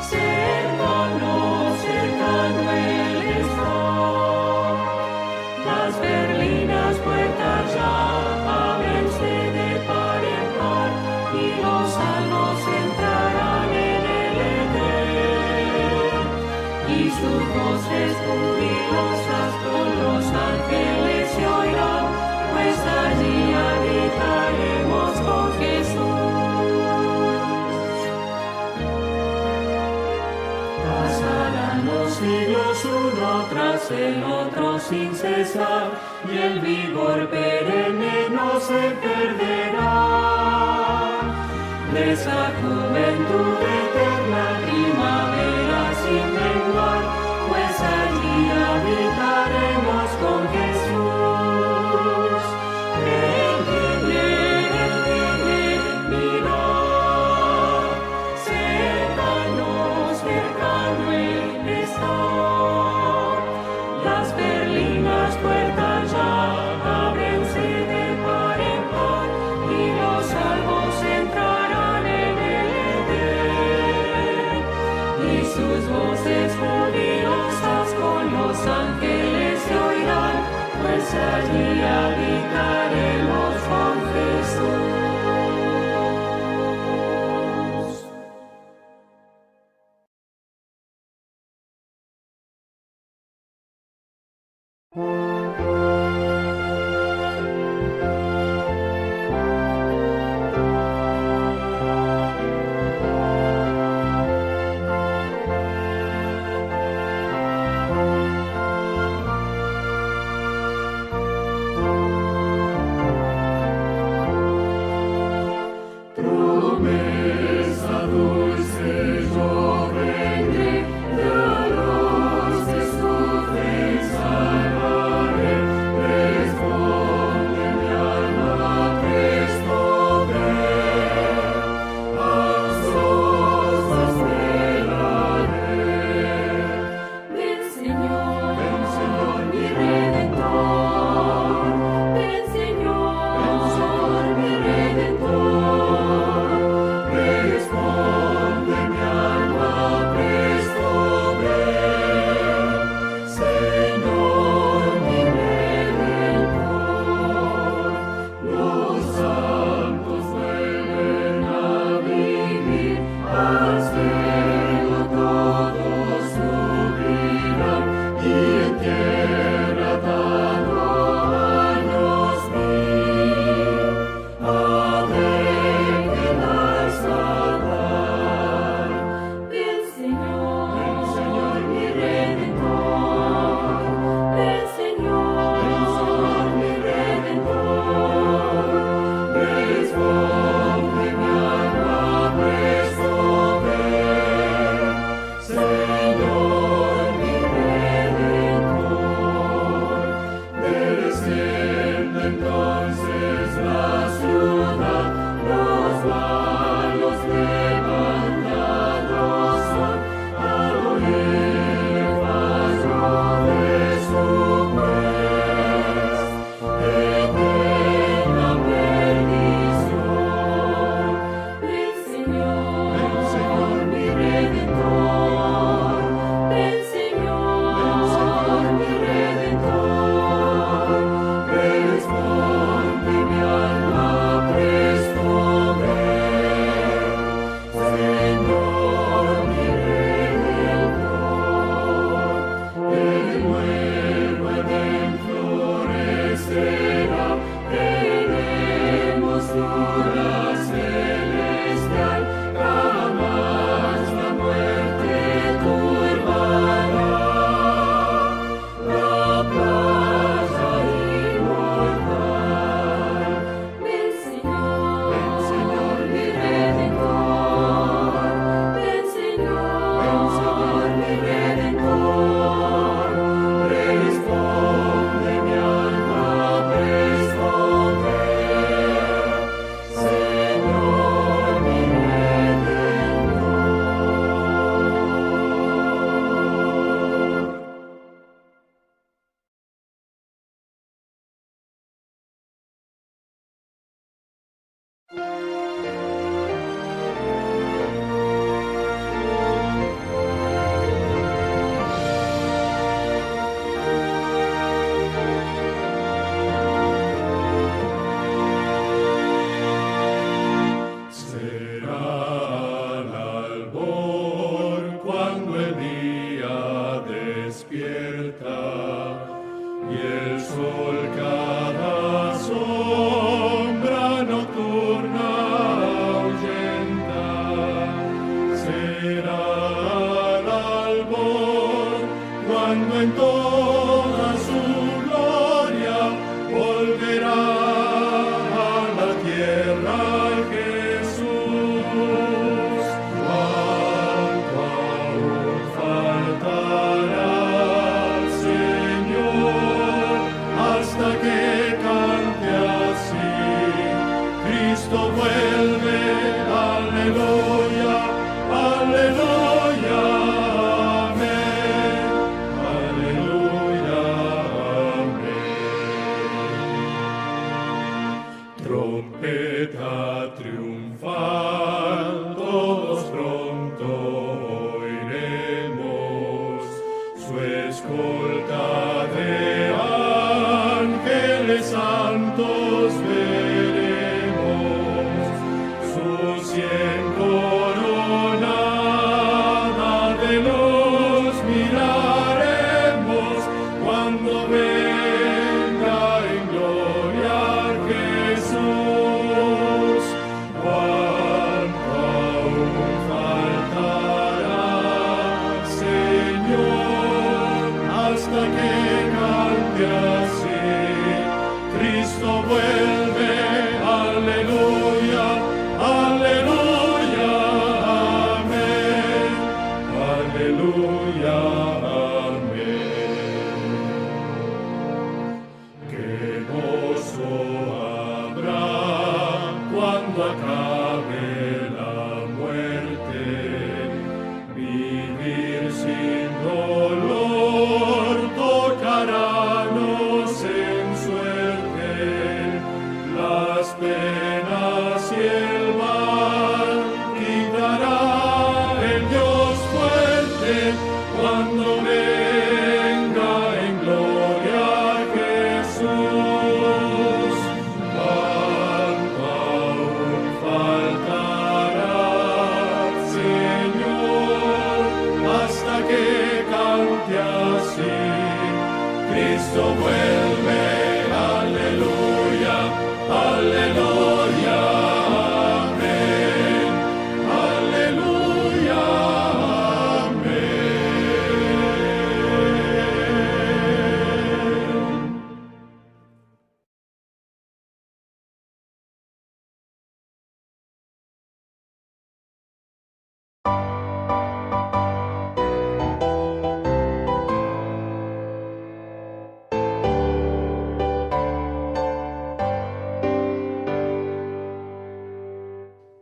cercano, cercano Él está. Las berlinas puertas ya ábrense de par en par y los salvos entrarán en el Edén. Y sus voces jubilosas con los ángeles se oirán, pues allí habitaremos con Jesús. Pasarán los siglos uno tras el otro sin cesar, y el vigor perenne no se perderá. De esa juventud eterna, primavera sin menguar, pues allí habitaremos con Jesús. Él viene, mira, cercano, cercano Él está. Las berlinas puertas ya ábrense de par en par y los salvos entrarán en el Edén. Y sus voces jubilosas con los ángeles se oirán, pues allí habitaremos con Jesús. Cristo vuelve, aleluya, aleluya, amén, aleluya, amén. Trompeta triunfal, todos pronto oiremos su escolta de ángeles santos veremos, su cien coronada de luz miraremos cuando venga en gloria Jesús. Cuánto aún faltará, Señor, hasta que cante así. Cristo vuelve, aleluya, aleluya, amén, aleluya, amén. Qué gozo habrá cuando acabe la muerte, vivir sin dolor tocarános en suerte, las penas y el mal quitará el Dios fuerte cuando venga en gloria Jesús. Cuánto aún faltará, Señor, hasta que cante así. Cristo vuelve, aleluya, aleluya, amén, aleluya, amén.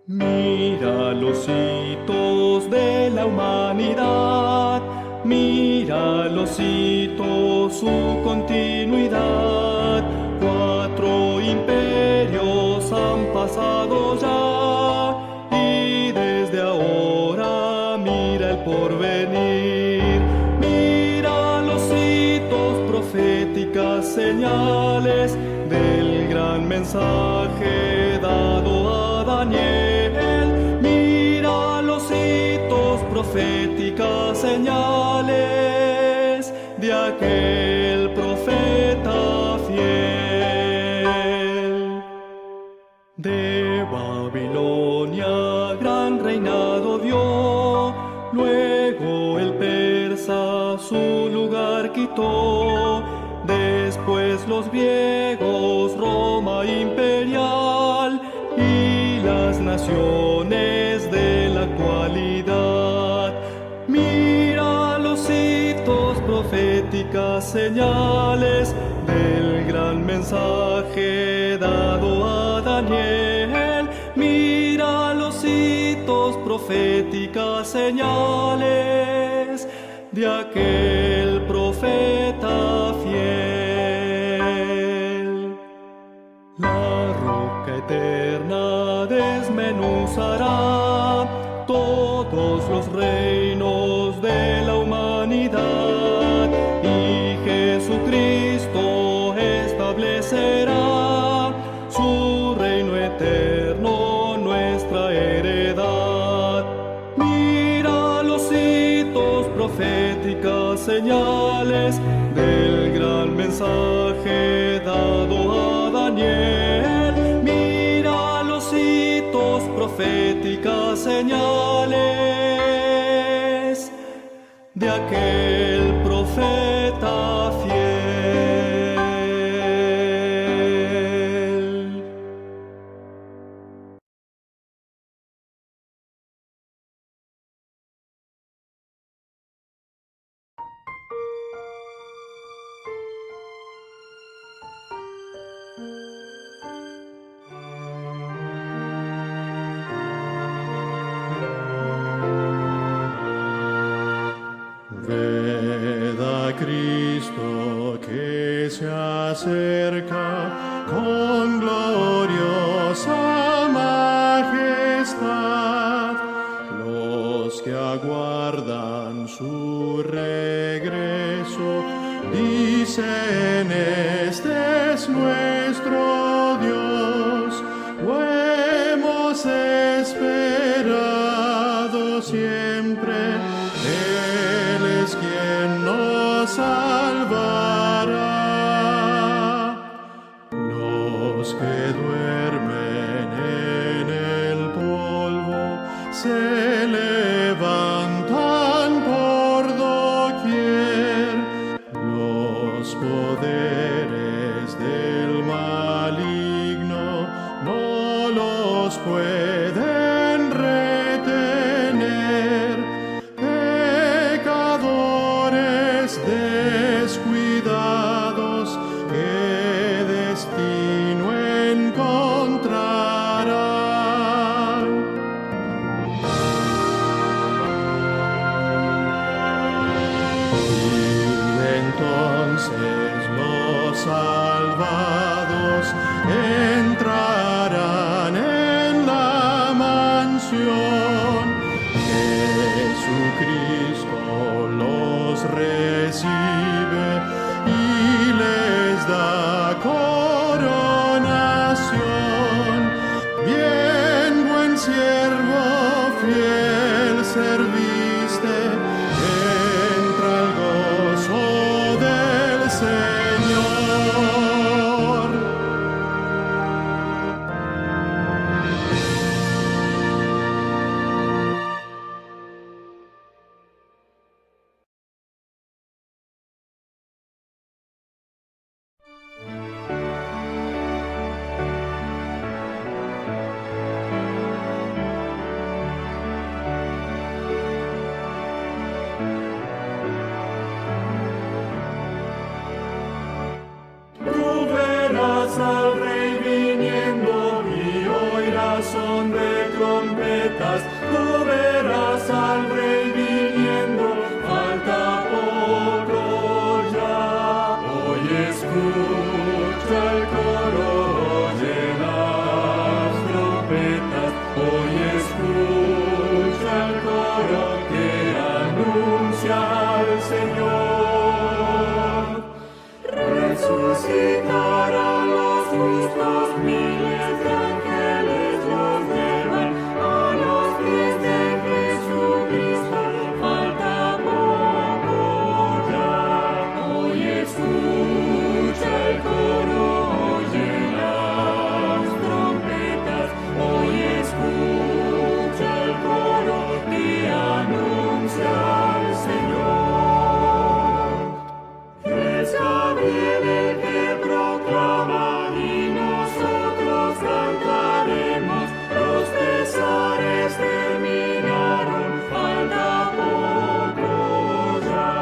Mira los hitos de la humanidad, mira los hitos, su continuidad. 4 imperios han pasado ya, y desde ahora mira el porvenir. Mira los hitos, proféticas señales del gran mensaje dado a Daniel. Mira los hitos, proféticas señales de aquel profeta fiel. De Babilonia gran reinado dio, luego el persa su lugar quitó. Después los griegos, Roma imperial y las naciones de la actualidad. Mira los hitos, proféticas señales del gran mensaje dado a Daniel. Mira los hitos, proféticas señales de aquel profeta fiel. La roca eterna desmenuzará todos los reinos de la humanidad, y Jesucristo establecerá su reino eterno, nuestra heredad. Mira los hitos, proféticas señales del gran mensaje dado a Daniel. Mira los hitos, proféticas señales de aquel profeta fiel. majestad. Los que aguardan su regreso dicen: este es nuestro Dios. Lo hemos esperado siempre. Él es quien nos salvará. Los que duermen en el polvo se levantan por doquier. Los poderes del maligno no los pueden retener. Pecadores descuidados, ¿qué destino encontrarán? Y entonces los salvados entrarán en la mansión. Jesucristo los recibe y les da coronación. Bien, buen siervo, fiel serviste, entra al gozo del Señor. Tú verás al Rey viniendo y oirás son de trompetas. Tú verás al Rey viniendo, falta poco ya. Hoy escucha el coro, oye las trompetas. Hoy escucha el coro que anuncia al Señor. Resucitarán los justos, miles de ángeles los llevan a los pies de Jesucristo. Falta poco ya. Hoy escucha el coro, oye las trompetas. Hoy escucha el coro que anuncia al Señor. Es Gabriel el que proclama y nosotros cantaremos. Los pesares terminaron, falta poco ya.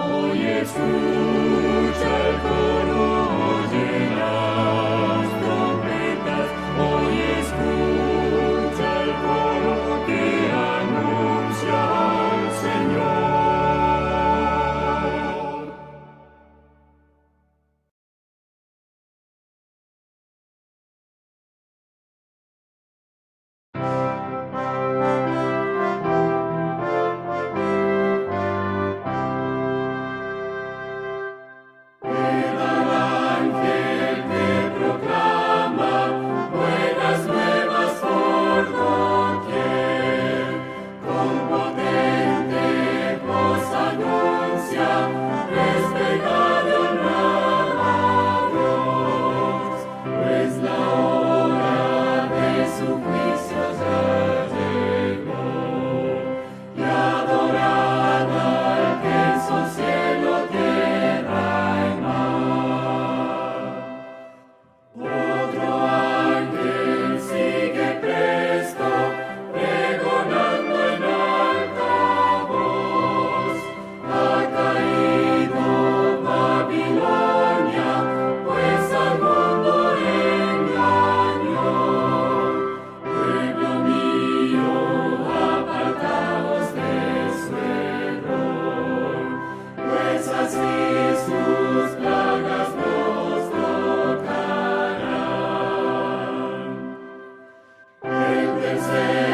Hoy escucha el coro, oye las trompetas. Hoy escucha el coro que anuncia al Señor. El tercer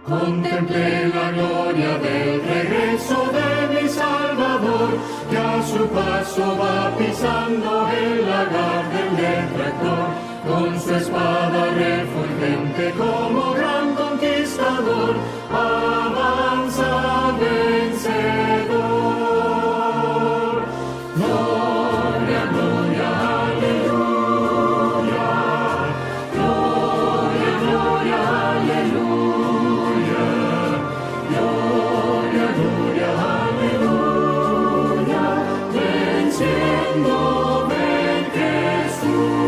Contemplé la gloria del regreso de mi Salvador, que a su paso va pisando el lagar del detractor, con su espada refulgente como gran conquistador, avanza vencedor. Gloria, gloria, aleluya, gloria, gloria, aleluya. Gloria, gloria, aleluya, venciendo ven Jesús.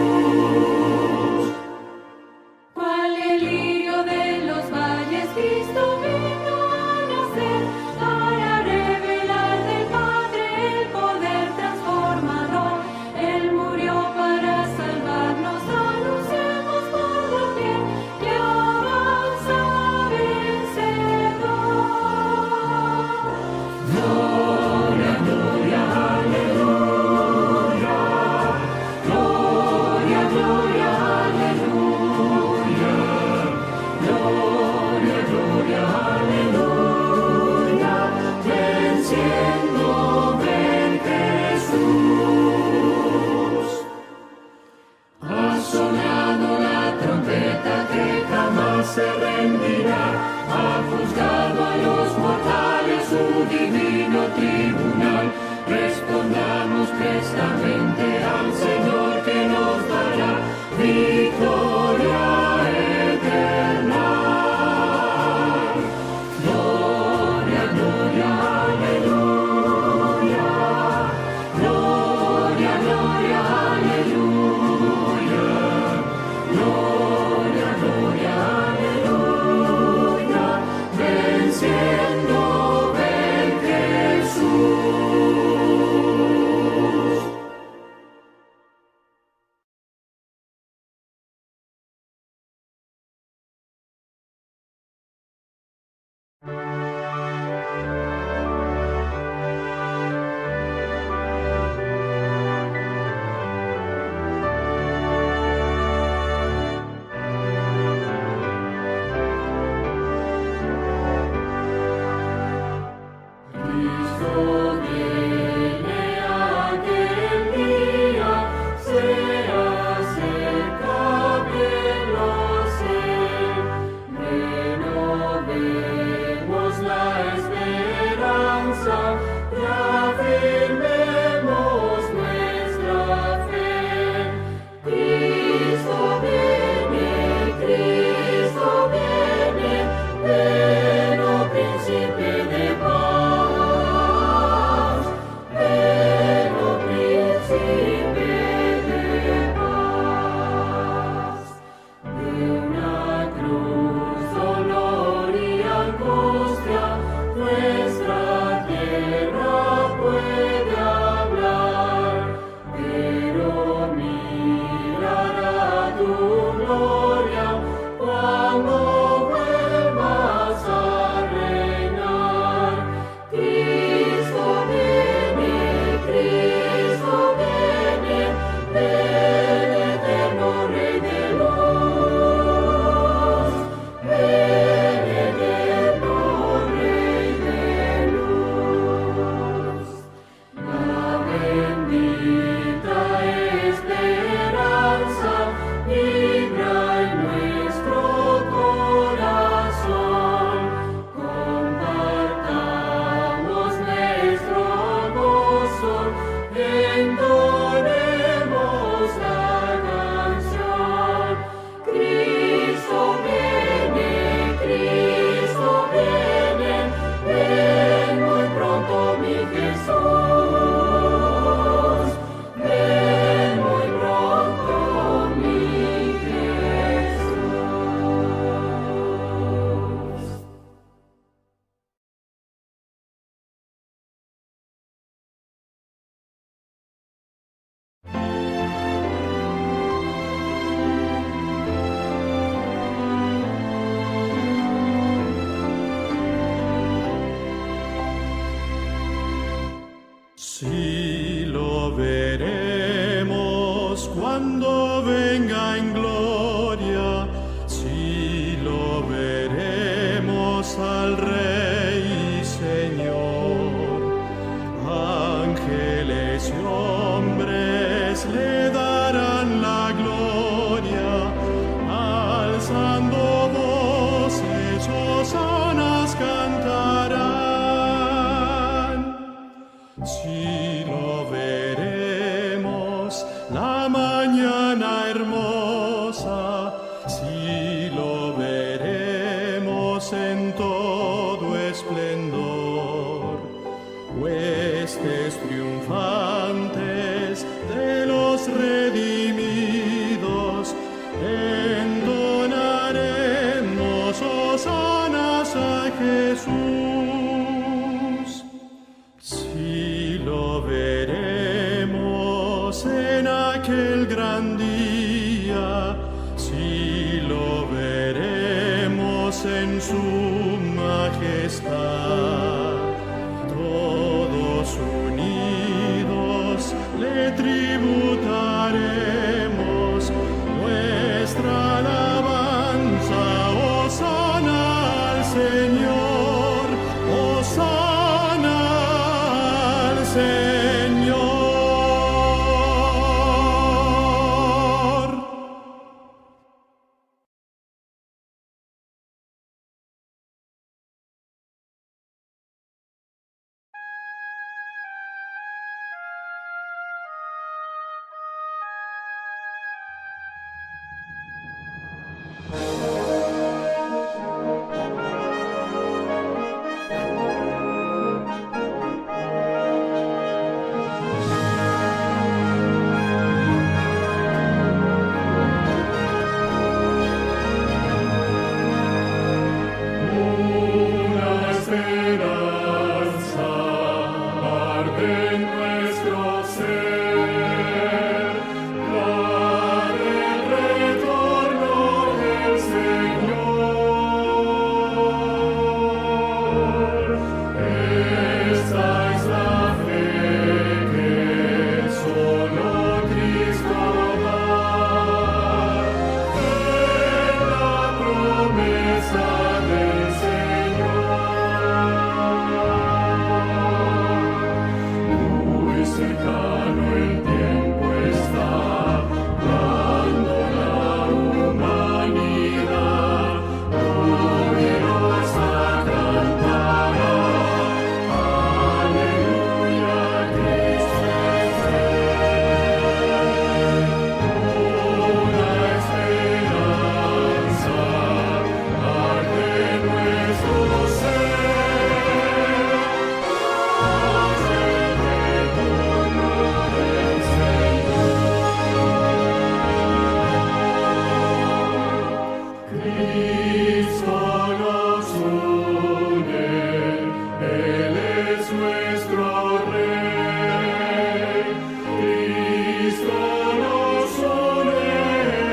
Cual el lirio de los valles, Cristo vino a nacer para revelar del Padre el poder transformador. Él murió para salvarnos, anunciemos por doquier que avanza vencedor. Gloria, gloria, aleluya, gloria, gloria, aleluya, gloria, gloria, aleluya, venciendo ven Jesús. Ha sonado la trompeta que jamás se rendirá, ha juzgado a los mortales su divino tribunal. Respondamos prestamente al Señor que nos dará victoria. Sí lo veremos cuando venga en gloria, sí lo veremos al Rey y Señor. Ángeles y hombres le darán la gloria, alzando voces, hosanas cantarán. Si lo veremos la mañana hermosa, si lo veremos en todo esplendor, huestes triunfantes de los redimidos, entonaremos hosanas a Jesús. Si lo veremos en aquel gran día, si lo veremos en su majestad, todos unidos le tributaremos nuestra alabanza. Hosana al Señor, hosana al Señor. Una esperanza arde en nuestro ser, la del retorno del Señor. Esta es la fe que solo Cristo da, en la promesa del muy cercano el tiempo está, cuando la humanidad jubilosa cantará, aleluya, Cristo es Rey. Una esperanza arde en nuestro ser, Cristo nos une, Él es nuestro Rey. Cristo nos une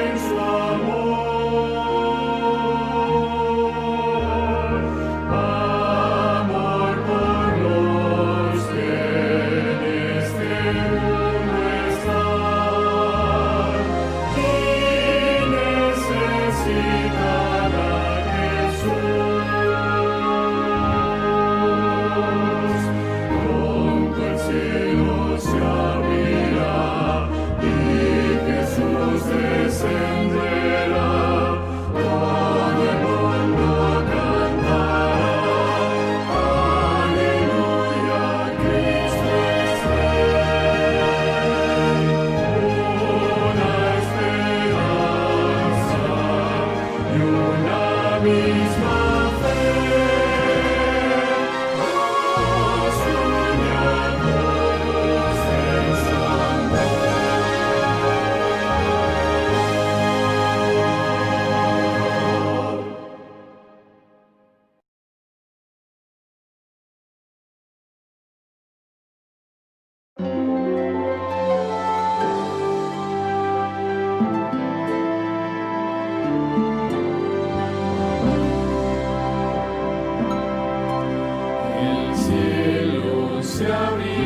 en su amor, amor por los que en este mundo están y necesitan a Jesús. Pronto el cielo se abrirá y Jesús descenderá. Todo el mundo cantará, aleluya, Cristo es Rey. Una esperanza y una misma fe nos une a todos en su amor. El cielo se abrirá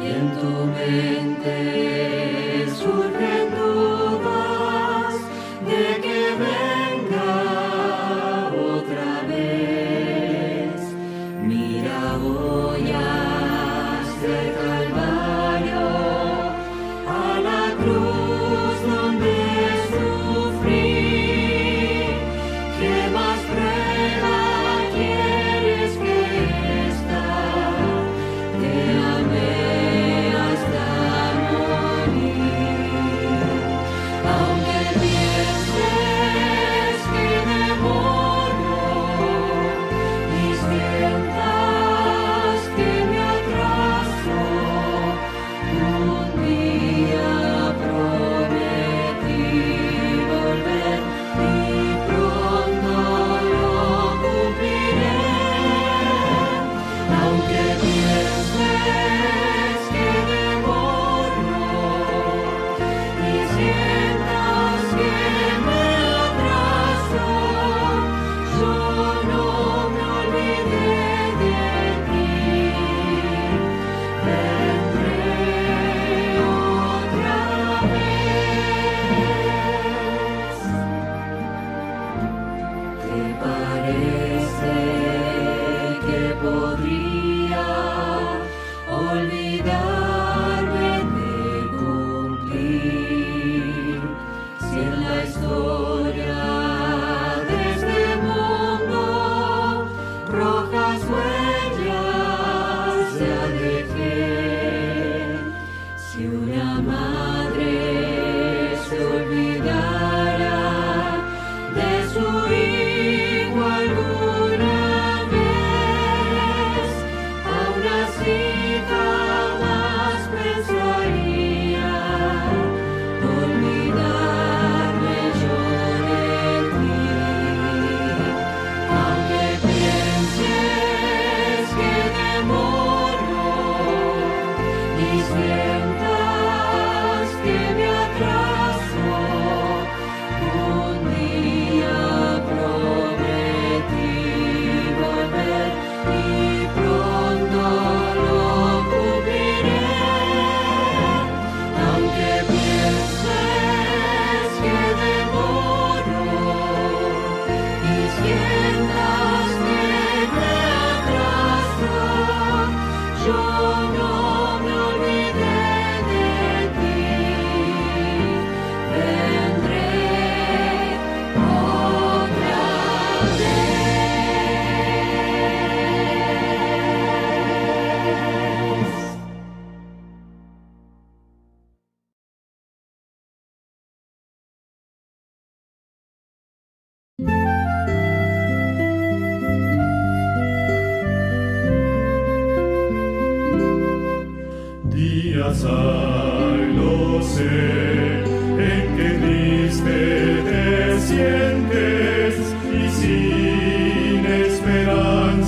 en tu mente surgen dudas.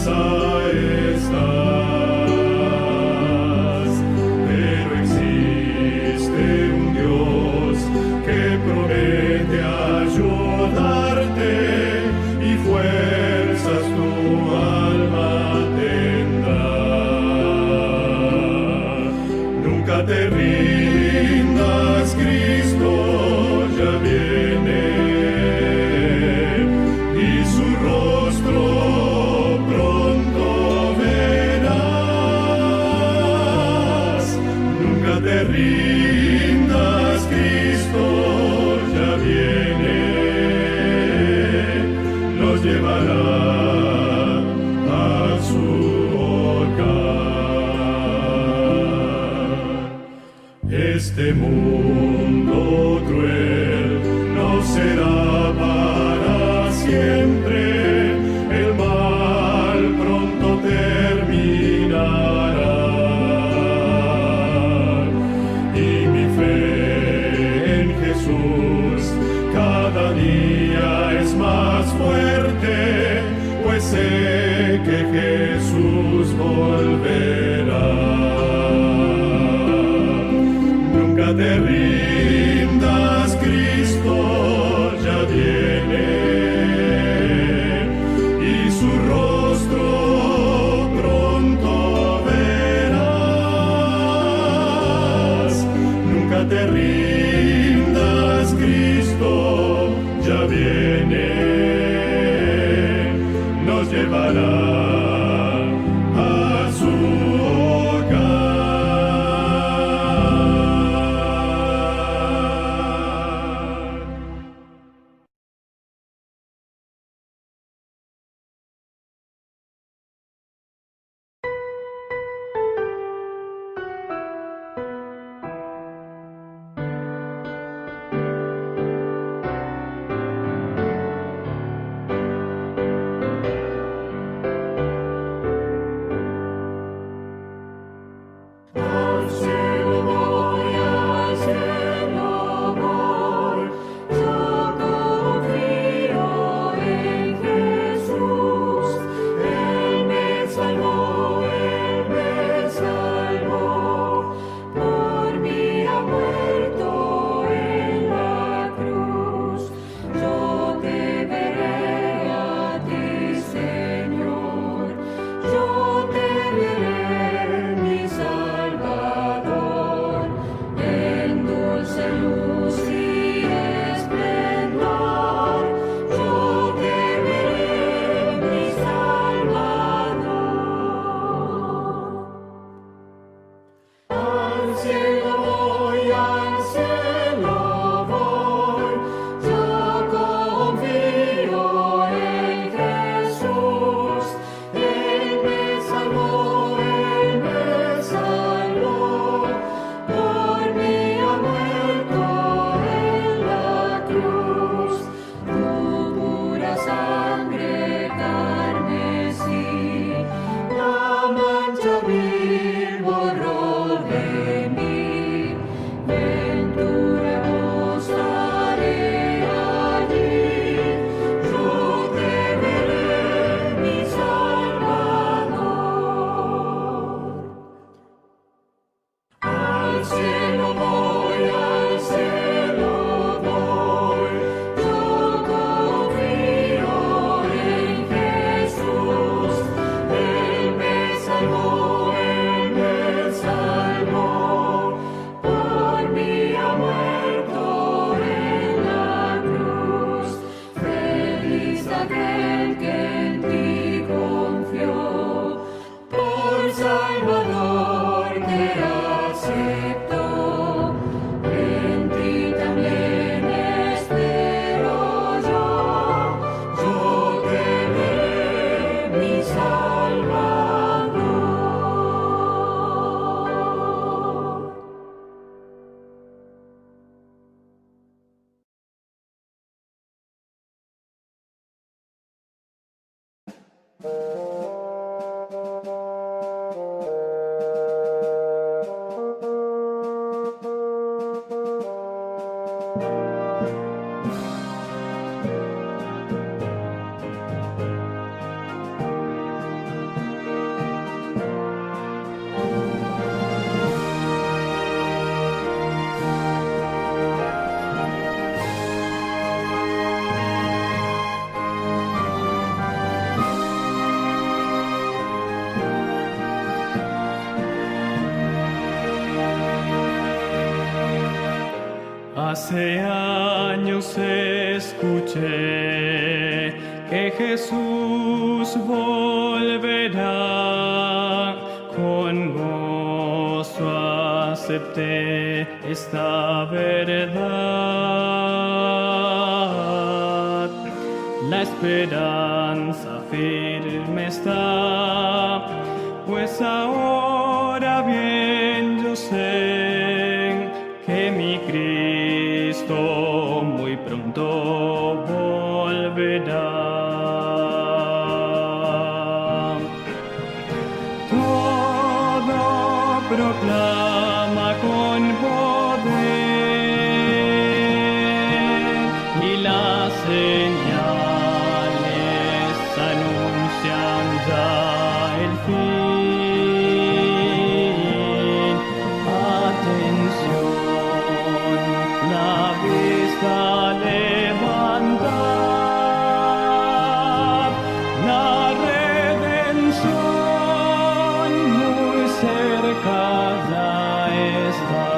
esperanza estás, pero existe un Dios que promete ayudarte y fuerzas tu alma tendrá. Nunca te rindas, Cristo ya viene, y su rostro pronto verás. Nunca te rindas, Cristo ya viene, los llevará a su hogar. Este mundo cruel no será para siempre, el mal pronto terminará. Y mi fe en Jesús cada día es más fuerte, pues sé que Jesús volverá. Nunca te rindas, Cristo ya viene, y su rostro pronto verás. Nunca te rindas, Cristo ya viene, nos llevará a su hogar. Al cielo voy, yo confío en Jesús. Él me salvó, por mí ha muerto en la cruz. Yo te veré a ti, Señor, yo te veré, mi Salvador, en dulce luz y esplendor. Yo te veré, mi Salvador. Al cielo voy, yo confío en Jesús. Él me salvó, por mí ha muerto en la cruz. Tu pura sangre carmesí, la mancha vil borró de mí. Ventura estaré allí, yo te veré, mi Salvador. Al cielo voy, yo confío en Jesús. Él me salvó, por mí ha muerto en la cruz. Feliz aquel que en ti confió, por Salvador te aceptó. En ti también espero yo te veré, mi Salvador. Hace años escuché que Jesús volverá, con gozo acepté esta verdad. La esperanza firme está, pues ahora bien yo sé que mi Cristo muy pronto volverá. Todo proclama con poder y las señales anuncian ya el fin. Atención, la vista levantad, la redención muy cerca ya está.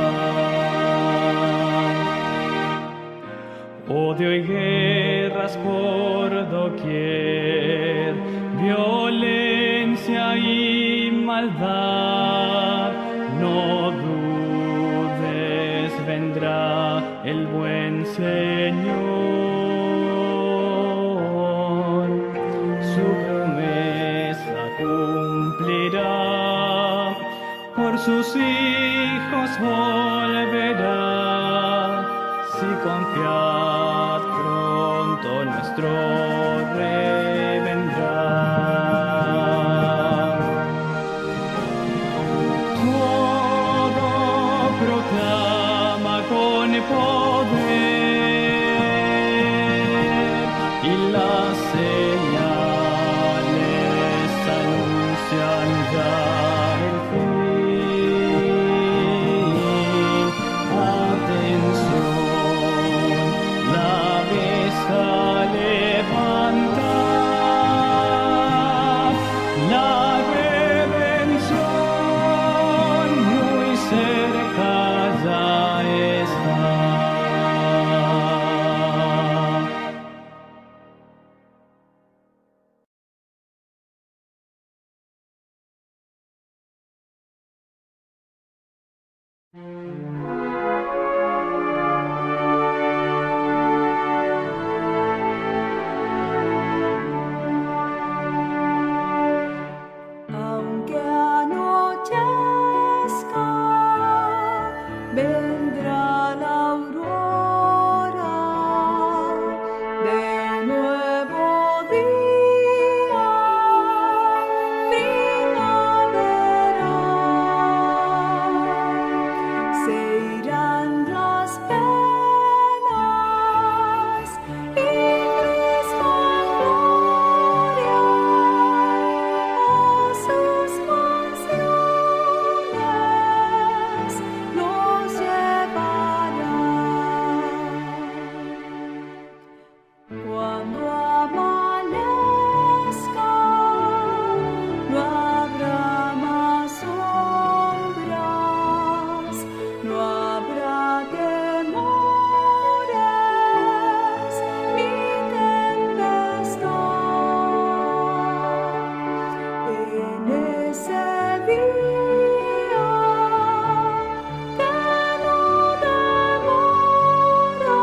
Odio y guerras por doquier, violencia y maldad. No dudes, vendrá el buen Señor. Su promesa cumplirá, por sus hijos volverá. Si confiad, pronto nuestro Rey vendrá. Todo proclama con poder y las señales anuncian ya el fin. Atención, la vista levantad, la redención muy cerca ya está. Aunque anochezca, vendrá la aurora de nuevo día primaveral. Se irán las penas y Cristo en gloria sus mansiones nos llevará. Cuando amanezca, no habrá más sombras, no habrá temores ni tempestad. En ese día que no demora,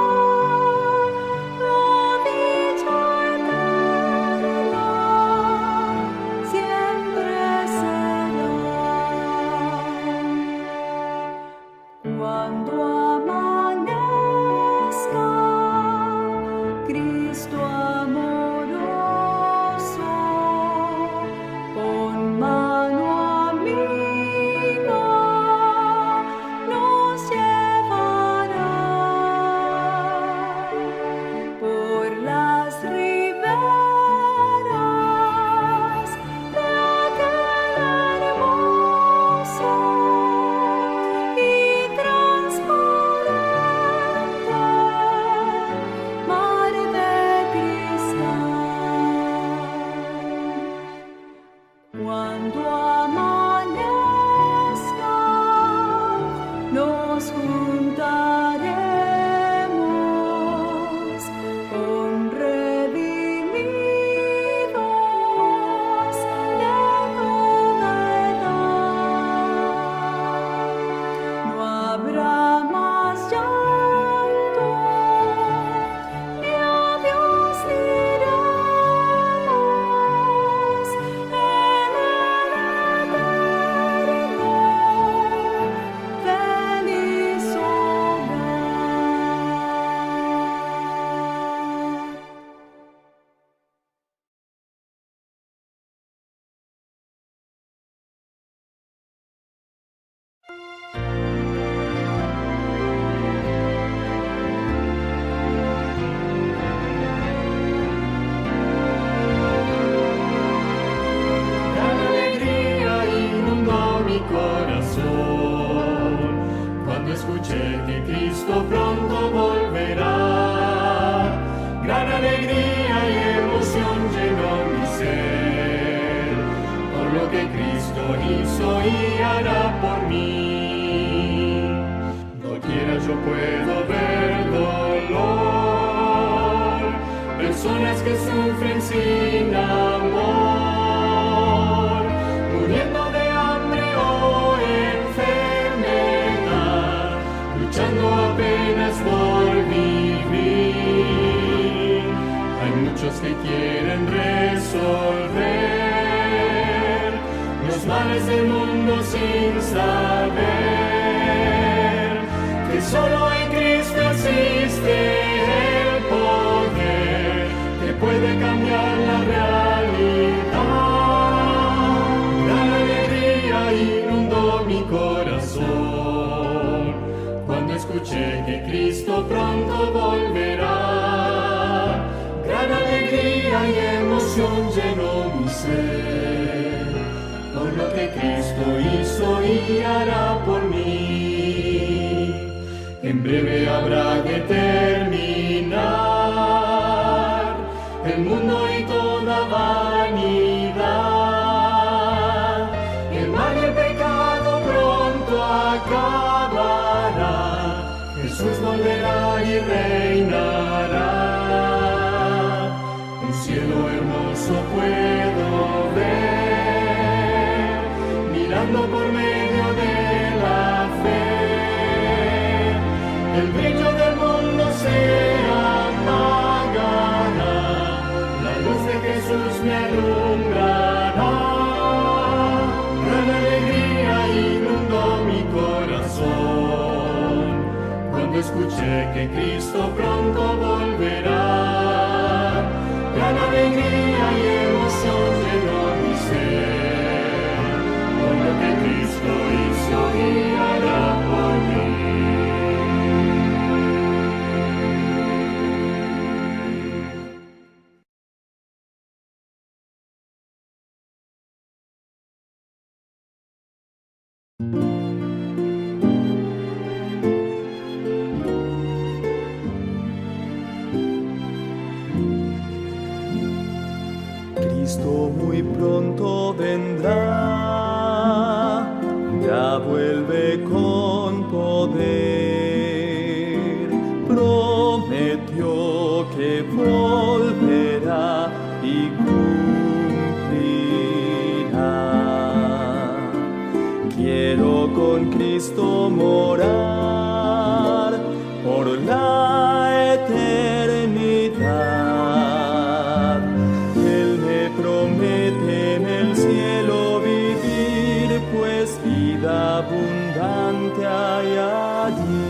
la dicha eterna siempre será. Cuando amanezca, Cristo amoroso, con mano amiga, nos llevará por las riberas de aquel hermoso y transparente mar de cristal. Cuando amanezca, nos juntaremos que Cristo hizo y hará por mí. Doquiera yo puedo ver dolor, personas que sufren sin amor, muriendo de hambre o enfermedad, luchando apenas por vivir. Hay muchos que quieren resolver los males del mundo sin saber que solo en Cristo existe el poder que puede cambiar la realidad. Gran alegría inundó mi corazón cuando escuché que Cristo pronto volverá. Gran alegría y emoción llenó mi ser por lo que Cristo hizo y hará por mí. En breve habrá que terminar el mundo y toda vanidad. El mal y el pecado pronto acabará. Jesús volverá y reinará. Un cielo hermoso puedo ver, mirando por medio de la fe. El brillo del mundo se apagará, la luz de Jesús me alumbrará. Gran alegría inundó mi corazón cuando escuché que Cristo pronto volverá. Gran alegría y emoción llenó mi ser por lo que Cristo hizo y hará por mí. Cristo muy pronto vendrá, ya vuelve con poder. Prometió que volverá y cumplirá. Quiero con Cristo morar por la eternidad. Él me promete en el cielo vivir, pues vida abundante hay allí.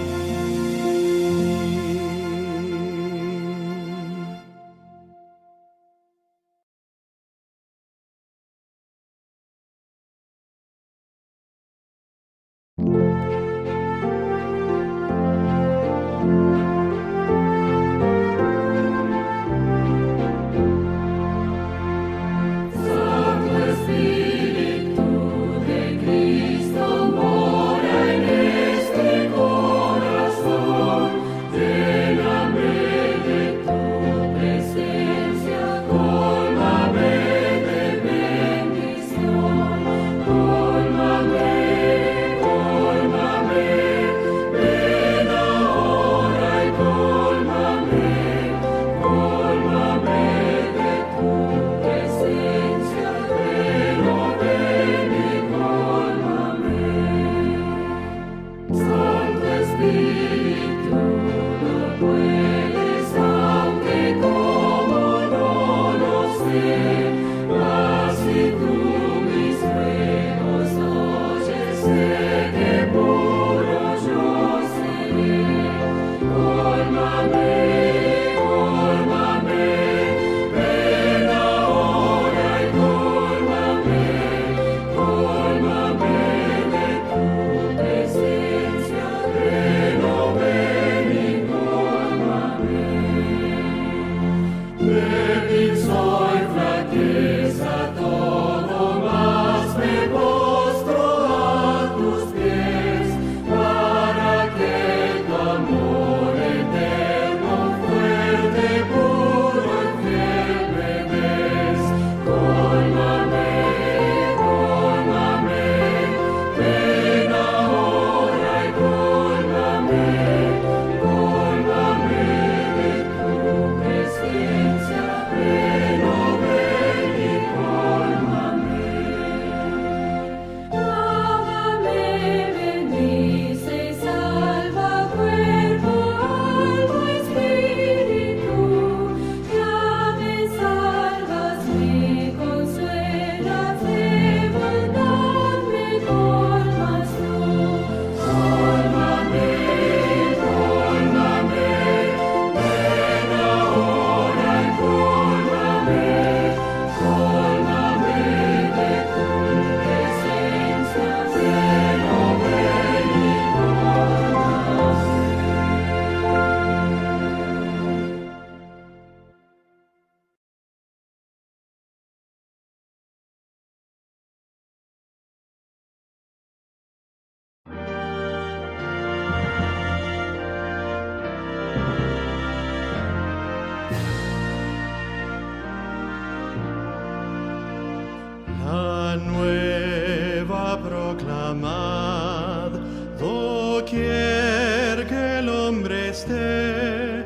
La nueva proclamad, doquier que el hombre esté,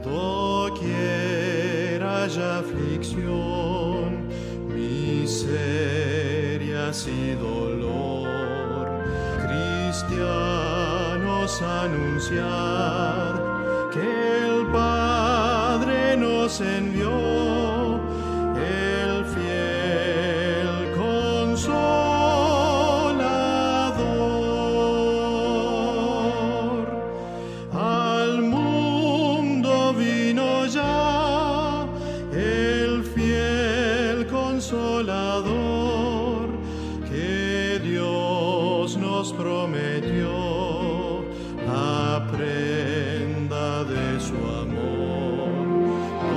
doquier haya aflicción, miserias y dolor. Cristianos, anunciad que el Padre nos envió, el fiel Consolador. Al mundo vino ya el fiel Consolador que Dios nos prometió, la prenda de su amor.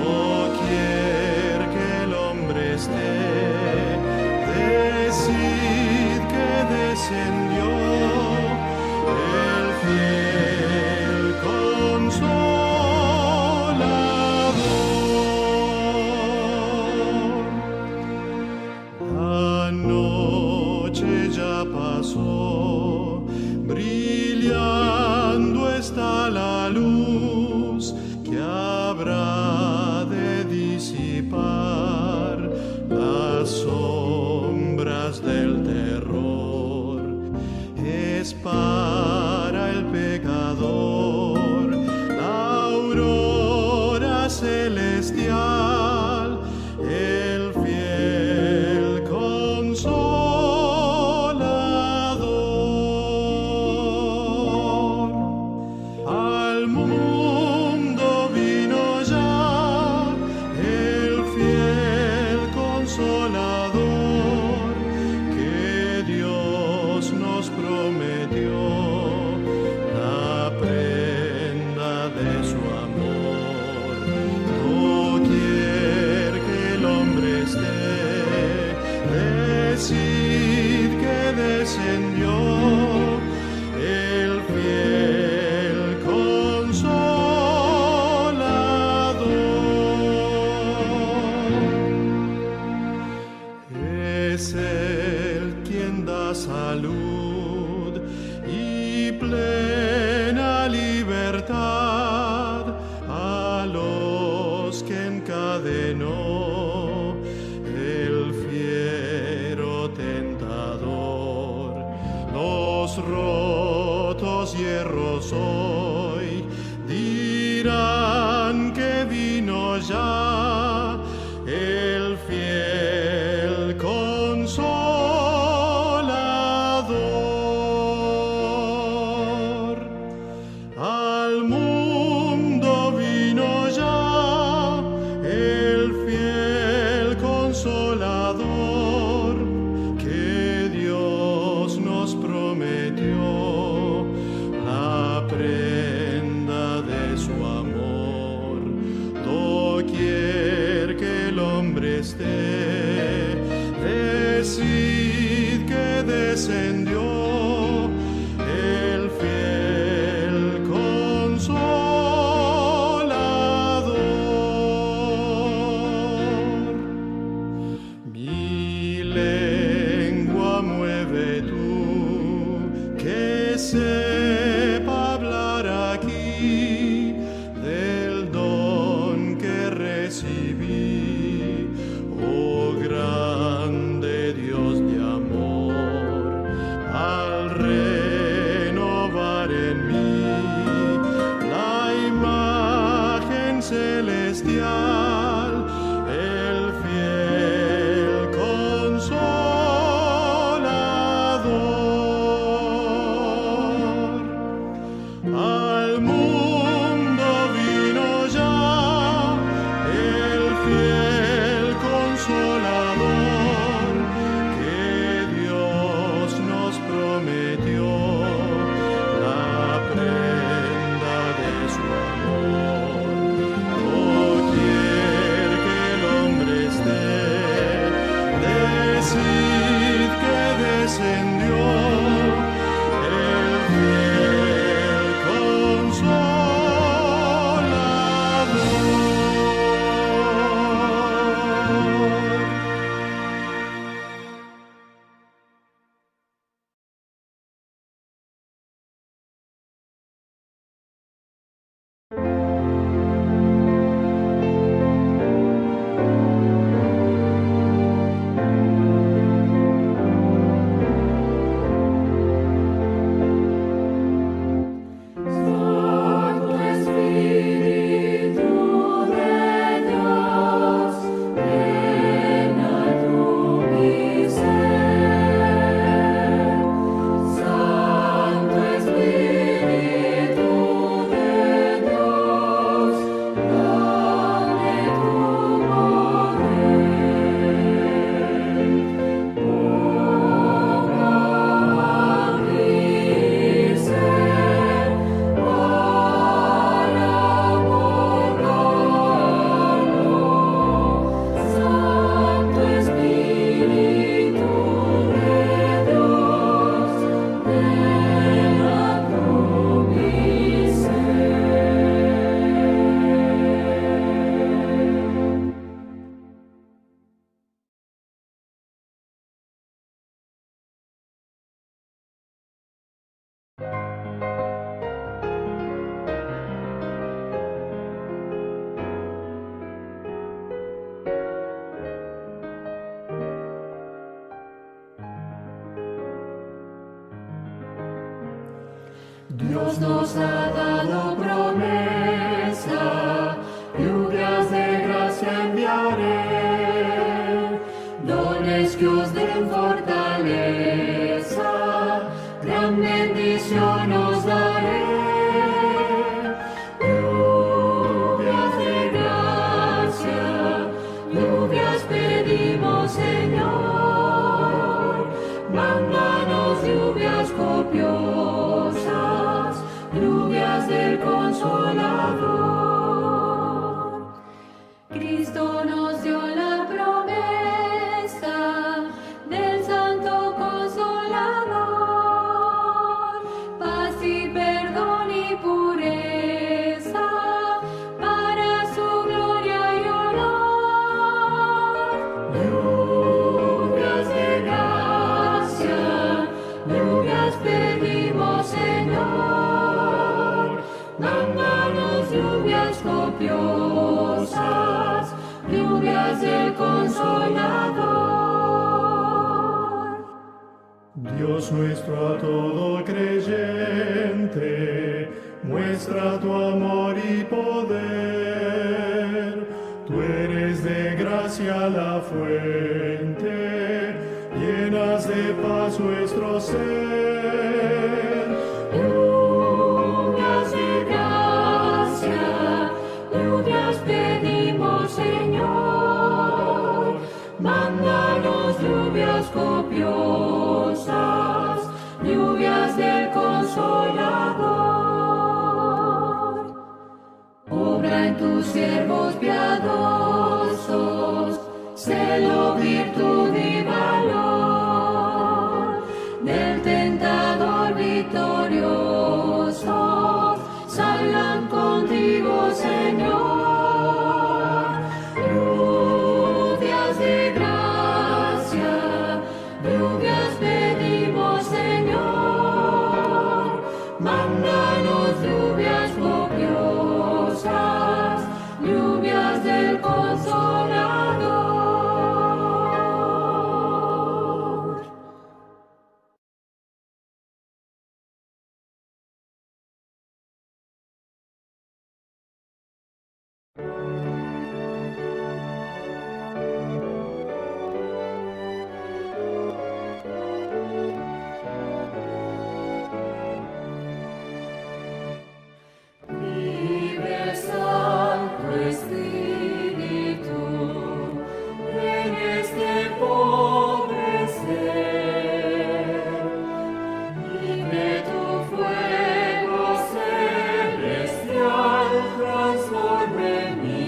Doquier que el hombre esté, decid que descendió el fiel Consolador. La noche ya pasó, brillando está la luz que habrá de disipar las sombras del terror. Es para el pecador la aurora celestial, el fiel Consolador. Al mundo vino ya el fiel Consolador que Dios nos prometió, la prenda de su amor. Doquier que el hombre esté, decid que descendió el fiel Consolador. Es Él quien da salud y plena libertad a los que encadenó el fiero tentador. Los rotos hierros hoy dirán que vino ya el fiel Consolador. Al mundo vino ya el fiel Consolador que Dios nos prometió, la prenda de su amor. Doquier que el hombre esté, decid que descendió el fiel Consolador. Mi lengua mueve tú, que sepa hablar aquí del don que recibí, oh grande Dios de amor. Dios nos ha dado promesa, lluvias de gracia enviaré, dones que os den fortaleza, gran bendición os daré. Lluvias de gracia, lluvias pedimos, Señor, mándanos lluvias copiosas, lluvias del Consolador. Cristo nos dio la promesa del Santo Consolador, paz y perdón y pureza para su gloria y honor. Lluvias de gracia, lluvias pedimos, Señor, mándanos lluvias copiosas, lluvias del Consolador. Dios nuestro a todo creyente, muestra tu amor y poder. Tú eres de gracia la fuente, llenas de paz nuestro ser. Lluvias de gracia, lluvias pedimos, Señor, mándanos lluvias copiosas, lluvias del Consolador. Obra en tus siervos piadosos, celo, virtud y valor, del tentador victoriosos, salgan contigo, Señor. Lluvias de gracia, lluvias pedimos, Señor, mándanos lluvias copiosas, lluvias del Consolador. Vive Santo Espíritu en este pobre ser, y que tu fuego celestial transforme mi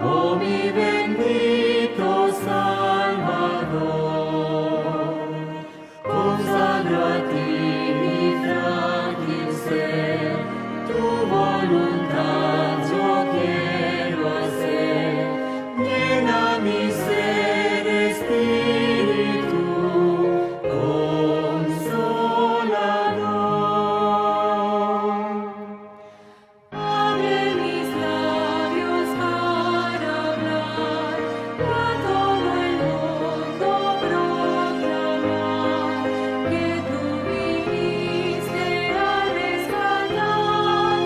oh mi bendito Salvador. Consagro a ti mi frágil ser, tu voluntad yo quiero hacer. Llena mi ser, Espíritu Consolador. Abre mis labios para hablar, a todo el mundo proclamar que tú viniste a rescatar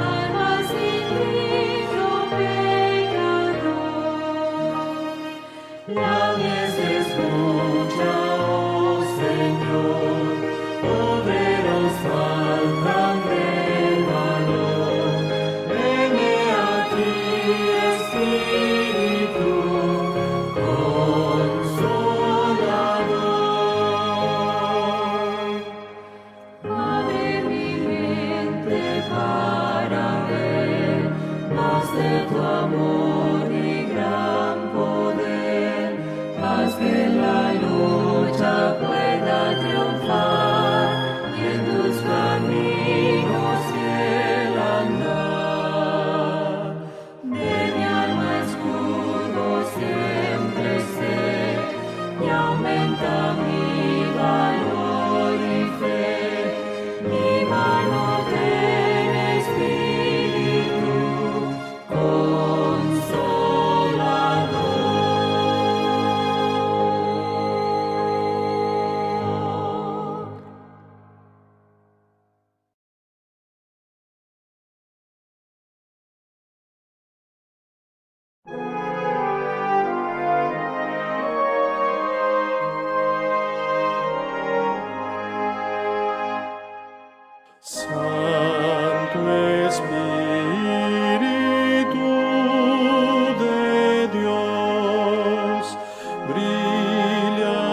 al más indigno pecador. La mies escucha, oh Señor, obreros faltan de valor. Vene aquí, Espíritu Consolador. Abre mi mente para ver más de tu amor y gran poder. Haz que la lucha pueda triunfar y en tus caminos fiel andar. De mi alma escudo siempre sé y aumenta mi valor y fe. Mi mano ten, Espíritu Consolador. Santo Espíritu de Dios, brilla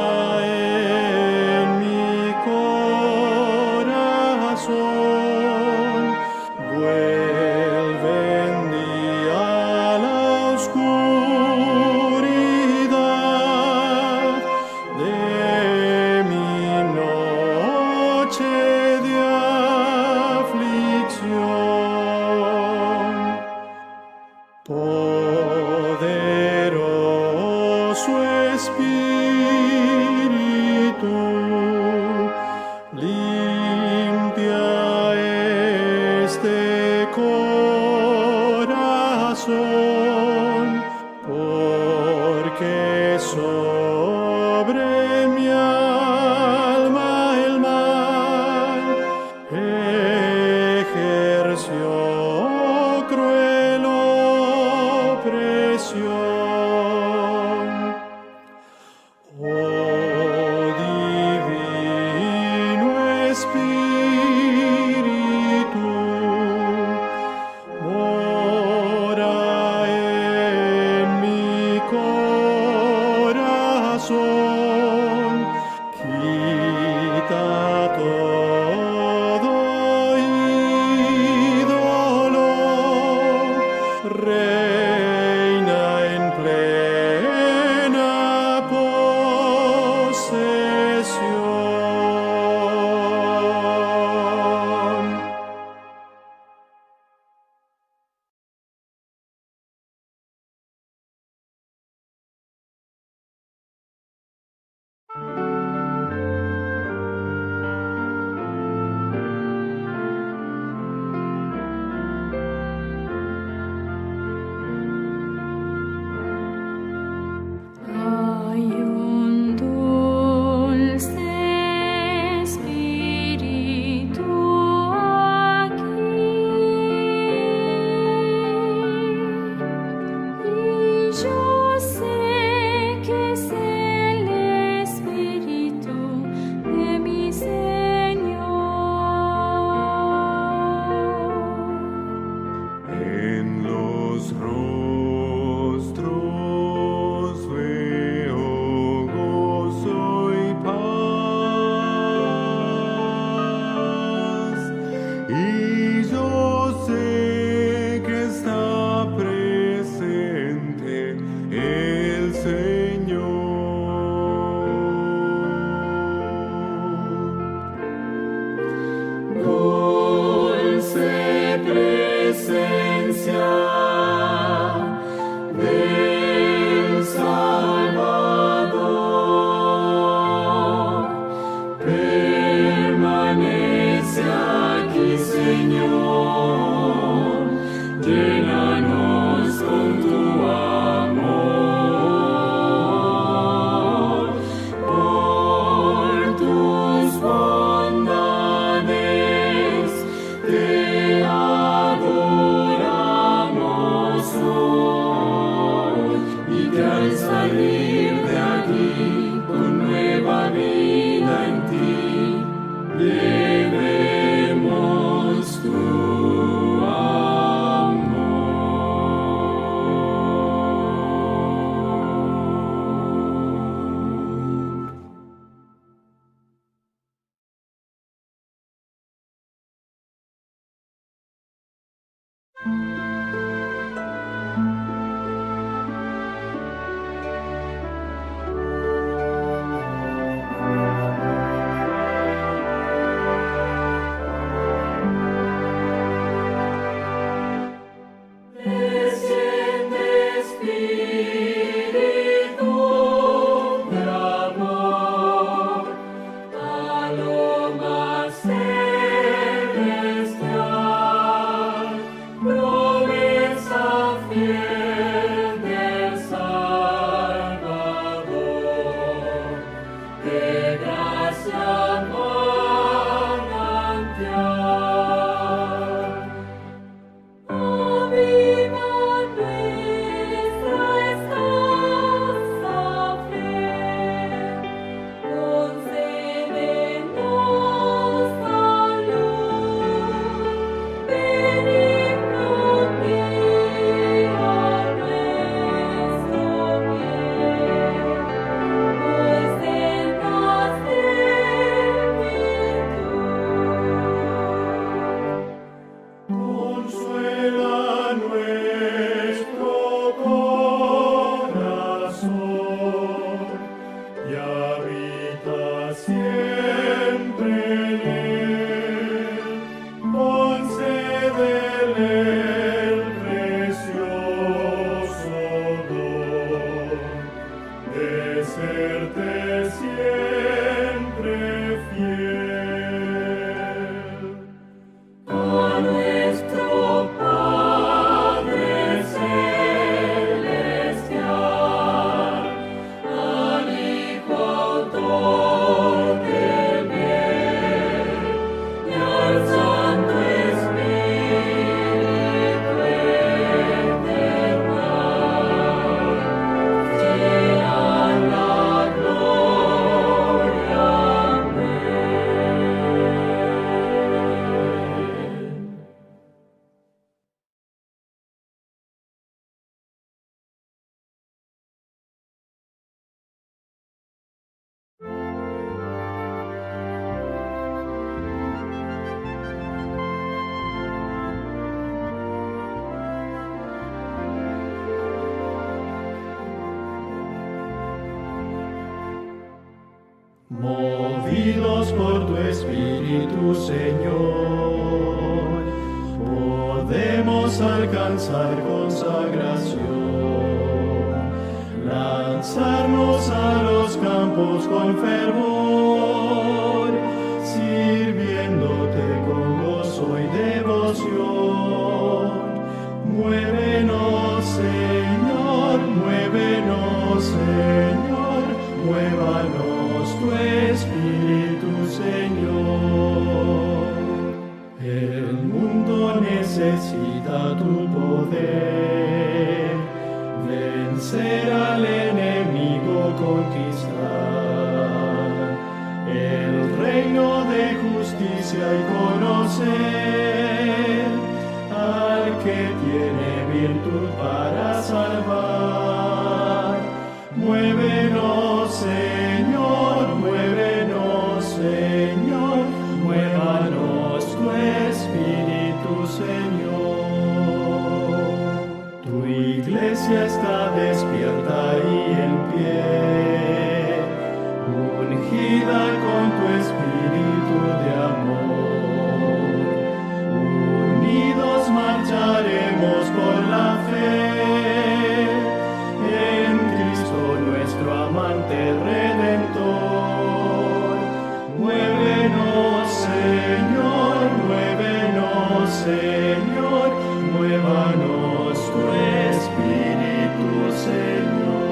en mi corazón, vuelve en mí a la oscuridad de mi noche de aflicción. Poderoso Espíritu, limpia este corazón, porque sobre mi alma el mal ejerció cruel opresión. Oh Divino Espíritu, mora en mi corazón, quita todo ídolo, reina en plena posesión. Hay un dulce espíritu aquí, y yo sé que es el Espíritu al salir de aquí con nueva vida en ti, llevemos tu amor. Desciende Espíritu de amor, paloma celestial, promesa fiel del Salvador, de gracia manantial. Aviva nuestra escasa fe, concédenos salud, benigno guía nuestro bien, pues sendas de virtud. Consuela nuestro corazón y habita siempre en él. Concédele el precioso don de serte siempre fiel. A nuestro Padre celestial, al Hijo autor del bien, y al Santo Espíritu eternal, sea la gloria. Amén. Movidos por tu Espíritu, Señor, podemos alcanzar consagración, lanzarnos a los campos con fervor, sirviéndote con gozo y devoción. Muévenos, Señor, muévenos, Señor, muévanos tu Espíritu, Señor. El mundo necesita tu poder, vencer al enemigo, conquistar el reino de justicia y conocer al que tiene virtud para salvar. Muévenos, Señor, muévenos, Señor, muévanos tu Espíritu, Señor. Tu iglesia está despierta y en pie, ungida con tu Espíritu de amor. Unidos marcharemos por la fe en Cristo nuestro amante Redentor. Muévenos, Señor, muévenos, Señor, muévanos tu Espíritu, Señor.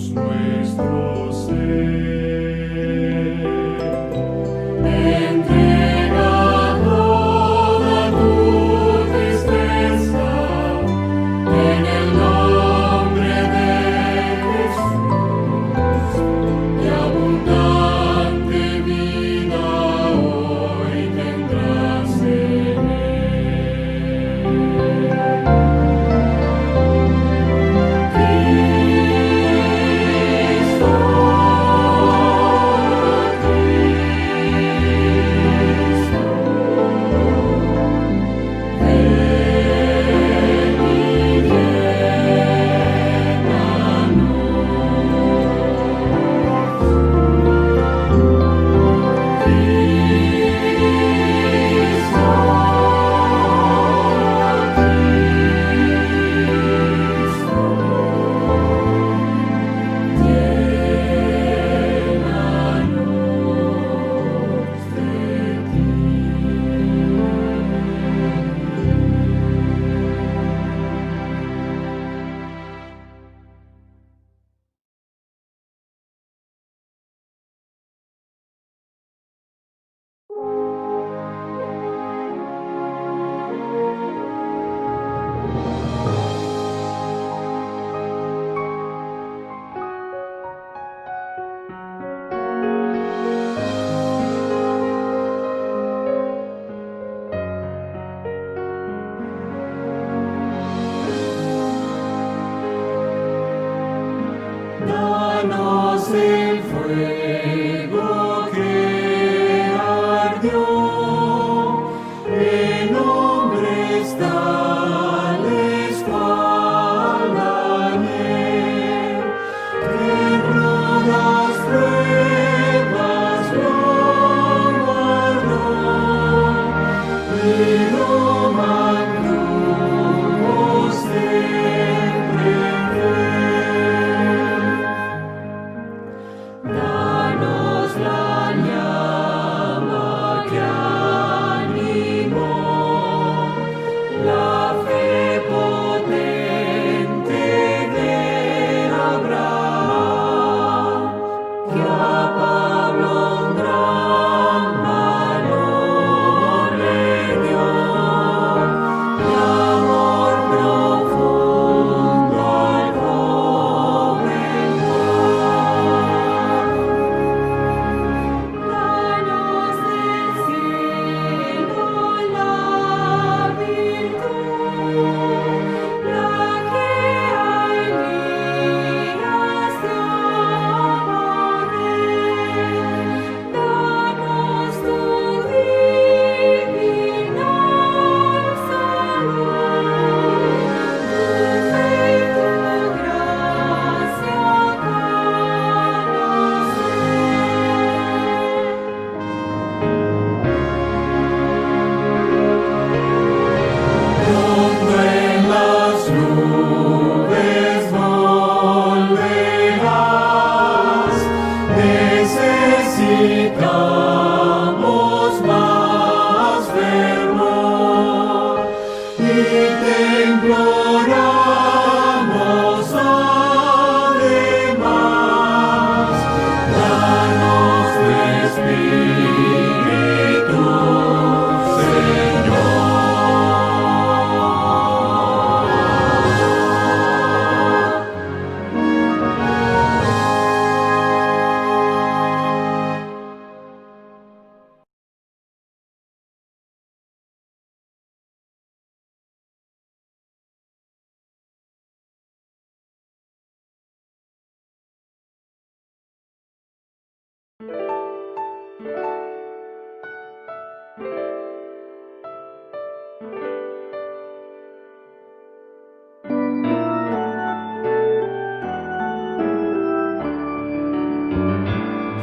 nuestro ser. Entrega toda tu tristeza en el nombre de Jesús, y abundante vida hoy tendrás en danos el fuego que ardió en hombres tales cual Daniel, que rudas pruebas lo guardó y lo mantuvo siempre fiel. Danos la llama que animó, la fe potente de Abraham, que a Pablo un gran valor le dio, y amor profundo al joven Juan. Danos del cielo la virtud, la que a Elías dio poder. Danos tu divina salud, tu fe y tu gracia Pronto en las nubes volverás, necesitamos más fervor y te imploramos además, danos tu Espíritu, Señor.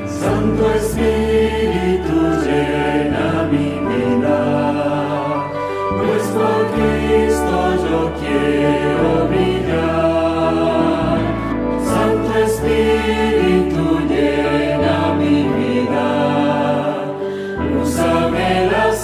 Santo Espíritu llena mi vida, pues por Cristo yo quiero brillar. Santo Espíritu llena mi vida, úsame las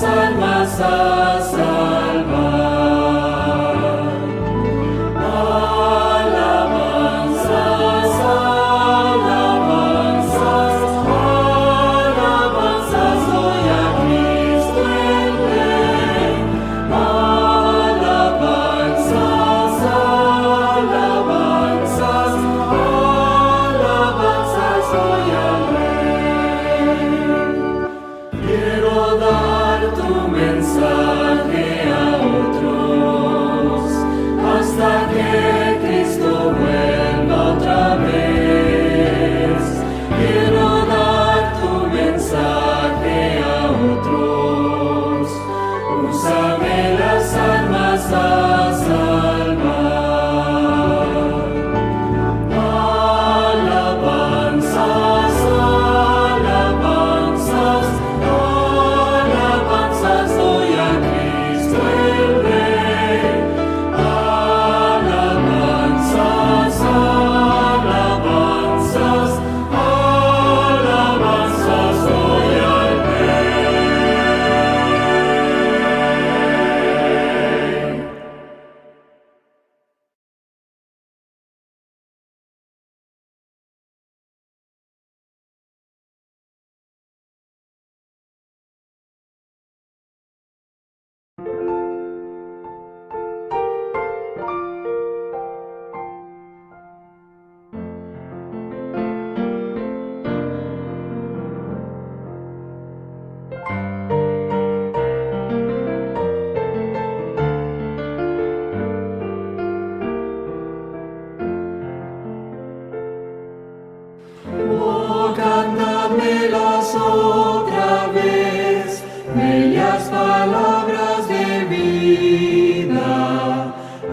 otra vez, bellas palabras de vida.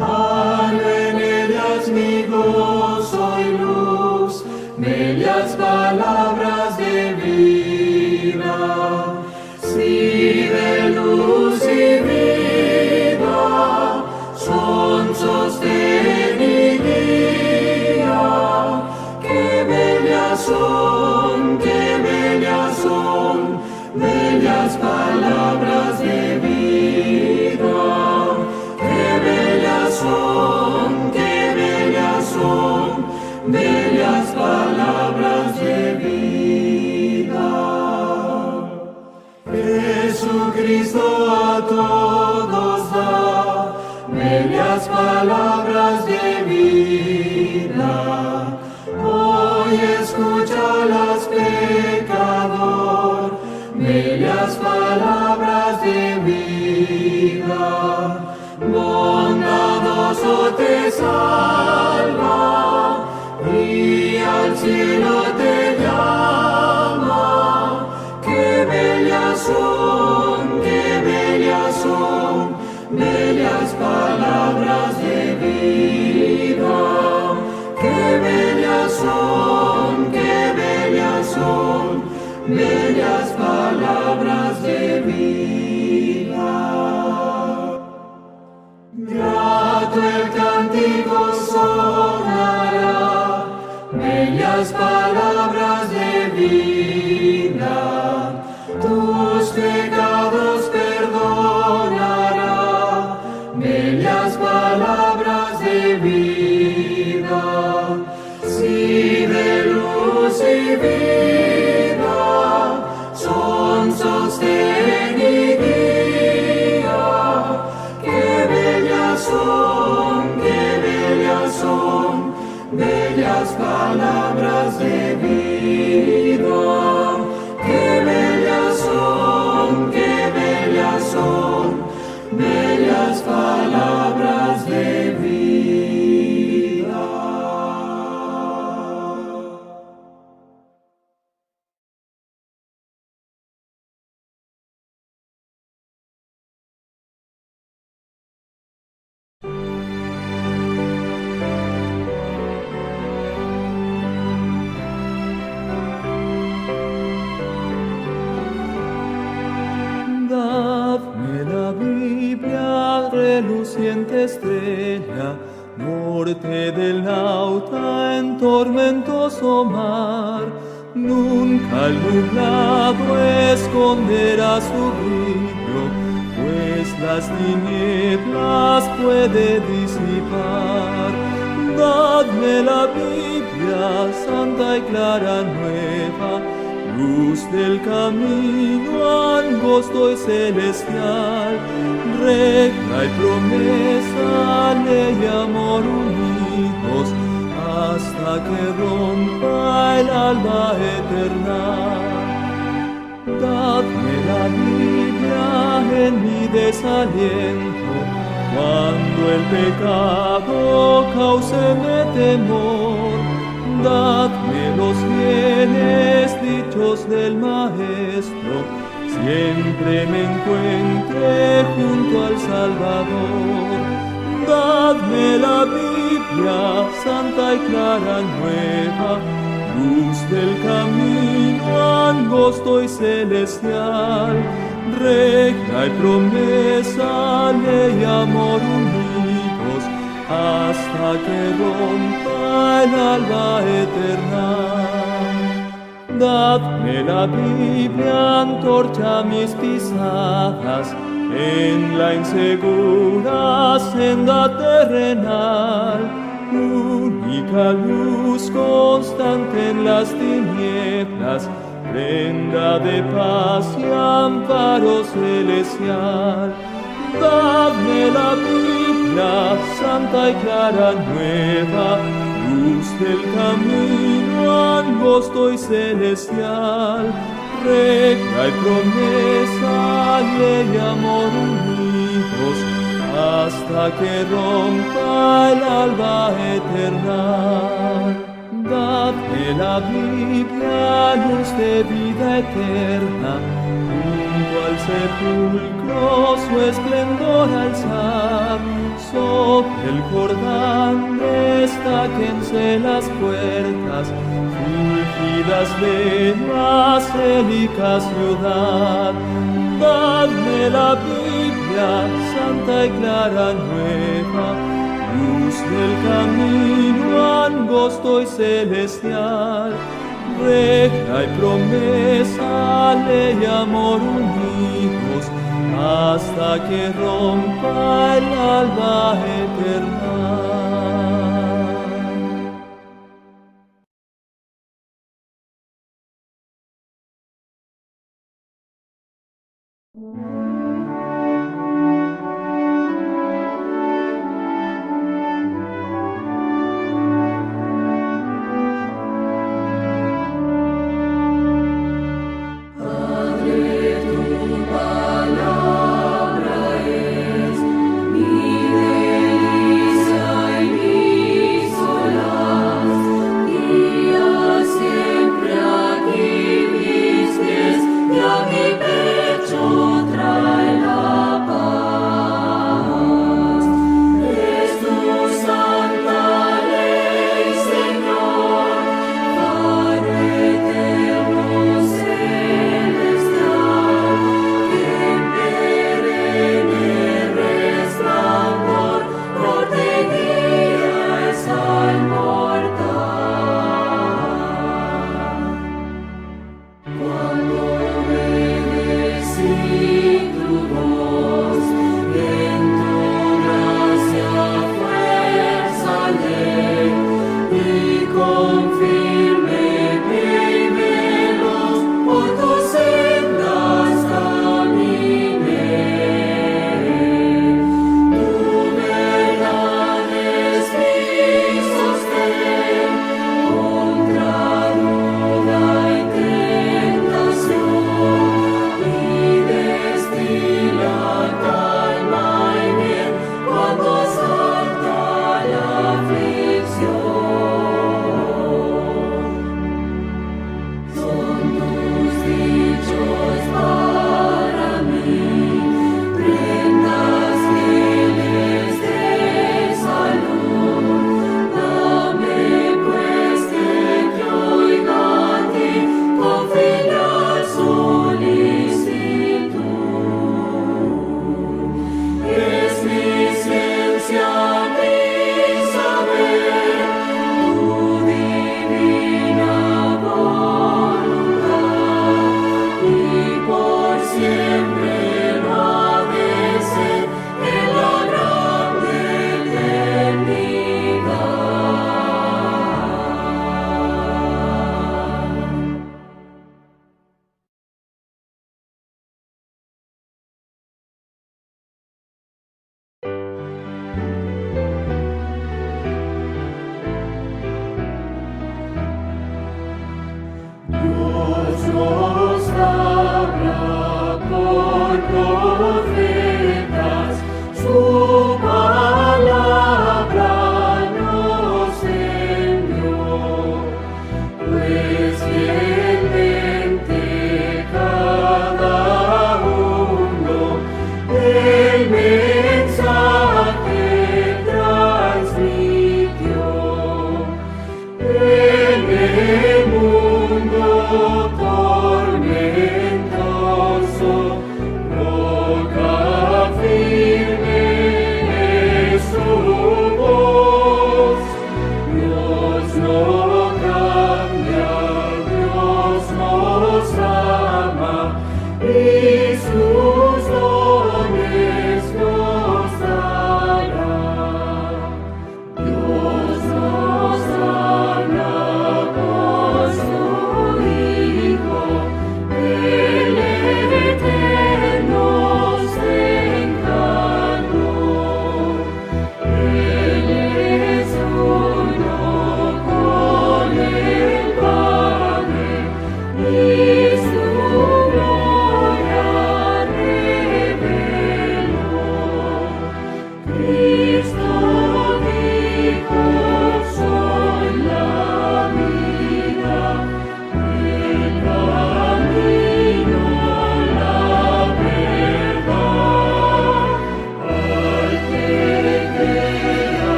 Hallo en ellas mi gozo y luz, bellas palabras de vida. Si de luz y vida son sostén y guía, qué bellas son, bellas palabras de vida. Qué bellas son, bellas palabras de vida. Jesucristo a todos da bellas palabras de vida. Hoy escúchalas, pecador, bellas palabras de vida. Bondadoso te salva y al cielo te llama. Qué bellas son, bellas palabras de vida. Qué bellas son, bellas palabras de vida. Grato el cántico sonará, bellas palabras de vida. Tus pecados perdonará, bellas palabras de vida. Si de luz y vida son sostén y guía, qué bellas son, bellas palabras de vida. Qué bellas son, bellas palabras de vida. Dadme la Biblia, reluciente estrella, norte del nauta en tormentoso mar. Nunca el nublado esconderá su brillo, pues las tinieblas puede disipar. Dadme la Biblia, santa y clara nueva, luz del camino angosto y celestial, recta y promesa, ley y amor unidos, hasta que rompa el alba eterna. Dadme la Biblia en mi desaliento, cuando el pecado cáuseme temor. Dadme los bienes dichos del Maestro, siempre me encuentre junto al Salvador. Dadme la Biblia, santa y clara nueva, luz del camino angosto y celestial, recta y promesa, ley y amor unidos, hasta que rompa el alba eterna. Dadme la Biblia, antorcha mis pisadas, en la insegura senda terrenal, única luz constante en las tinieblas, prenda de paz y amparo celestial. Dadme la Biblia, santa y clara nueva, luz del camino angosto y celestial, recta y promesa, ley y amor unidos, hasta que rompa el alba eterna. Dadme la la Biblia, luz de vida eterna, junto al sepulcro su esplendor alzar. Sobre el Jordán destáquense las puertas, fulgidas de la célica ciudad. Dadme la Biblia, santa y clara nueva, luz del camino angosto y celestial, regla y promesa, ley y amor unidos, hasta que rompa el alba eterna. Siempre aquí mis pies y a mi pecho trae.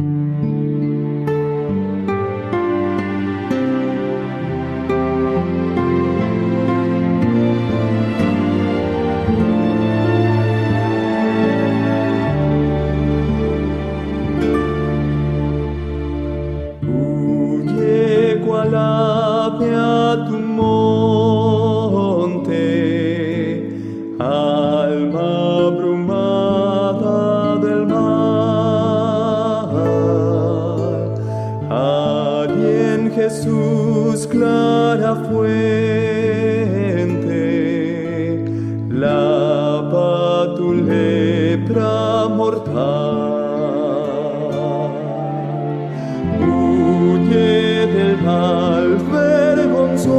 Huye cual ave a tu monte, alma abrumada del mal. Allí en Jesús clara fuente, lava tu lepra mortal. Huye del mal vergonzoso,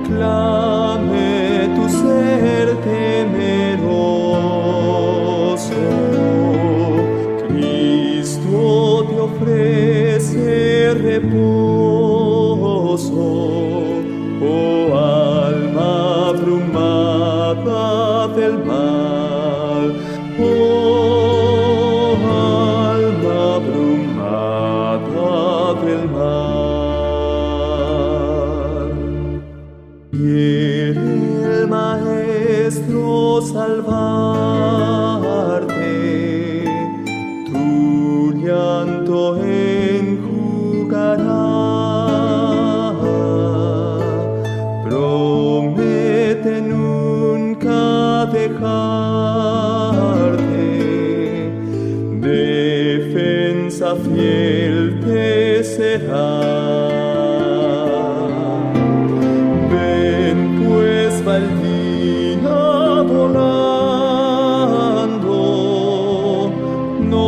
clame tu ser temeroso. Cristo te ofrece reposo, oh alma abrumada del mal. Oh alma abrumada del mal. Quiere el Maestro salvarte, tu llanto enjugará. Promete nunca dejarte, defensa fiel te será. Ven pues va el día volando, no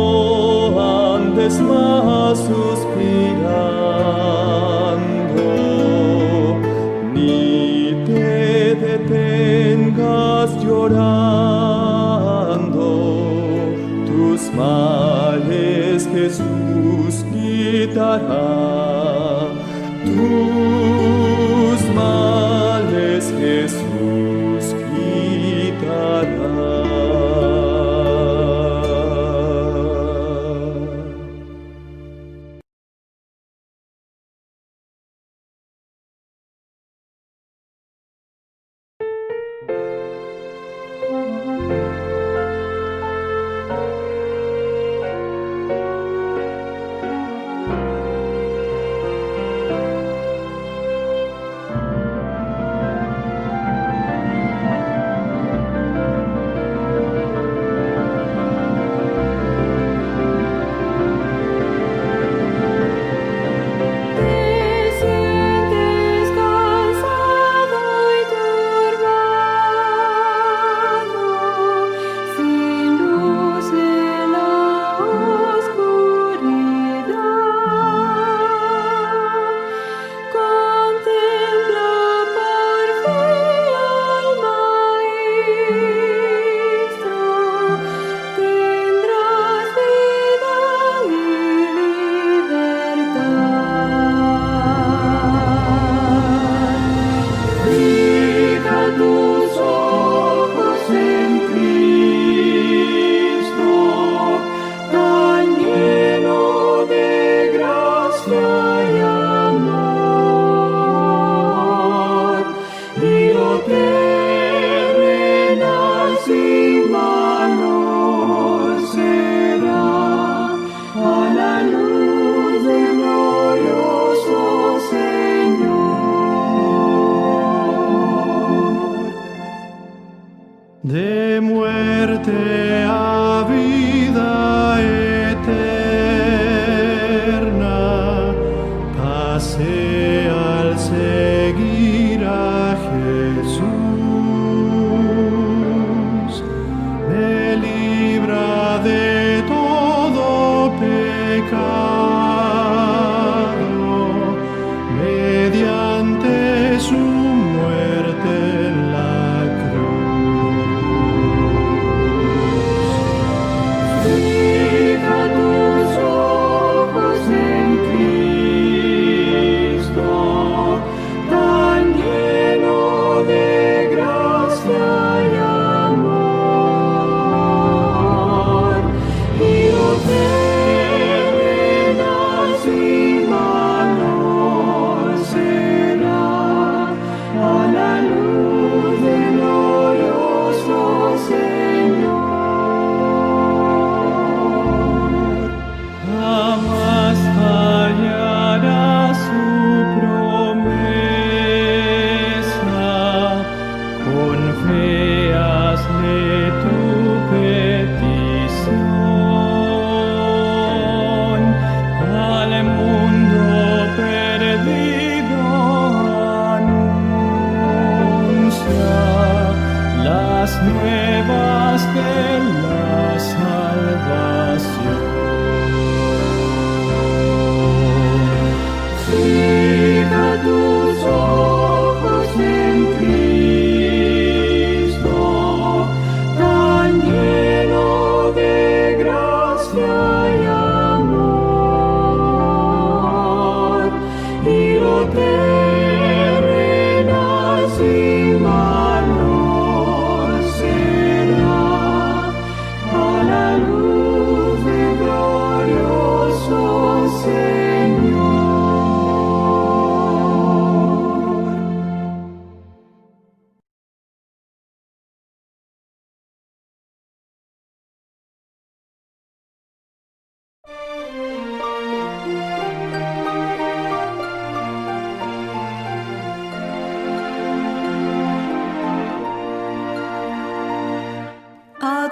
andes más suspirando, ni te detengas llorando. Tus males Jesús quitará, tus males Jesús quitará.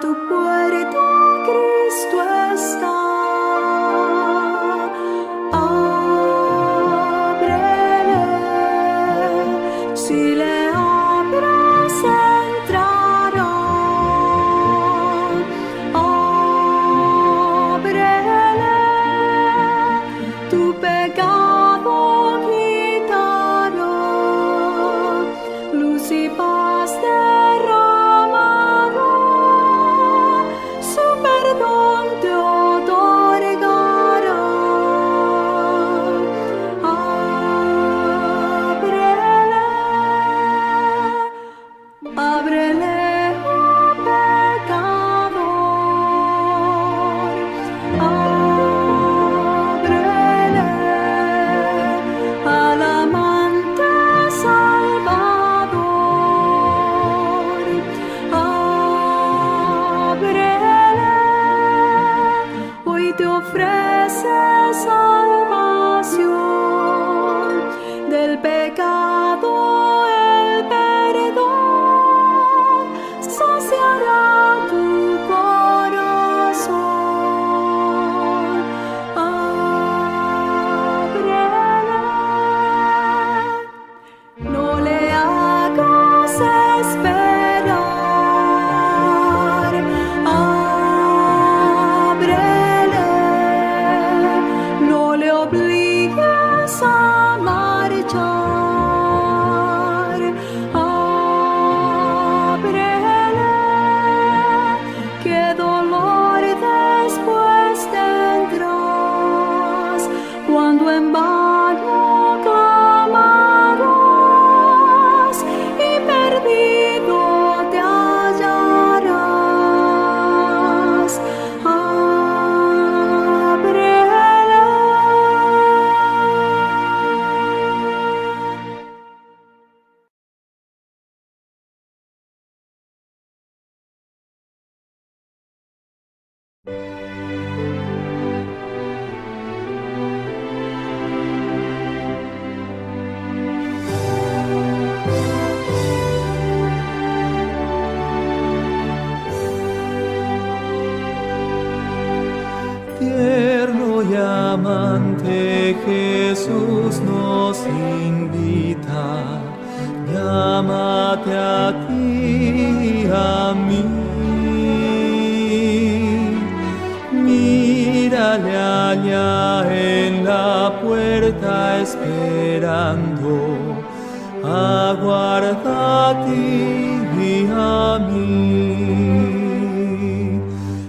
tu puerta Cristo está. Ábrele, si le abras entrará. Ábrele, tu pecado quitará. Luz y paz derramará, su perdón te otorgará. Ábrele, ábrele, oh pecador. Ábrele al amante Salvador. Ábrele, hoy te ofrece salvación, del pecado el perdón, saciará tu corazón. Ábrele, no le hagas esperar. Ábrele, no le obligues a marchar. Ábrele, qué dolor después tendrás cuando en vano clamarás y perdido te hallarás. Ábrele. Tierno y amante Jesús nos invita, llámate a ti y a mí. Mírale allá en la puerta esperando, aguarda a ti y a mí.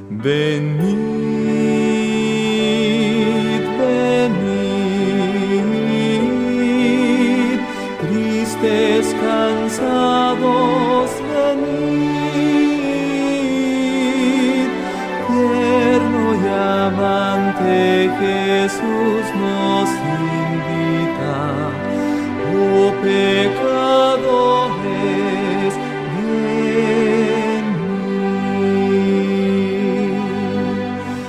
Venid, venid, tristes, cansados, venid. Tierno y amante Jesús nos invita, oh pecadores, venid.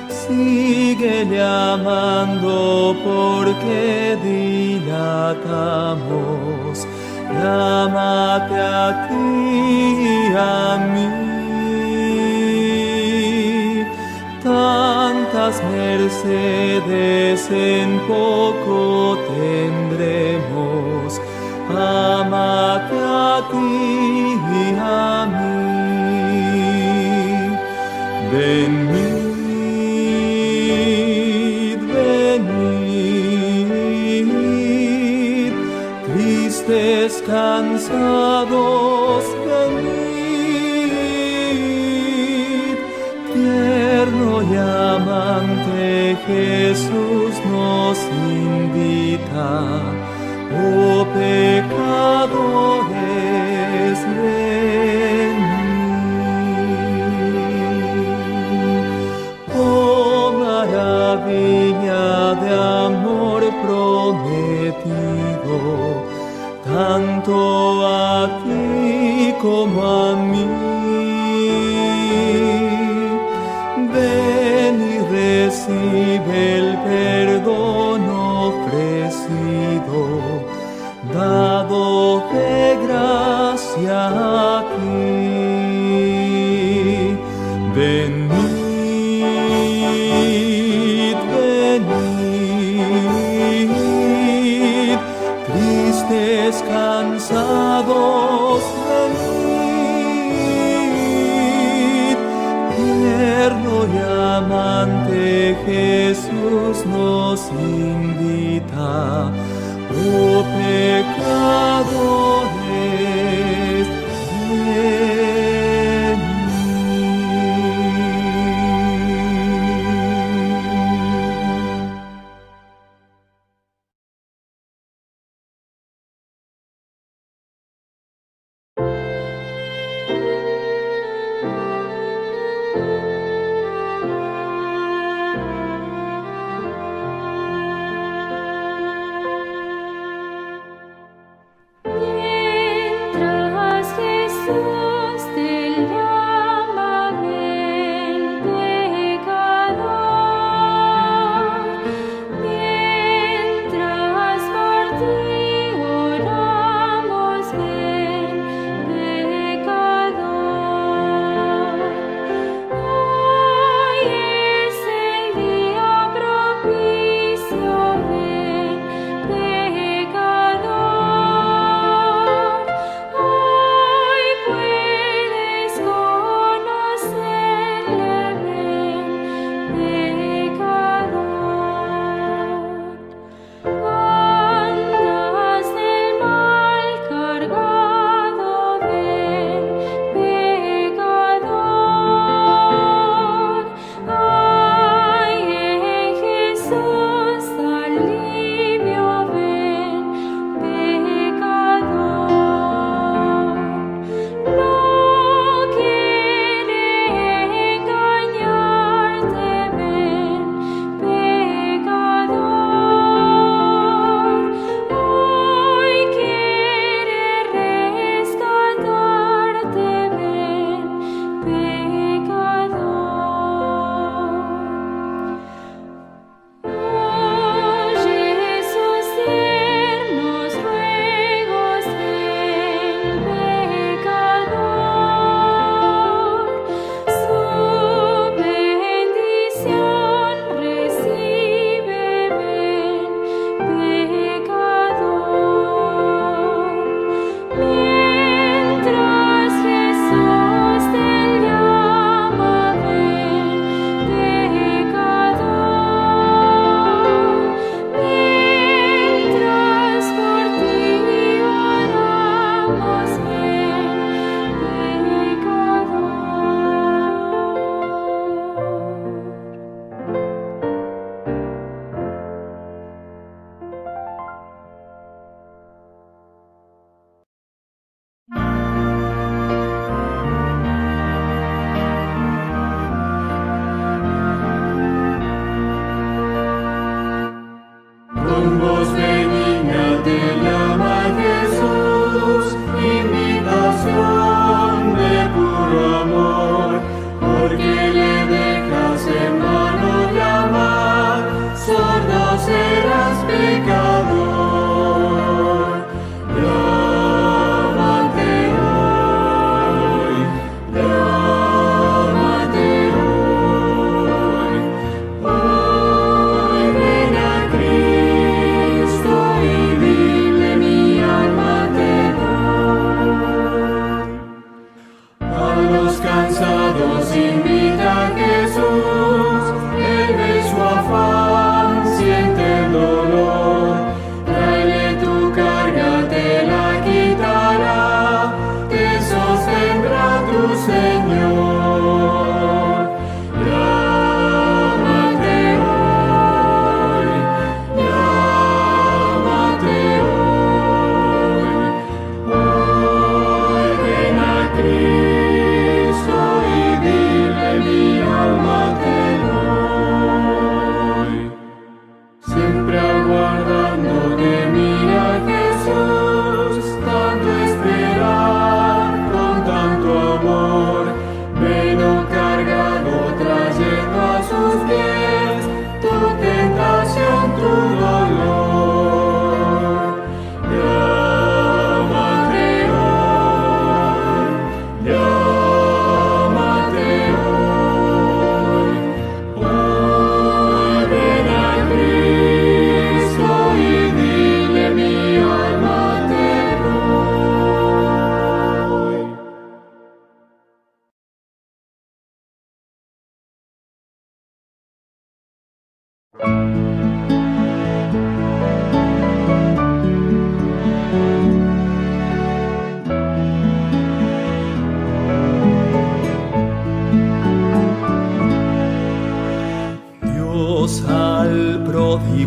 Síguele amando porque dilatamos, llámate a ti y a mí. Tantas mercedes en poco tendremos, ámate a ti y a mí. Venid, venid, tristes, cansados, venid. Tierno y amante Jesús nos invita, oh pecadores, venid. Oh maravilla de amor prometido, tanto a ti como a mí. Ven y recibe el perdón ofrecido, dado de gracia a ti. Jesús, venid. Tierno y amante Jesús nos invita, oh pecadores, venid.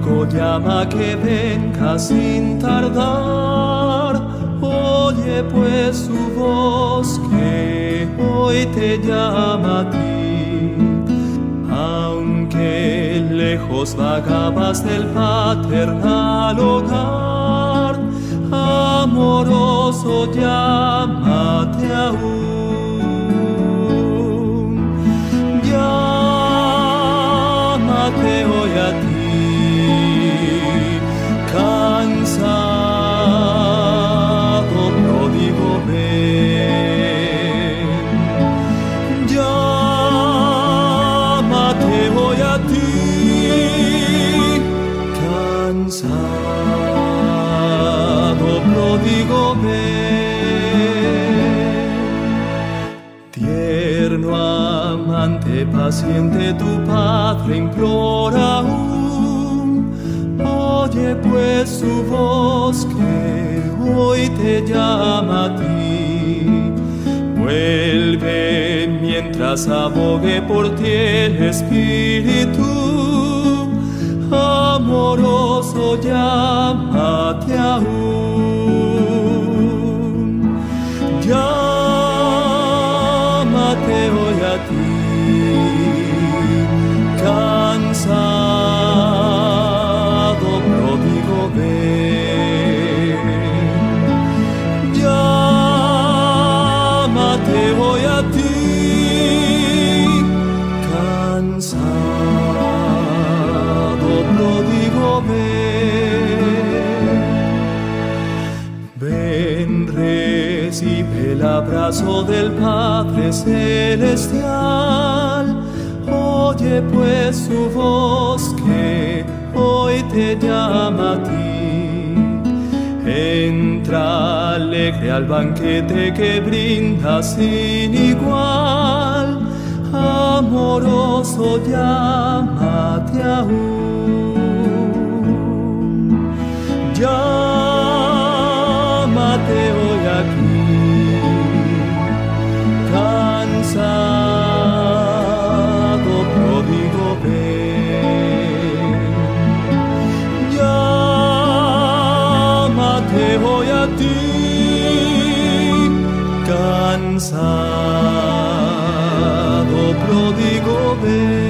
pródigo llama que venga sin tardar. Oye pues su voz que hoy te llama a ti. Aunque lejos vagabas del paternal hogar, amoroso llámate aún. Llámate hoy a ti, cansado pródigo ven. Llámate hoy a ti, cansado pródigo ven. Tierno amante paciente tu Padre implora aún. Oye pues su voz que hoy te llama a ti. Vuelve mientras abogue por ti el Espíritu. Amoroso llámate aún. Llámate hoy a ti, cansado pródigo ven. Llámate hoy a ti, cansado pródigo ven. Ven, recibe el abrazo del Padre Celestial. Oye pues su voz que hoy te llama a ti. Entra alegre al banquete que brinda sin igual. Amoroso llámate aún. Llámate hoy aquí, cansado pródigo ven. Llámate hoy a ti, cansado pródigo ven.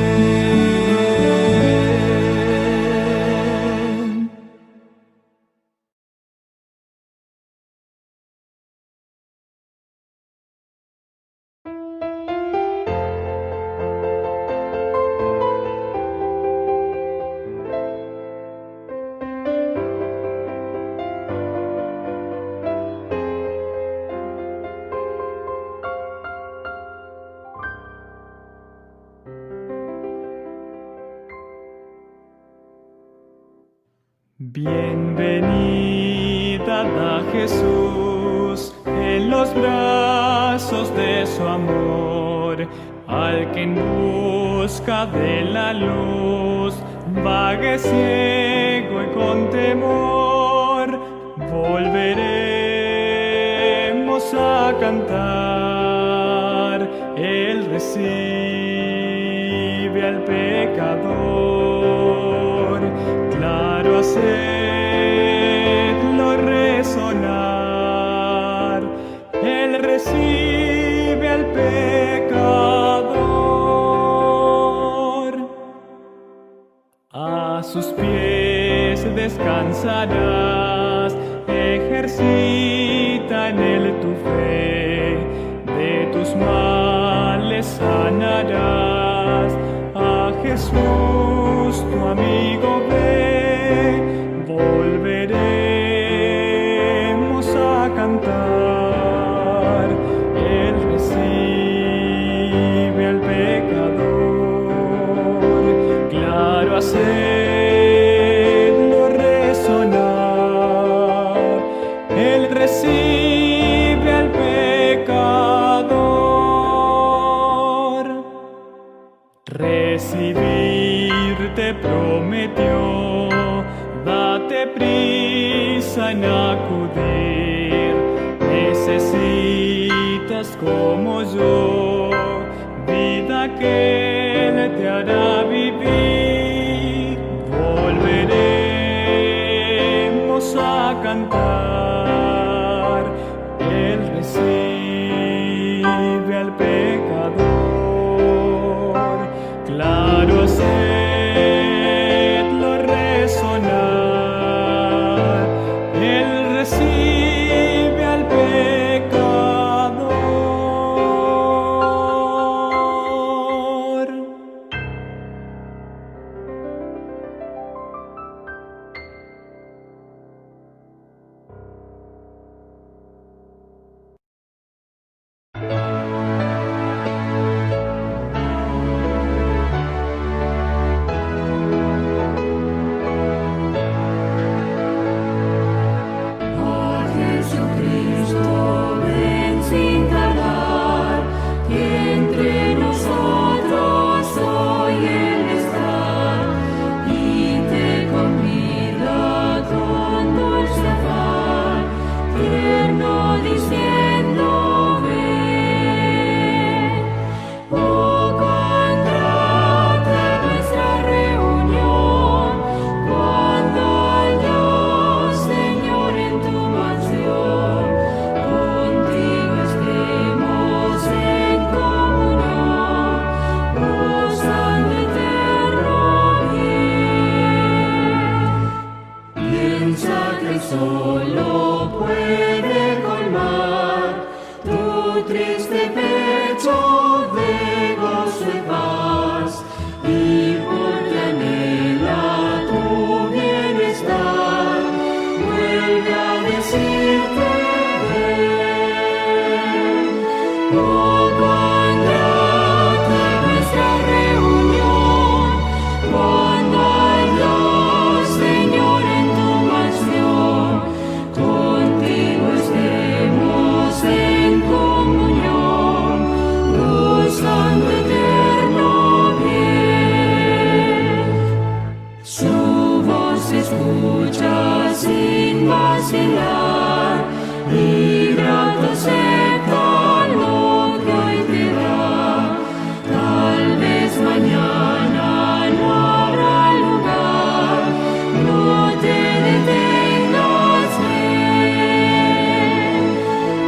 Bienvenida a Jesús en los brazos de su amor, al que en busca de la luz vague ciego y con temor. Volveremos a cantar, Él recibe al pecador. Claro, hacedlo resonar, Él recibe al pecador. A sus pies descansarás, ejercita en Él tu fe, de tus males sanarás. A Jesús tu amigo ve, volveremos a cantar, Él recibe al pecador. Claro, hacedlo resonar, Él recibe al pecador. Recibirte prometió, date prisa en acudir. Necesitas como yo vida que Él te hará vivir. Volveré triste pecho de gozo y paz, y porque anhela tu bienestar, vuelve a decirte ven. Oh, cuán grata nuestra reunión, cuando hay Dios, Señor, en tu mansión, contigo estemos en comunión, gozando eterno bien. Su voz se escucha sin vacilar, y grato acepta lo que hoy te da. Tal vez mañana no habrá lugar, no te detengas, ven.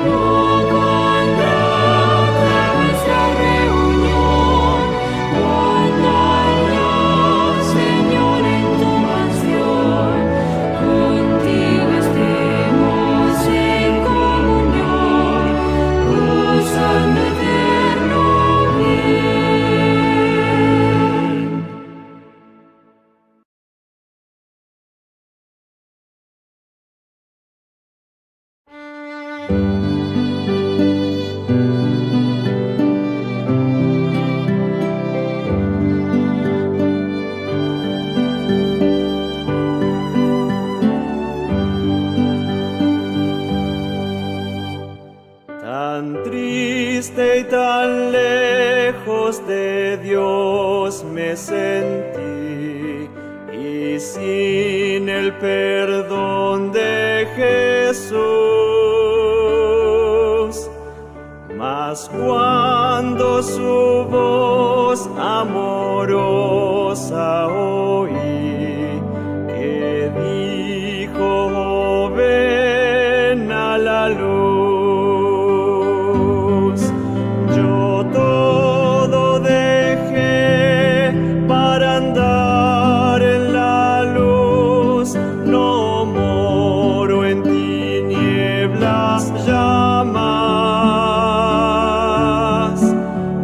Oh, cuán grata nuestra reunión, cuando hay Dios, Señor, en tu mansión, contigo estemos en comunión, gozando eterno bien. Tan triste y tan lejos de Dios me sentí, y sin el perdón de Jesús. Mas cuando su voz amorosa oí, que dijo, ven a la luz, yo todo dejé para andar en la luz, no moro en tinieblas ya más.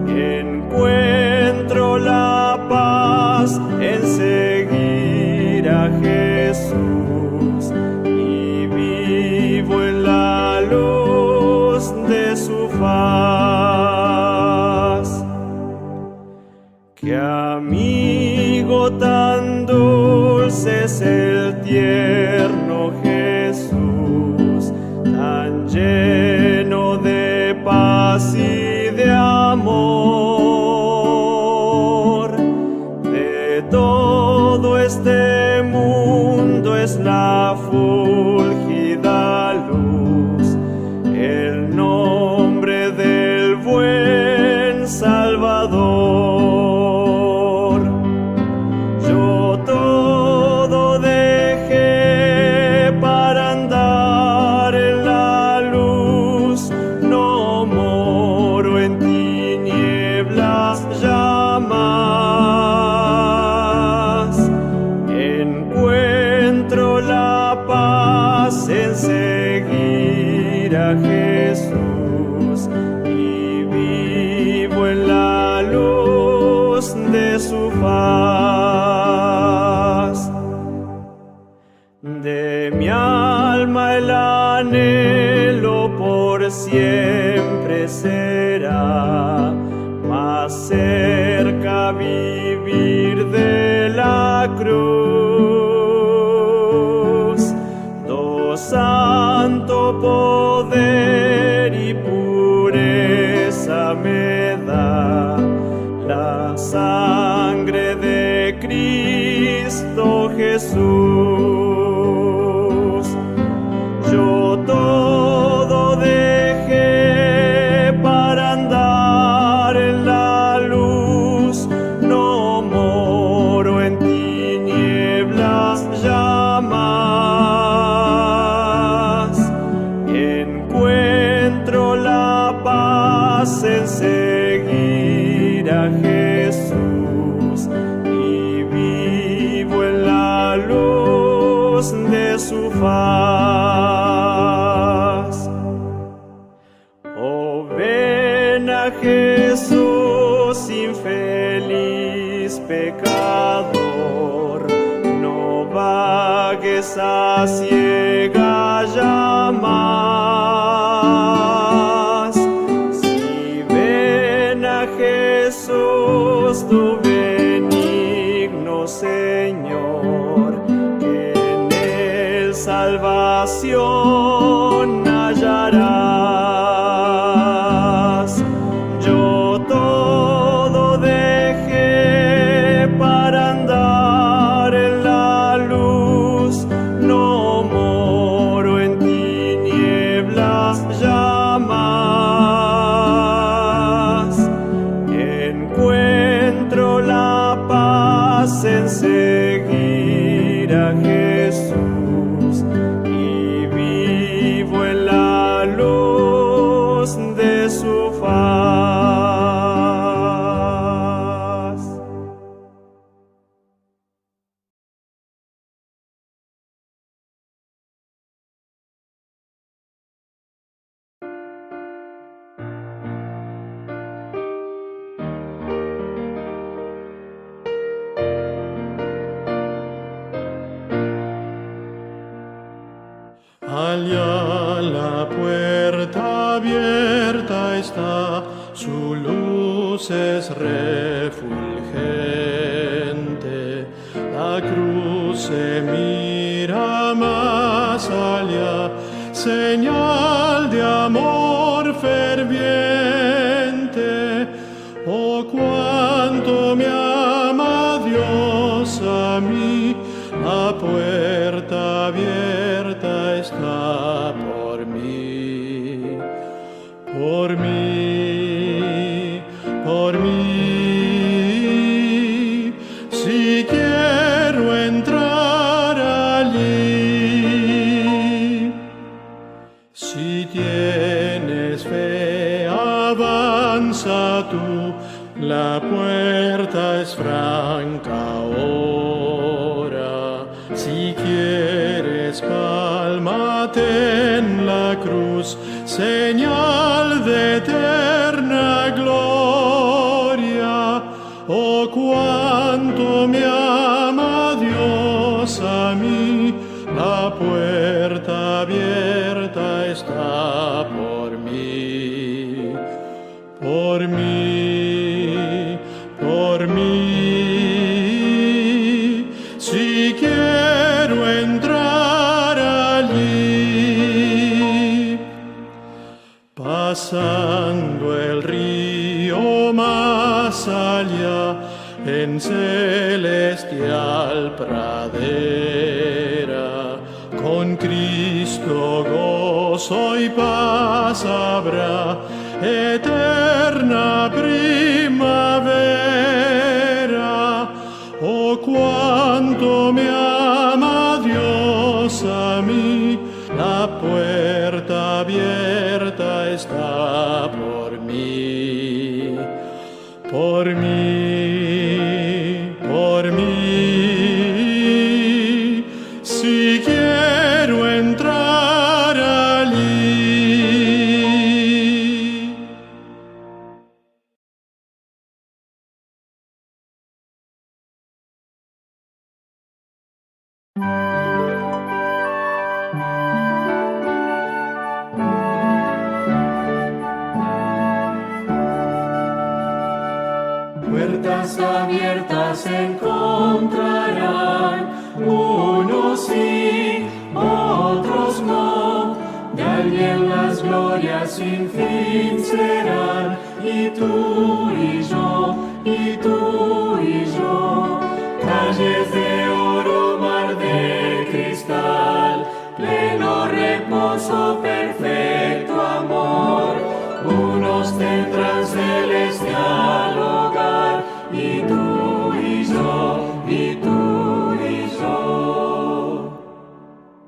Encuentro la paz en seguir a Jesús, y vivo en la luz de su faz. Qué amigo tan dulce es el tierno Jesús, tan lleno de paz y de amor. De todo este mundo es la fulgida luz, el nombre del buen Salvador. Yo todo dejé para andar en la luz, no moro en tinieblas ya más. Encuentro la paz en seguir a Jesús, y vivo en la luz de su faz. De mi alma el anhelo por siempre será, más cerca vivir de la cruz. Do santo poder y pureza me da la sangre de Cristo Jesús. Yo todo dejé para andar en la luz, no moro en tinieblas ya más. Encuentro la paz en seguir a Jesús, y vivo en la luz de su faz. Oh, ven a Jesús, infeliz pecador, no vagues a ciega ya más. Si ven a Jesús, tu benigno Señor, que en él salvación hallarás. Yo todo dejé para andar en la luz, no moro en tinieblas ya más. Encuentro la paz en seguir a Jesús y vivo en la luz de su faz. Allá la puerta abierta está, su luz es refulgente. La cruz se mira más allá, señal de amor ferviente. Oh, cuánto me ama Dios a mí, la puerta abierta está por mí, por mí, por mí. Si quiero entrar allí, si tienes fe, avanza tú, la puerta es franca ahora. Si quieres, pálmate en la cruz, señal de eterna gloria. Oh, cuánto me ama Dios a mí, la puerta abierta está por mí, por mí, por mí. Si quiero entrar allí, pasando el río más allá, en celestial pradera, con Cristo gozo y paz habrá, eterna primavera. Oh, cuánto me ama Dios a mí, la puerta abierta está por mí, por mí, por mí. Si quiero entrar allí. Puertas abiertas encontrarán, unos sí, otros no. De alguien las glorias sin fin serán, y tú y yo, y tú y yo. Calles de oro, mar de cristal, pleno reposo, perfecto amor. Unos tendrán celestial hogar, y tú y yo, y tú y yo.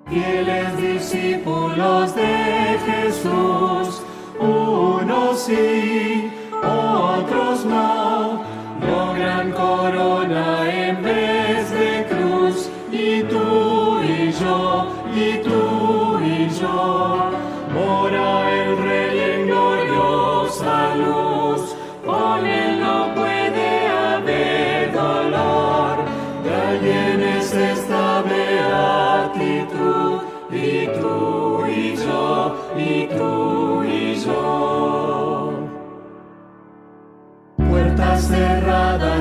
Fieles discípulos de Jesús, unos sí, otros no, logran corona en vez de cruz, y tú y yo, y tú y yo. Mora el Rey en gloria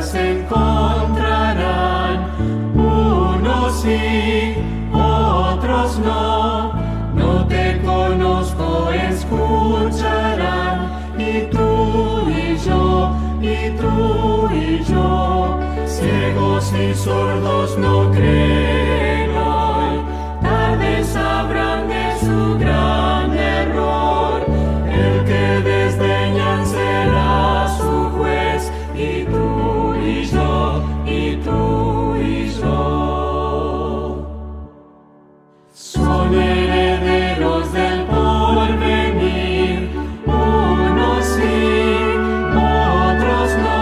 paz encontrarán. Unos sí, otros no. No te conozco, escucharán. Y tú y yo, ciegos y sordos no creen hoy. Tarde sabrán de su gran error. El que desdeñan será su juez. Y tú y yo, son herederos del porvenir. Unos sí, otros no.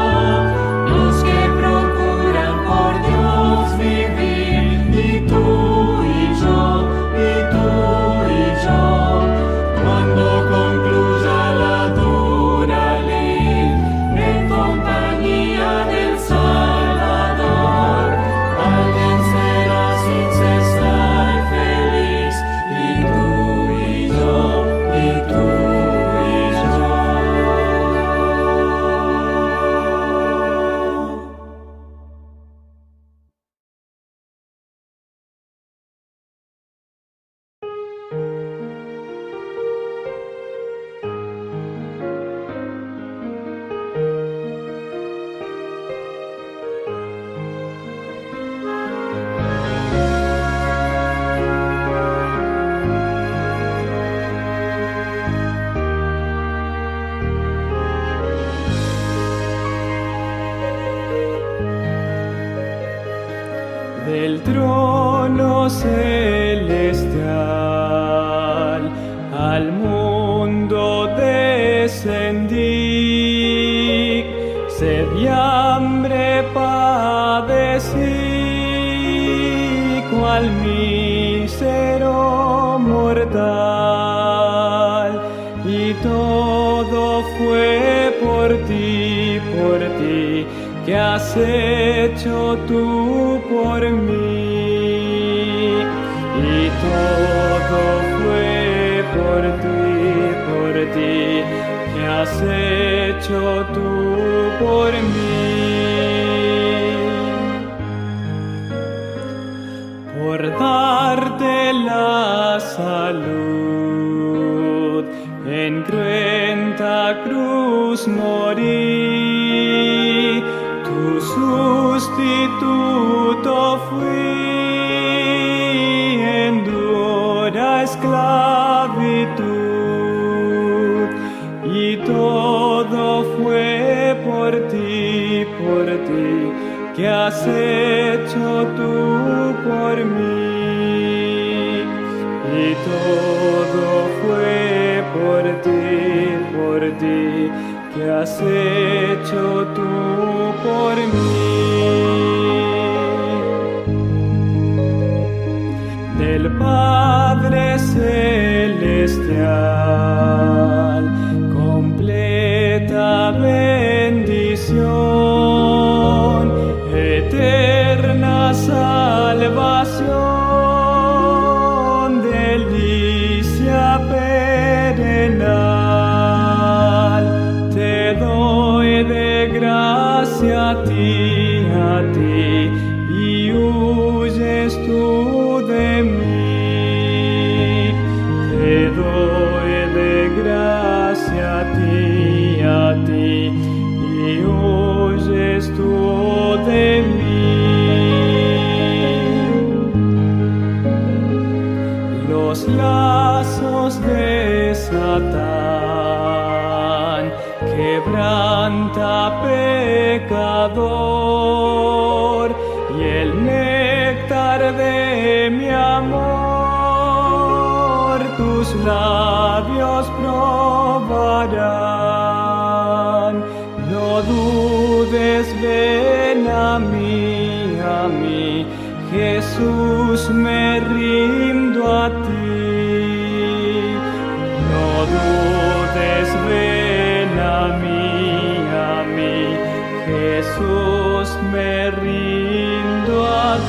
Los que procuran por Dios vivir. Y tú y yo, cuando concluya la dura lid, en compañía del Salvador, alguien será sin cesar feliz. Y tú y yo, Del trono celestial al mundo descendí, sed y hambre padecí, cual mísero mortal, y todo fue por ti, que has hecho tú por mí. Y todo fue por ti, que has hecho tú por mí. Por darte la salud, en cruenta cruz morí, tu sustituto fui en dura esclavitud, y todo fue por ti, que has hecho tú por mí. Y todo fue por ti, que has hecho tú por mí. Del Padre Celestial, completa bendición, eterna salvación, delicia perenal, te doy de gracia a ti, y huyes tú de mí. Te doy de gracia a ti, y huyes tú de mí. Los lazos de Satán quebranta, pecador, y el néctar de mi amor tus labios probarán. No dudes, ven a mí, Jesús, me rindo a ti. No dudes, ven a mí, Jesús, me rindo a ti.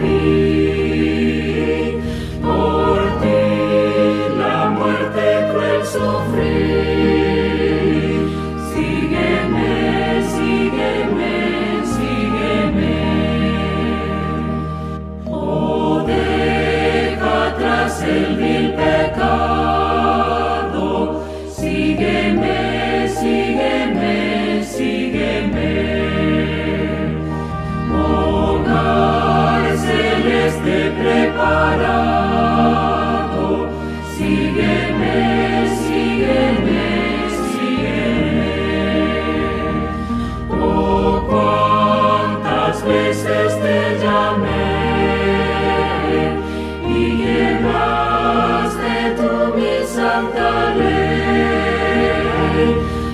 vi. Por ti la muerte cruel sufrí. Sígueme, sígueme, sígueme. Oh, deja atrás el vil pecado. Sígueme, sígueme, sígueme. Hogar celeste preparado. Sígueme, sígueme, sígueme. Oh, cuántas veces te llamé y llevaste tú mi santa ley,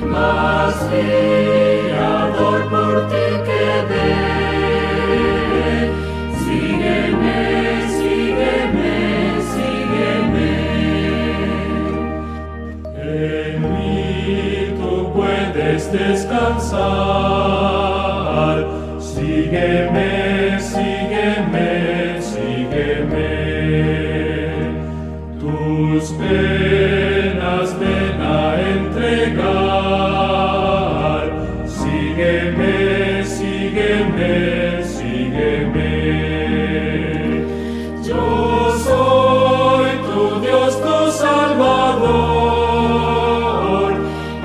mas fiador por ti quedé. Sígueme, sígueme, sígueme. En mí tú puedes descansar. Sígueme, sígueme, sígueme. Tus penas ven a entregar. Sígueme, sígueme, sígueme. Yo soy tu Dios, tu Salvador,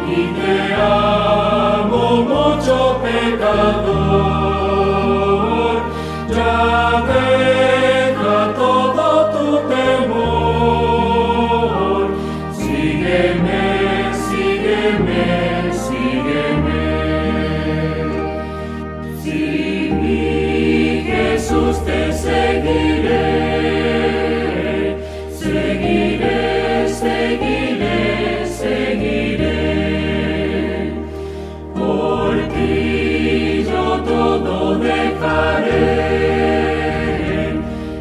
y te amo mucho, pecador. Ya deja todo tu temor. Sígueme, sígueme, sígueme. Si mi Jesús te seguiré, seguiré, seguiré, seguiré. Por ti yo todo dejaré,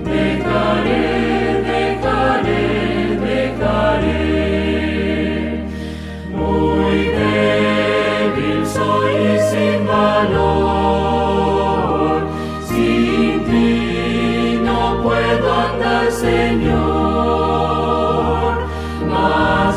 dejaré, dejaré, dejaré. Muy débil soy y sin valor, sin ti no puedo andar, Señor, mas